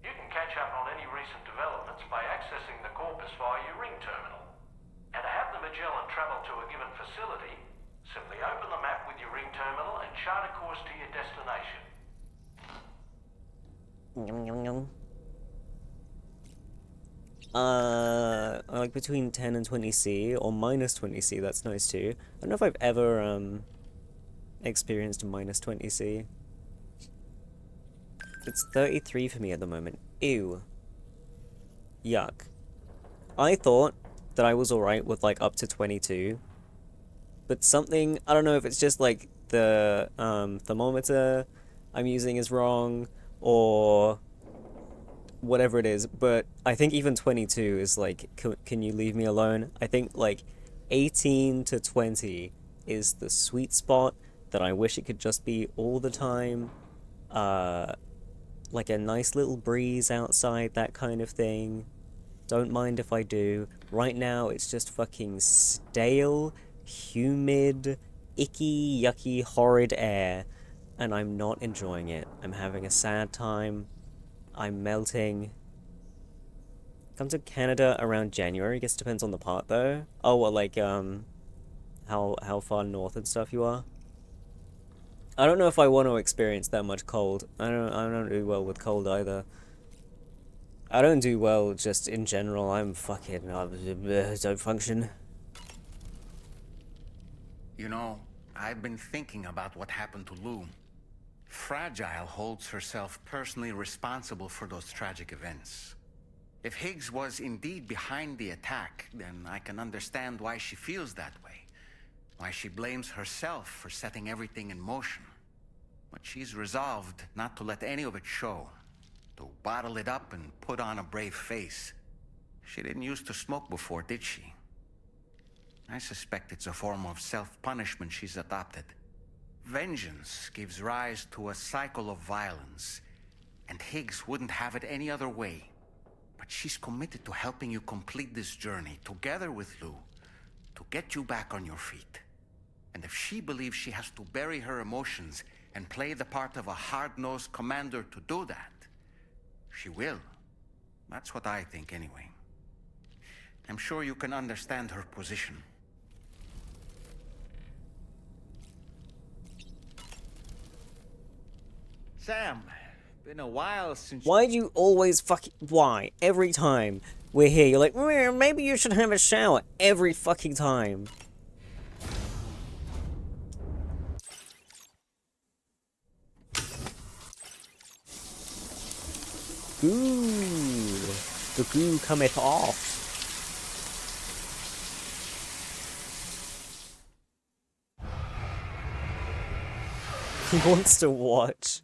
you can catch up on any recent developments by accessing the corpus via your ring terminal. And to have the Magellan travel to a given facility, simply open the map with your ring terminal and chart a course to your destination. Like between 10 and 20C, or minus 20C, that's nice too. I don't know if I've ever, experienced minus 20C. It's 33 for me at the moment. Ew. Yuck. I thought that I was alright with like up to 22. But something, I don't know if it's just like the thermometer I'm using is wrong, or whatever it is, but I think even 22 is like, can you leave me alone? I think like 18 to 20 is the sweet spot that I wish it could just be all the time. Like a nice little breeze outside, that kind of thing. Don't mind if I do. Right now, it's just fucking stale, humid, icky, yucky, horrid air, and I'm not enjoying it. I'm having a sad time. I'm melting. Come to Canada around January. I guess it depends on the part, though. Oh, well, like, how far north and stuff you are? I don't know if I want to experience that much cold. I don't do well with cold either. I don't do well just in general. I'm fucking don't function. You know, I've been thinking about what happened to Lou. Fragile holds herself personally responsible for those tragic events. If Higgs was indeed behind the attack, then I can understand why she feels that way. Why she blames herself for setting everything in motion. But she's resolved not to let any of it show. To bottle it up and put on a brave face. She didn't used to smoke before, did she? I suspect it's a form of self-punishment she's adopted. Vengeance gives rise to a cycle of violence, and Higgs wouldn't have it any other way. But she's committed to helping you complete this journey, together with Lou, to get you back on your feet. And if she believes she has to bury her emotions and play the part of a hard-nosed commander to do that, she will. That's what I think, anyway. I'm sure you can understand her position. Sam, been a while since... Why do you always why? Every time we're here, you're like, maybe you should have a shower. Every fucking time. Ooh, the goo cometh off. He wants to watch.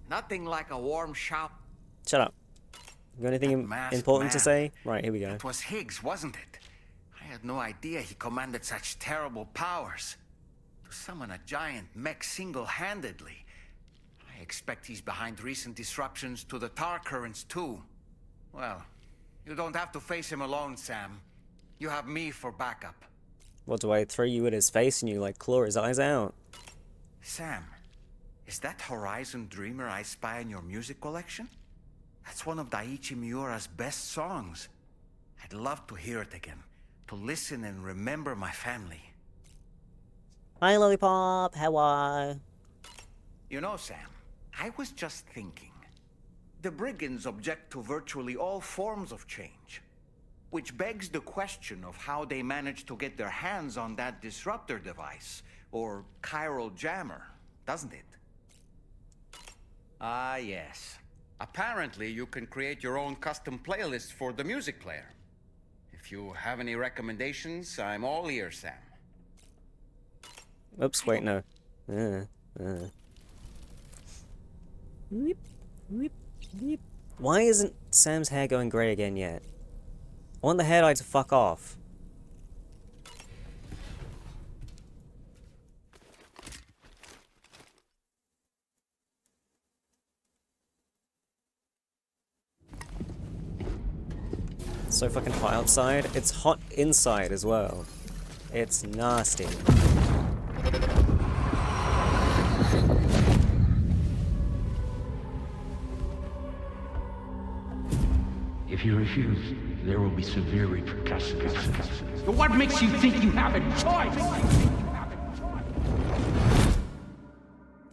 Nothing like a warm shower. Shut up. You got anything important to say? Right, here we go. It was Higgs, wasn't it? I had no idea he commanded such terrible powers. To summon a giant mech single-handedly. I expect he's behind recent disruptions to the tar currents too. Well, you don't have to face him alone, Sam. You have me for backup. What, do I throw you at his face and you like claw his eyes out? Sam, is that Horizon Dreamer I spy in your music collection? That's one of Daiichi Miura's best songs. I'd love to hear it again, to listen and remember my family. Hi, Lollipop. How are you? You know, Sam, I was just thinking. The brigands object to virtually all forms of change. Which begs the question of how they managed to get their hands on that disruptor device, or chiral jammer, doesn't it? Ah, yes. Apparently, you can create your own custom playlist for the music player. If you have any recommendations, I'm all ears, Sam. Oops, wait, no. Weep, weep, weep. Why isn't Sam's hair going grey again yet? I want the hair dye to fuck off. It's so fucking hot outside. It's hot inside as well. It's nasty. If you refuse, there will be severe repercussions. But what makes you think you have a choice?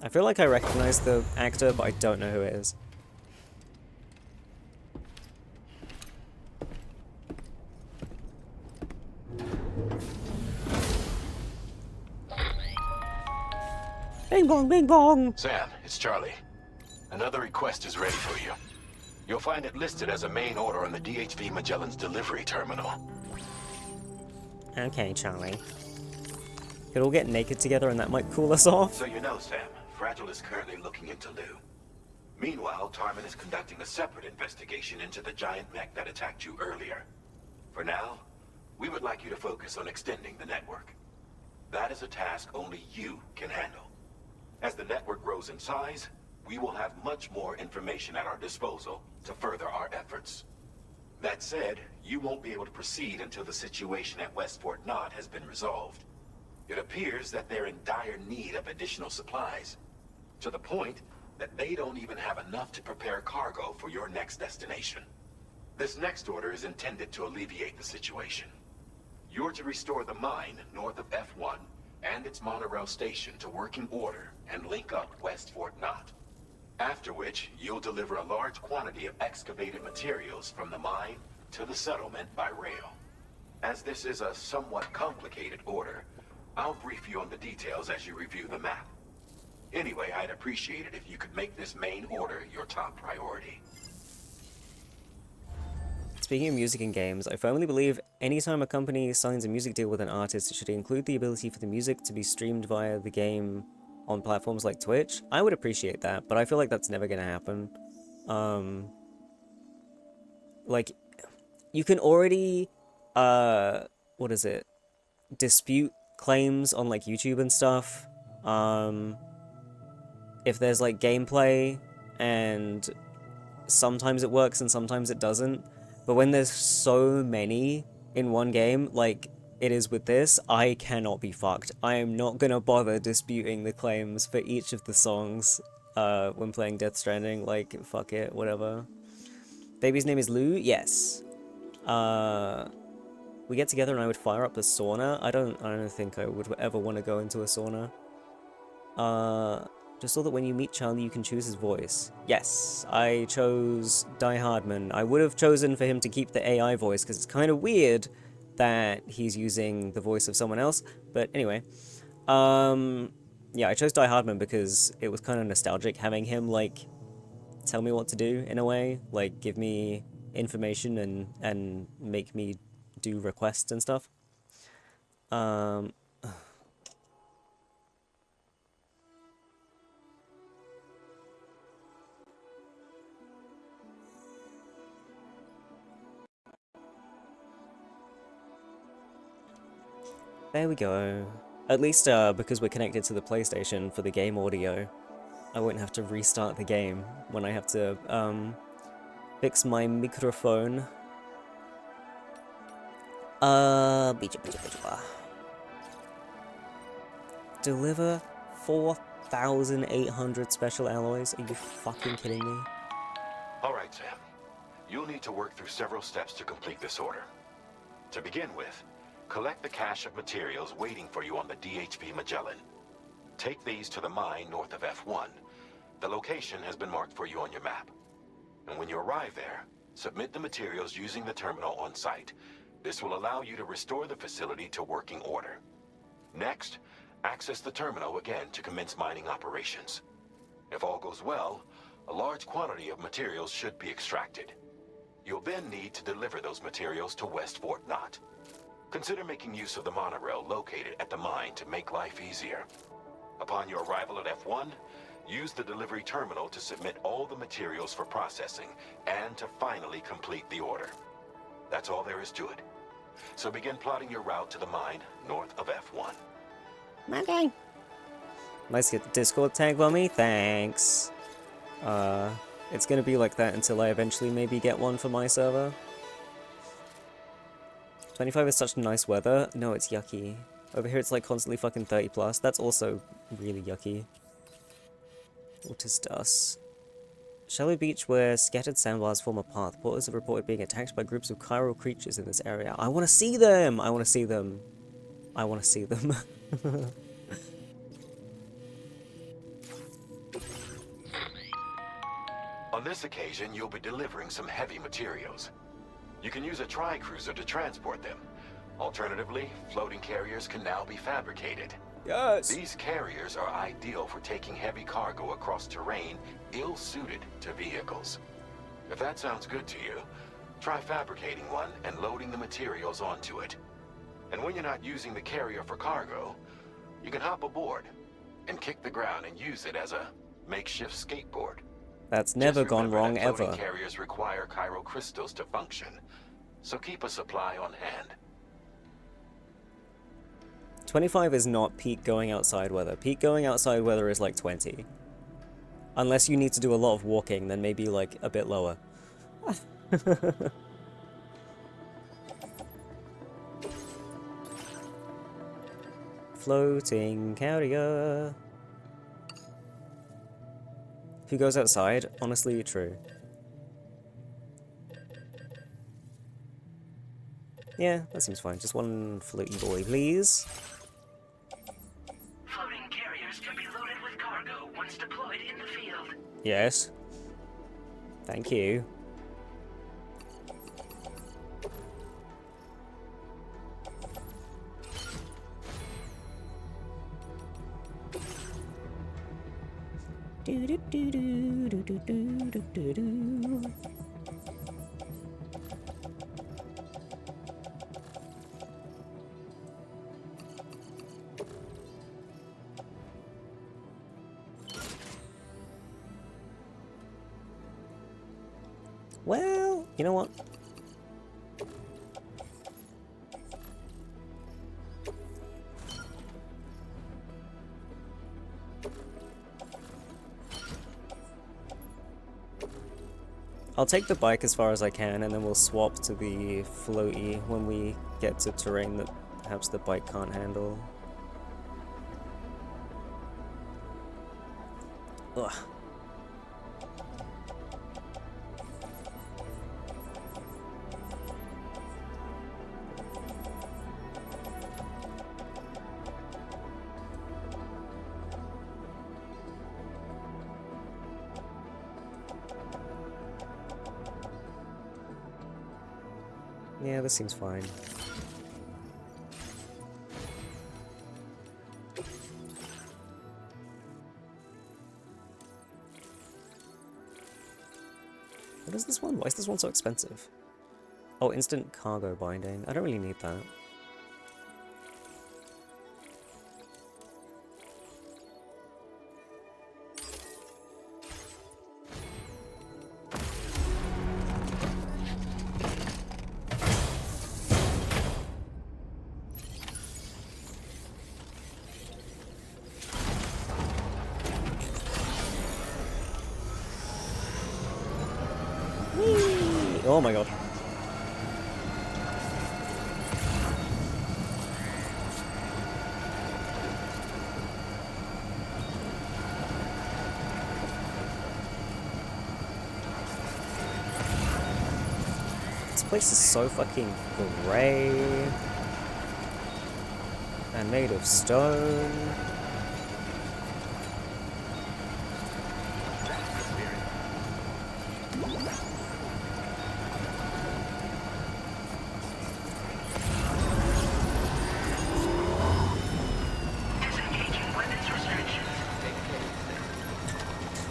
I feel like I recognize the actor, but I don't know who it is. Bing bong, bing bong! Sam, it's Charlie. Another request is ready for you. You'll find it listed as a main order on the DHV Magellan's delivery terminal. Okay, Charlie. Could all get naked together and that might cool us off? So you know, Sam, Fragile is currently looking into Lou. Meanwhile, Tarman is conducting a separate investigation into the giant mech that attacked you earlier. For now, we would like you to focus on extending the network. That is a task only you can handle. As the network grows in size, we will have much more information at our disposal to further our efforts. That said, you won't be able to proceed until the situation at Westport Knot has been resolved. It appears that they're in dire need of additional supplies, to the point that they don't even have enough to prepare cargo for your next destination. This next order is intended to alleviate the situation. You're to restore the mine north of F1 and its monorail station to working order and link up west Fort Knott. After which, you'll deliver a large quantity of excavated materials from the mine to the settlement by rail. As this is a somewhat complicated order, I'll brief you on the details as you review the map. Anyway, I'd appreciate it if you could make this main order your top priority. Speaking of music in games, I firmly believe anytime a company signs a music deal with an artist, it should include the ability for the music to be streamed via the game on platforms like Twitch. I would appreciate that, but I feel like that's never gonna happen. Like, you can already, what is it? Dispute claims on, like, YouTube and stuff. If there's, like, gameplay, and sometimes it works and sometimes it doesn't. But when there's so many in one game, like it is with this, I cannot be fucked. I am not gonna bother disputing the claims for each of the songs when playing Death Stranding. Like, fuck it, whatever. Baby's name is Lou? Yes. We get together and I would fire up a sauna. I don't think I would ever want to go into a sauna. Just saw that when you meet Charlie, you can choose his voice. Yes, I chose Die Hardman. I would have chosen for him to keep the AI voice, because it's kind of weird that he's using the voice of someone else. But anyway, yeah, I chose Die Hardman because it was kind of nostalgic having him, like, tell me what to do, in a way. Like, give me information and make me do requests and stuff. There we go. At least because we're connected to the PlayStation for the game audio, I won't have to restart the game when I have to fix my microphone. Deliver 4,800 special alloys? Are you fucking kidding me? Alright, Sam. You'll need to work through several steps to complete this order. To begin with, collect the cache of materials waiting for you on the DHV Magellan. Take these to the mine north of F1. The location has been marked for you on your map. And when you arrive there, submit the materials using the terminal on site. This will allow you to restore the facility to working order. Next, access the terminal again to commence mining operations. If all goes well, a large quantity of materials should be extracted. You'll then need to deliver those materials to West Fort Knott. Consider making use of the monorail located at the mine to make life easier. Upon your arrival at F1, use the delivery terminal to submit all the materials for processing and to finally complete the order. That's all there is to it. So begin plotting your route to the mine north of F1. Okay. Nice to get the Discord tag for me, thanks. It's gonna be like that until I eventually maybe get one for my server. 25 is such nice weather. No, it's yucky. Over here it's like constantly fucking 30 plus. That's also really yucky. What is dust? Shallow beach where scattered sandbars form a path. Porters have reported being attacked by groups of chiral creatures in this area. I want to see them! I want to see them. I want to see them. On this occasion, you'll be delivering some heavy materials. You can use a tri-cruiser to transport them. Alternatively, floating carriers can now be fabricated. Yes! These carriers are ideal for taking heavy cargo across terrain ill-suited to vehicles. If that sounds good to you, try fabricating one and loading the materials onto it. And when you're not using the carrier for cargo, you can hop aboard and kick the ground and use it as a makeshift skateboard. That's never gone wrong that floating ever. Carriers require chiral crystals to function, so keep a supply on hand. 25 is not peak going outside weather. Peak going outside weather is like 20. Unless you need to do a lot of walking, then maybe like a bit lower. Floating carrier. Who goes outside? Honestly, true. Yeah, that seems fine. Just one floaty boy, please. Floating carriers can be loaded with cargo once deployed in the field. Yes. Thank you. Do do do do do do do do do. Well, you know what? I'll take the bike as far as I can, and then we'll swap to the floaty when we get to terrain that perhaps the bike can't handle. Ugh. Yeah, this seems fine. What is this one? Why is this one so expensive? Oh, instant cargo binding. I don't really need that. Oh my god. This place is so fucking grey and made of stone.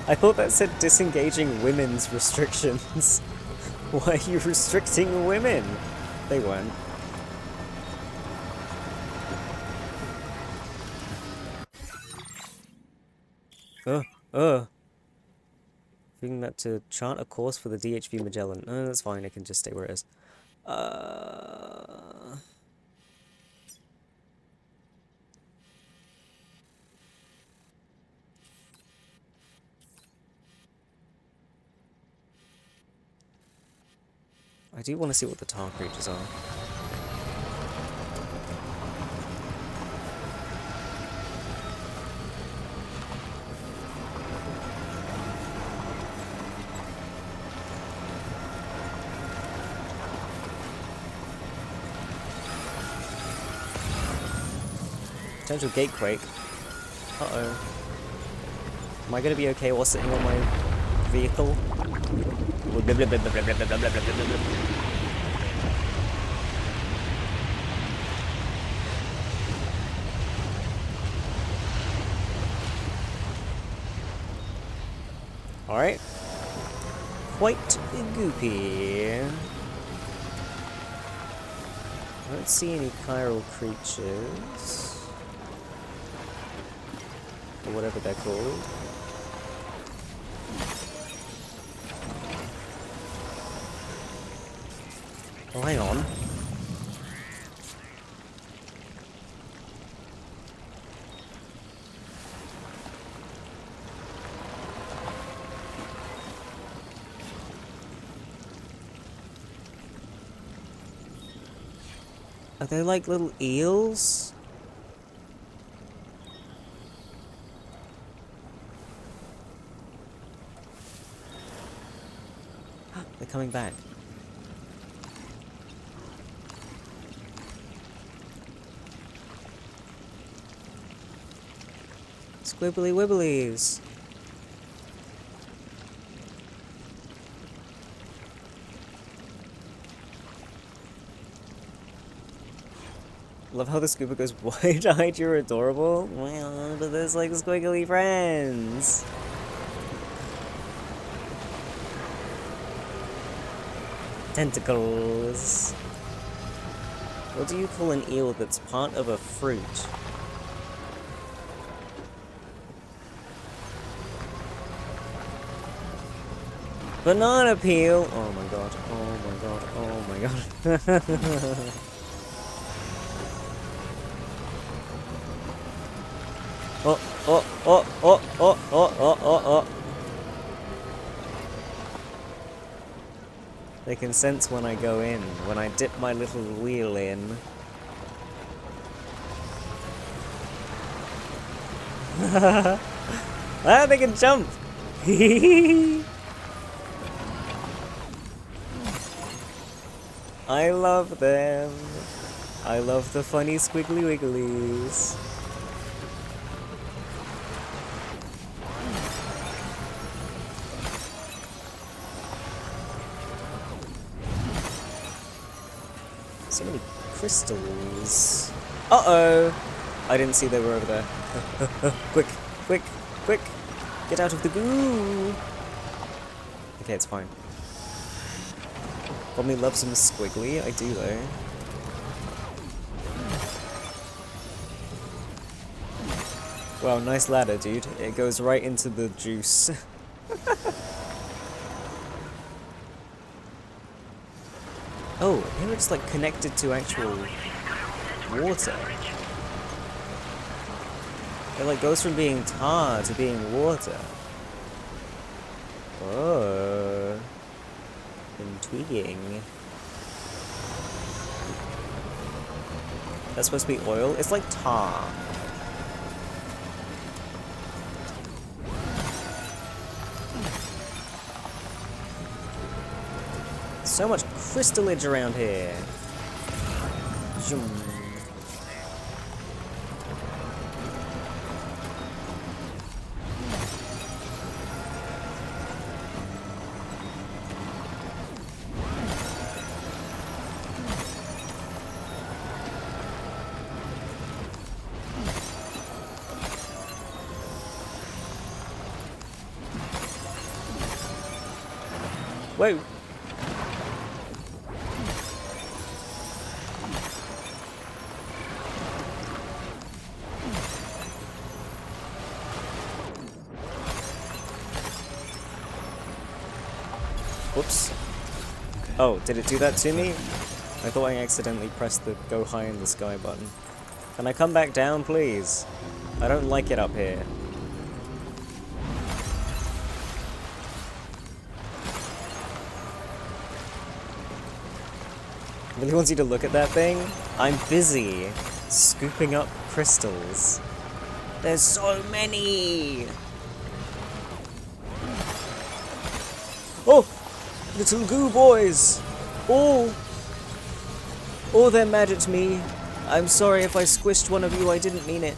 I thought that said disengaging women's restrictions. Why are you restricting women? They weren't. Using that to chart a course for the DHV Magellan. Oh, that's fine, it can just stay where it is. I do want to see what the tar creatures are. Potential gatequake. Uh-oh. Am I gonna be okay while sitting on my vehicle? Alright. Quite goopy. I don't see any chiral creatures. Or whatever they're called. Oh, hang on. Are they like little eels? They're coming back. Squibbly wibblies. Love how the scuba goes wide-eyed, you're adorable. Well, but there's like squiggly friends. Tentacles. What do you call an eel that's part of a fruit? Banana peel! Oh my god, oh my god, oh my god. Oh, oh, oh, oh, oh, oh, oh, oh, oh. They can sense when I go in, when I dip my little wheel in. Ah, they can jump! I love them. I love the funny squiggly wigglies. So many crystals. Uh-oh! I didn't see they were over there. Quick, quick, quick! Get out of the goo! Okay, it's fine. Probably love some squiggly, I do though. Wow, nice ladder, dude. It goes right into the juice. Oh, here it's like connected to actual water. It like goes from being tar to being water. Oh, intriguing. That's supposed to be oil? It's like tar. So much crystallage around here. Zoom. Whoa. Whoops. Oh, did it do that to me? I thought I accidentally pressed the go high in the sky button. Can I come back down, please? I don't like it up here. Really wants you to look at that thing? I'm busy scooping up crystals. There's so many! Oh! Little goo boys! Oh! Oh, they're mad at me. I'm sorry if I squished one of you, I didn't mean it.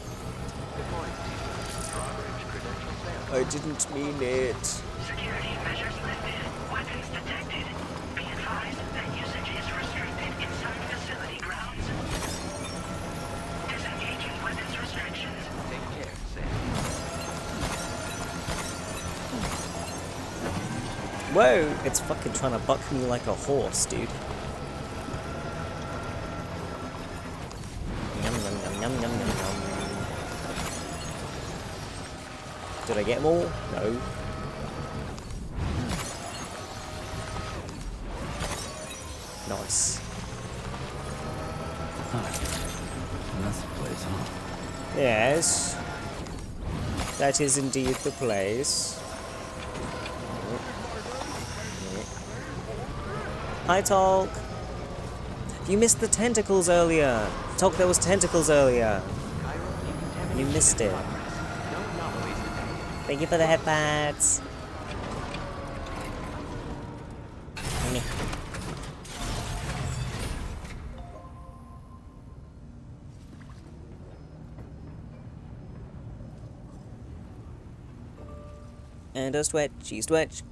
I didn't mean it. Security measures lifted. Weapons detected. Be advised that usage is restricted inside facility grounds. Disengaging weapons restrictions. Take care, Sam. Whoa! It's fucking trying to buck me like a horse, dude. Yum, yum, yum, yum, yum, yum, yum. Did I get them all? No. Nice. That's the place, huh? Yes. That is indeed the place. Hi, Talk. You missed the tentacles earlier. Talk, there was tentacles earlier. You missed it. Thank you for the headpads. And a stretchy stretch.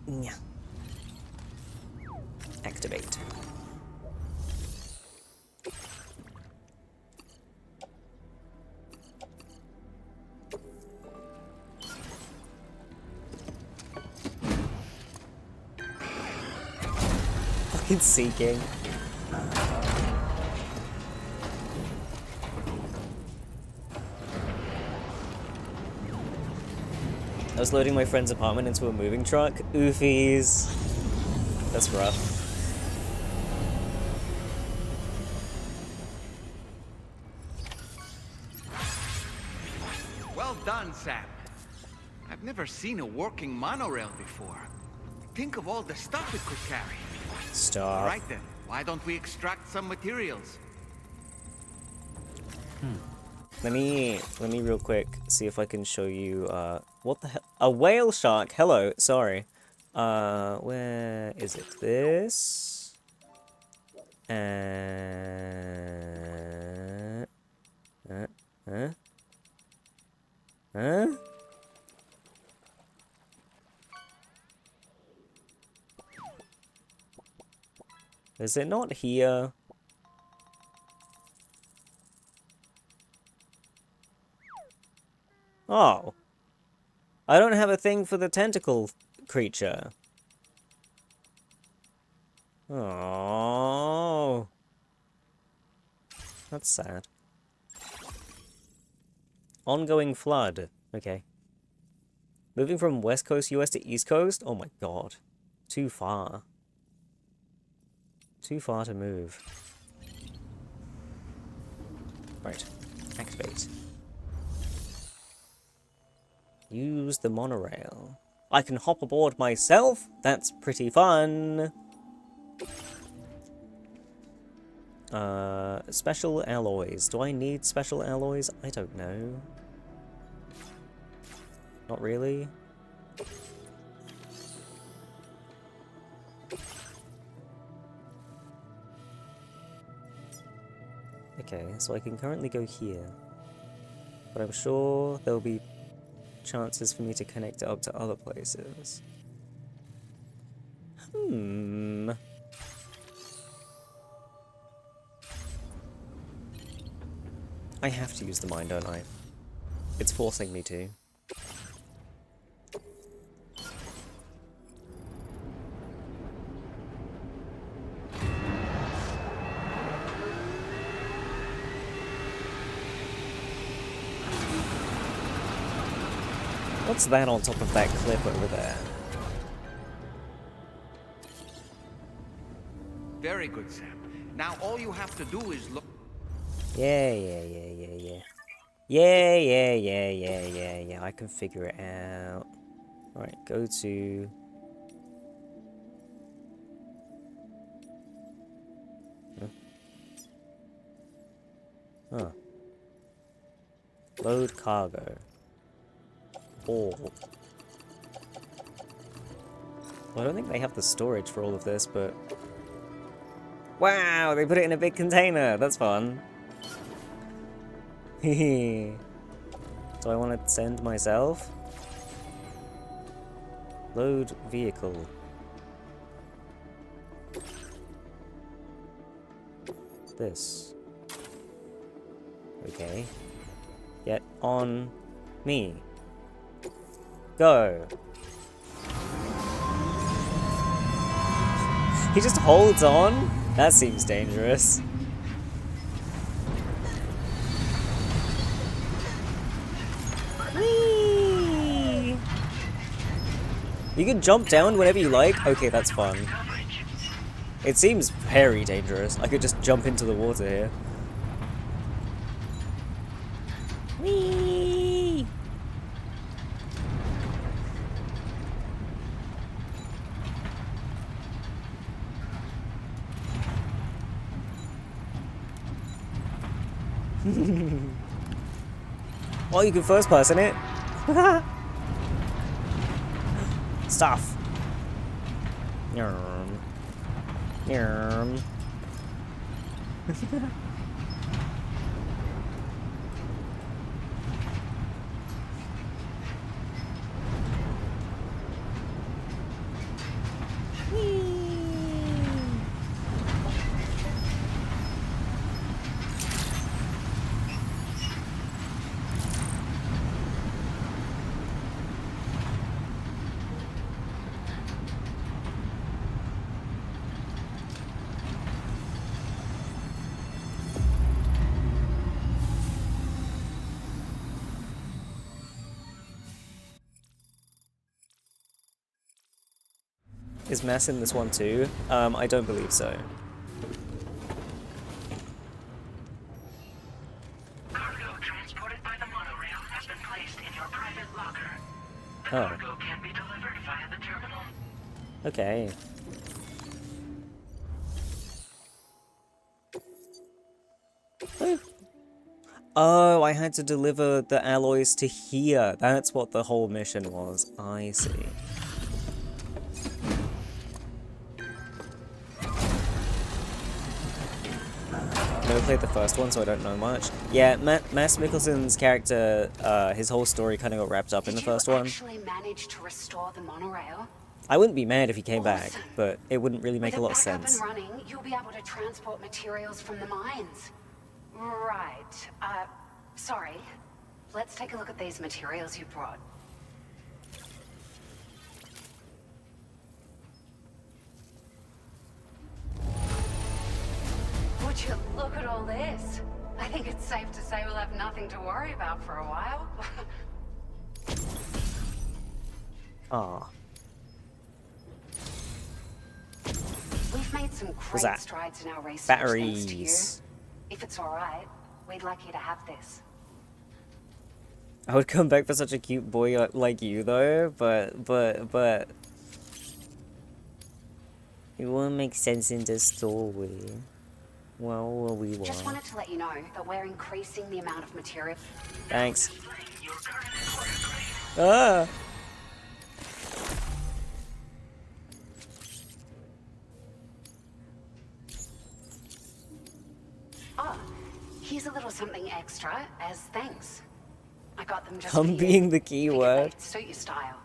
Yeah. Activate. Fucking seeking. I was loading my friend's apartment into a moving truck. Oofies. That's rough. Well done, Sam. I've never seen a working monorail before. Think of all the stuff it could carry. Stop. All right then, why don't we extract some materials? Let me real quick see if I can show you what the hell? A whale shark. Hello, sorry. Where is it? This. Huh? Is it not here? Oh. I don't have a thing for the tentacle creature. Oh. That's sad. Ongoing flood. Okay. Moving from West Coast US to East Coast? Oh my god. Too far. Too far to move. Right. Activate. Use the monorail. I can hop aboard myself? That's pretty fun. Special alloys. Do I need special alloys? I don't know. Not really. Okay, so I can currently go here. But I'm sure there'll be chances for me to connect it up to other places. I have to use the mine, don't I? It's forcing me to. What's that on top of that cliff over there? Very good, Sam. Now all you have to do is look. Yeah. I can figure it out. Alright, go to... Huh. Load cargo. All. Well, I don't think they have the storage for all of this, but... Wow, they put it in a big container! That's fun. Hehe. Do I want to send myself? Load vehicle. This. Okay. Get on me. Go. He just holds on? That seems dangerous. Whee! You can jump down whenever you like? Okay, that's fun. It seems very dangerous. I could just jump into the water here. Whee! Well, you can first person it. Stuff. Is Mass in this one too? I don't believe so. Cargo transported by the monorail has been placed in your private locker. The cargo can be delivered via the terminal. Okay. Oh, I had to deliver the alloys to here. That's what the whole mission was. I see. Never played the first one, so I don't know much. Yeah, Mads Mikkelsen's character, his whole story kind of got wrapped up in the first one. Did you actually manage to restore the monorail? I wouldn't be mad if he came back, but it wouldn't really make a lot of sense. With it back up and running, you'll be able to transport materials from the mines. Right. Sorry. Let's take a look at these materials you brought. Would you look at all this? I think it's safe to say we'll have nothing to worry about for a while. Ah. We've made some great that? strides in our research Batteries. thanks to you. If it's alright, we'd like you to have this. I would come back for such a cute boy like you, though, but... It won't make sense in the story. Well, we won't. Just wanted to let you know that we're increasing the amount of material. Thanks. Ah! Oh, here's a little something extra as thanks. I got them just Come for you. being the Figured keyword. they'd suit your style.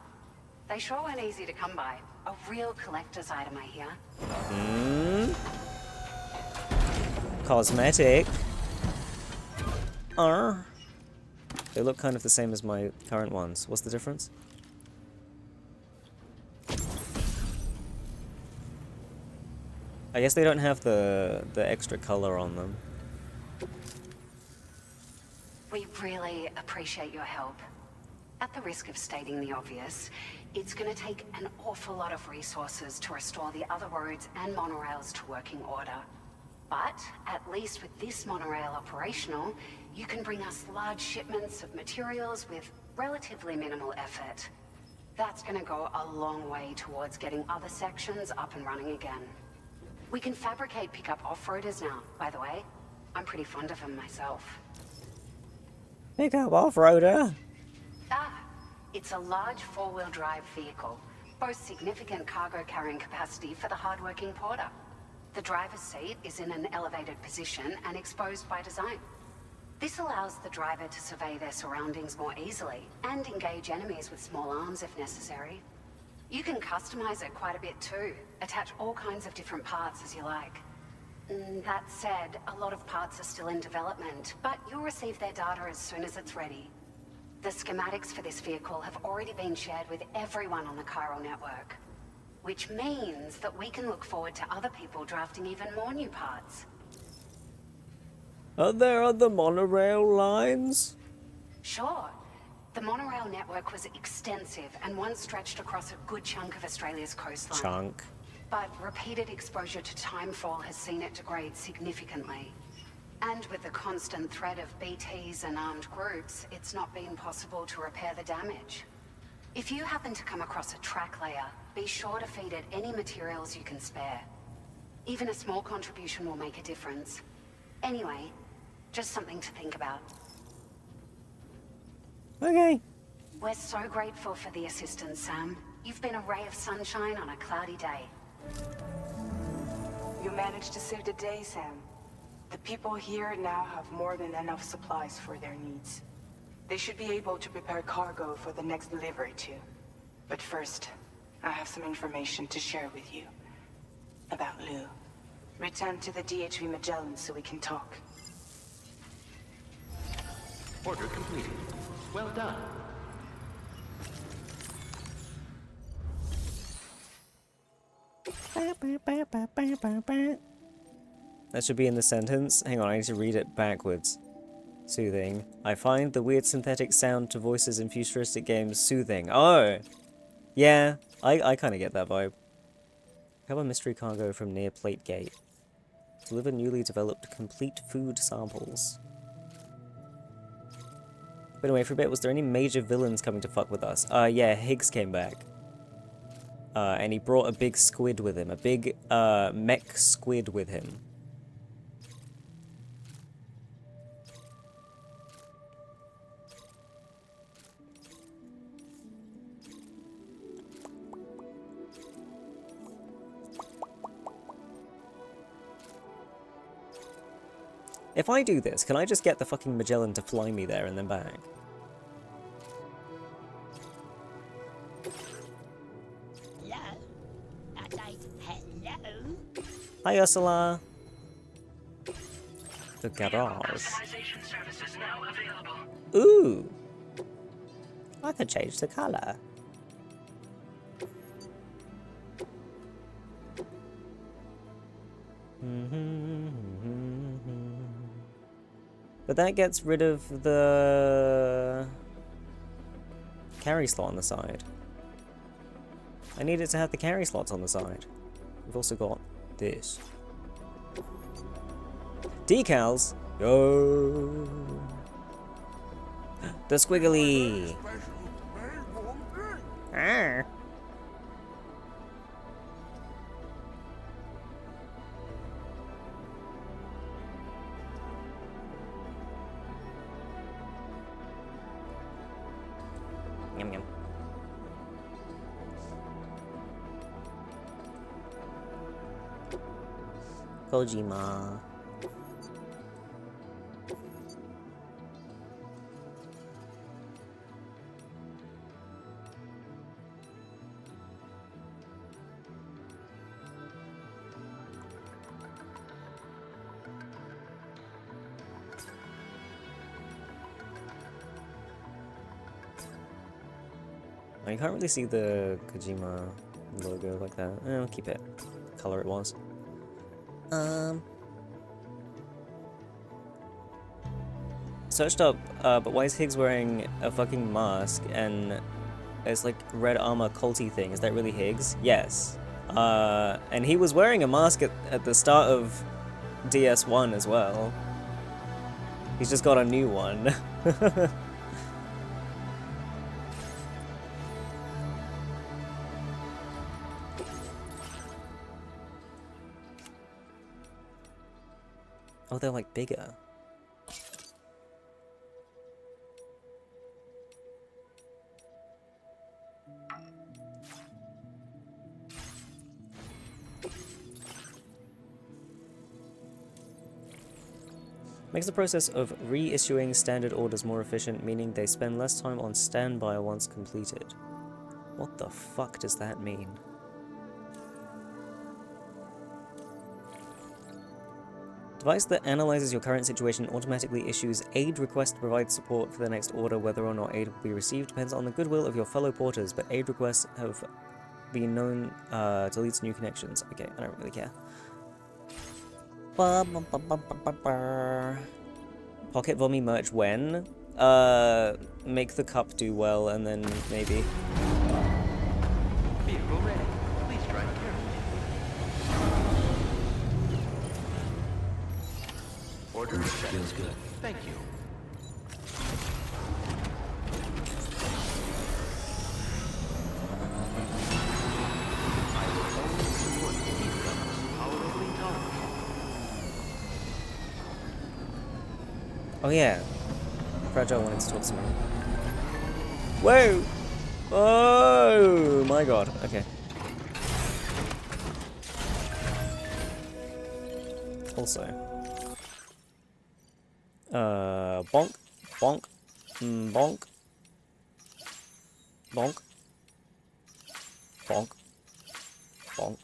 They sure weren't easy to come by. A real collector's item, I hear. Hmm? Cosmetic. They look kind of the same as my current ones. What's the difference? I guess they don't have the extra color on them. We really appreciate your help. At the risk of stating the obvious, it's going to take an awful lot of resources to restore the other roads and monorails to working order. But, at least with this monorail operational, you can bring us large shipments of materials with relatively minimal effort. That's going to go a long way towards getting other sections up and running again. We can fabricate pickup off-roaders now, by the way. I'm pretty fond of them myself. Pickup off-roader? Ah, it's a large four-wheel drive vehicle, boasts significant cargo carrying capacity for the hard-working porter. The driver's seat is in an elevated position and exposed by design. This allows the driver to survey their surroundings more easily and engage enemies with small arms if necessary. You can customize it quite a bit too, attach all kinds of different parts as you like. That said, a lot of parts are still in development, but you'll receive their data as soon as it's ready. The schematics for this vehicle have already been shared with everyone on the Chiral network, which means that we can look forward to other people drafting even more new parts. Are there other monorail lines? Sure. The monorail network was extensive and once stretched across a good chunk of Australia's coastline. Chunk. But repeated exposure to timefall has seen it degrade significantly. And with the constant threat of BTs and armed groups, it's not been possible to repair the damage. If you happen to come across a track layer, be sure to feed it any materials you can spare. Even a small contribution will make a difference. Anyway, just something to think about. Okay. We're so grateful for the assistance, Sam. You've been a ray of sunshine on a cloudy day. You managed to save the day, Sam. The people here now have more than enough supplies for their needs. They should be able to prepare cargo for the next delivery too. But first, I have some information to share with you. About Lou. Return to the DHV Magellan so we can talk. Order completed. Well done. That should be in the sentence. Hang on, I need to read it backwards. Soothing. I find the weird synthetic sound to voices in futuristic games soothing. Oh! Yeah, I kind of get that vibe. Have a mystery cargo from near Plate Gate. Deliver newly developed complete food samples. But anyway, for a bit, was there any major villains coming to fuck with us? Yeah, Higgs came back. And he brought a big squid with him. A big, mech squid with him. If I do this, can I just get the fucking Magellan to fly me there and then back? Hello? I say hello? Hi, Ursula. The garage. Ooh. I could change the color. But that gets rid of the carry slot on the side. I need it to have the carry slots on the side. We've also got this. Decals! Yo! The squiggly! Ah! Yum yum. Kojima. You can't really see the Kojima logo like that. I'll keep it color it was. Searched up, but why is Higgs wearing a fucking mask and it's like red armor culty thing? Is that really Higgs? Yes. And he was wearing a mask at the start of DS1 as well. He's just got a new one. Oh, they're like bigger. Makes the process of reissuing standard orders more efficient, meaning they spend less time on standby once completed. What the fuck does that mean? Device that analyzes your current situation automatically issues aid request to provide support for the next order. Whether or not aid will be received depends on the goodwill of your fellow porters, but aid requests have been known to lead to new connections. Okay, I don't really care. Pocket Vommy merch when? Make the cup do well and then maybe. Vehicle ready. Please drive carefully. Order feels good. Thank you. Oh yeah. Fragile wanted to talk to me. Whoa! Oh my god. Okay. Also. Bonk. Bonk. Bonk. Bonk. Bonk. Bonk.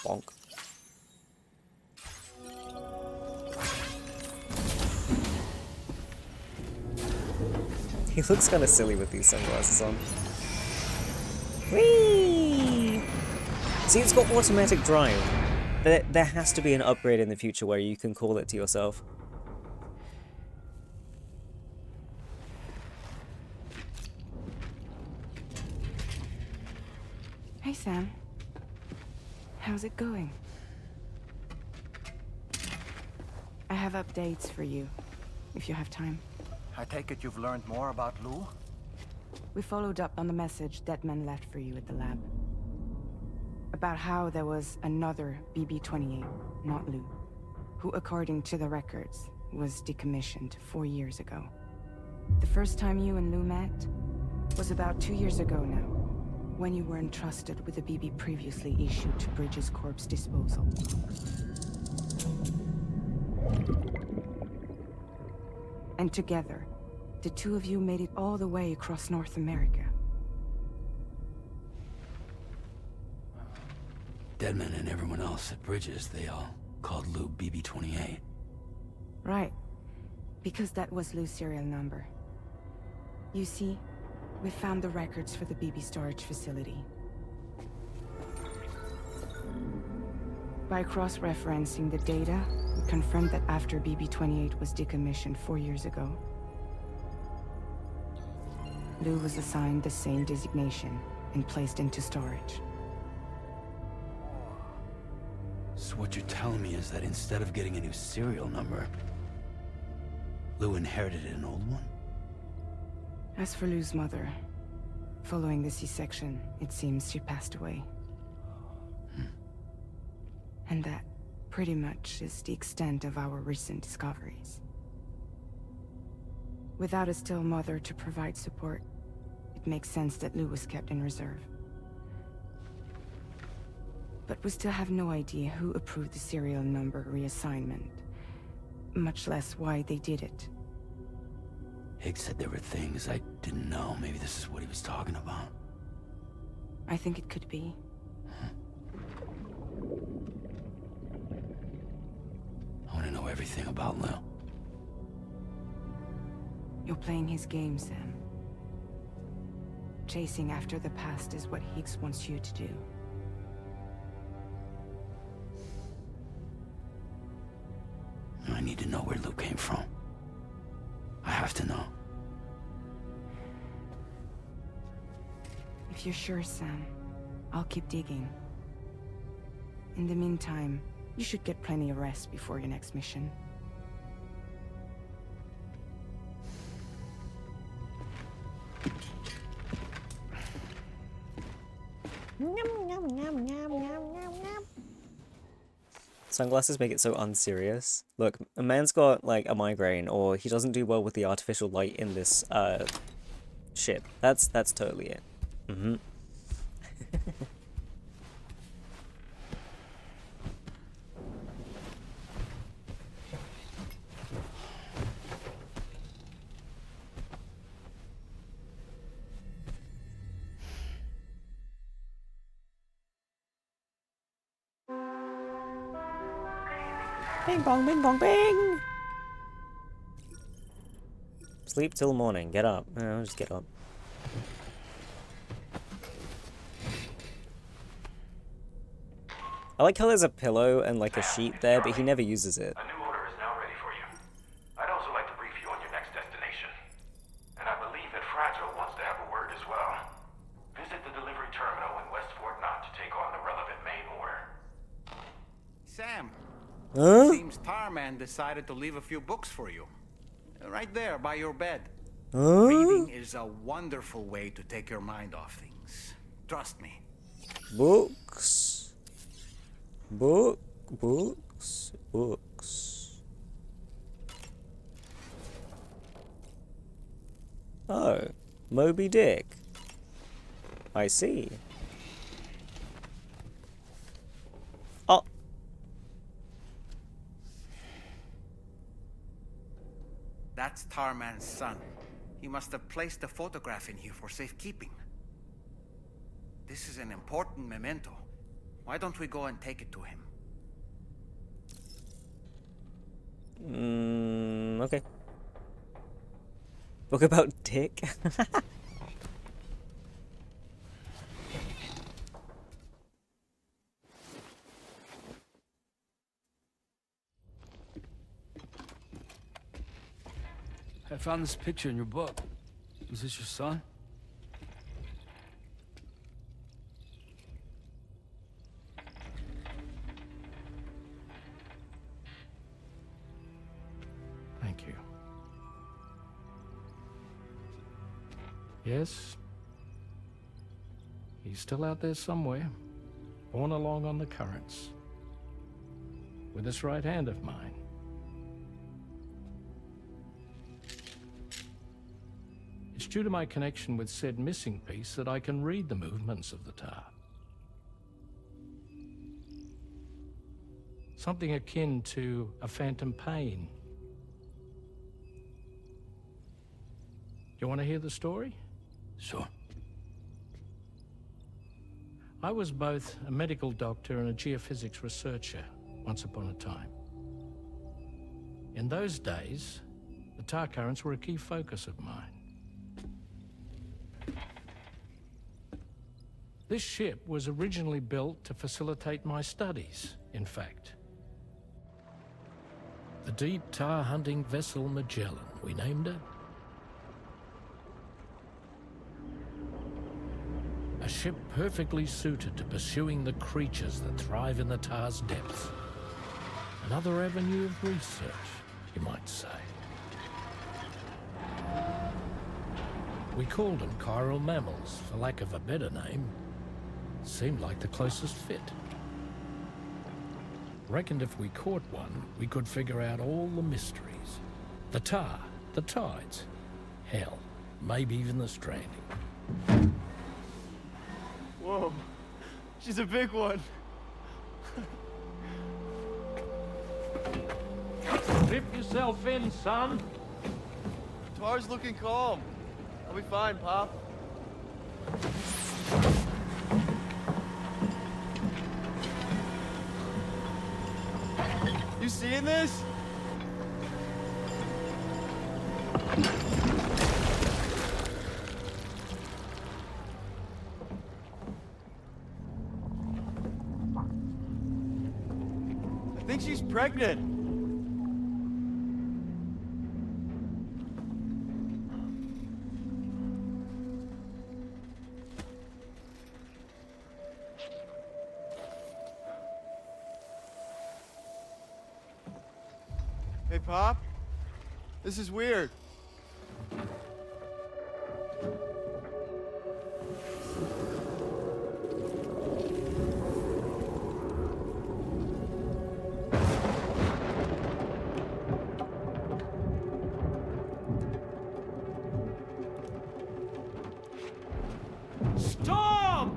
Bonk. He looks kind of silly with these sunglasses on. Whee! See, it's got automatic drive. There has to be an upgrade in the future where you can call it to yourself. Hey, Sam. How's it going? I have updates for you, if you have time. I take it you've learned more about Lou? We followed up on the message Deadman left for you at the lab. About how there was another BB-28, not Lou, who, according to the records, was decommissioned 4 years ago. The first time you and Lou met was about 2 years ago now, when you were entrusted with the BB previously issued to Bridges Corp's disposal. And together, the two of you made it all the way across North America. Deadman and everyone else at Bridges, they all called Lou BB-28. Right. Because that was Lou's serial number. You see, we found the records for the BB storage facility. By cross-referencing the data, we confirmed that after BB-28 was decommissioned 4 years ago, Lou was assigned the same designation and placed into storage. So what you're telling me is that instead of getting a new serial number, Lou inherited an old one? As for Lou's mother, following the C-section, it seems she passed away. And that, pretty much, is the extent of our recent discoveries. Without a still mother to provide support, it makes sense that Lou was kept in reserve. But we still have no idea who approved the serial number reassignment, much less why they did it. Higgs said there were things I didn't know. Maybe this is what he was talking about. I think it could be. I want to know everything about Lou. You're playing his game, Sam. Chasing after the past is what Higgs wants you to do. I need to know where Lou came from. I have to know. If you're sure, Sam, I'll keep digging. In the meantime, you should get plenty of rest before your next mission. Sunglasses make it so unserious. Look, a man's got, like, a migraine, or he doesn't do well with the artificial light in this, ship. That's totally it. Mm-hmm. Bing bong, bing bong, bing! Sleep till morning. Get up. I'll just get up. I like how there's a pillow and like a sheet there, but he never uses it. A new order is now ready for you. I'd also like to brief you on your next destination. And I believe that Fragile wants to have a word as well. Visit the delivery terminal in West Fort Knott to take on the relevant main order. Sam, Huh? seems Tarman decided to leave a few books for you. Right there, by your bed. Huh? Reading is a wonderful way to take your mind off things. Trust me. Books. Books. Oh, Moby Dick. I see. Oh. That's Tarman's son. He must have placed a photograph in here for safekeeping. This is an important memento. Why don't we go and take it to him? Okay. Book about Dick? I found this picture in your book. Is this your son? Thank you. Yes. He's still out there somewhere, borne along on the currents. With this right hand of mine. It's due to my connection with said missing piece that I can read the movements of the tar. Something akin to a phantom pain. You want to hear the story? Sure. I was both a medical doctor and a geophysics researcher once upon a time. In those days, the tar currents were a key focus of mine. This ship was originally built to facilitate my studies, in fact. The deep tar hunting vessel Magellan, we named it. A ship perfectly suited to pursuing the creatures that thrive in the tar's depths. Another avenue of research, you might say. We called them chiral mammals, for lack of a better name. Seemed like the closest fit. Reckoned if we caught one, we could figure out all the mysteries. The tar, the tides, hell, maybe even the stranding. Whoa, she's a big one. Dip yourself in, son. Tar's looking calm. I'll be fine, Pop. You seeing this? I think she's pregnant. Hey, Pop. This is weird. Storm!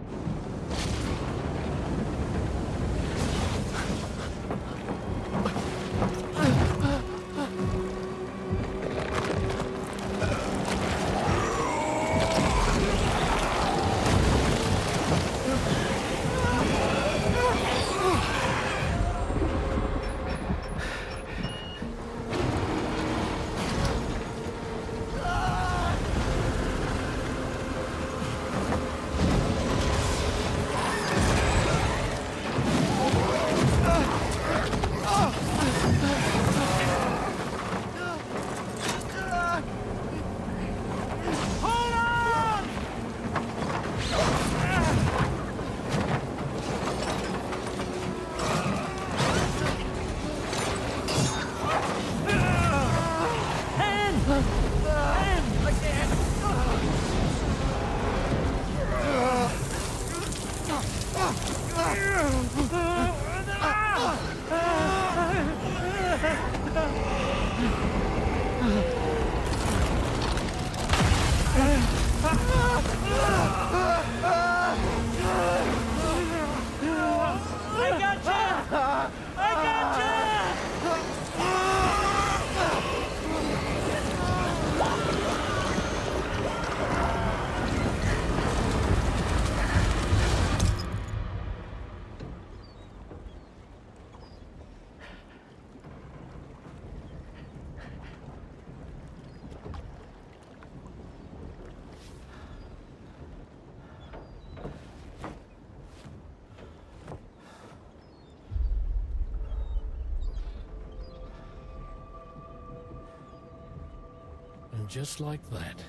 And just like that,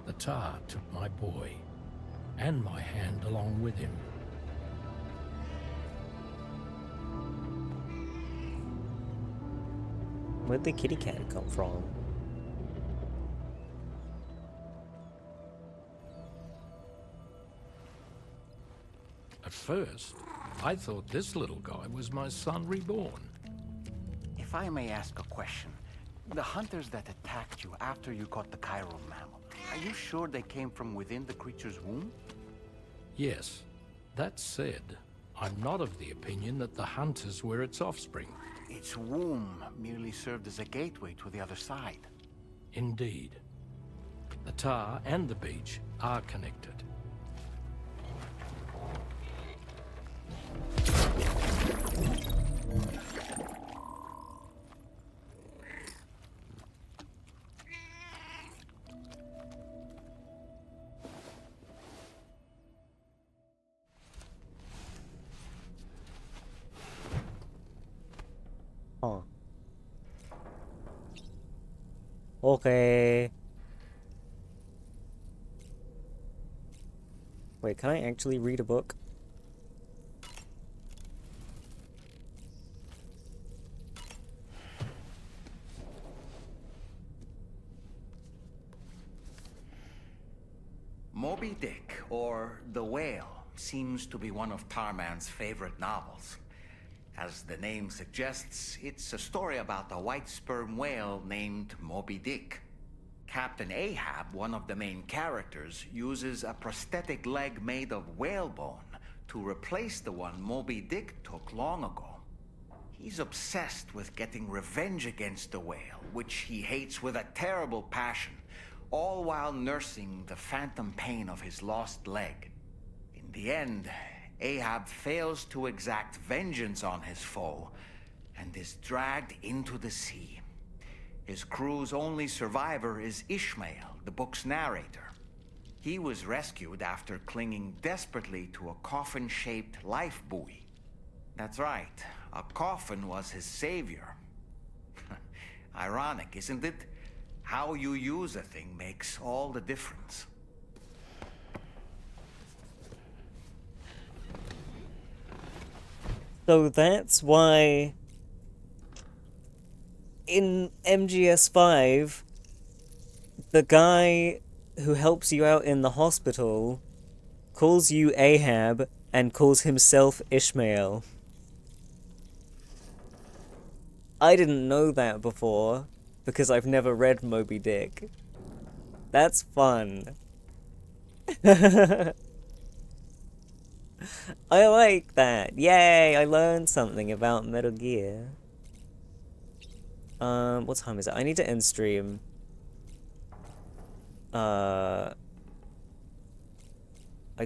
the tar took my boy, and my hand along with him. Where'd the kitty cat come from? At first, I thought this little guy was my son reborn. If I may ask a question, the hunters that attacked you after you caught the chiral mammal, are you sure they came from within the creature's womb? Yes. That said, I'm not of the opinion that the hunters were its offspring. Its womb merely served as a gateway to the other side. Indeed. The tar and the beach are connected. Huh. Okay. Wait, can I actually read a book? Moby Dick, or The Whale, seems to be one of Tarman's favorite novels. As the name suggests, it's a story about a white sperm whale named Moby Dick. Captain Ahab, one of the main characters, uses a prosthetic leg made of whalebone to replace the one Moby Dick took long ago. He's obsessed with getting revenge against the whale, which he hates with a terrible passion, all while nursing the phantom pain of his lost leg. In the end, Ahab fails to exact vengeance on his foe and is dragged into the sea. His crew's only survivor is Ishmael, the book's narrator. He was rescued after clinging desperately to a coffin-shaped life buoy. That's right, a coffin was his savior. Ironic, isn't it? How you use a thing makes all the difference. So that's why in MGS5, the guy who helps you out in the hospital calls you Ahab and calls himself Ishmael. I didn't know that before, because I've never read Moby Dick. That's fun. I like that. Yay, I learned something about Metal Gear. What time is it? I need to end stream. I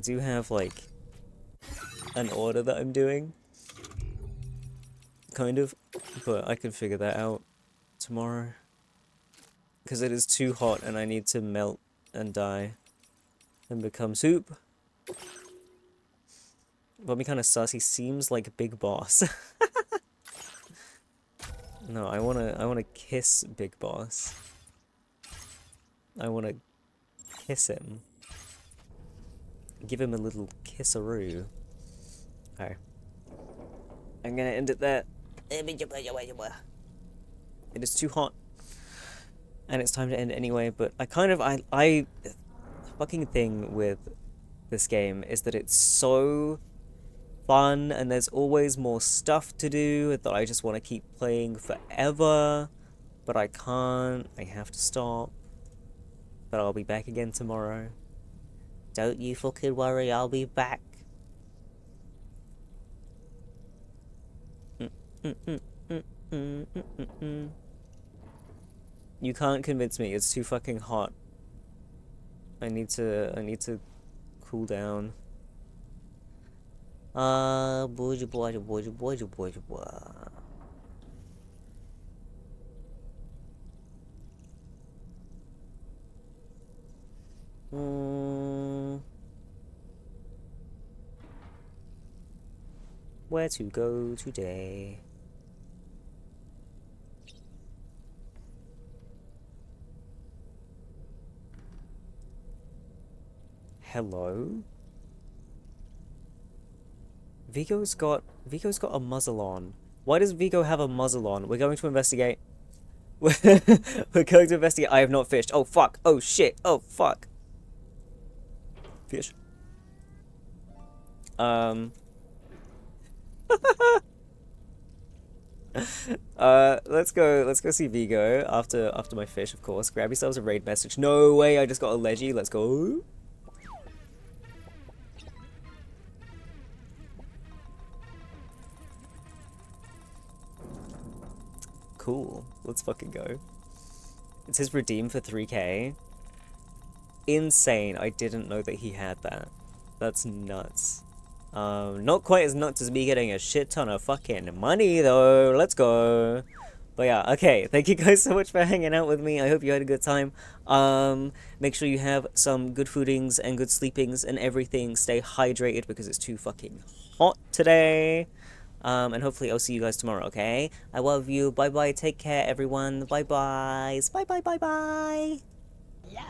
do have, like, an order that I'm doing. Kind of. But I can figure that out tomorrow. Because it is too hot and I need to melt and die. And become soup. But me kind of sus, he seems like a big boss. No, I wanna kiss Big Boss. I wanna kiss him. Give him a little kisseroo. Okay. I'm gonna end it there. It is too hot. And it's time to end anyway, but I the fucking thing with this game is that it's so fun and there's always more stuff to do that I just want to keep playing forever, but I can't. I have to stop. But I'll be back again tomorrow. Don't you fucking worry, I'll be back. You can't convince me, it's too fucking hot. I need to cool down. Boy. Where to go today? Hello? Vigo's got a muzzle on. Why does Vigo have a muzzle on? We're going to investigate. We're going to investigate. I have not fished. Oh fuck. Oh shit. Oh fuck. Fish. Let's go see Vigo after my fish, of course. Grab yourselves a raid message. No way, I just got a leggy. Let's go. Cool. Let's fucking go. It says redeem for 3K. Insane. I didn't know that he had that. That's nuts. Not quite as nuts as me getting a shit ton of fucking money, though. Let's go. But yeah, okay. Thank you guys so much for hanging out with me. I hope you had a good time. Make sure you have some good foodings and good sleepings and everything. Stay hydrated because it's too fucking hot today. And hopefully I'll see you guys tomorrow, okay? I love you. Bye-bye. Take care, everyone. Bye-bye. Bye-bye, bye-bye. Yeah.